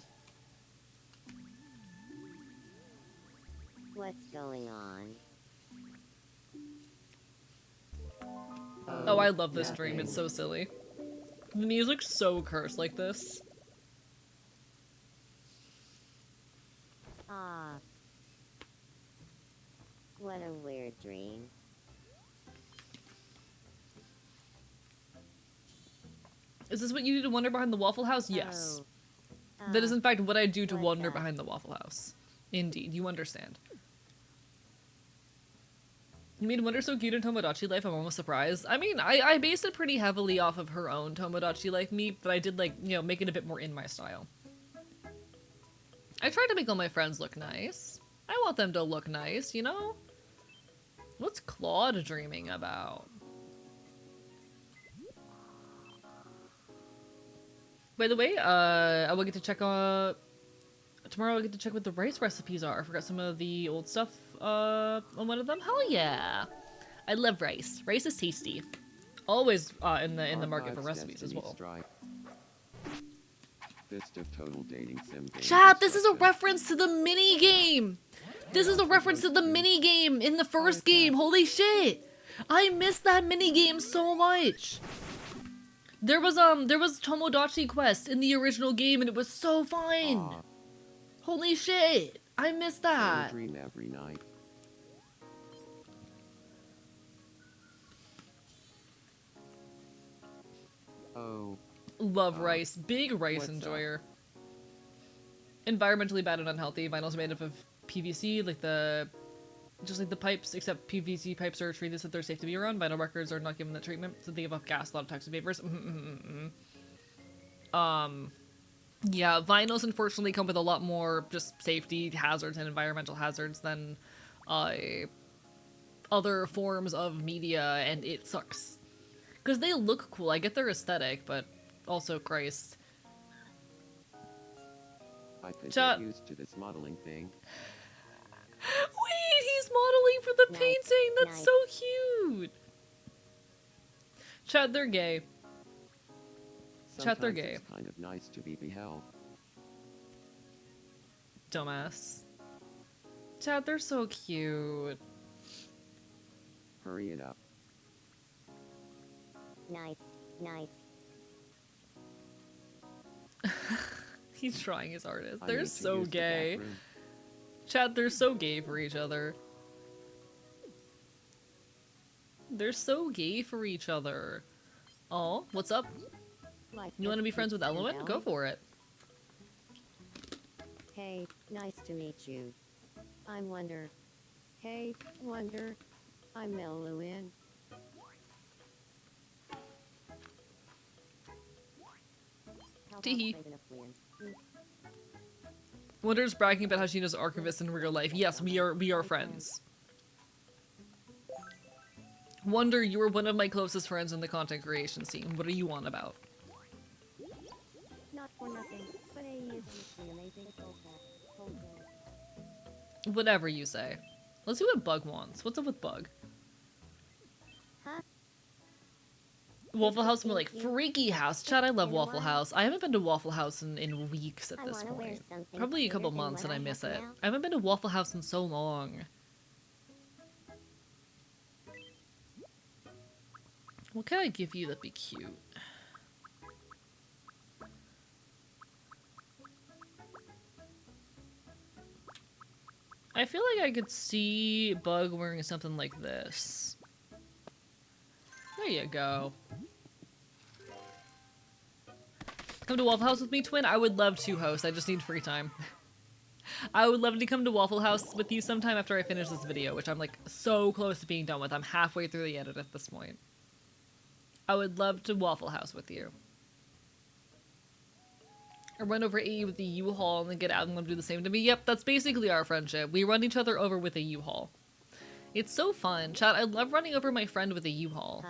What's going on? Oh, I love this dream. It's so silly. The music's so cursed like this. Ah. What a weird dream. Is this what you do to wander behind the Waffle House? Yes. Oh. That is in fact what I do to what's wander that? behind the Waffle House. Indeed, you understand. You made Wonder so cute in Tomodachi Life, I'm almost surprised. I mean, I based it pretty heavily off of her own Tomodachi Life meet, but I did, like, you know, make it a bit more in my style. I tried to make all my friends look nice. I want them to look nice, you know? What's Claude dreaming about? By the way, I will get to check tomorrow I'll get to check what the rice recipes are. I forgot some of the old stuff on one of them. Hell yeah. I love rice. Rice is tasty. Always in the market for Archives recipes as Destiny well. Strike. Fist of Total Dating Sim game Chat, this is a construction. reference to the mini game. This is a reference to the mini game in the first game. Holy shit! I missed that mini game so much. There was Tomodachi Quest in the original game and it was so fun. Aw, Holy shit! I missed that. dream every night. Oh, Love rice. Big rice what's up? enjoyer. Environmentally bad and unhealthy. Vinyl's made up of PVC, just like the pipes, except PVC pipes are treated so they're safe to be around. Vinyl records are not given that treatment, so they give off gas, a lot of toxic vapors. Yeah, vinyls unfortunately come with a lot more just safety hazards and environmental hazards than other forms of media, and it sucks. Because they look cool, I get their aesthetic, but also, Christ. I could Chat. get used to this modeling thing. Wait, he's modeling for the Nice, painting. That's nice. so cute. Chat, they're gay. Chat, they're Sometimes gay. it's kind of nice to be beheld. Dumbass. Chat, they're so cute. Hurry it up. Nice, nice. He's trying his hardest. I They're need to so use the gay. bathroom. Chat, they're so gay for each other. They're so gay for each other. Oh, what's up? Like You want to be friends with Ellen? Element? Go for it. Hey, nice to meet you. I'm Wonder. Hey, Wonder. I'm Meluin. Tee. Wonder's bragging about how she knows Archivist in real life. Yes, we are friends. Wonder, you were one of my closest friends in the content creation scene. What are you on about? Not for nothing, but AE is the amazing Cold Whatever you say. Let's see what Bug wants. What's up with Bug? Huh? Waffle House more like Freaky House. Chat, I love Waffle House. I haven't been to Waffle House in weeks at I this wanna wear point. something Probably a couple cuter than months what and I I miss have it. now. I haven't been to Waffle House in so long. What can I give you that'd be cute? I feel like I could see Bug wearing something like this. There you go. Come to Waffle House with me, twin? I would love to host. I just need free time. I would love to come to Waffle House with you sometime after I finish this video, which I'm like so close to being done with. I'm halfway through the edit at this point. I would love to Waffle House with you. Or run over AE with the U-Haul and then get out and do the same to me. Yep, that's basically our friendship. We run each other over with a U-Haul. It's so fun. Chat, I love running over my friend with a U-Haul.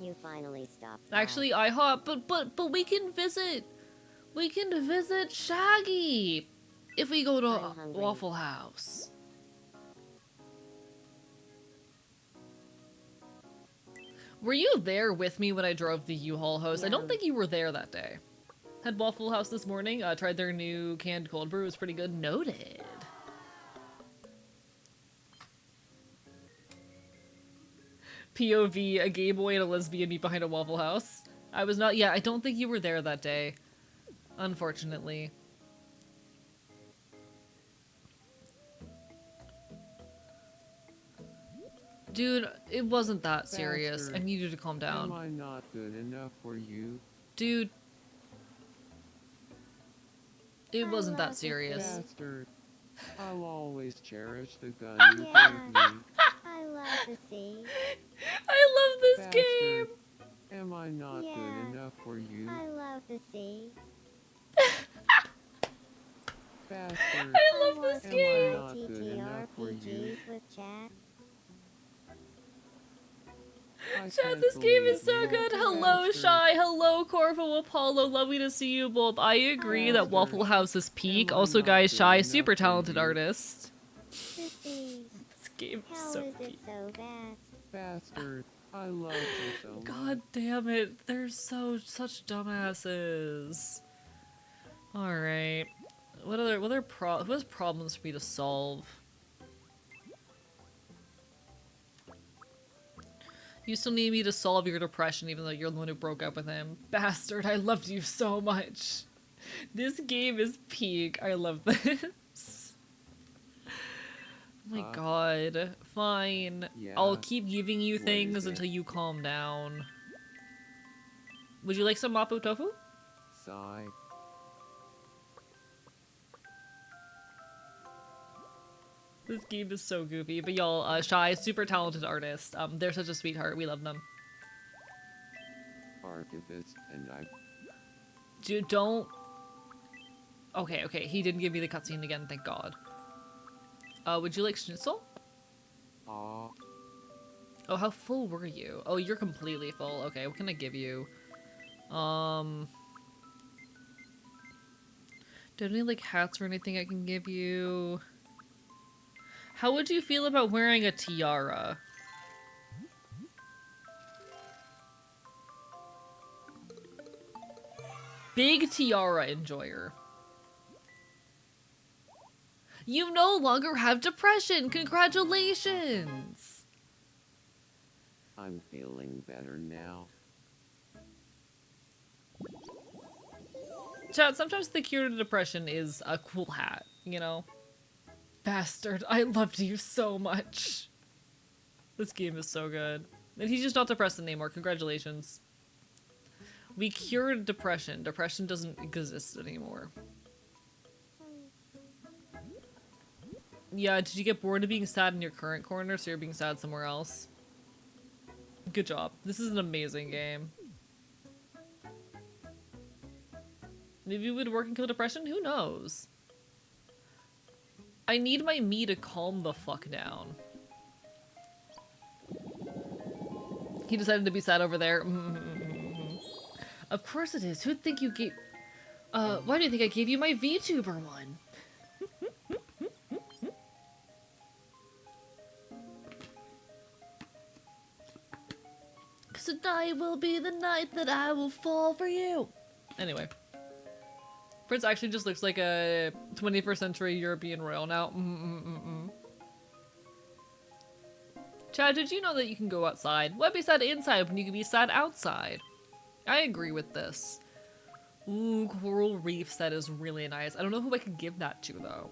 You finally stopped. by. Actually, IHOP, but we can visit. We can visit Shaggy if we go to I'm hungry. Waffle House. Were you there with me when I drove the U-Haul host? I don't No. think you were there that day. Had Waffle House this morning. Tried their new canned cold brew. It was pretty good. Noted. POV, a gay boy and a lesbian meet behind a Waffle House. I was not, yeah, I don't think you were there that day. Unfortunately. Dude, it wasn't that serious. I Bastard. need you to calm Am down. I not good enough for you? Dude. It I wasn't that love it, serious. Bastard. I'll always cherish the gun you Yeah. gave me. I love the sea. I love this Bastard. game! Am I not Yeah. good enough for you? I love the sea. Bastard. I love this Am game. I not good enough for you? TTRPGs with chat. I Chat, can't this game is so believe good. you, Hello, bastard. Shy. Hello, Corvo, Apollo. Lovely to see you both. I agree that Waffle House is peak. Am I Also, not guys, good Shy, enough super for talented you? artist. Sissies. This game is How so is it peak. so fast? Bastard. I love you so much. God damn it. They're such dumbasses. Alright. What other problems for me to solve? You still need me to solve your depression even though you're the one who broke up with him. Bastard, I loved you so much. This game is peak. I love this. Oh my god. Fine. Yeah, I'll keep giving you what is things it? until you calm down. Would you like some mapo tofu? Sigh. This game is so goofy, but y'all, Shy, super talented artist. They're such a sweetheart. We love them. Archivist and I. Dude, don't. Okay, he didn't give me the cutscene again. Thank God. Would you like schnitzel? Aw. Oh, how full were you? Oh, you're completely full. Okay, what can I give you? Do I have any like hats or anything I can give you? How would you feel about wearing a tiara? Big tiara enjoyer. You no longer have depression. Congratulations. I'm feeling better now. Chat, sometimes the cure to depression is a cool hat, you know? Bastard, I loved you so much. This game is so good. And he's just not depressed anymore. Congratulations. We cured depression. Depression doesn't exist anymore. Yeah, did you get bored of being sad in your current corner, so you're being sad somewhere else? Good job. This is an amazing game. Maybe it would work and kill depression? Who knows? I need my me to calm the fuck down. He decided to be sad over there. Of course it is. Who'd think you gave... why do you think I gave you my VTuber one? Cause tonight will be the night that I will fall for you. Anyway. Prince actually just looks like a 21st century European royal now. Chad, did you know that you can go outside? Why be sad inside when you can be sad outside? I agree with this. Ooh, coral reefs, that is really nice. I don't know who I could give that to, though.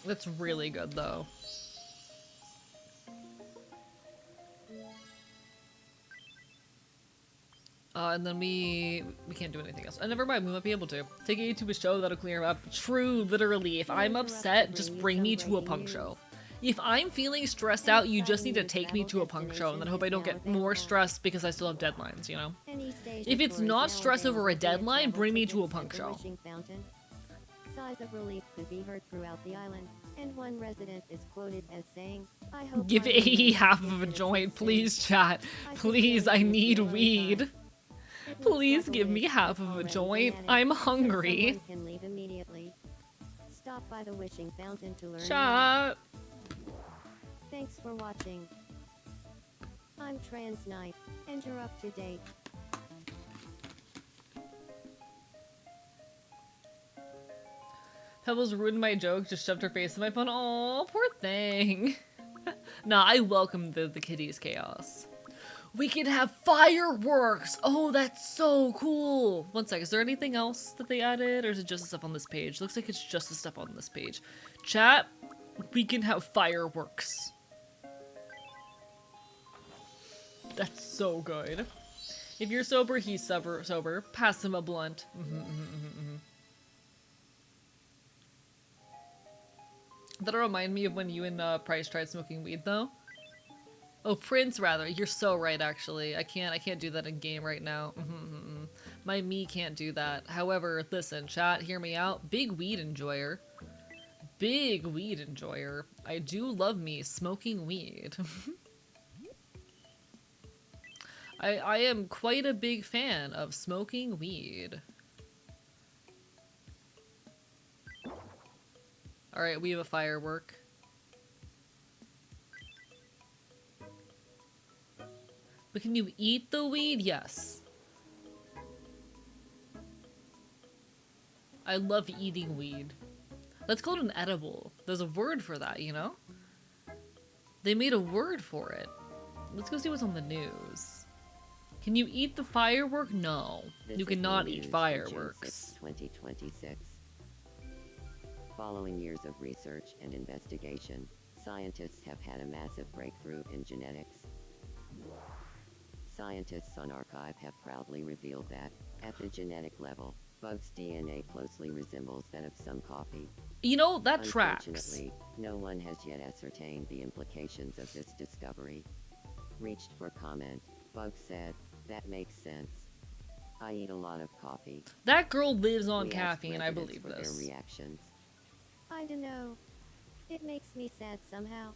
That's really good, though. And then we can't do anything else. Never mind, we might be able to. Taking you to a show that'll clear up. True, literally. If I'm upset, just bring me to a punk show. If I'm feeling stressed out, you just need to take me to a punk show, and then hope I don't get more stressed because I still have deadlines, you know? If it's not stress over a deadline, bring me to a punk show. Sighs of relief could be heard throughout the island, and one resident is quoted as saying, I hope Give my AE roommate half is of a considered joint, safe. please, chat. Please, I need weed. Please give me half of a joint. I'm hungry. Someone can leave immediately. Stop by the wishing fountain to learn more. Chat. Thanks for watching. I'm Trans Knight, and you're up to date. Pebbles ruined my joke, just shoved her face in my phone. Aw, poor thing. Nah, I welcome the kitty's chaos. We can have fireworks! Oh, that's so cool! One sec, is there anything else that they added, or is it just the stuff on this page? Looks like it's just the stuff on this page. Chat, we can have fireworks. That's so good. If you're sober, he's sober. Pass him a blunt. That'll remind me of when you and Price tried smoking weed, though. Oh, Prince, rather. You're so right, actually. I can't do that in game right now. My me can't do that. However, listen, chat, hear me out. Big weed enjoyer. Big weed enjoyer. I do love me smoking weed. I am quite a big fan of smoking weed. Alright, we have a firework. But can you eat the weed? Yes. I love eating weed. Let's call it an edible. There's a word for that, you know? They made a word for it. Let's go see what's on the news. Can you eat the firework? No. This You is the cannot news eat for fireworks. June 6, 2026. Following years of research and investigation, scientists have had a massive breakthrough in genetics. Scientists on Archive have proudly revealed that, at the genetic level, bugs' DNA closely resembles that of some coffee. You know, that tracks. Unfortunately, no one has yet ascertained the implications of this discovery. Reached for comment, Bug said, "That makes sense. I eat a lot of coffee." That girl lives on We asked caffeine, I residents believe for this. their reactions. I don't know. It makes me sad somehow.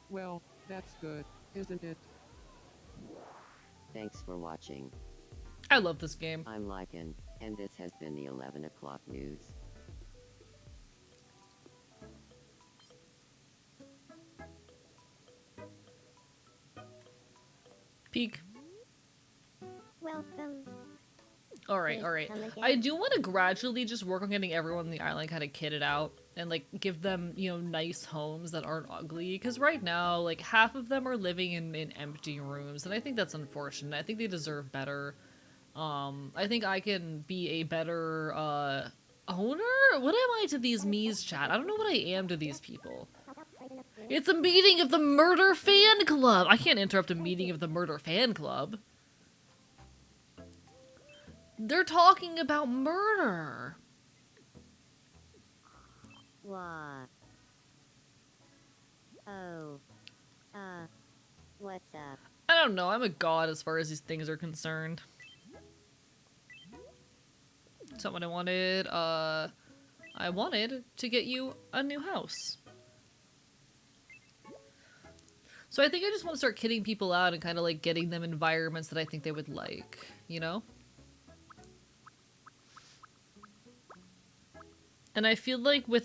Well, that's good, isn't it? Thanks for watching. I love this game. I'm Lycan, and this has been the 11 o'clock news. Peek. Welcome. Alright, Please alright. come again. I do want to gradually just work on getting everyone on the island kind of kitted out and like give them, you know, nice homes that aren't ugly. Because right now, like half of them are living in empty rooms, and I think that's unfortunate. I think they deserve better. I think I can be a better owner? What am I to these me's, chat? I don't know what I am to these people. It's a meeting of the murder fan club. I can't interrupt a meeting of the murder fan club. They're talking about murder. What? Oh. What's up? I don't know. I'm a god as far as these things are concerned. Something I wanted. I wanted to get you a new house. So I think I just want to start kitting people out and kind of like getting them environments that I think they would like, you know? And I feel like with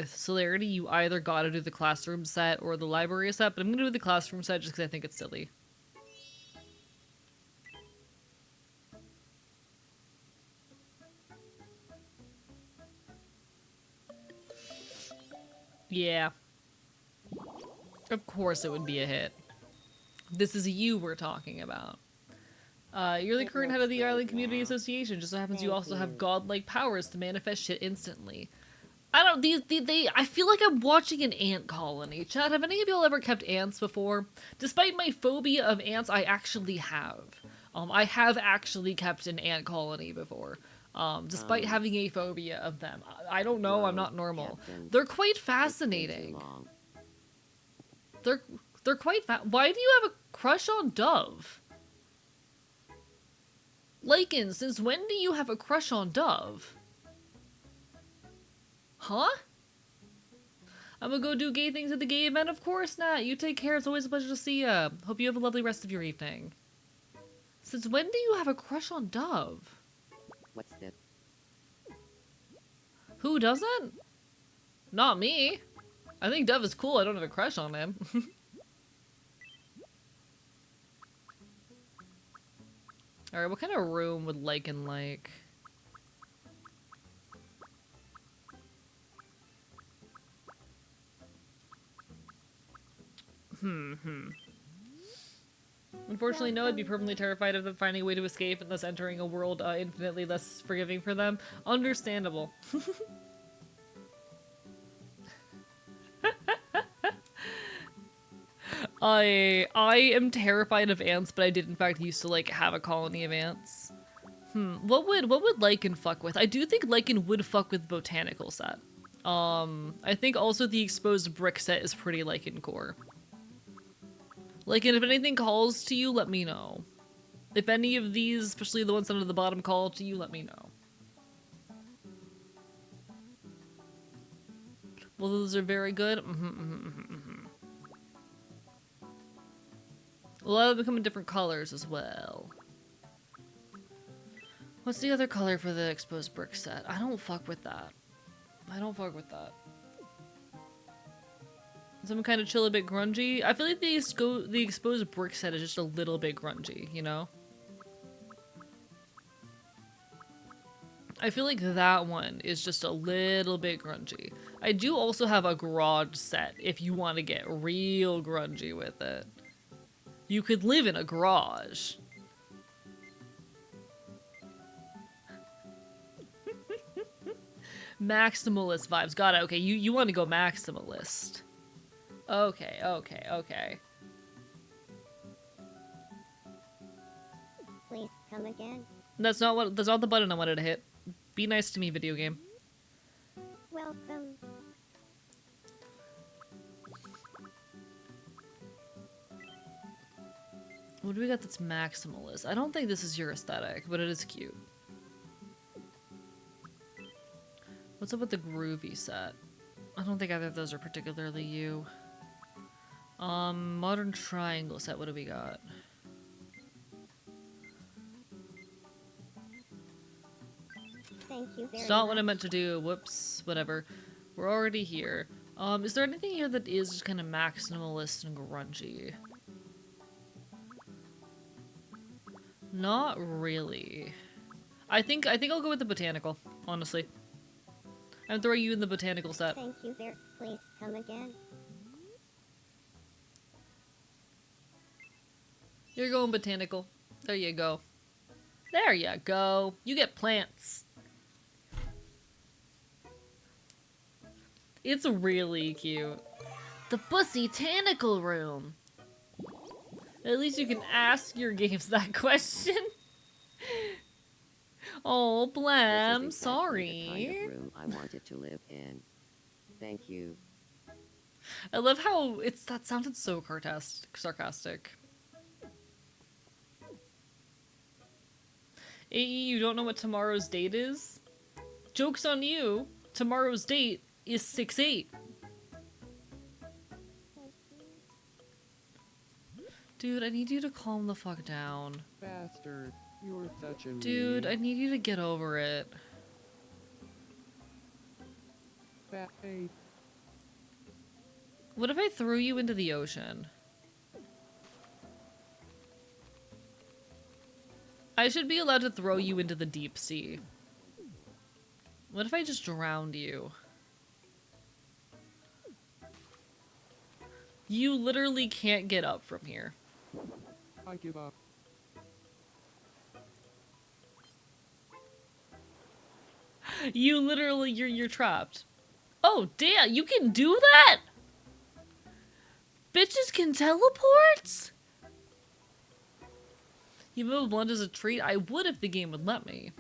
Celerity, you either gotta do the classroom set or the library set, but I'm gonna do the classroom set just because I think it's silly. Yeah. Of course it would be a hit. This is you we're talking about. You're the current head of the Island Community Association. Just so happens you also have godlike powers to manifest shit instantly. I don't, I feel like I'm watching an ant colony. Chat, have any of y'all ever kept ants before? Despite my phobia of ants, I actually have. I have actually kept an ant colony before. Despite having a phobia of them. I don't know, I'm not normal. Captain, They're quite it's been too fascinating. long. They're quite why do you have a crush on Dove? Lycan, since when do you have a crush on Dove? Huh? I'm gonna go do gay things at the gay event, of course, Nat. You take care, it's always a pleasure to see ya. Hope you have a lovely rest of your evening. Since when do you have a crush on Dove? What's that? Who doesn't? Not me. I think Dove is cool, I don't have a crush on him. Alright, what kind of room would Lycan like? Unfortunately, no, I'd be permanently terrified of them finding a way to escape and thus entering a world infinitely less forgiving for them. Understandable. I am terrified of ants, but I did in fact used to like have a colony of ants. What would Lycan fuck with? I do think Lycan would fuck with botanical set. I think also the exposed brick set is pretty Lycan core. Lycan, if anything calls to you, let me know. If any of these, especially the ones under the bottom, call to you, let me know. Well, those are very good. A lot of them come in different colors as well. What's the other color for the exposed brick set? I don't fuck with that. I don't fuck with that. Some kind of chill, a bit grungy. I feel like the exposed brick set is just a little bit grungy, you know? I feel like that one is just a little bit grungy. I do also have a garage set if you want to get real grungy with it. You could live in a garage. Maximalist vibes. Got it. Okay, you want to go maximalist. Okay, okay, okay. Please come again. That's not the button I wanted to hit. Be nice to me, video game. Welcome. What do we got that's maximalist? I don't think this is your aesthetic, but it is cute. What's up with the groovy set? I don't think either of those are particularly you. Modern triangle set, what do we got? Thank you very much. It's not what I meant to do. Whoops. Whatever. We're already here. Is there anything here that is just kind of maximalist and grungy? Not really. I think I'll go with the botanical, honestly. I'm throwing you in the botanical set. Thank you very. Please come again. You're going botanical. There you go. There you go. You get plants. It's really cute. The Bussy-tanical room. At least you can ask your games that question. Oh, Blam, This is exactly the sorry. kind of room I wanted to live in. Thank you. I love how that sounded so sarcastic. AE, you don't know what tomorrow's date is? Joke's on you. Tomorrow's date is 6/8. Dude, I need you to calm the fuck down. Bastard, you're such a Dude, I need you to get over it. fat face. What if I threw you into the ocean? I should be allowed to throw you into the deep sea. What if I just drowned you? You literally can't get up from here. I give up. You literally, you're trapped. Oh, damn, you can do that? Bitches can teleport? You move a blunt as a treat? I would if the game would let me.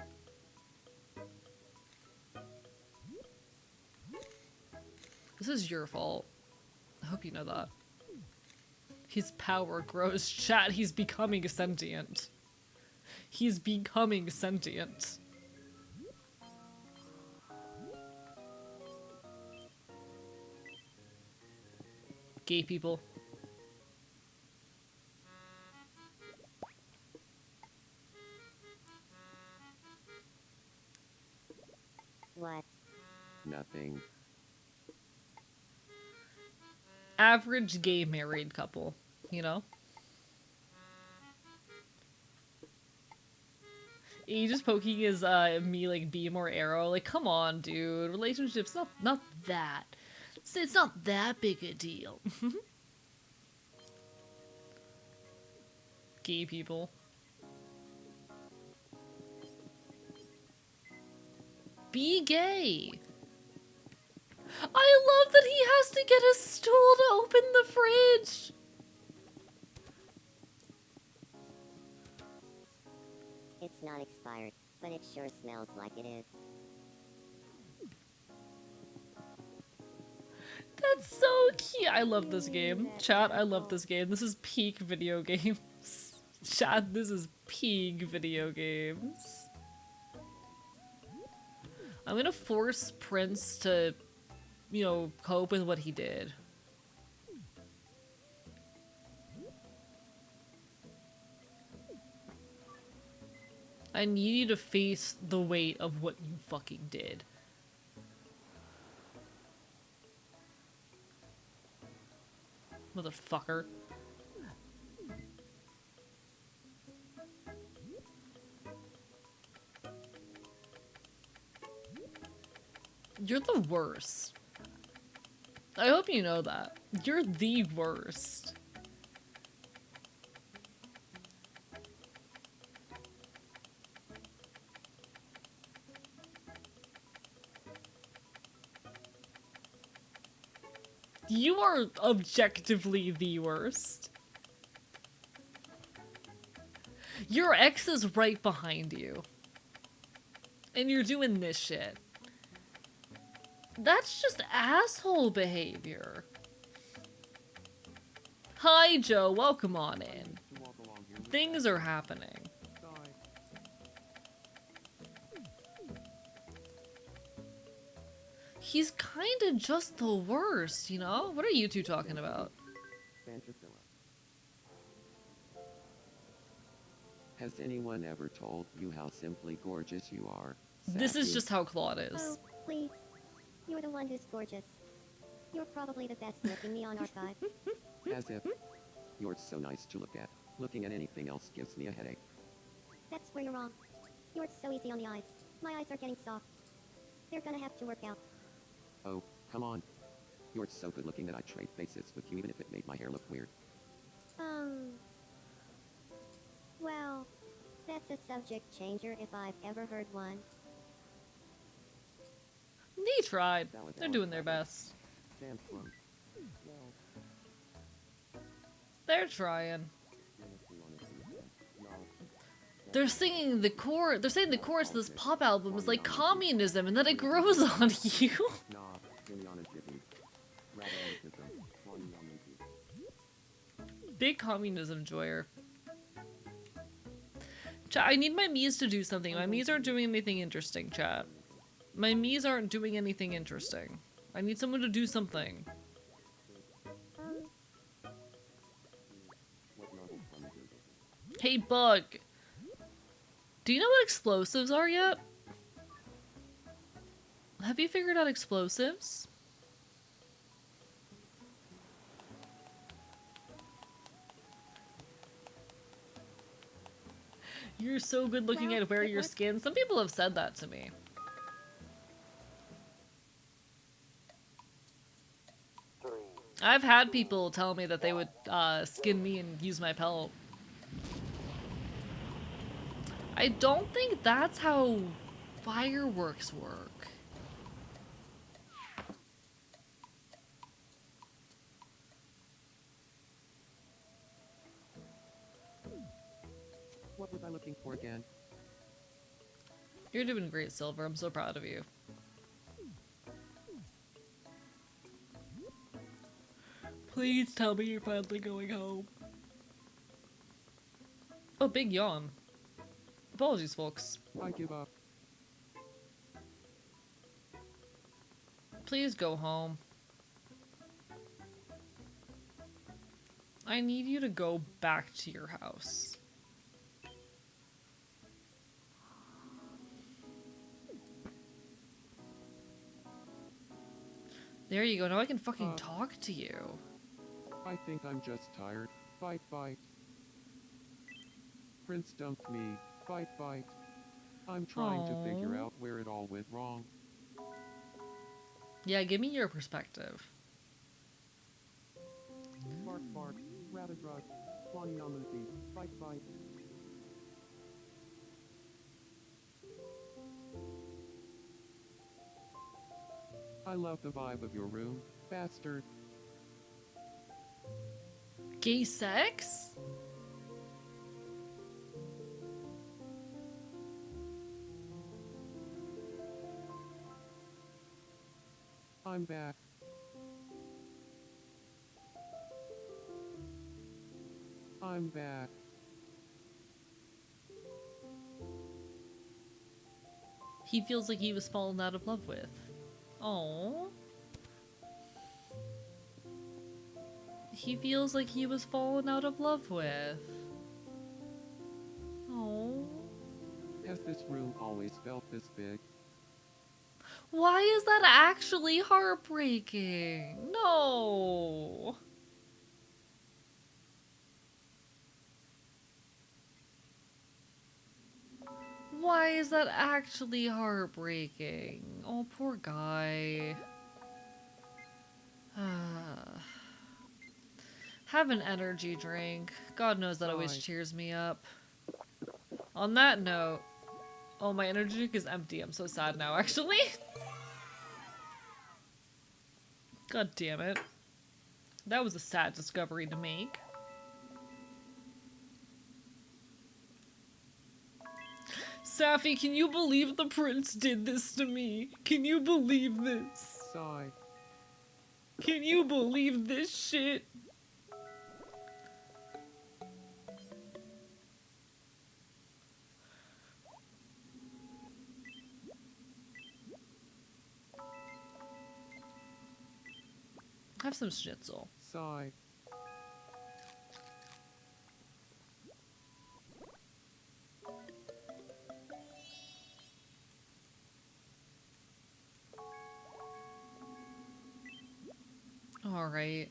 This is your fault. I hope you know that. His power grows. Chat, he's becoming sentient. He's becoming sentient. Gay people. What? Nothing. Average gay married couple, you know? He just poking his me like beam or arrow. Like, come on, dude. Relationships not that. It's not that big a deal. Gay people. Be gay. I love that he has to get a stool to open the fridge. It's not expired, but it sure smells like it is. That's so cute. I love this game. Chat, I love this game. This is peak video games. Chad, this is peak video games. I'm gonna force Prince to, you know, cope with what he did. I need you to face the weight of what you fucking did. Motherfucker. You're the worst. I hope you know that. You're the worst. You are objectively the worst. Your ex is right behind you. And you're doing this shit. That's just asshole behavior. Hi, Joe. Welcome on in. Things are happening. He's kinda just the worst, you know? What are you two talking about? Has anyone ever told you how simply gorgeous you are? This is Sassy? just how Claude is. Oh, please. You're the one who's gorgeous. You're probably the best looking neon archive. As if. You're so nice to look at. Looking at anything else gives me a headache. That's where you're wrong. You're so easy on the eyes. My eyes are getting soft. They're gonna have to work out. Oh, come on. You're so good looking that I'd trade faces with you even if it made my hair look weird. Well, that's a subject changer if I've ever heard one. They tried. They're doing their best. Damn plum. They're trying. They're singing the chorus. They're saying the chorus of this pop album is like communism, and then it grows on you. Big communism joyer. Chat, I need my Miis to do something. My Miis aren't doing anything interesting, chat. My Miis aren't doing anything interesting. I need someone to do something. Hey, Bug. Do you know what explosives are yet? Have you figured out explosives? You're so good looking Well, at wear it your works. skin. Some people have said that to me. I've had people tell me that they would skin me and use my pelt. I don't think that's how fireworks work. What was I looking for again? You're doing great, Silver. I'm so proud of you. Please tell me you're finally going home. Oh, big yawn. Apologies, folks. I give up. Please go home. I need you to go back to your house. There you go. Now I can fucking talk to you. I think I'm just tired. Fight, fight. Prince dumped me. Fight, fight. I'm trying to figure Aw. out where it all went wrong. Yeah, give me your perspective. Bark, bark. Rabbit rug. Swanee on the feet. Fight, fight. I love the vibe of your room, bastard. Gay sex? I'm back. I'm back. he feels like he was fallen out of love with. Oh. He feels like he was fallen out of love with. Oh. Has this room always felt this big? Why is that actually heartbreaking? No. Why is that actually heartbreaking? Oh, poor guy. Have an energy drink. God knows that always Sigh. cheers me up. On that note, oh, my energy drink is empty. I'm so sad now, actually. God damn it. That was a sad discovery to make. Safi, can you believe the prince did this to me? Can you believe this? Sigh. Can you believe this shit? Have some schnitzel. Sigh. Alright.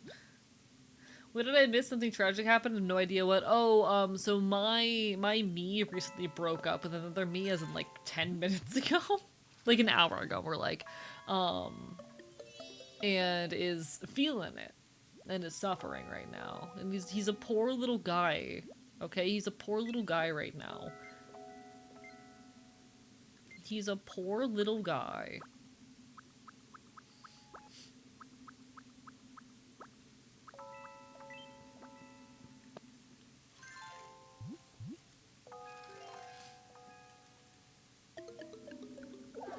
What did I miss? Something tragic happened? I have no idea what. Oh, so my me recently broke up with another me as in like 10 minutes ago. Like an hour ago, we're like. And is feeling it. And is suffering right now. And he's a poor little guy. Okay? He's a poor little guy right now. He's a poor little guy.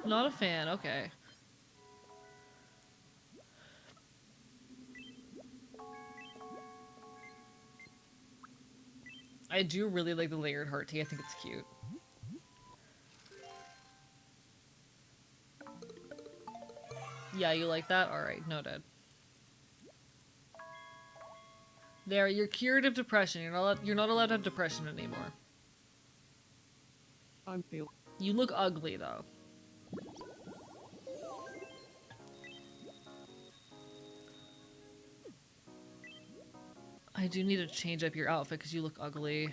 Not a fan, okay. I do really like the layered heart tea. I think it's cute. Yeah, you like that? Alright, noted. There, you're cured of depression. You're not allowed to have depression anymore. I'm feel. You look ugly, though. I do need to change up your outfit because you look ugly.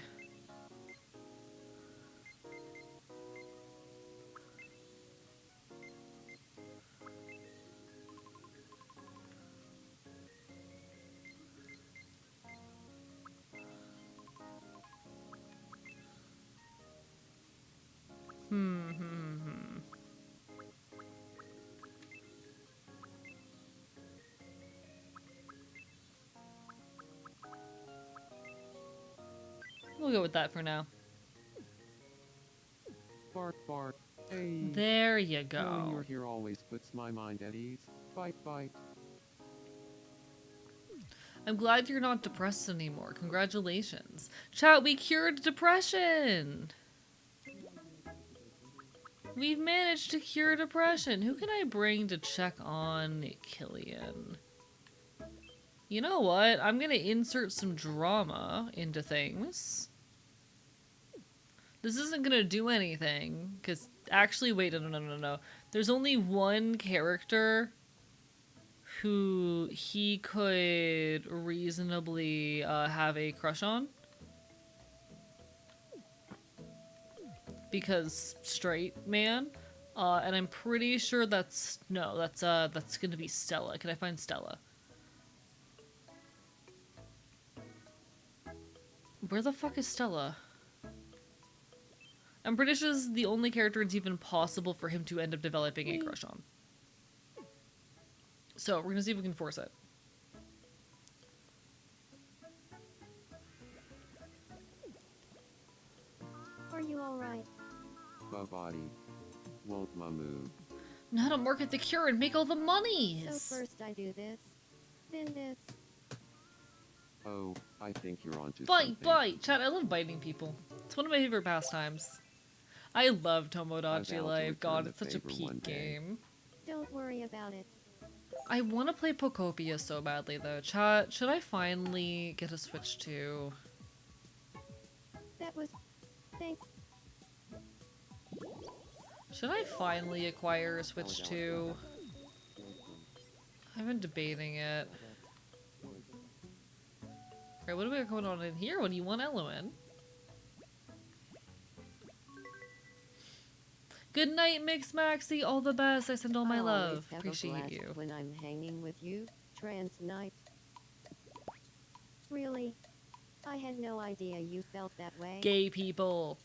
We'll go with that for now. Bark, bark. Hey. There you Knowing go. you're here always puts my mind at ease. Bite, bite. I'm glad you're not depressed anymore. Congratulations. Chat, we cured depression! We've managed to cure depression. Who can I bring to check on Killian? You know what? I'm gonna insert some drama into things. This isn't gonna do anything, because actually, wait, no. There's only one character who he could reasonably have a crush on. Because straight man. And I'm pretty sure that's gonna be Stella. Can I find Stella? Where the fuck is Stella? I'm pretty sure this is the only character it's even possible for him to end up developing a crush on. So, we're gonna see if we can force it. Are you alright? Body. Won't ma move. Know how to market the cure and make all the monies! So first I do this, then this. Oh, I think you're onto Bite, something. bite! Chat, I love biting people. It's one of my favorite pastimes. I love I Tomodachi vow to Life. God, return it's the such a favor one peak day. game. Don't worry about it. I want to play Pokopia so badly though. Chat, should I finally get a Switch 2? That was... Thanks. Should I finally acquire a Switch 2? I've been debating it. Alright, what do we got going on in here? What do you want, Eloin? Good night, Mix Maxi. All the best. I send all my I always love. have a Appreciate blast you. when I'm hanging with you, Trans Knight. Really? I had no idea you felt that way. Gay people.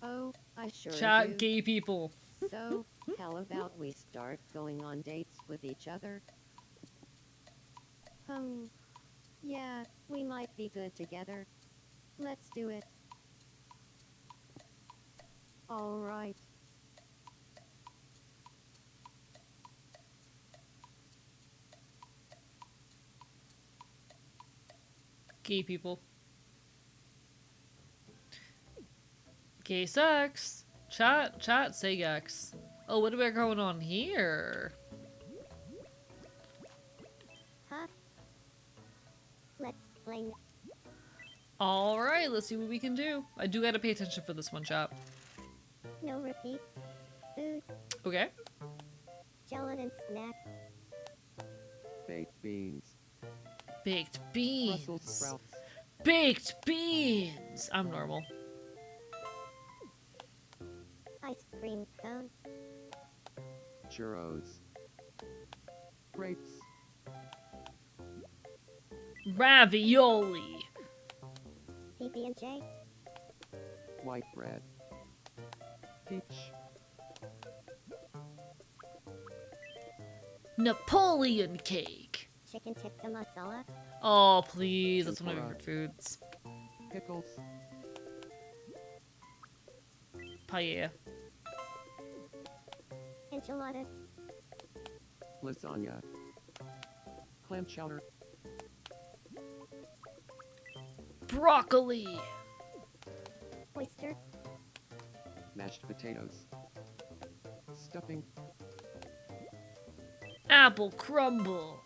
Oh, I sure Chat, do. gay people. So, how about we start going on dates with each other? Yeah, we might be good together. Let's do it. Alright. Gay people. Gay sex. Chat, say yes. Oh, what do we got going on here? Huh? Let's play. Alright, let's see what we can do. I do gotta pay attention for this one, chat. No repeats. Food, Okay. gelatin snack. Baked beans. Baked Brussels beans. sprouts. Baked beans! I'm normal. Ice cream cone. Churros. Grapes. Ravioli. PB&J. White bread. Peach. Napoleon cake. Chicken tikka masala. Oh, please. That's one of my Tempura. favorite foods. Pickles. Paella. Enchiladas. Lasagna. Clam chowder. Broccoli. Oyster. Mashed potatoes. Stuffing. Apple crumble.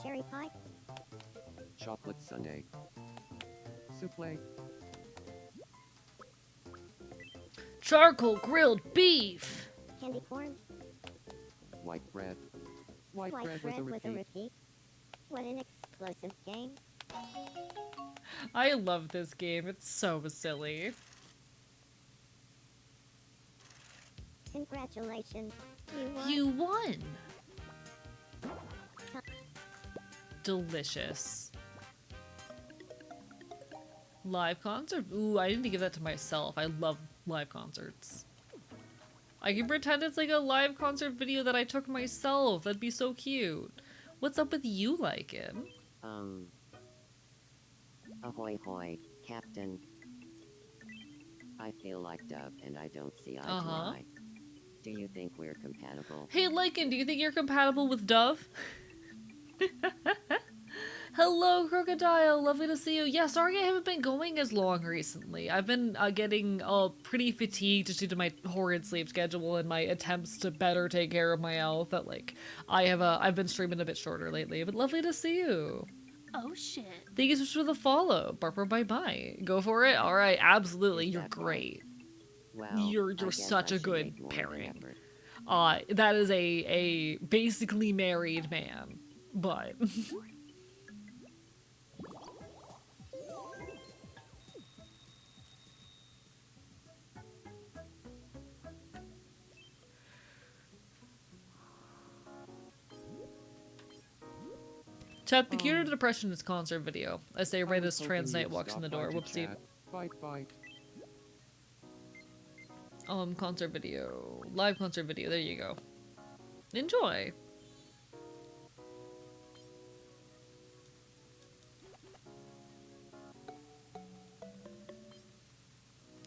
Cherry pie. Chocolate sundae. Souffle. Charcoal grilled beef. Candy corn. White bread. White bread with a repeat. repeat. What an explosive game. I love this game. It's so silly. Congratulations. You won. You won. Delicious. Live concert? Ooh, I need to give that to myself. I love live concerts. I can pretend it's like a live concert video that I took myself. That'd be so cute. What's up with you, Lycan? Ahoy hoy, Captain. I feel like Dove and I don't see eye to Uh-huh. eye. Do you think we're compatible? Hey, Lycan, do you think you're compatible with Dove? Hello, Crocodile. Lovely to see you. Yeah, sorry I haven't been going as long recently. I've been getting pretty fatigued just due to my horrid sleep schedule and my attempts to better take care of my health. That like I've been streaming a bit shorter lately. But lovely to see you. Oh shit. Thank you so much for the follow. Barber, bye bye. Go for it. All right, absolutely. Is You're that great. Well, You're I guess such I a should good make more of an pairing. effort. That is a basically married man, but. Chat, the cure to depression is concert video. I say right as Trans Knight walks in the door. Whoopsie. Bite bite. Concert video. Live concert video. There you go. Enjoy.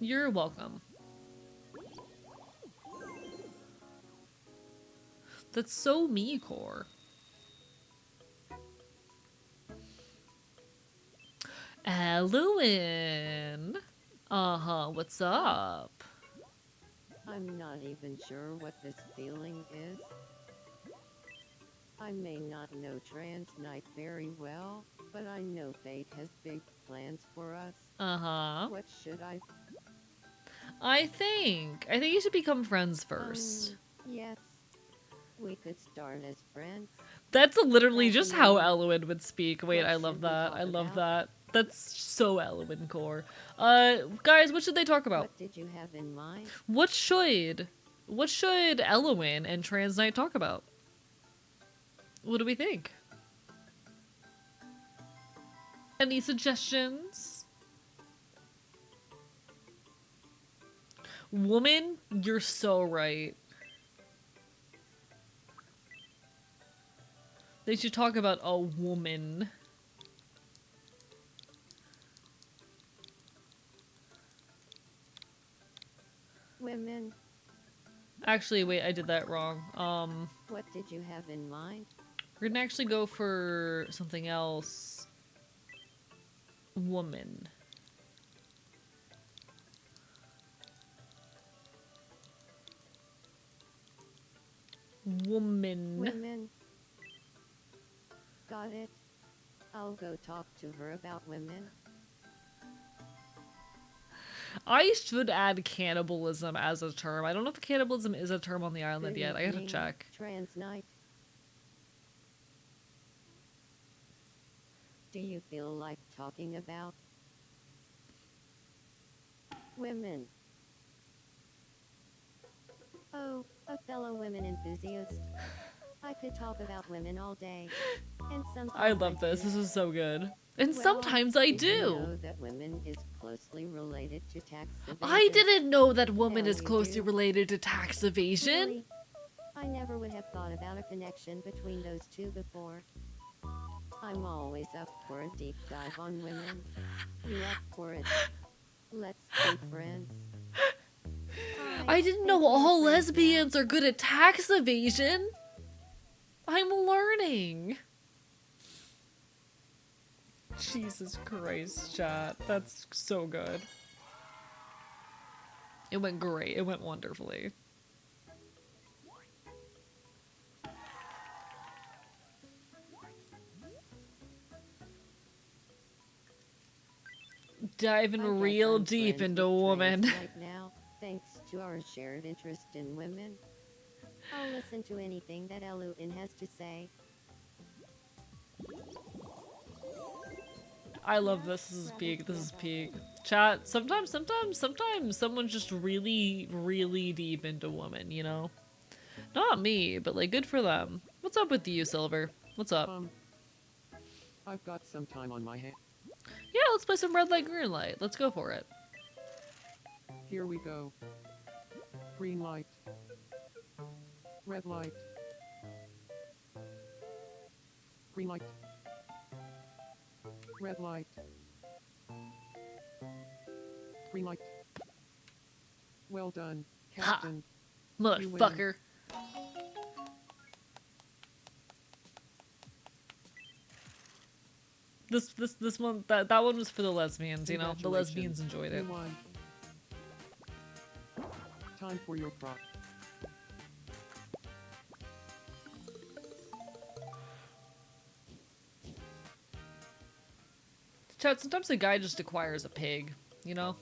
You're welcome. That's so me, Core. Eluin. Uh-huh, what's up? I'm not even sure what this feeling is. I may not know Trans Night very well, but I know fate has big plans for us. Uh-huh. What should I? I think you should become friends first. Yes. We could start as friends. That's literally just how Fascinating. Elwyn would speak. Wait, What I should love we that. talk I love about? that. That's so Elwyn core. Guys, what should they talk about? What did you have in mind? What should Elwyn and Trans Night talk about? What do we think? Any suggestions? Woman, you're so right. They should talk about a woman. Women. Actually, wait, I did that wrong. What did you have in mind? We're gonna actually go for something else. Woman. Woman. Women. Got it. I'll go talk to her about women. I should add cannibalism as a term. I don't know if cannibalism is a term on the island Good yet. I gotta evening, check. Trans Night. Do you feel like talking about women? Oh, a fellow women enthusiast. I could talk about women all day. And sometimes I love this. do. This is so good. And Well, sometimes I did you do. know that women is closely related to tax I evasion? didn't know that woman Now is you closely do. related to tax evasion. Really? I never would have thought about a connection between those two before. I'm always up for a deep dive on women. You up for it? Let's be friends. I didn't know all lesbians are good at tax evasion. I'm learning. Jesus Christ, chat. That's so good. It went great. It went wonderfully. Diving I guess real I'm deep friends into with woman. trans right now, thanks to our shared interest in women. I'll listen to anything that Eluin has to say. I love this. This is peak. This is peak. Chat, sometimes someone's just really, really deep into woman, you know? Not me, but like good for them. What's up with you, Silver? What's up? I've got some time on my hands. Yeah, let's play some red light, green light. Let's go for it. Here we go. Green light. Red light. Green light. Red light. Green light. Well done, Captain. You win. Motherfucker. This one, that one was for the lesbians, you know? The lesbians enjoyed it. You won. Time for your prop. Chat, sometimes a guy just acquires a pig, you know?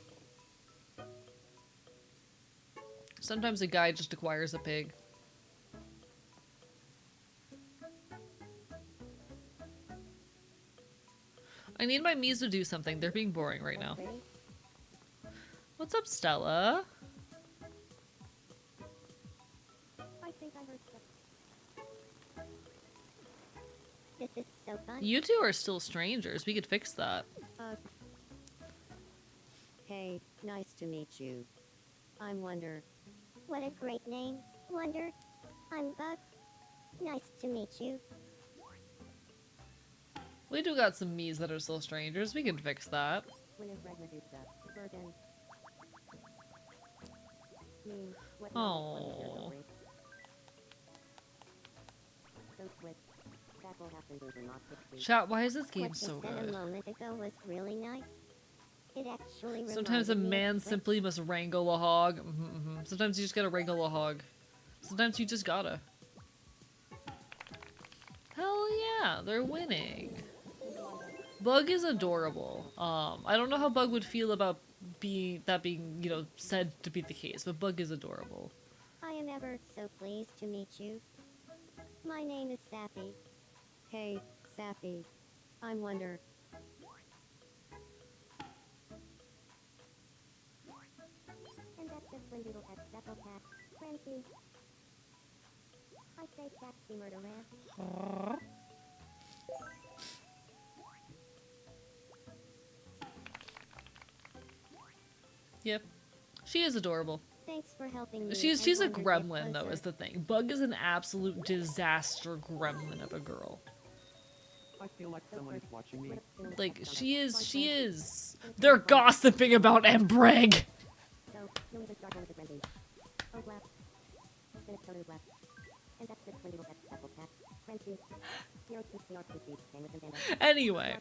Sometimes a guy just acquires a pig. I need my Mies to do something. They're being boring right now. What's up, Stella? I think I heard stuff. This is so fun. You two are still strangers. We could fix that. Hey, nice to meet you. I'm Wonder. What a great name, Wonder. I'm Bug. Nice to meet you. We do got some Mies that are still strangers. We can fix that. When is Red Medusa? Burden. Me. What Oh. So quick. That will happen overnight quickly. Chat, why is this game What so you said a good? moment ago was really nice. It actually Sometimes a reminded me of man French. simply must wrangle a hog. Mm-hmm. Sometimes you just gotta wrangle a hog. Sometimes you just gotta. Hell yeah, they're winning. Bug is adorable. I don't know how Bug would feel about being, you know, said to be the case, but Bug is adorable. I am ever so pleased to meet you. My name is Sappy. Hey, Sappy. I'm Wonder. And that's just when doodle at Apple Cat. Frenzy. I say Sappy murder rant. Yep. She is adorable. Thanks for helping me. She's and a Wonder get gremlin though, closer. is the thing. Bug is an absolute disaster gremlin of a girl. I feel like someone is watching me. Like, she is. They're gossiping about Embreg! So, you'll either start one with the frenzy. Oh, left. Then it's totally left. And that's just when doodle at Apple Cat. Frenzy. Anyway.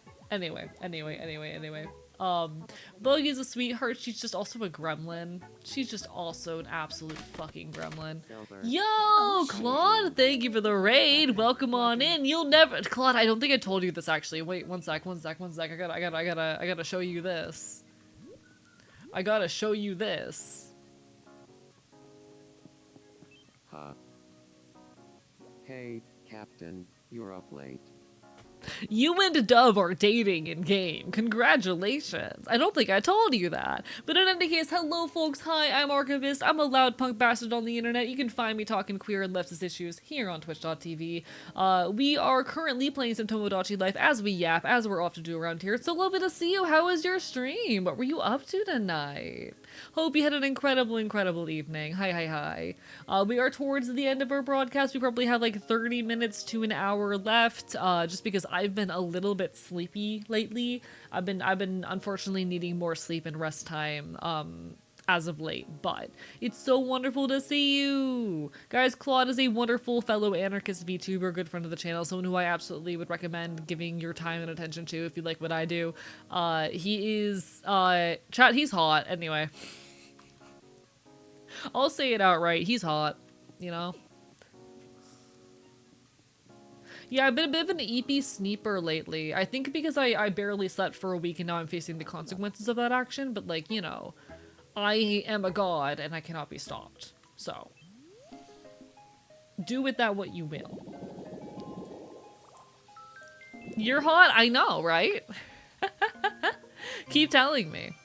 Bug is a sweetheart. She's just also a gremlin. She's just also an absolute fucking gremlin. Silver. Yo, Claude, thank you for the raid. Welcome on in. You'll never, Claude. I don't think I told you this actually. Wait, one sec. I gotta show you this. I gotta show you this. Huh. Hey, Captain, you're up late. You and Dove are dating in game. Congratulations. I don't think I told you that. But in any case, hello folks. Hi, I'm Archivist. I'm a loud punk bastard on the internet. You can find me talking queer and leftist issues here on twitch.tv. We are currently playing some Tomodachi Life as we yap, as we're off to do around here. It's so lovely to see you. How was your stream? What were you up to tonight? Hope you had an incredible evening. Hi. We are towards the end of our broadcast. We probably have like 30 minutes to an hour left, just because I've been a little bit sleepy lately. I've been unfortunately needing more sleep and rest time, as of late, but it's so wonderful to see you guys. Claude is a wonderful fellow anarchist VTuber, good friend of the channel, someone who I absolutely would recommend giving your time and attention to if you like what I do. He is chat, he's hot. Anyway, I'll say it outright, he's hot, you know. Yeah, I've been a bit of an EP sneeper lately. I think because I barely slept for a week and now I'm facing the consequences of that action, but like, you know, I am a god and I cannot be stopped. So, do with that what you will. You're hot? I know, right? Keep telling me.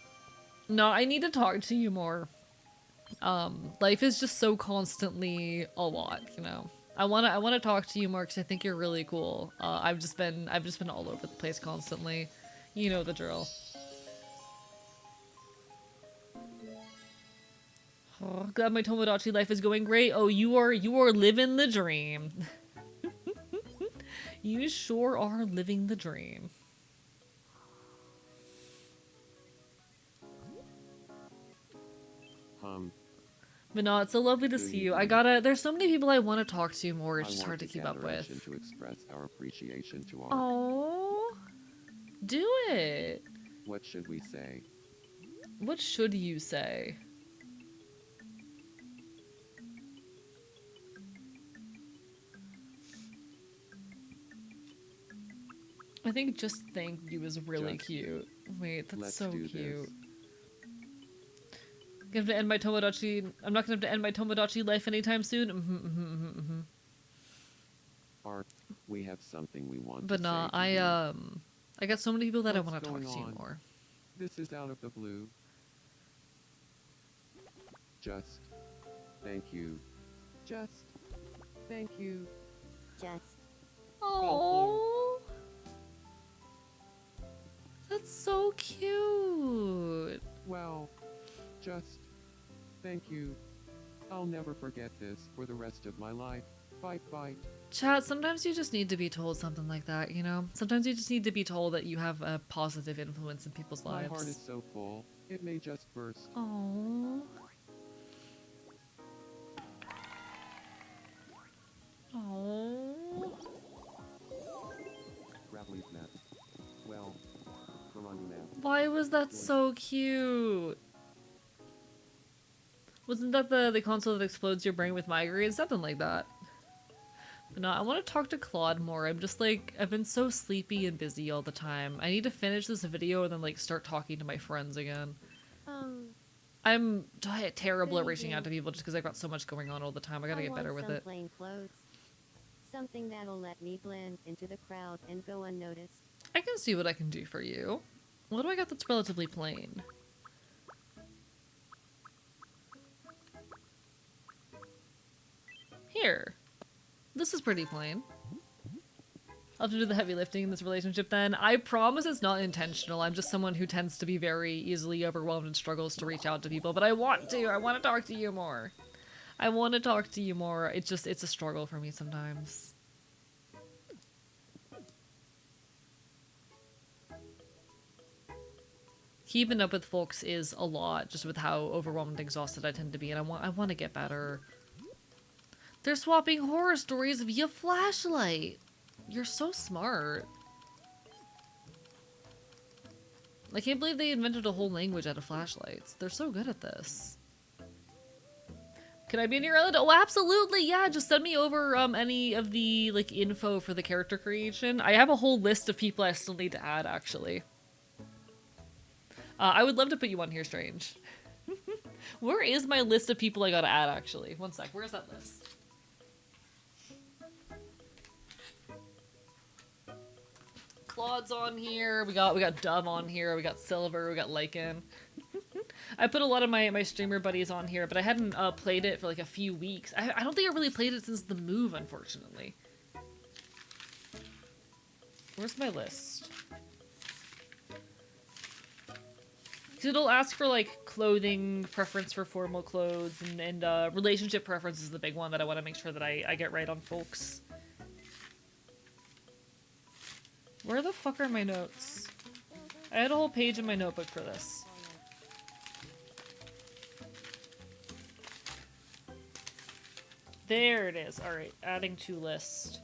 No, I need to talk to you more. Life is just so constantly a lot, you know. I wanna talk to you more because I think you're really cool. I've just been all over the place constantly. You know the drill. Oh, glad my Tomodachi life is going great. Oh, you are living the dream. You sure are living the dream. But no, it's so lovely to see you. There's so many people I want to talk to more. It's just hard to keep up with. To express our appreciation to our. Oh, do it. What should we say? What should you say? I think just thank you is really cute. Wait, that's so cute. Gonna have to end my Tomodachi. I'm not gonna have to end my Tomodachi life anytime soon. Art, we have something we want but to nah, say to you. I got so many people that I want to What's talk to you going on? more. This is out of the blue. Just thank you. Just thank you. Just. Oh, that's so cute. Well, just thank you. I'll never forget this for the rest of my life. Bite. Chat, sometimes you just need to be told something like that, you know? Sometimes you just need to be told that you have a positive influence in people's lives. My heart is so full, it may just burst. Oh. Oh. Gravelly map. Well, Karani map. Why was that so cute? Wasn't that the console that explodes your brain with migraines? Something like that. But no, I want to talk to Claude more. I'm just like, I've been so sleepy and busy all the time. I need to finish this video and then like start talking to my friends again. I'm terrible at reaching out to people just because I've got so much going on all the time. I gotta get better with it. Plain clothes. Something that'll let me blend into the crowd and go unnoticed. I can see what I can do for you. What do I got that's relatively plain? Here. This is pretty plain. I'll have to do the heavy lifting in this relationship then. I promise it's not intentional. I'm just someone who tends to be very easily overwhelmed and struggles to reach out to people, but I want to. I want to talk to you more. I want to talk to you more. It's a struggle for me sometimes. Keeping up with folks is a lot, just with how overwhelmed and exhausted I tend to be, and I want to get better. They're swapping horror stories via flashlight. You're so smart. I can't believe they invented a whole language out of flashlights. They're so good at this. Can I be in your island? Oh, absolutely, yeah. Just send me over any of the like info for the character creation. I have a whole list of people I still need to add, actually. I would love to put you on here, Strange. Where is my list of people I gotta add, actually? One sec, where's that list? Claude's on here. We got Dove on here. We got Silver. We got Lycan. I put a lot of my streamer buddies on here, but I hadn't played it for like a few weeks. I don't think I really played it since the move, unfortunately. Where's my list? Because it'll ask for like clothing, preference for formal clothes, and relationship preference is the big one that I want to make sure that I get right on folks. Where the fuck are my notes? I had a whole page in my notebook for this. There it is. Alright, adding to list.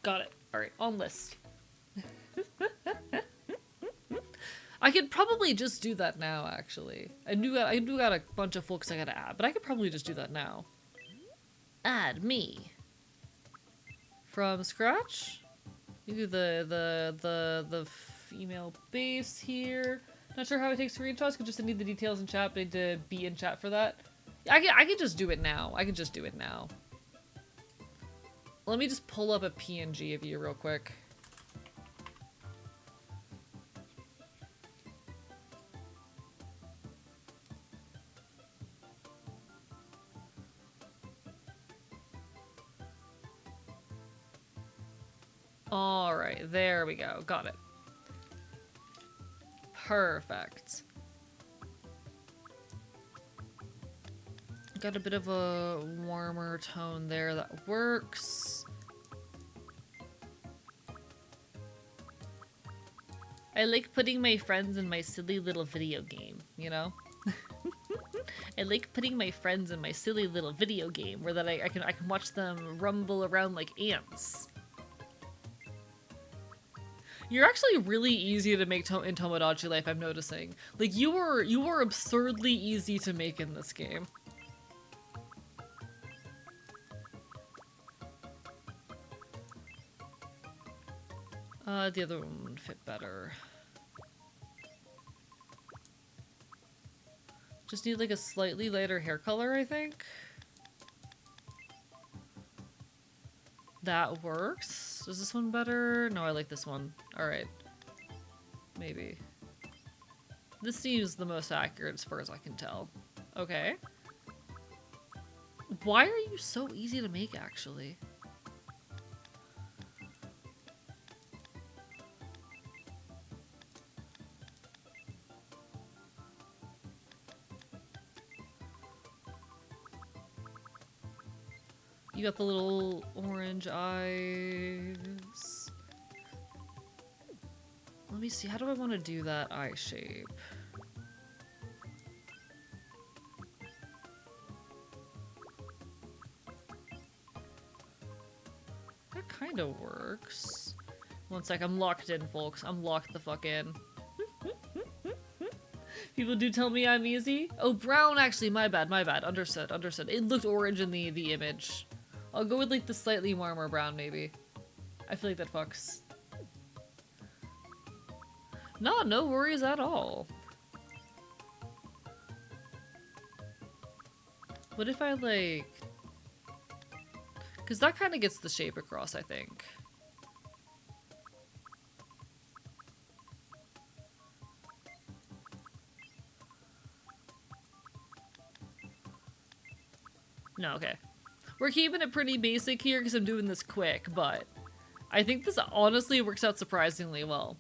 Got it. Alright, on list. I could probably just do that now, actually. I do got a bunch of folks I gotta add, but I could probably just do that now. Add me. From scratch? You do the female base here. Not sure how it takes screenshots, could just need the details in chat, but I need to be in chat for that. I could just do it now. I could just do it now. Let me just pull up a PNG of you real quick. Alright, there we go. Got it. Perfect. Got a bit of a warmer tone there. That works. I like putting my friends in my silly little video game, you know? I like putting my friends in my silly little video game where that I can watch them rumble around like ants. You're actually really easy to make in Tomodachi Life, I'm noticing. Like, you were absurdly easy to make in this game. The other one would fit better. Just need like a slightly lighter hair color, I think. That works. Is this one better? No, I like this one. Alright. Maybe. This seems the most accurate as far as I can tell. Okay. Why are you so easy to make, actually? You got the little orange eyes. Let me see, how do I want to do that eye shape? kind of works. One sec, I'm locked in, folks. I'm locked the fuck in. People do tell me I'm easy. Oh, brown, actually, my bad, my bad. Understood, understood. It looked orange in the image. I'll go with, like, the slightly warmer brown, maybe. I feel like that fucks. No worries at all. What if I, like... Because that kind of gets the shape across, I think. No, okay. We're keeping it pretty basic here because I'm doing this quick, but I think this honestly works out surprisingly well.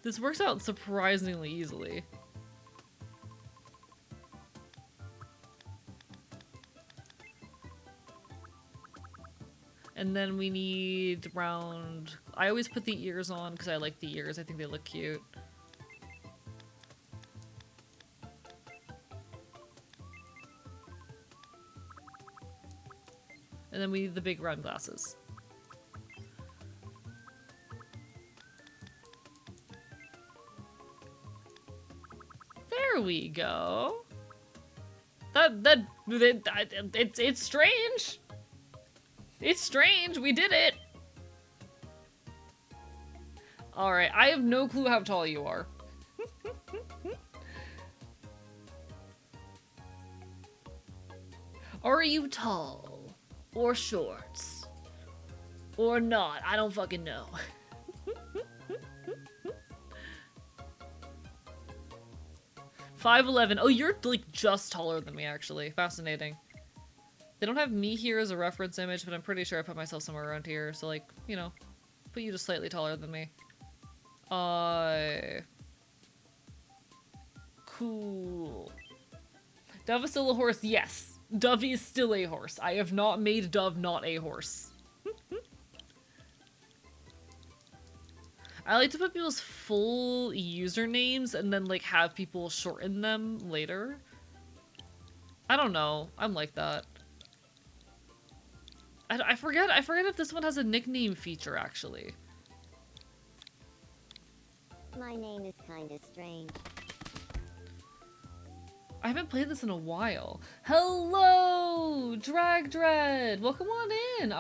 This works out surprisingly easily. And then we need round... I always put the ears on because I like the ears. I think they look cute. And then we need the big round glasses. There we go. It's strange. It's strange. We did it. All right. I have no clue how tall you are. Are you tall? Or short? Or not? I don't fucking know. 5'11". Oh, you're like just taller than me, actually. Fascinating. They don't have me here as a reference image, but I'm pretty sure I put myself somewhere around here. So, like, you know, put you just slightly taller than me. Cool. Dove is still a horse? Yes. Dove is still a horse. I have not made Dove not a horse. I like to put people's full usernames and then, like, have people shorten them later. I don't know. I'm like that. I forget if this one has a nickname feature, actually. My name is kinda strange. I haven't played this in a while. Hello, Drag Dread. Welcome on in.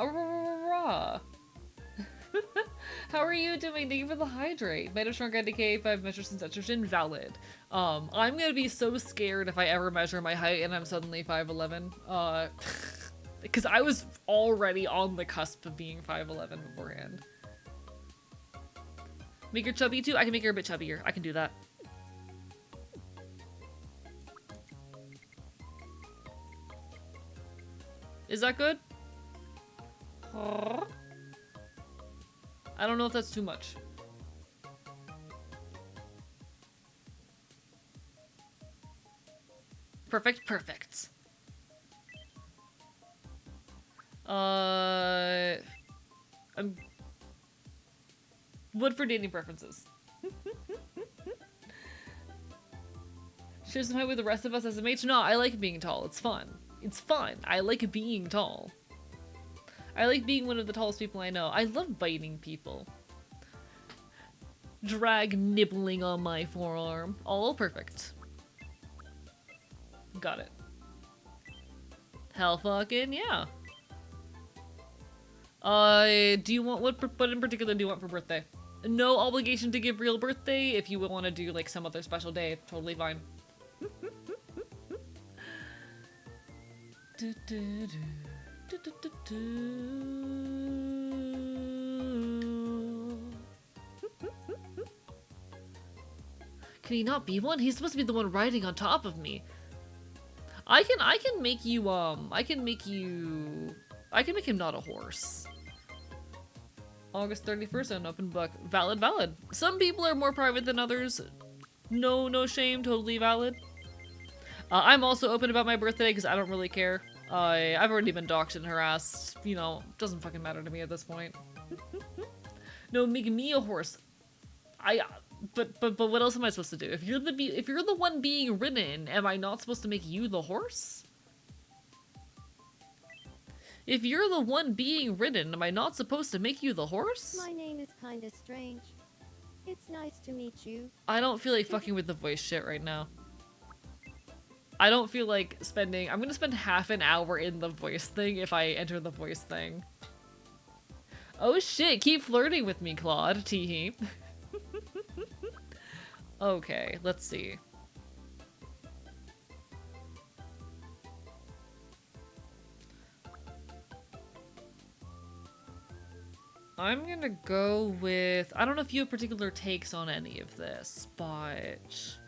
How are you doing? Thank you for the hydrate. Might have shrunk at decay 5 measures since estrogen. Valid. I'm gonna be so scared if I ever measure my height and I'm suddenly 5'11". Because I was already on the cusp of being 5'11" beforehand. Make her chubby too? I can make her a bit chubbier. I can do that. Is that good? I don't know if that's too much. Perfect, perfect. Wood for dating preferences. Share some height with the rest of us as a mate. No, I like being tall. It's fun. It's fun. I like being tall. I like being one of the tallest people I know. I love biting people. Drag nibbling on my forearm. All perfect. Got it. Hell fucking yeah. Do you want, what in particular do you want for birthday? No obligation to give real birthday. If you would want to do like some other special day, totally fine. Can he not be one? He's supposed to be the one riding on top of me. I can make you, I can make him not a horse. August 31st, an open book. Valid, valid. Some people are more private than others. No shame, totally valid. I'm also open about my birthday because I don't really care. I've already been doxxed and harassed. You know, doesn't fucking matter to me at this point. No, make me a horse. But what else am I supposed to do? If you're the one being ridden, am I not supposed to make you the horse? If you're the one being ridden, am I not supposed to make you the horse? My name is kinda strange. It's nice to meet you. I don't feel like fucking with the voice shit right now. I don't feel like spending- I'm gonna spend half an hour in the voice thing if I enter the voice thing. Oh shit, keep flirting with me, Claude. Teehee. Okay, let's see. I'm gonna go with... I don't know if you have particular takes on any of this, but...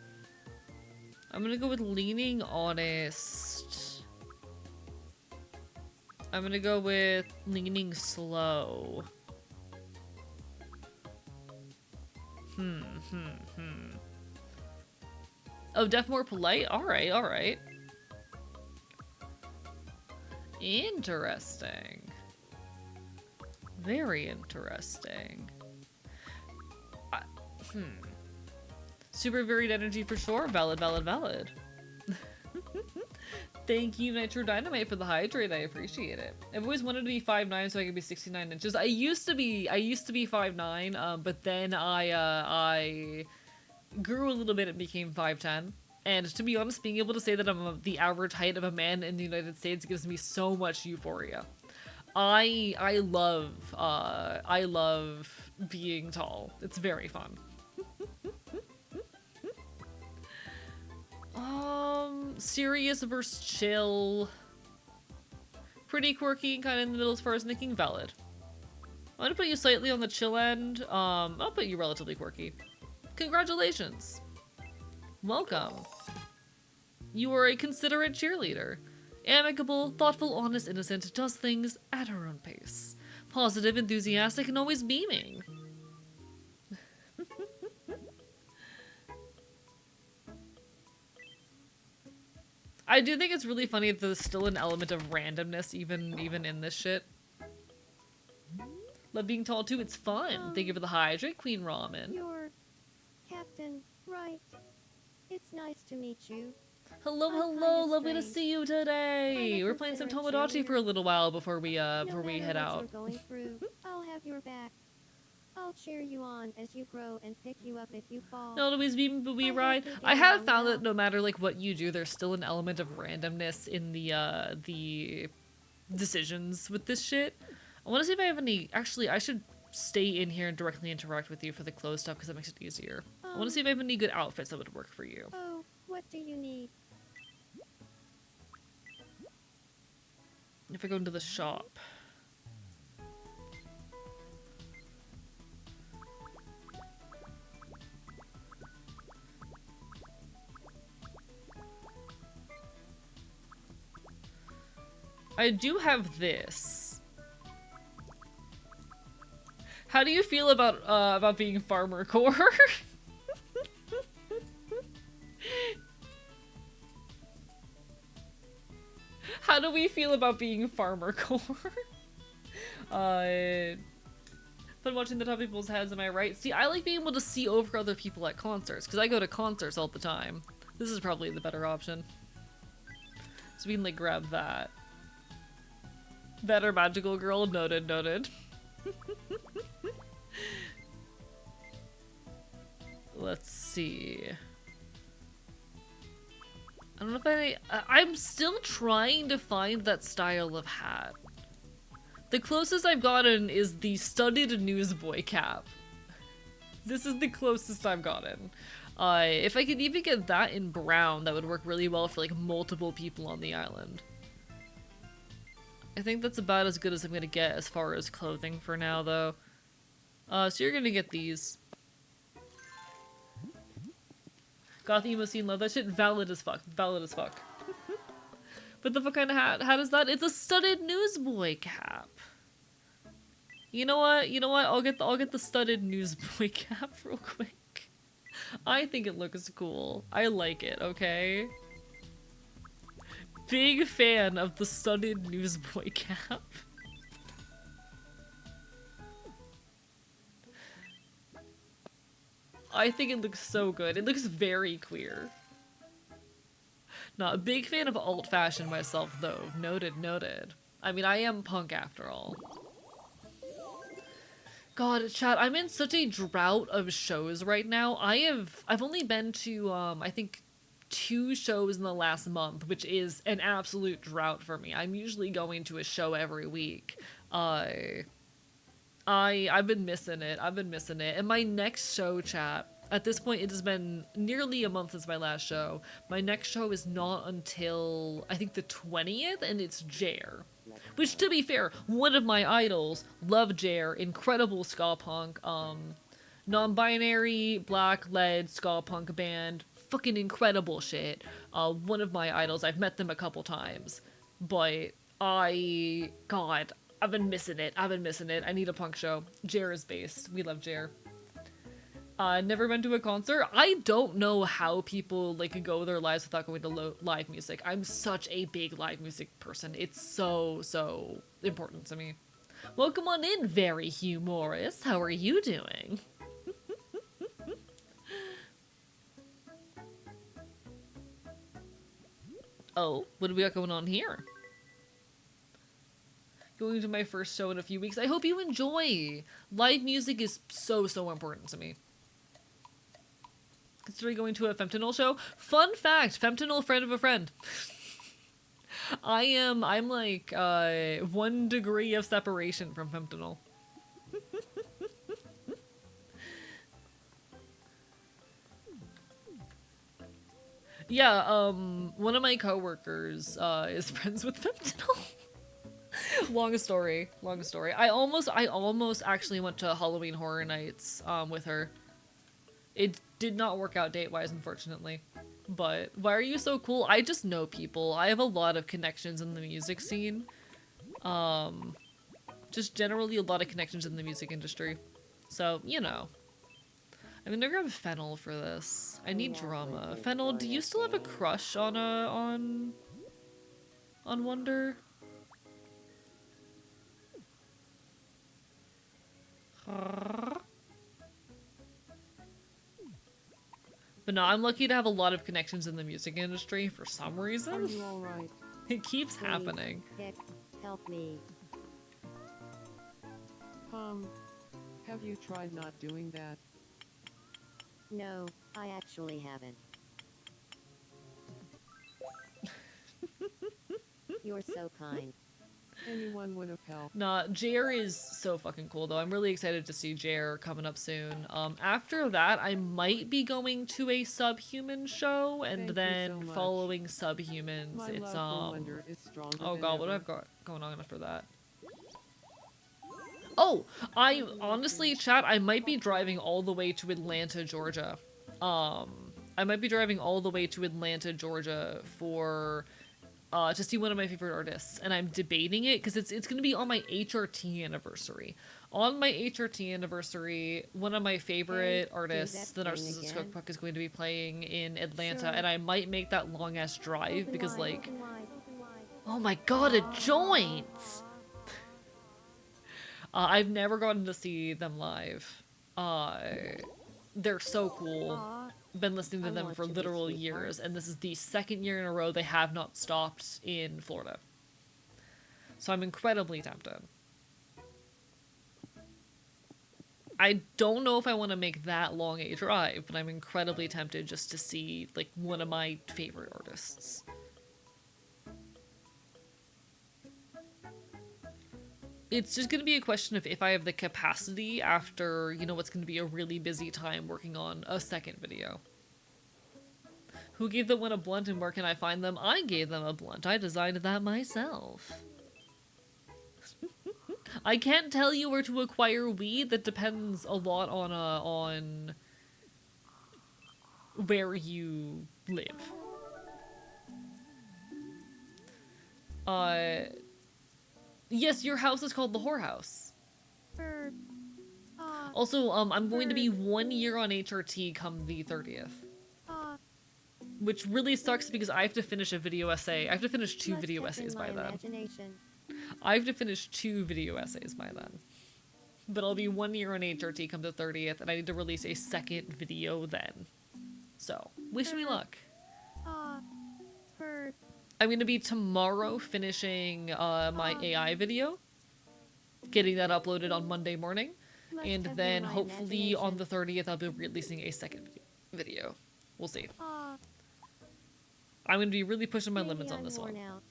I'm gonna go with leaning honest. I'm gonna go with leaning slow. Oh, deaf more polite? Alright, alright. Interesting. Very interesting. Super varied energy for sure. Valid, valid, valid. Thank you, Nitro Dynamite, for the hydrate. I appreciate it. I've always wanted to be 5'9" so I could be 69 inches. I used to be 5'9", but then I grew a little bit and became 5'10". And to be honest, being able to say that I'm the average height of a man in the United States gives me so much euphoria. I love being tall. It's very fun. Serious versus chill. Pretty quirky and kind of in the middle as far as thinking valid. I'm gonna put you slightly on the chill end. I'll put you relatively quirky. Congratulations. Welcome. You are a considerate cheerleader. Amicable, thoughtful, honest, innocent, does things at her own pace. Positive, enthusiastic, and always beaming. I do think it's really funny that there's still an element of randomness even in this shit. Love being tall too, it's fun. Thank you for the hydrate, Queen Ramen. You're Captain, right? It's nice to meet you. Hello, I'm hello, kinda lovely to strange. see you today. I'm a We're playing some considerate Tomodachi for a little while before we No head matter out. what you're going through, I'll have your back. I'll cheer you on as you grow and pick you up if you fall. No, always be but we I hope ride. you're I getting have on found well. that no matter like what you do, there's still an element of randomness in the decisions with this shit. I want to see if I have any. Actually, I should stay in here and directly interact with you for the clothes stuff because that makes it easier. I want to see if I have any good outfits that would work for you. Oh, what do you need? If I go into the shop. I do have this. How do you feel about being farmer core? How do we feel about being farmer core? But watching the top people's heads, am I right? See, I like being able to see over other people at concerts, because I go to concerts all the time. This is probably the better option. So we can, like, grab that. Better magical girl, noted, noted. Let's see. I don't know if I'm still trying to find that style of hat. The closest I've gotten is the studded newsboy cap. This is the closest I've gotten. If I could even get that in brown, that would work really well for like multiple people on the island. I think that's about as good as I'm gonna get as far as clothing for now, though. So you're gonna get these. Goth emo scene, love that shit. Valid as fuck. Valid as fuck. But the fuck kind of hat is that? It's a studded newsboy cap. You know what? You know what? I'll get the studded newsboy cap real quick. I think it looks cool. I like it, okay? Big fan of the studded newsboy cap. I think it looks so good. It looks very queer. Not a big fan of alt fashion myself, though. Noted, noted. I mean, I am punk after all. God, chat, I'm in such a drought of shows right now. I've only been to I think 2 shows in the last month, which is an absolute drought for me. I'm usually going to a show every week. I've been missing it. I've been missing it. And my next show, chat, at this point it has been nearly a month since my last show. My next show is not until I think the 20th, and it's Jer. Which, to be fair, one of my idols, love Jer, incredible ska punk, non-binary, black-led ska punk band, fucking incredible shit. One of my idols, I've met them a couple times, but God, I've been missing it. I've been missing it. I need a punk show. Jer is based. We love Jer. Never been to a concert. I don't know how people like go their lives without going to live music. I'm such a big live music person. It's so important to me. Welcome on in, very Hugh Morris. How are you doing? Oh, what do we got going on here? Going to my first show in a few weeks. I hope you enjoy. Live music is so important to me. Considering going to a Femtinol show. Fun fact, Femtinol, friend of a friend. I'm like 1 degree of separation from Femtinol. Yeah, one of my coworkers is friends with Femtinol. Long story. I almost actually went to Halloween Horror Nights with her. It did not work out date-wise, unfortunately. But why are you so cool? I just know people. I have a lot of connections in the music scene. Just generally a lot of connections in the music industry. So, you know. I'm gonna grab Fennel for this. I need drama. Fennel, do you still have a crush on Wonder? But no, I'm lucky to have a lot of connections in the music industry for some Are reason. you alright? It keeps Please, happening. Hick, help me. Have you tried not doing that? No, I actually haven't. You're so kind. Anyone would have helped. Nah, Jer is so fucking cool though. I'm really excited to see Jer coming up soon. After that, I might be going to a Subhuman show, and Thank you then so much. following Subhumans, My it's love for Wonder is stronger oh than god, what do I ever. have going on after that? Oh, I honestly, chat, I might be driving all the way to Atlanta, Georgia. I might be driving all the way to Atlanta, Georgia for to see one of my favorite artists, and I'm debating it because it's gonna be on my HRT anniversary. On my HRT anniversary, one of my favorite Hey, artists, do the that thing Narcissist again. Cookbook, is going to be playing in Atlanta, Sure. and I might make that long ass drive Open because, wide, like, open wide, open wide. oh my god, a joint! I've never gotten to see them live. They're so cool. Aw, Been listening to I them want for to be literal sweetheart. years, and this is the 2nd year in a row they have not stopped in Florida. So I'm incredibly tempted. I don't know if I want to make that long a drive, but I'm incredibly tempted just to see, like, one of my favorite artists. It's just going to be a question of if I have the capacity after, you know, what's going to be a really busy time working on a second video. Who gave them one a blunt and where can I find them? I gave them a blunt. I designed that myself. I can't tell you where to acquire weed. That depends a lot on where you live. Yes, your house is called the whorehouse. bird. Aw, Also, I'm going to be 1 year on HRT come the 30th. aw. Which really sucks because I have to finish a video essay. I have to finish 2 Must video have been essays by my then. imagination. I have to finish 2 video essays by then. But I'll be 1 year on HRT come the 30th, and I need to release a second video then. So, wish me luck. Aw, bird. I'm gonna be tomorrow finishing my AI video, getting that uploaded on Monday morning, Must and have then been my hopefully on the imagination. 30th I'll be releasing a second video. We'll see. Aw, I'm gonna be really pushing my maybe limits on I'm this worn one. out.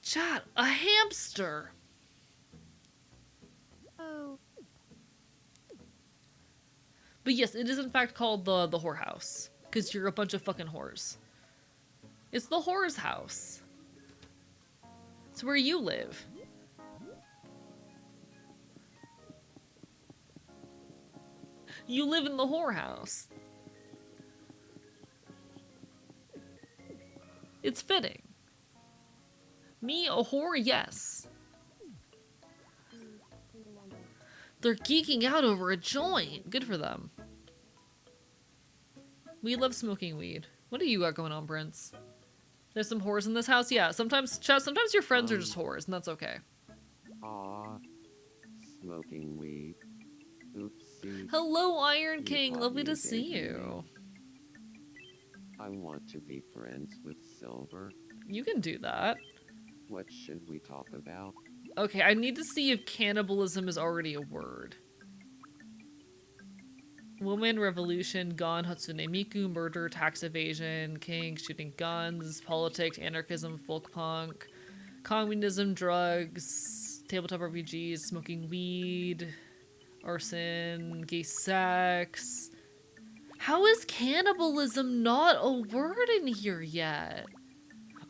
Chat, a hamster! Oh, But yes, it is in fact called the whorehouse, because you're a bunch of fucking whores. It's the whore's house. It's where you live. You live in the whorehouse. It's fitting. Me, a whore? Yes. They're geeking out over a joint. Good for them. We love smoking weed. What do you got going on, Prince? There's some whores in this house? Yeah, sometimes, chat, sometimes your friends are just whores, and that's okay. Aw. Smoking weed. Oopsie. Hello, Iron You King. caught Lovely me to a see dating you. I want to be friends with Silver. You can do that. What should we talk about? Okay, I need to see if cannibalism is already a word. Woman, revolution, gun, Hatsune Miku, murder, tax evasion, king, shooting guns, politics, anarchism, folk punk, communism, drugs, tabletop RPGs, smoking weed, arson, gay sex. How is cannibalism not a word in here yet?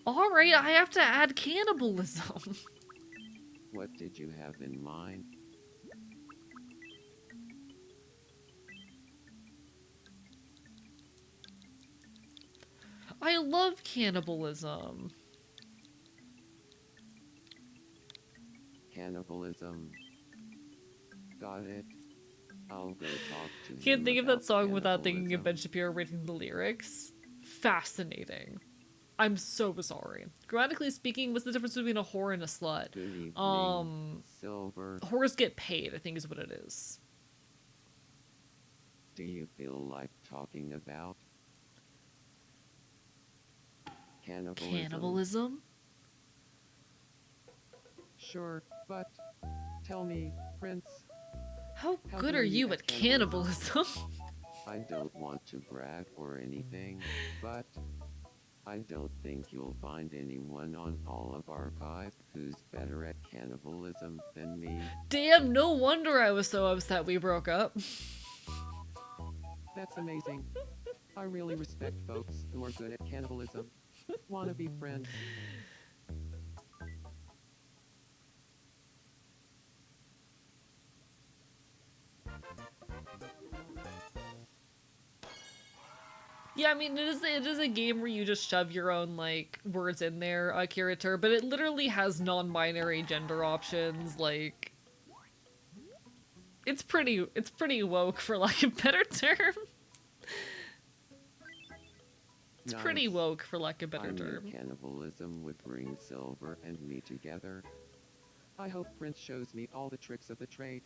Alright, I have to add cannibalism. What did you have in mind? I love cannibalism. Cannibalism. Got it. I'll go talk to him Can't think of that about song without thinking of cannibalism. Ben Shapiro reading the lyrics. Fascinating. I'm so sorry. Grammatically speaking, what's the difference between a whore and a slut? Good evening, Silver. Whores get paid, I think is what it is. Do you feel like talking about cannibalism? Cannibalism? Sure, but tell me, Prince, How How good good are are you you at at cannibalism? I don't want to brag or anything, but I don't think you'll find anyone on all of Archive who's better at cannibalism than me. Damn, no wonder I was so upset we broke up. That's amazing. I really respect folks who are good at cannibalism. Wanna be friends? Yeah, I mean, it is a game where you just shove your own, like, words in there, character, but it literally has non-binary gender options, like... It's pretty woke, for lack of a better term. It's pretty Nice. woke, for lack of a I better knew term. cannibalism would bring Silver and me together. I hope Prince shows me all the tricks of the trade.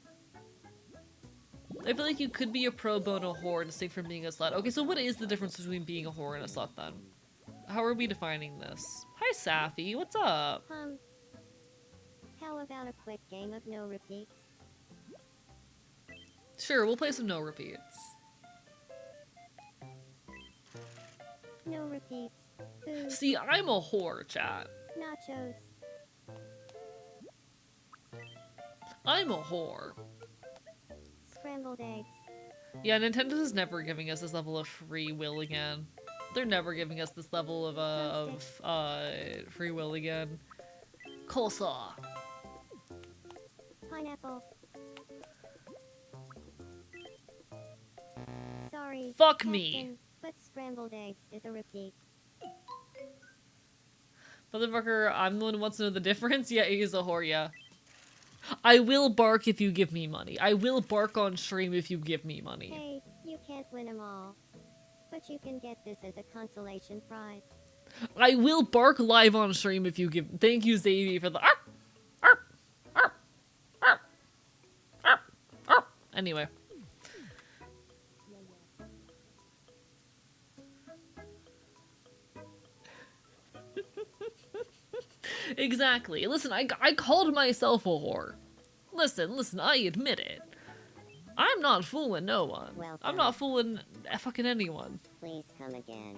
I feel like you could be a pro bono whore distinct from being a slut. Okay, so what is the difference between being a whore and a slut, then? How are we defining this? Hi, Safi. What's up? How about a quick game of no repeats? Sure, we'll play some no repeats. No repeats. Food, See, I'm a whore, chat. nachos, I'm a whore. scrambled eggs. Yeah, Nintendo's never giving us this level of free will again. They're never giving us this level of free will again. Coleslaw. Pineapple. Sorry. Fuck me. Captain, but scrambled eggs is a repeat. Motherfucker, I'm the one who wants to know the difference? Yeah, he's a whore, yeah. I will bark if you give me money. I will bark on stream if you give me money. Hey, you can't win them all. But you can get this as a consolation prize. I will bark live on stream if you give. Thank you, Zavy, for the. Arp, arp, arp, arp, arp, arp. Anyway. Exactly. Listen, I called myself a whore. Listen, I admit it. I'm not fooling no one. I'm Welcome. not fooling fucking anyone. Please come again.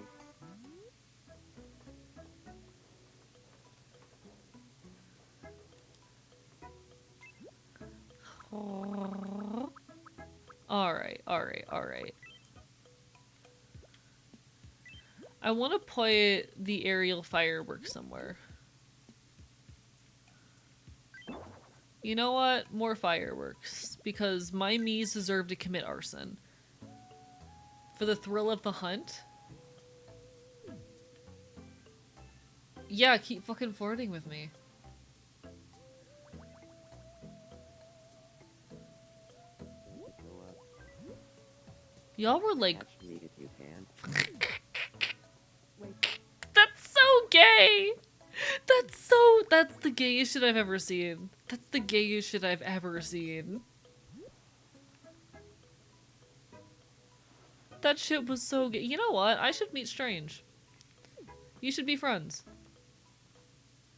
Alright, alright, alright. I want to put the aerial fireworks somewhere. You know what? More fireworks. Because my Miis deserve to commit arson. For the thrill of the hunt? Yeah, keep fucking flirting with me. Go up. Y'all were like, Catch me if you can. that's so gay! That's the gayest shit I've ever seen. That's the gayest shit I've ever seen. That shit was so gay. You know what? I should meet Strange. You should be friends.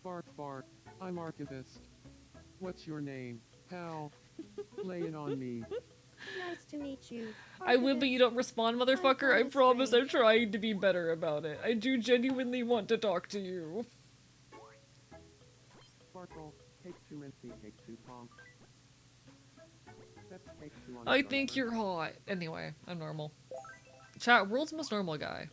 Bark bark. I'm Archivist. What's your name, pal? Lay it on me. Nice to meet you. I would, but you don't respond, motherfucker. I I'm promise I'm Strange. trying to be better about it. I do genuinely want to talk to you. Sparkle. Take 2 and C take 2 pong. That's take 2 on I think Starboard. you're hot. Anyway, I'm normal. Chat, world's most normal guy.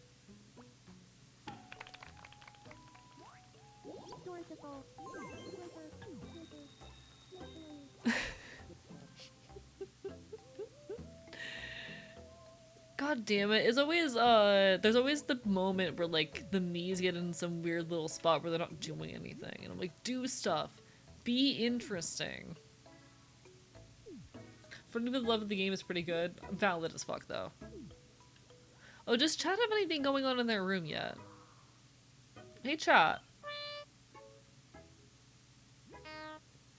God damn it. It's always, there's always the moment where, like, the Miis get in some weird little spot where they're not doing anything. And I'm like, do stuff. Be interesting. Flirting with love of the game is pretty good. Valid as fuck, though. Oh, does chat have anything going on in their room yet? Hey, chat.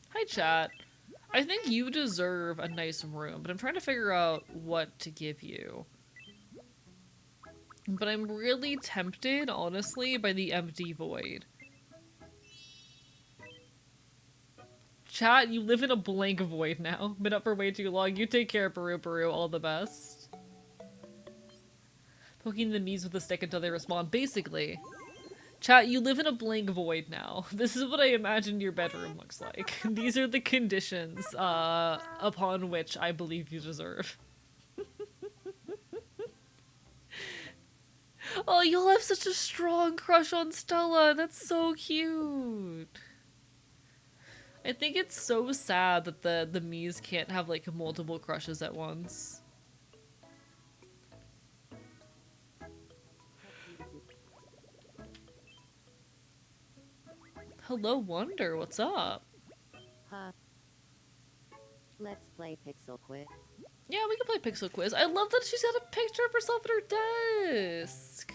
Hi, chat. I think you deserve a nice room, but I'm trying to figure out what to give you. But I'm really tempted, honestly, by the empty void. Chat, you live in a blank void now. Been up for way too long. You take care, Baru Baru. All the best. Poking the Miis with a stick until they respond. Basically. Chat, you live in a blank void now. This is what I imagine your bedroom looks like. These are the conditions, upon which I believe you deserve. Oh, you'll have such a strong crush on Stella. That's so cute. I think it's so sad that the Miis can't have like multiple crushes at once. Hello, Wonder. What's up? Huh. Let's play Pixel Quiz. Yeah, we can play Pixel Quiz. I love that she's got a picture of herself at her desk.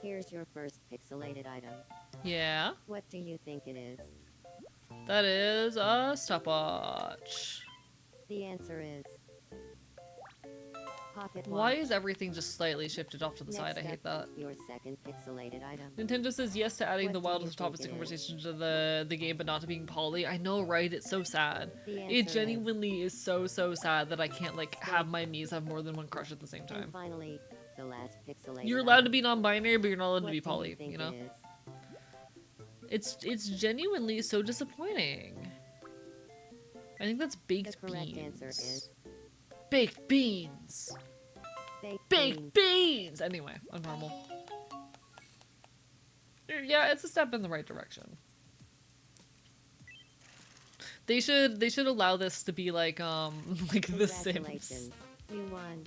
Here's your first pixelated item. Yeah, What do you think it is? that is a stopwatch. The answer is pocket Why watch. is everything just slightly shifted off to the side? I Next hate up, that. your second pixelated item. Nintendo says yes to adding What the do you wildest topics think to it is? conversation to the game, but not to being poly. I know, right? It's so sad. The It answer genuinely is so sad that I can't like have my Miis have more than one crush at the same is, time. and finally, the last pixelated You're allowed to item. be non-binary, but you're not allowed to What be do you poly. think You know, it is? it's genuinely so disappointing. I think that's The baked correct beans. answer is Baked beans. baked Baked beans. beans. Anyway, I'm normal. Yeah, it's a step in the right direction. They should allow this to be like like The Sims. Congratulations, you won.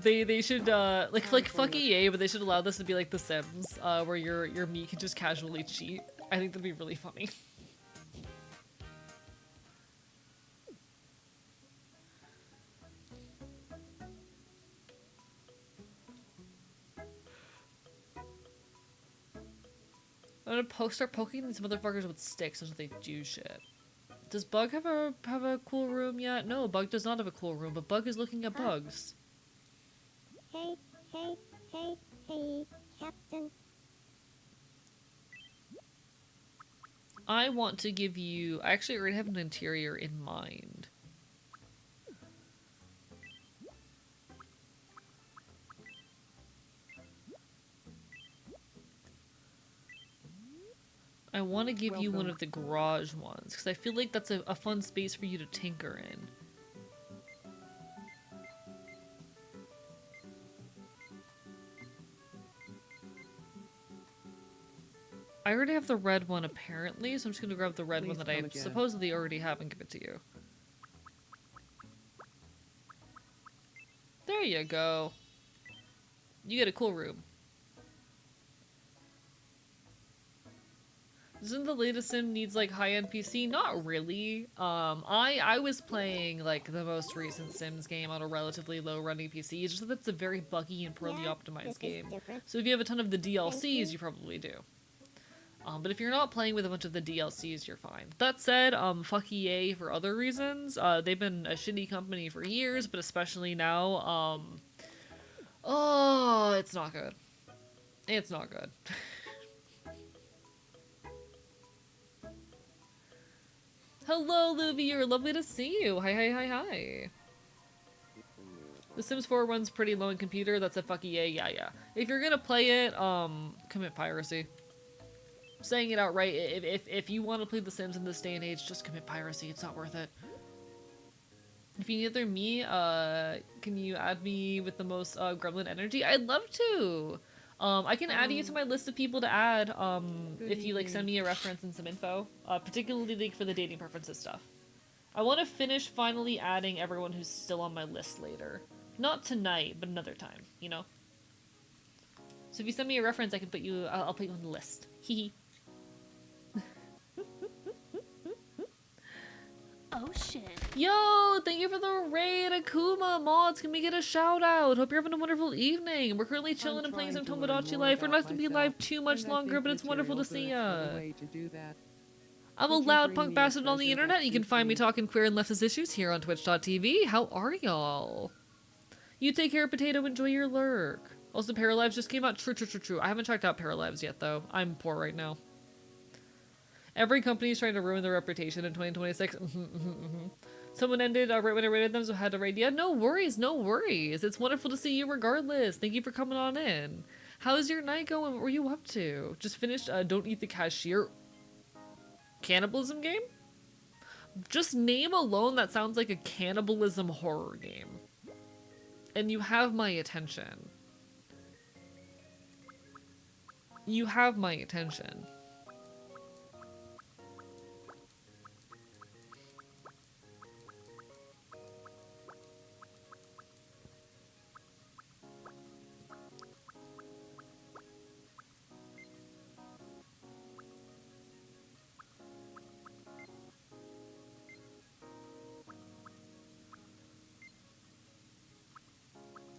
They should like Time for fuck your- EA, but they should allow this to be like The Sims, where your Mii can just casually cheat. I think that'd be really funny. I'm gonna start poking these motherfuckers with sticks until they do shit. Does Bug have a cool room yet? No, Bug does not have a cool room, but Bug is looking at bugs. Hey, hey, hey, hey, Captain. I want to give you... I actually already have an interior in mind. I want to give you one Welcome. of the garage ones, because I feel like that's a fun space for you to tinker in. I already have the red one apparently, so I'm just gonna grab the red Please one that I come again. supposedly already have and give it to you. There you go. You get a cool room. Doesn't the latest sim needs like high-end PC? Not really. I was playing like the most recent Sims game on a relatively low running PC. It's just that it's a very buggy and poorly Yeah, optimized this is game. different. So if you have a ton of the Thank you. DLCs, you probably do. But if you're not playing with a bunch of the DLCs, you're fine. That said, fuck EA for other reasons. They've been a shitty company for years, but especially now, oh, it's not good. It's not good. Hello, Luvier. Lovely to see you. Hi, hi, hi, hi. The Sims 4 runs pretty low in computer. That's a fuck EA. Yeah. If you're gonna play it, commit piracy. Saying it outright. If you want to play The Sims in this day and age, just commit piracy. It's not worth it. If you need other me, can you add me with the most gremlin energy? I'd love to. I can add you to my list of people to add. If you like send me a reference and some info, particularly like for the dating preferences stuff. I want to finish finally adding everyone who's still on my list later. Not tonight, but another time. You know. So if you send me a reference, I can put you. I'll put you on the list. Hee. Oh shit. Yo, thank you for the raid, Akuma. Mods, can we get a shout out? Hope you're having a wonderful evening. We're currently chilling and playing some Tomodachi Life. We're not going to be live too much longer, but it's wonderful to see ya. I'm a Could you loud bring punk me a bastard on the treasure internet. that You can suits find me me? talking queer and leftist issues here on twitch.tv. How are y'all? You take care, Potato. Enjoy your lurk. Also, Paralives just came out. True. I haven't checked out Paralives yet, though. I'm poor right now. Every company is trying to ruin their reputation in 2026. Someone ended right when I rated them, so I had to raid. Yeah, no worries. It's wonderful to see you regardless. Thank you for coming on in. How's your night going? What were you up to? Just finished Don't Eat the Cashier cannibalism game? Just name alone that sounds like a cannibalism horror game. And you have my attention. You have my attention.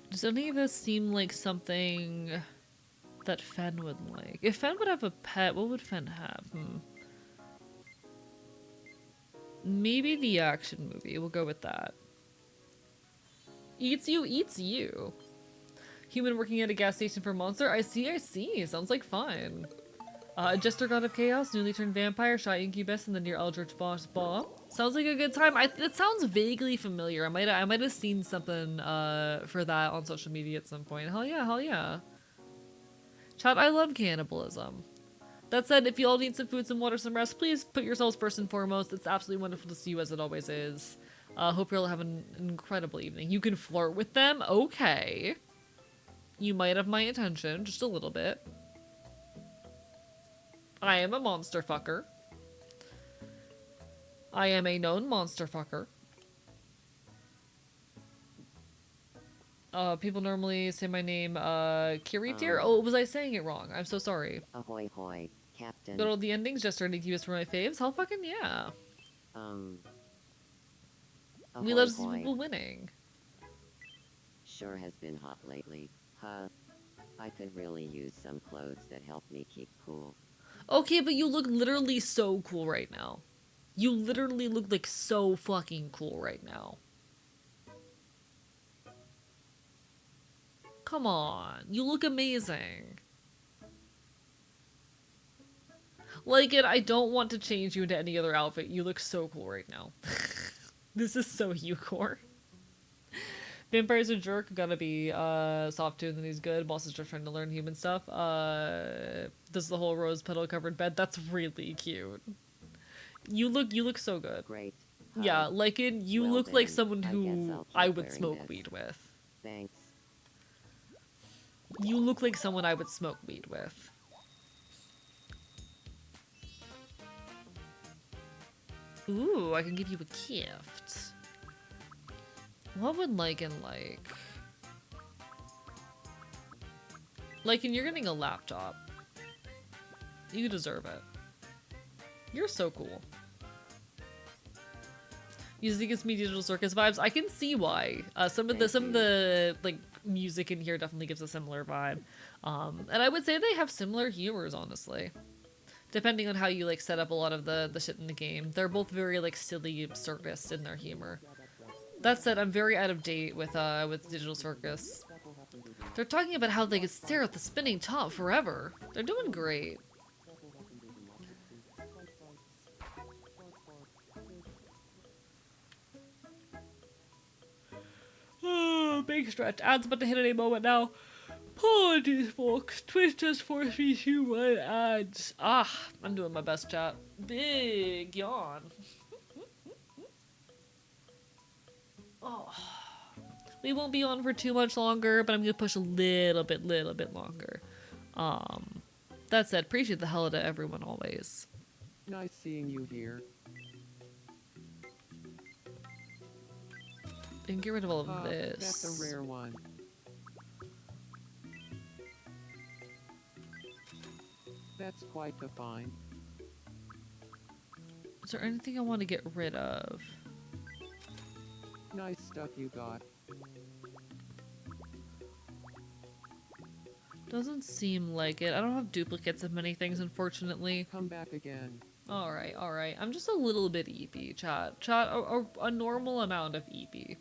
Does any of this seem like something that Fen would like? If Fen would have a pet, what would Fen have? Maybe the action movie. We'll go with that. Eats you. Human working at a gas station for monster? I see. Sounds like fun. Jester God of Chaos, newly turned vampire, shot incubus, and the near Eldritch boss bomb. Sounds like a good time. It sounds vaguely familiar. I might have seen something for that on social media at some point. Hell yeah. Chat, I love cannibalism. That said, if you all need some food, some water, some rest, please put yourselves first and foremost. It's absolutely wonderful to see you as it always is. Hope you'll have an incredible evening. You can flirt with them? Okay. You might have my attention, just a little bit. I am a monster fucker. I am a known monster fucker. People normally say my name, Kiritir? Oh, was I saying it wrong? I'm so sorry. Ahoy hoy, Captain. But all the endings just starting to use for my faves? Hell fucking yeah. We love to see people winning. Sure has been hot lately, huh? I could really use some clothes that help me keep cool. Okay, but you look literally so cool right now. You literally look like so fucking cool right now. Come on, you look amazing. Like it, I don't want to change you into any other outfit. You look so cool right now. This is so you, Core. Vampire's a jerk, gonna be soft tuned and he's good. Boss is just trying to learn human stuff. Does the whole rose petal covered bed. That's really cute. You look so good. Great. Yeah, like you Well look like then, someone I guess who I'll keep I would wearing smoke this. weed with. Thanks. You look like someone I would smoke weed with. Ooh, I can give you a gift. What would Lycan like? Lycan, you're getting a laptop. You deserve it. You're so cool. Music gives me Digital Circus vibes. I can see why. Some of the like music in here definitely gives a similar vibe. And I would say they have similar humors, honestly. Depending on how you like set up a lot of the shit in the game. They're both very like silly, absurdist in their humor. That said, I'm very out of date with Digital Circus. They're talking about how they could stare at the spinning top forever. They're doing great. Oh, big stretch. Ads about to hit any moment now. Apologies, folks. Twitch just forced me to run ads. Ah, I'm doing my best, chat. Big yawn. Oh. We won't be on for too much longer, but I'm gonna push a little bit longer. That said, appreciate the hell out of everyone always. Nice seeing you here. And get rid of all of this. That's a rare one. That's quite the find. Is there anything I want to get rid of? Nice stuff you got. Doesn't seem like it. I don't have duplicates of many things, unfortunately. Come back again. Alright, alright. I'm just a little bit EP, chat. A normal amount of EP.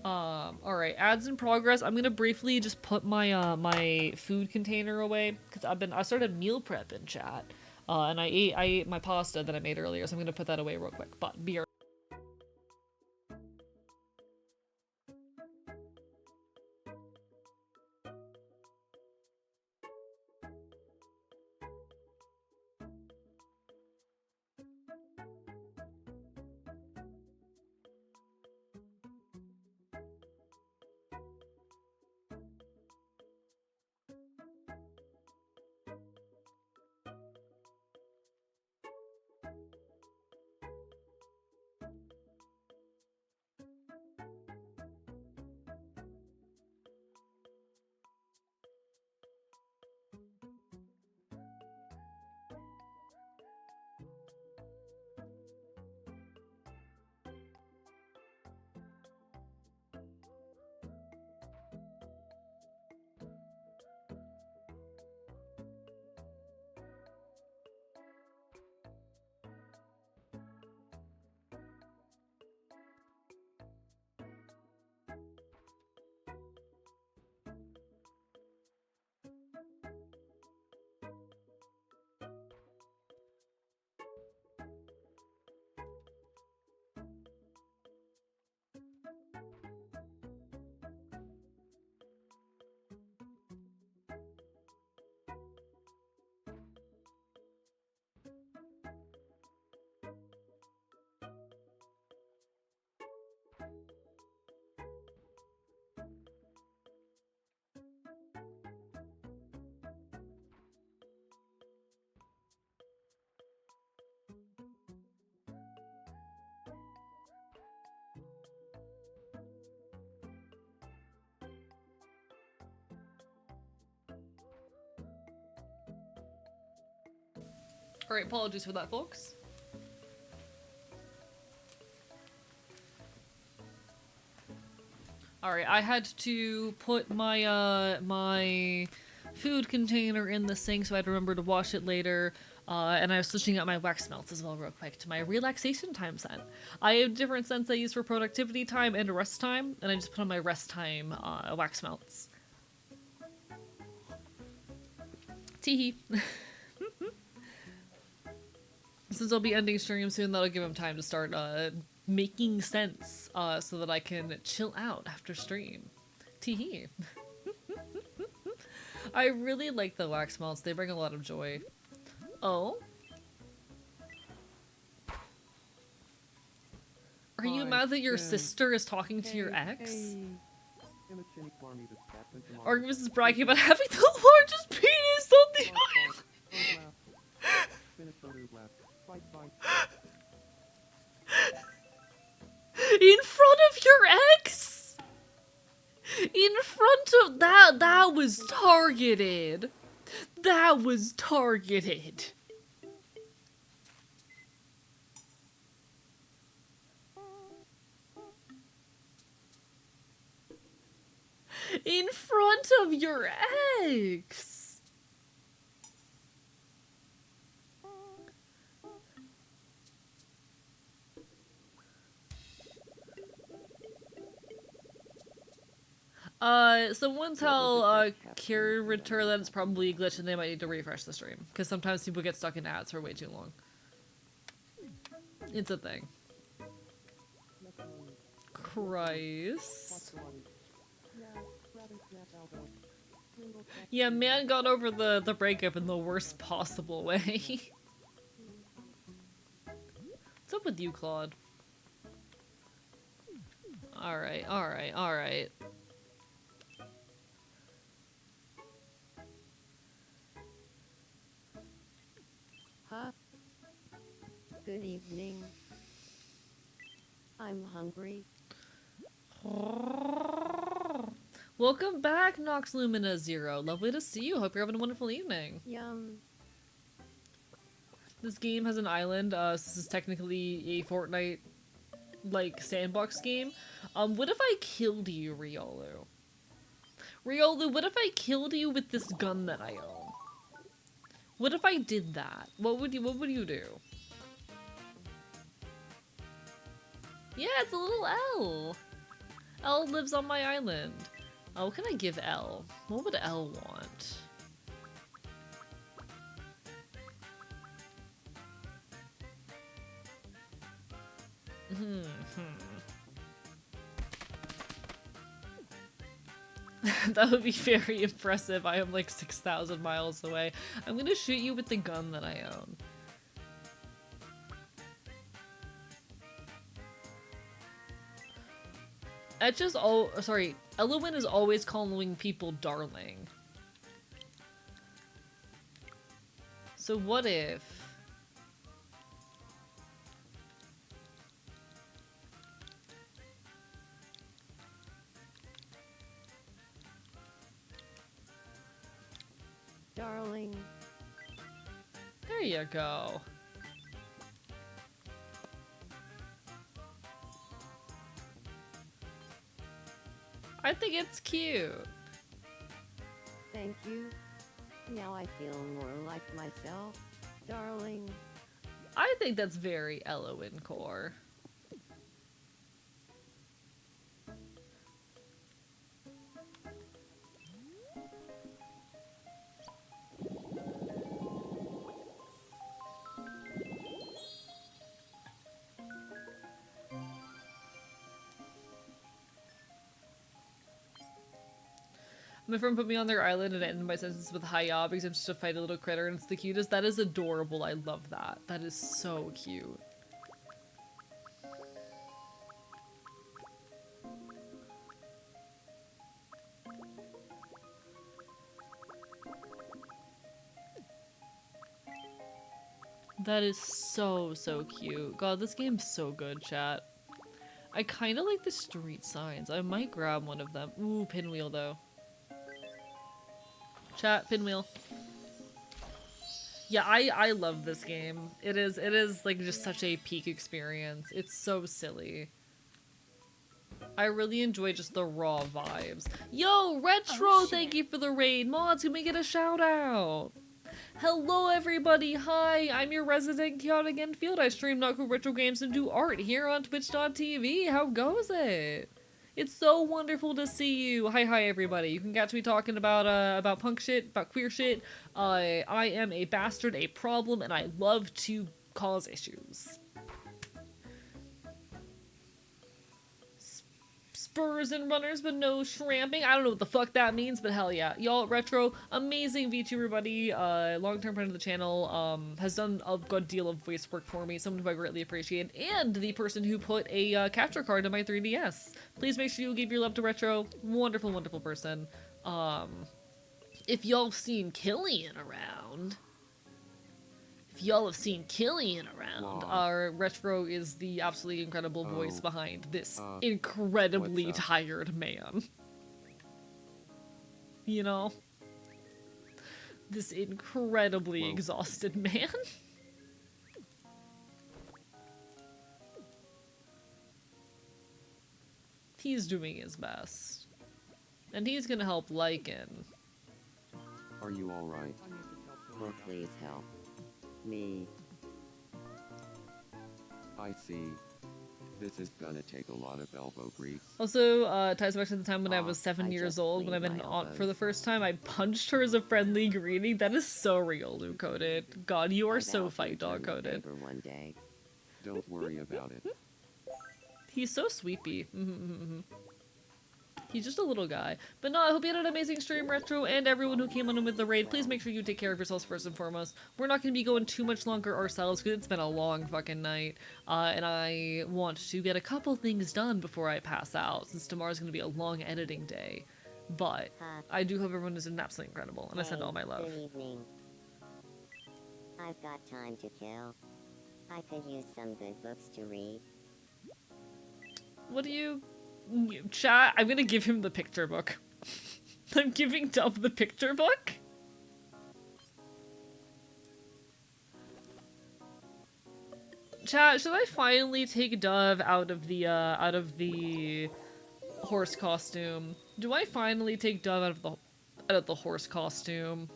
Alright, ads in progress. I'm gonna briefly just put my my food container away because I started meal prep in chat. And I ate my pasta that I made earlier, so I'm gonna put that away real quick. But be right. Alright, apologies for that, folks. Alright, I had to put my my food container in the sink so I'd remember to wash it later. And I was switching out my wax melts as well real quick to my relaxation time scent. I have different scents I use for productivity time and rest time, and I just put on my rest time wax melts. Teehee. Since I'll be ending stream soon, that'll give him time to start making sense so that I can chill out after stream. Teehee. I really like the wax melts. They bring a lot of joy. Oh? Are you Hi, mad that your Jen. sister is talking to your Hey, ex? hey. Imagine Barney the captain tomorrow. Artemis is bragging about having the largest penis on the island. Finish photo left. Fight, fight. In front of your ex? In front of that was targeted. That was targeted. In front of your ex. Someone tell, Curator that it's probably a glitch and they might need to refresh the stream. Because sometimes people get stuck in ads for way too long. It's a thing. Christ. Yeah, man got over the breakup in the worst possible way. What's up with you, Claude? Alright, alright, alright. Huh? Good evening. I'm hungry. Welcome back, Nox Lumina Zero. Lovely to see you. Hope you're having a wonderful evening. Yum. This game has an island. So this is technically a Fortnite like sandbox game. What if I killed you, Riolu? Riolu, what if I killed you with this gun that I own? What if I did that? What would you do? Yeah, it's a little L. L lives on my island. Oh, what can I give L? What would L want? That would be very impressive. I am like 6,000 miles away. I'm gonna shoot you with the gun that I own. It's just sorry, Elowen is always calling people darling. So what if... Darling. There you go. I think it's cute. Thank you. Now I feel more like myself. Darling. I think that's very Elowen core. My friend put me on their island and it ended my sentence with hiya because I'm just to fight a little critter and it's the cutest. That is adorable. I love that. That is so cute. That is so, so cute. God, this game's so good, chat. I kind of like the street signs. I might grab one of them. Ooh, pinwheel though. Chat, pinwheel. Yeah, I love this game. It is like just such a peak experience. It's so silly. I really enjoy just the raw vibes. Yo, Retro, Oh, thank shit. you for the raid. Mods, can we get a shout out? Hello everybody, hi, I'm your resident chaotic Enfield. I stream Naku Retro games and do art here on twitch.tv. How goes it? It's so wonderful to see you. Hi, everybody. You can catch me talking about punk shit, about queer shit. I am a bastard, a problem, and I love to cause issues. Spurs and runners, but no shramping. I don't know what the fuck that means, but hell yeah. Y'all, Retro, amazing VTuber buddy, long-term friend of the channel, has done a good deal of voice work for me, someone who I greatly appreciate, and the person who put a capture card in my 3DS. Please make sure you give your love to Retro. Wonderful, wonderful person. If y'all have seen Killian around... If y'all have seen Killian around, our Retro is the absolutely incredible voice behind this incredibly tired man. You know? This incredibly exhausted man. He's doing his best. And he's gonna help Lycan. Are you alright? Well, please help me. I see. This is gonna take a lot of elbow grease. Also, ties back to the time when I was 7 I years just old, when I cleaned met my Aunt for elbows. the first time. I punched her as a friendly greeting. That is so real, Luke Coded. God, you are I so vow to fight dog return the coded. favor one day. Don't worry about it. He's so sweepy. He's just a little guy. But no, I hope you had an amazing stream, Retro, and everyone who came on with the raid. Please make sure you take care of yourselves first and foremost. We're not going to be going too much longer ourselves because it's been a long fucking night. And I want to get a couple things done before I pass out, since tomorrow's going to be a long editing day. But I do hope everyone is absolutely incredible, and I send all my love. Good evening. I've got time to kill. I could use some good books to read. What do you... Chat, I'm gonna give him the picture book. I'm giving Dove the picture book? Chat, should I finally take Dove out of the horse costume? Do I finally take Dove out of the horse costume?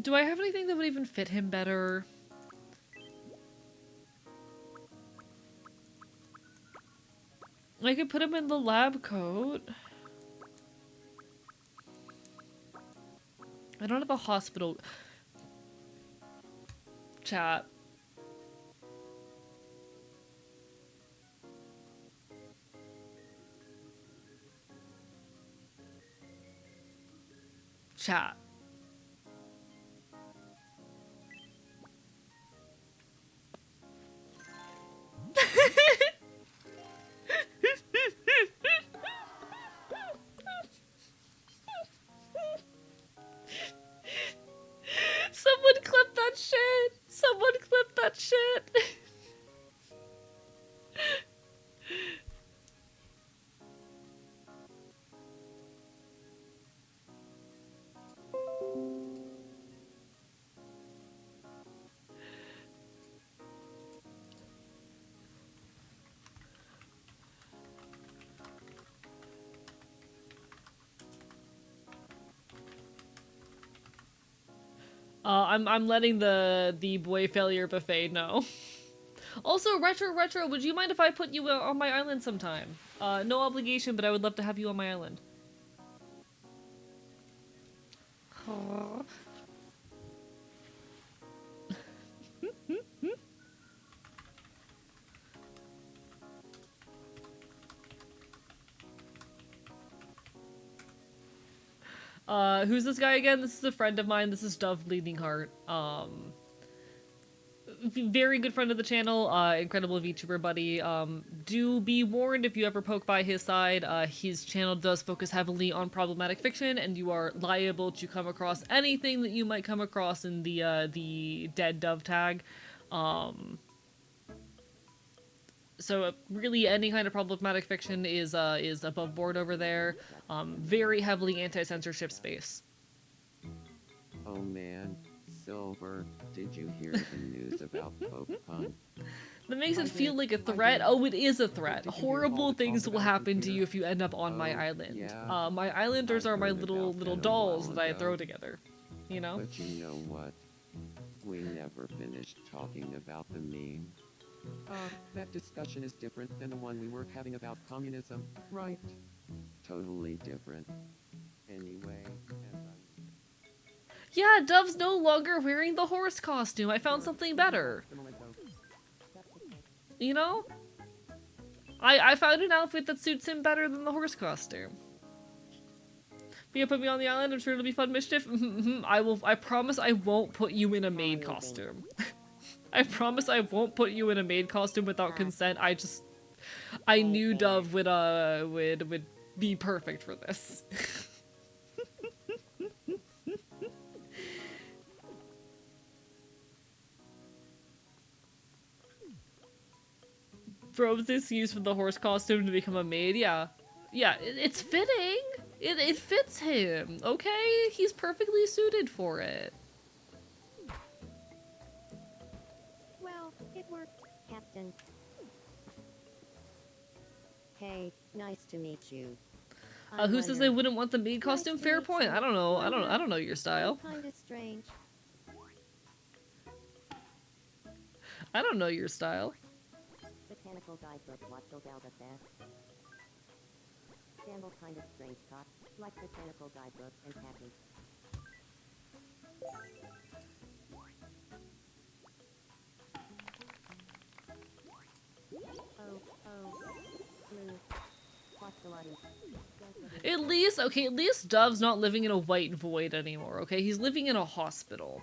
Do I have anything that would even fit him better? I could put him in the lab coat. I don't have a hospital... Chat. Chat. Someone clip that shit! Someone clip that shit! I'm letting the boy failure buffet know. Also, Retro, would you mind if I put you on my island sometime? No obligation, but I would love to have you on my island. Aww. Who's this guy again? This is a friend of mine. This is Dove Bleeding Heart. Very good friend of the channel, incredible VTuber buddy. Do be warned if you ever poke by his side. His channel does focus heavily on problematic fiction, and you are liable to come across anything that you might come across in the dead Dove tag. So really any kind of problematic fiction is above board over there. Very heavily anti-censorship space. Oh man, Silver, did you hear the news about Pope Pun? That makes it feel like a threat. Oh, it is a threat. Horrible things will happen to you if you end up on my island. Yeah. My islanders are my heard little about that a dolls while that I ago. throw together. You know? But you know what? We never finished talking about the meme. That discussion is different than the one we were having about communism, right? Totally different. Anyway, as I'm Yeah, Dove's no longer wearing the horse costume. I found something better. You know? I found an outfit that suits him better than the horse costume. But you put me on the island, I'm sure it'll be fun mischief. I promise I won't put you in a maid costume. I promise I won't put you in a maid costume without consent. I knew Dove would be perfect for this. Throws this use for the horse costume to become a maid, yeah. Yeah, it's fitting. It fits him, okay? He's perfectly suited for it. Well, it worked, Captain. Hey, nice to meet you. Who says they wouldn't want the maid costume? Fair point. I don't know. I don't know your style. Kinda strange. I don't know your style. Botanical guidebook, what goes out of that? Gamble kind of strange cop, like botanical guidebook and Captain. Blue. Postulati. At least Dove's not living in a white void anymore, okay? He's living in a hospital.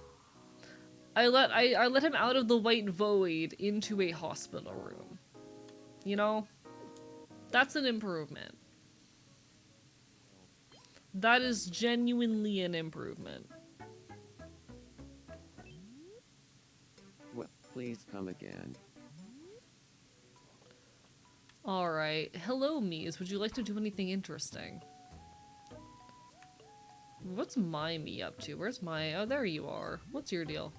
I let him out of the white void into a hospital room. You know? That's an improvement. That is genuinely an improvement. well, please come again. Alright. Hello, Mies. Would you like to do anything interesting? What's my me up to? Where's my... Oh, there you are. What's your deal?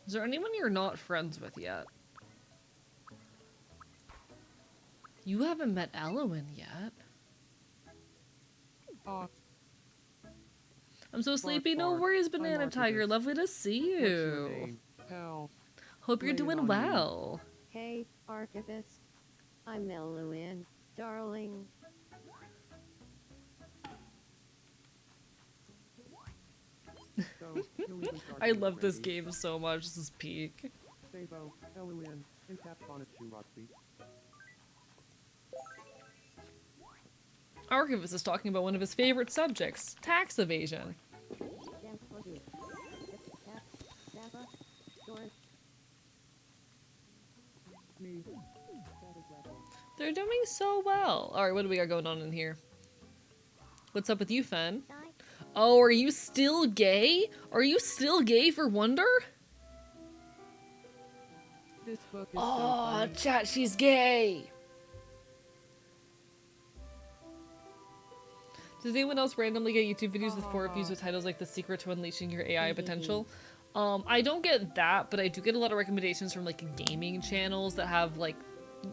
Is there anyone you're not friends with yet? You haven't met Elowen yet. I'm so sleepy. No worries, Banana Tiger. Lovely to see What's your you. name, pal? Hope you're Lay it doing on me. well. Hey, Archivist. I'm Elowen, darling. So, you'll even start I with love this Brandy, game so much. This is peak. Sabo, Elowen, and Cap Bonatu Roxy. Archivist is talking about one of his favorite subjects, tax evasion. Dance for you. Cap, Napa, Doris. Me. That is Raffle. They're doing so well. Alright, what do we got going on in here? What's up with you, Fen? Die. Oh, are you still gay? Are you still gay for Wonder? This book is Oh, so funny. chat, she's gay. Does anyone else randomly get YouTube videos with 4 reviews with titles like The Secret to Unleashing Your AI Potential? I don't get that, but I do get a lot of recommendations from like gaming channels that have like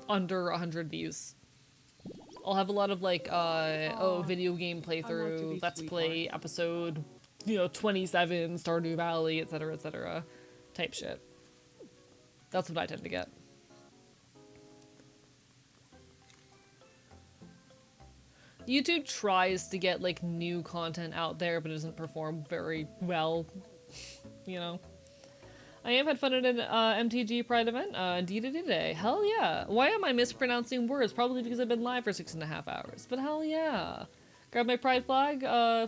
under 100 views. I'll have a lot of like, video game playthrough, let's play episode, 27, Stardew Valley, etc., type shit. That's what I tend to get. YouTube tries to get like new content out there, but it doesn't perform very well, I have had fun at an MTG Pride event. Indeed I did today. Hell yeah. Why am I mispronouncing words? Probably because I've been live for 6.5 hours. But hell yeah. Grabbed my Pride flag,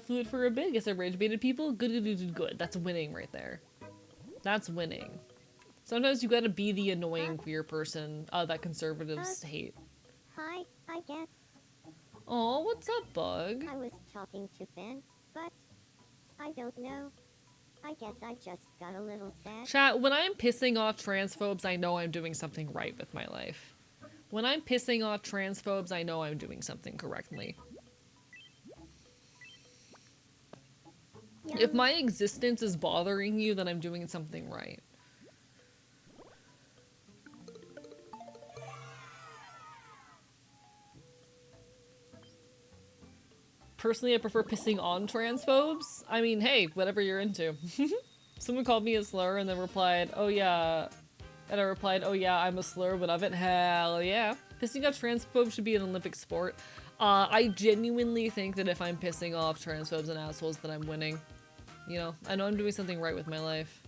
flew it for a bit, guess I rage baited people. Good. That's winning right there. That's winning. Sometimes you gotta be the annoying queer person that conservatives hate. Hi, I guess Oh, what's up, Bug? I was talking to Ben, but I don't know. I guess I just got a little sad. Chat, when I'm pissing off transphobes, I know I'm doing something right with my life. When I'm pissing off transphobes, I know I'm doing something correctly. If my existence is bothering you, then I'm doing something right. Personally, I prefer pissing on transphobes. I mean, hey, whatever you're into. Someone called me a slur and then replied, oh yeah. And I replied, oh yeah, I'm a slur, but of it, hell yeah. Pissing off transphobes should be an Olympic sport. I genuinely think that if I'm pissing off transphobes and assholes, that I'm winning. You know, I know I'm doing something right with my life.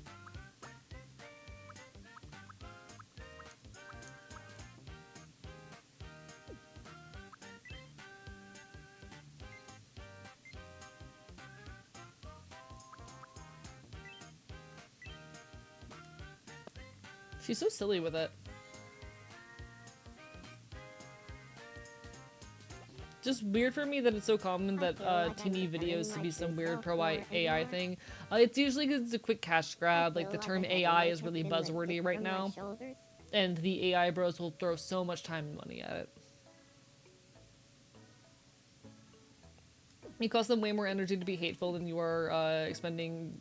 She's so silly with it. Just weird for me that it's so common that teeny videos to be some weird pro AI thing. It's usually because it's a quick cash grab. Like the term AI is really buzzwordy right now, and the AI bros will throw so much time and money at it. It costs them way more energy to be hateful than you are expending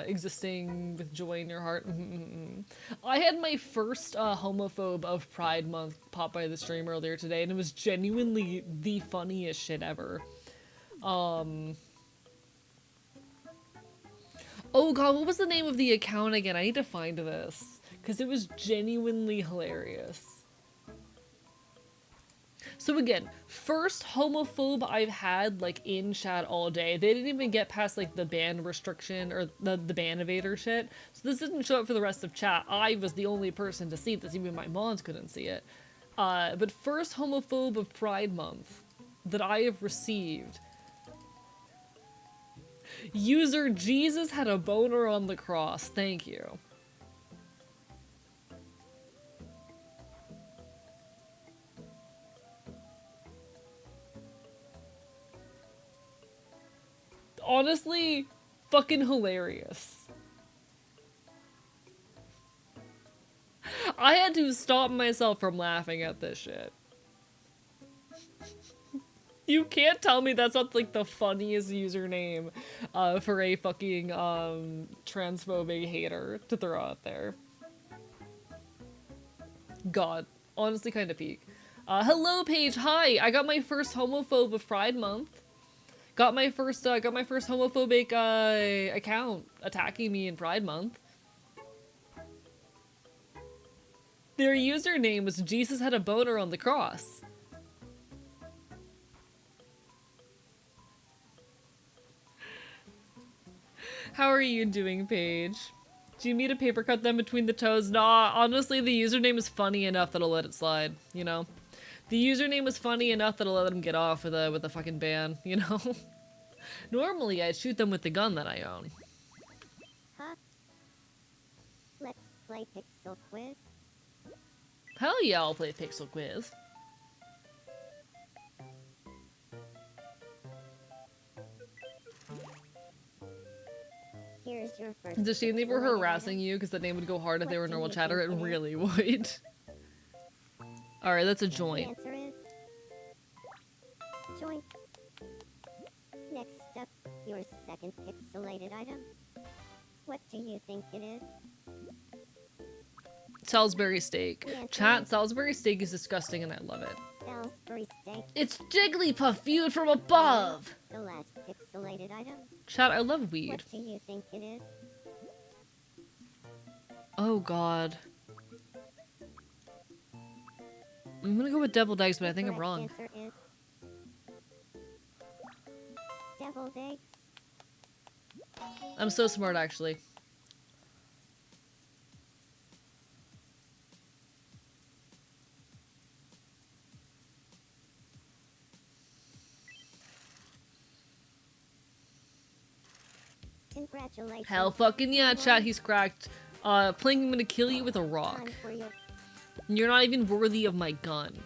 existing with joy in your heart. I had my first homophobe of Pride Month pop by the stream earlier today, and it was genuinely the funniest shit ever. Oh god, what was the name of the account again? I need to find this, because it was genuinely hilarious. So again, first homophobe I've had, like, in chat all day. They didn't even get past, like, the ban restriction or the ban evader shit. So this didn't show up for the rest of chat. I was the only person to see this. Even my mods couldn't see it. But first homophobe of Pride Month that I have received. User Jesus had a boner on the cross. Thank you. Honestly, fucking hilarious. I had to stop myself from laughing at this shit. You can't tell me that's not, like, the funniest username for a fucking transphobic hater to throw out there. God, honestly kind of peak. Hello, Paige. Hi. I got my first homophobe of Pride Month. Got my first homophobic account attacking me in Pride Month. Their username was Jesus had a boner on the cross. How are you doing, Paige? Do you need a paper cut them between the toes? Nah, honestly, the username is funny enough that I'll let it slide, you know? The username was funny enough that I'll let them get off with a fucking ban, you know? Normally, I'd shoot them with the gun that I own. Huh? Let's play Pixel Quiz. Hell yeah, I'll play Pixel Quiz. Here's your first. It's a shame they were pixelated harassing item. you because the name would go hard if they were What do normal you chatter. It think it is? really would. Alright, that's a The joint. answer is joint. Next up, your second pixelated item. What do you think it is? Salisbury steak. The answer Chat, is Salisbury steak is disgusting and I love it. Salisbury steak. It's Jigglypuff viewed from above! The last pixelated item. Chat, I love weed. What do you think it is? Oh god. I'm gonna go with deviled eggs, but I think I'm Correct wrong. Answer is deviled eggs. I'm so smart, actually. Congratulations. Hell fucking yeah, chat, he's cracked. Playing I'm gonna kill you with a rock. Time for your You're not even worthy of my gun.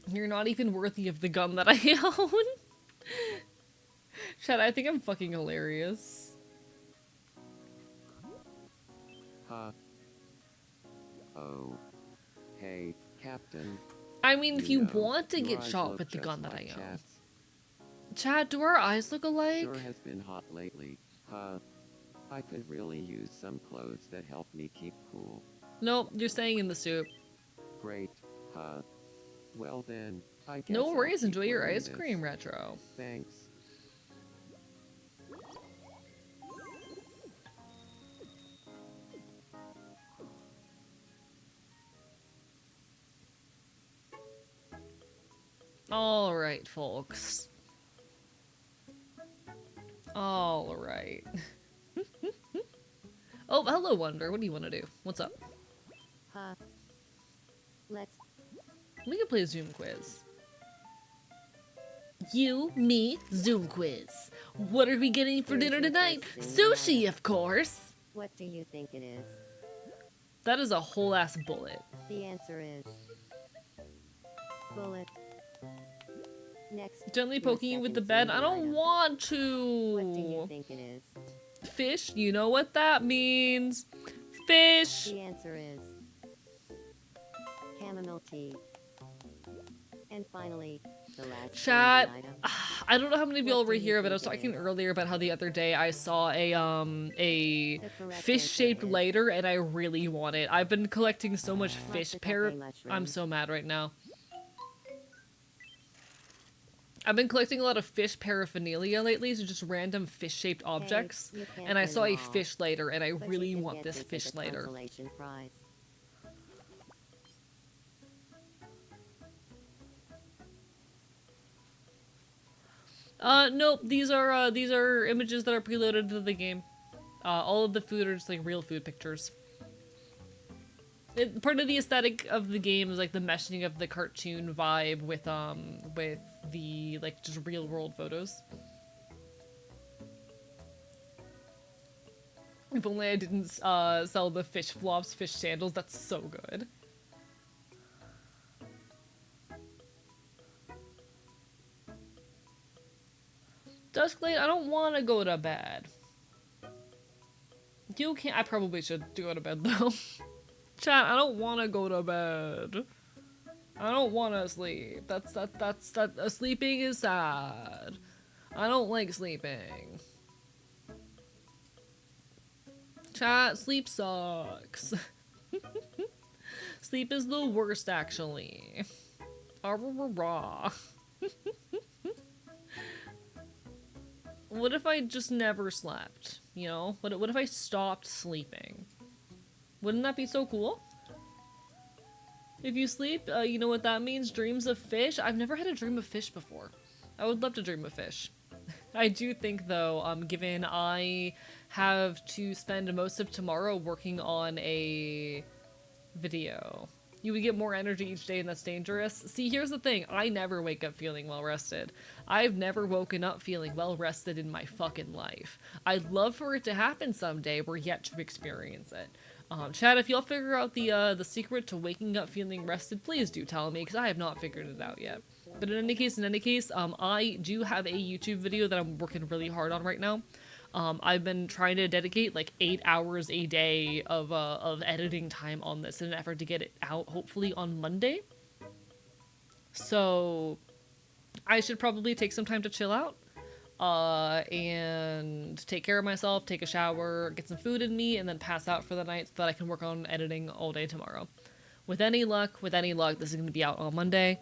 You're not even worthy of the gun that I own. Chat, I think I'm fucking hilarious. Huh. Oh. Hey, Captain. I mean, if you know, want to your get eyes shot look with the just gun that like I own. Chat's. Chat, do our eyes look alike? Sure has been hot lately, huh? I could really use some clothes that help me keep cool. Nope, you're staying in the soup. Great, huh? Well then, I guess No I'll worries, keep enjoy your wearing ice this. cream, Retro. Thanks. Alright, folks. Alright. Oh, hello, Wonder. What do you want to do? What's up? Huh. Let's We can play a Zoom quiz. You, me, Zoom quiz. What are we getting for Here's dinner your tonight? first Zoom Sushi, item. of course. What do you think it is? That is a whole ass bullet. The answer is bullet. Next. Gently your poking you with the second bed. Zoom I don't item. want What do you to. think it is? Fish, you know what that means. Fish. The answer is chamomile tea. And finally, the last Chat. Zoom item. I don't know how many of What y'all do were you here, but I was think it talking is? earlier about how the other day I saw a The correct fish-shaped answer is lighter, and I really want it. I've been collecting so much fish Matsutake I'm mushroom. so mad right now. I've been collecting a lot of fish paraphernalia lately, so just random fish-shaped objects. you can't And I win saw a them all, fish lighter, and I but you really can want get this as fish a lighter. consolation prize. Nope. These are images that are preloaded to the game. All of the food are just like real food pictures. Part of the aesthetic of the game is like the meshing of the cartoon vibe with the like just real world photos. If only I didn't sell the fish flops, fish sandals. That's so good. Dusklight, I don't want to go to bed. You can't. I probably should go to bed though. Chat, I don't want to go to bed. I don't want to sleep. Sleeping is sad. I don't like sleeping. Chat, sleep sucks. Sleep is the worst, actually. Ah, rah, rah, rah. What if I just never slept? You know? What if I stopped sleeping? Wouldn't that be so cool? If you sleep, you know what that means? Dreams of fish? I've never had a dream of fish before. I would love to dream of fish. I do think, though, given I have to spend most of tomorrow working on a video, you would get more energy each day, and that's dangerous. See, here's the thing. I never wake up feeling well-rested. I've never woken up feeling well-rested in my fucking life. I'd love for it to happen someday. We're yet to experience it. Chad, if y'all figure out the secret to waking up feeling rested, please do tell me, because I have not figured it out yet. But in any case, I do have a YouTube video that I'm working really hard on right now. I've been trying to dedicate like 8 hours a day of editing time on this in an effort to get it out hopefully on Monday. So I should probably take some time to chill out. And take care of myself, take a shower, get some food in me, and then pass out for the night so that I can work on editing all day tomorrow. With any luck, this is going to be out on Monday.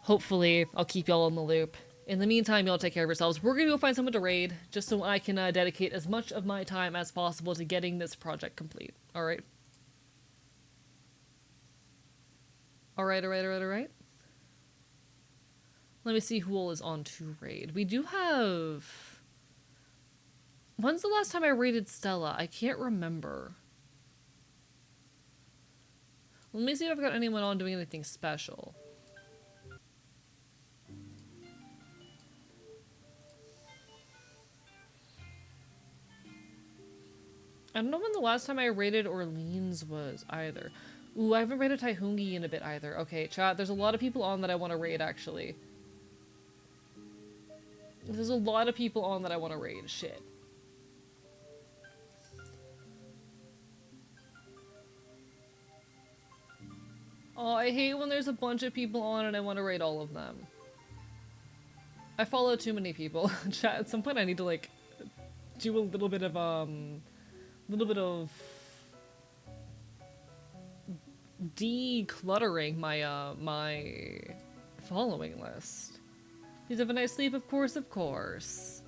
Hopefully, I'll keep y'all in the loop. In the meantime, y'all take care of yourselves. We're going to go find someone to raid, just so I can dedicate as much of my time as possible to getting this project complete. Alright? Alright. Let me see who all is on to raid. We do have... When's the last time I raided Stella? I can't remember. Let me see if I've got anyone on doing anything special. I don't know when the last time I raided Orleans was either. Ooh, I haven't raided Taihungi in a bit either. Okay, chat, there's a lot of people on that I want to raid, actually. There's a lot of people on that I want to raid. Shit. Oh, I hate when there's a bunch of people on and I want to raid all of them. I follow too many people. Chat, at some point I need to, like, do a little bit of decluttering my following list. Please have a nice sleep, of course, of course.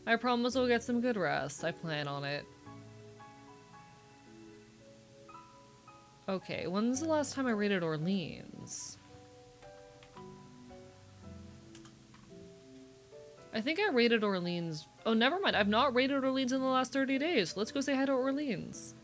I promise we'll get some good rest. I plan on it. Okay, when's the last time I raided Orleans? I think I raided Orleans. Oh, never mind. I've not raided Orleans in the last 30 days. Let's go say hi to Orleans.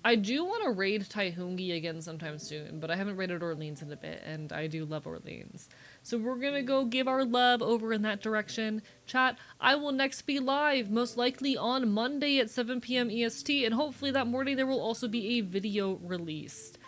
I do want to raid Taihungi again sometime soon, but I haven't raided Orleans in a bit, and I do love Orleans. So we're gonna go give our love over in that direction. Chat, I will next be live, most likely on Monday at 7 p.m. EST, and hopefully that morning there will also be a video released.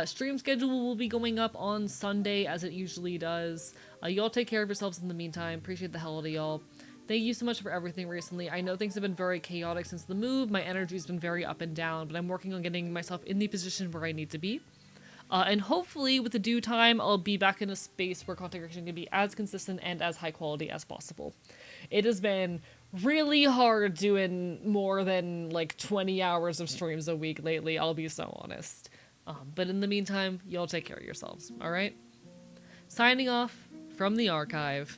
Stream schedule will be going up on Sunday, as it usually does. Y'all take care of yourselves in the meantime. Appreciate the hell out of y'all. Thank you so much for everything recently. I know things have been very chaotic since the move. My energy's been very up and down, but I'm working on getting myself in the position where I need to be. And hopefully, with the due time, I'll be back in a space where content creation can be as consistent and as high quality as possible. It has been really hard doing more than like 20 hours of streams a week lately, I'll be so honest. But in the meantime, y'all take care of yourselves, alright? Signing off from the archive.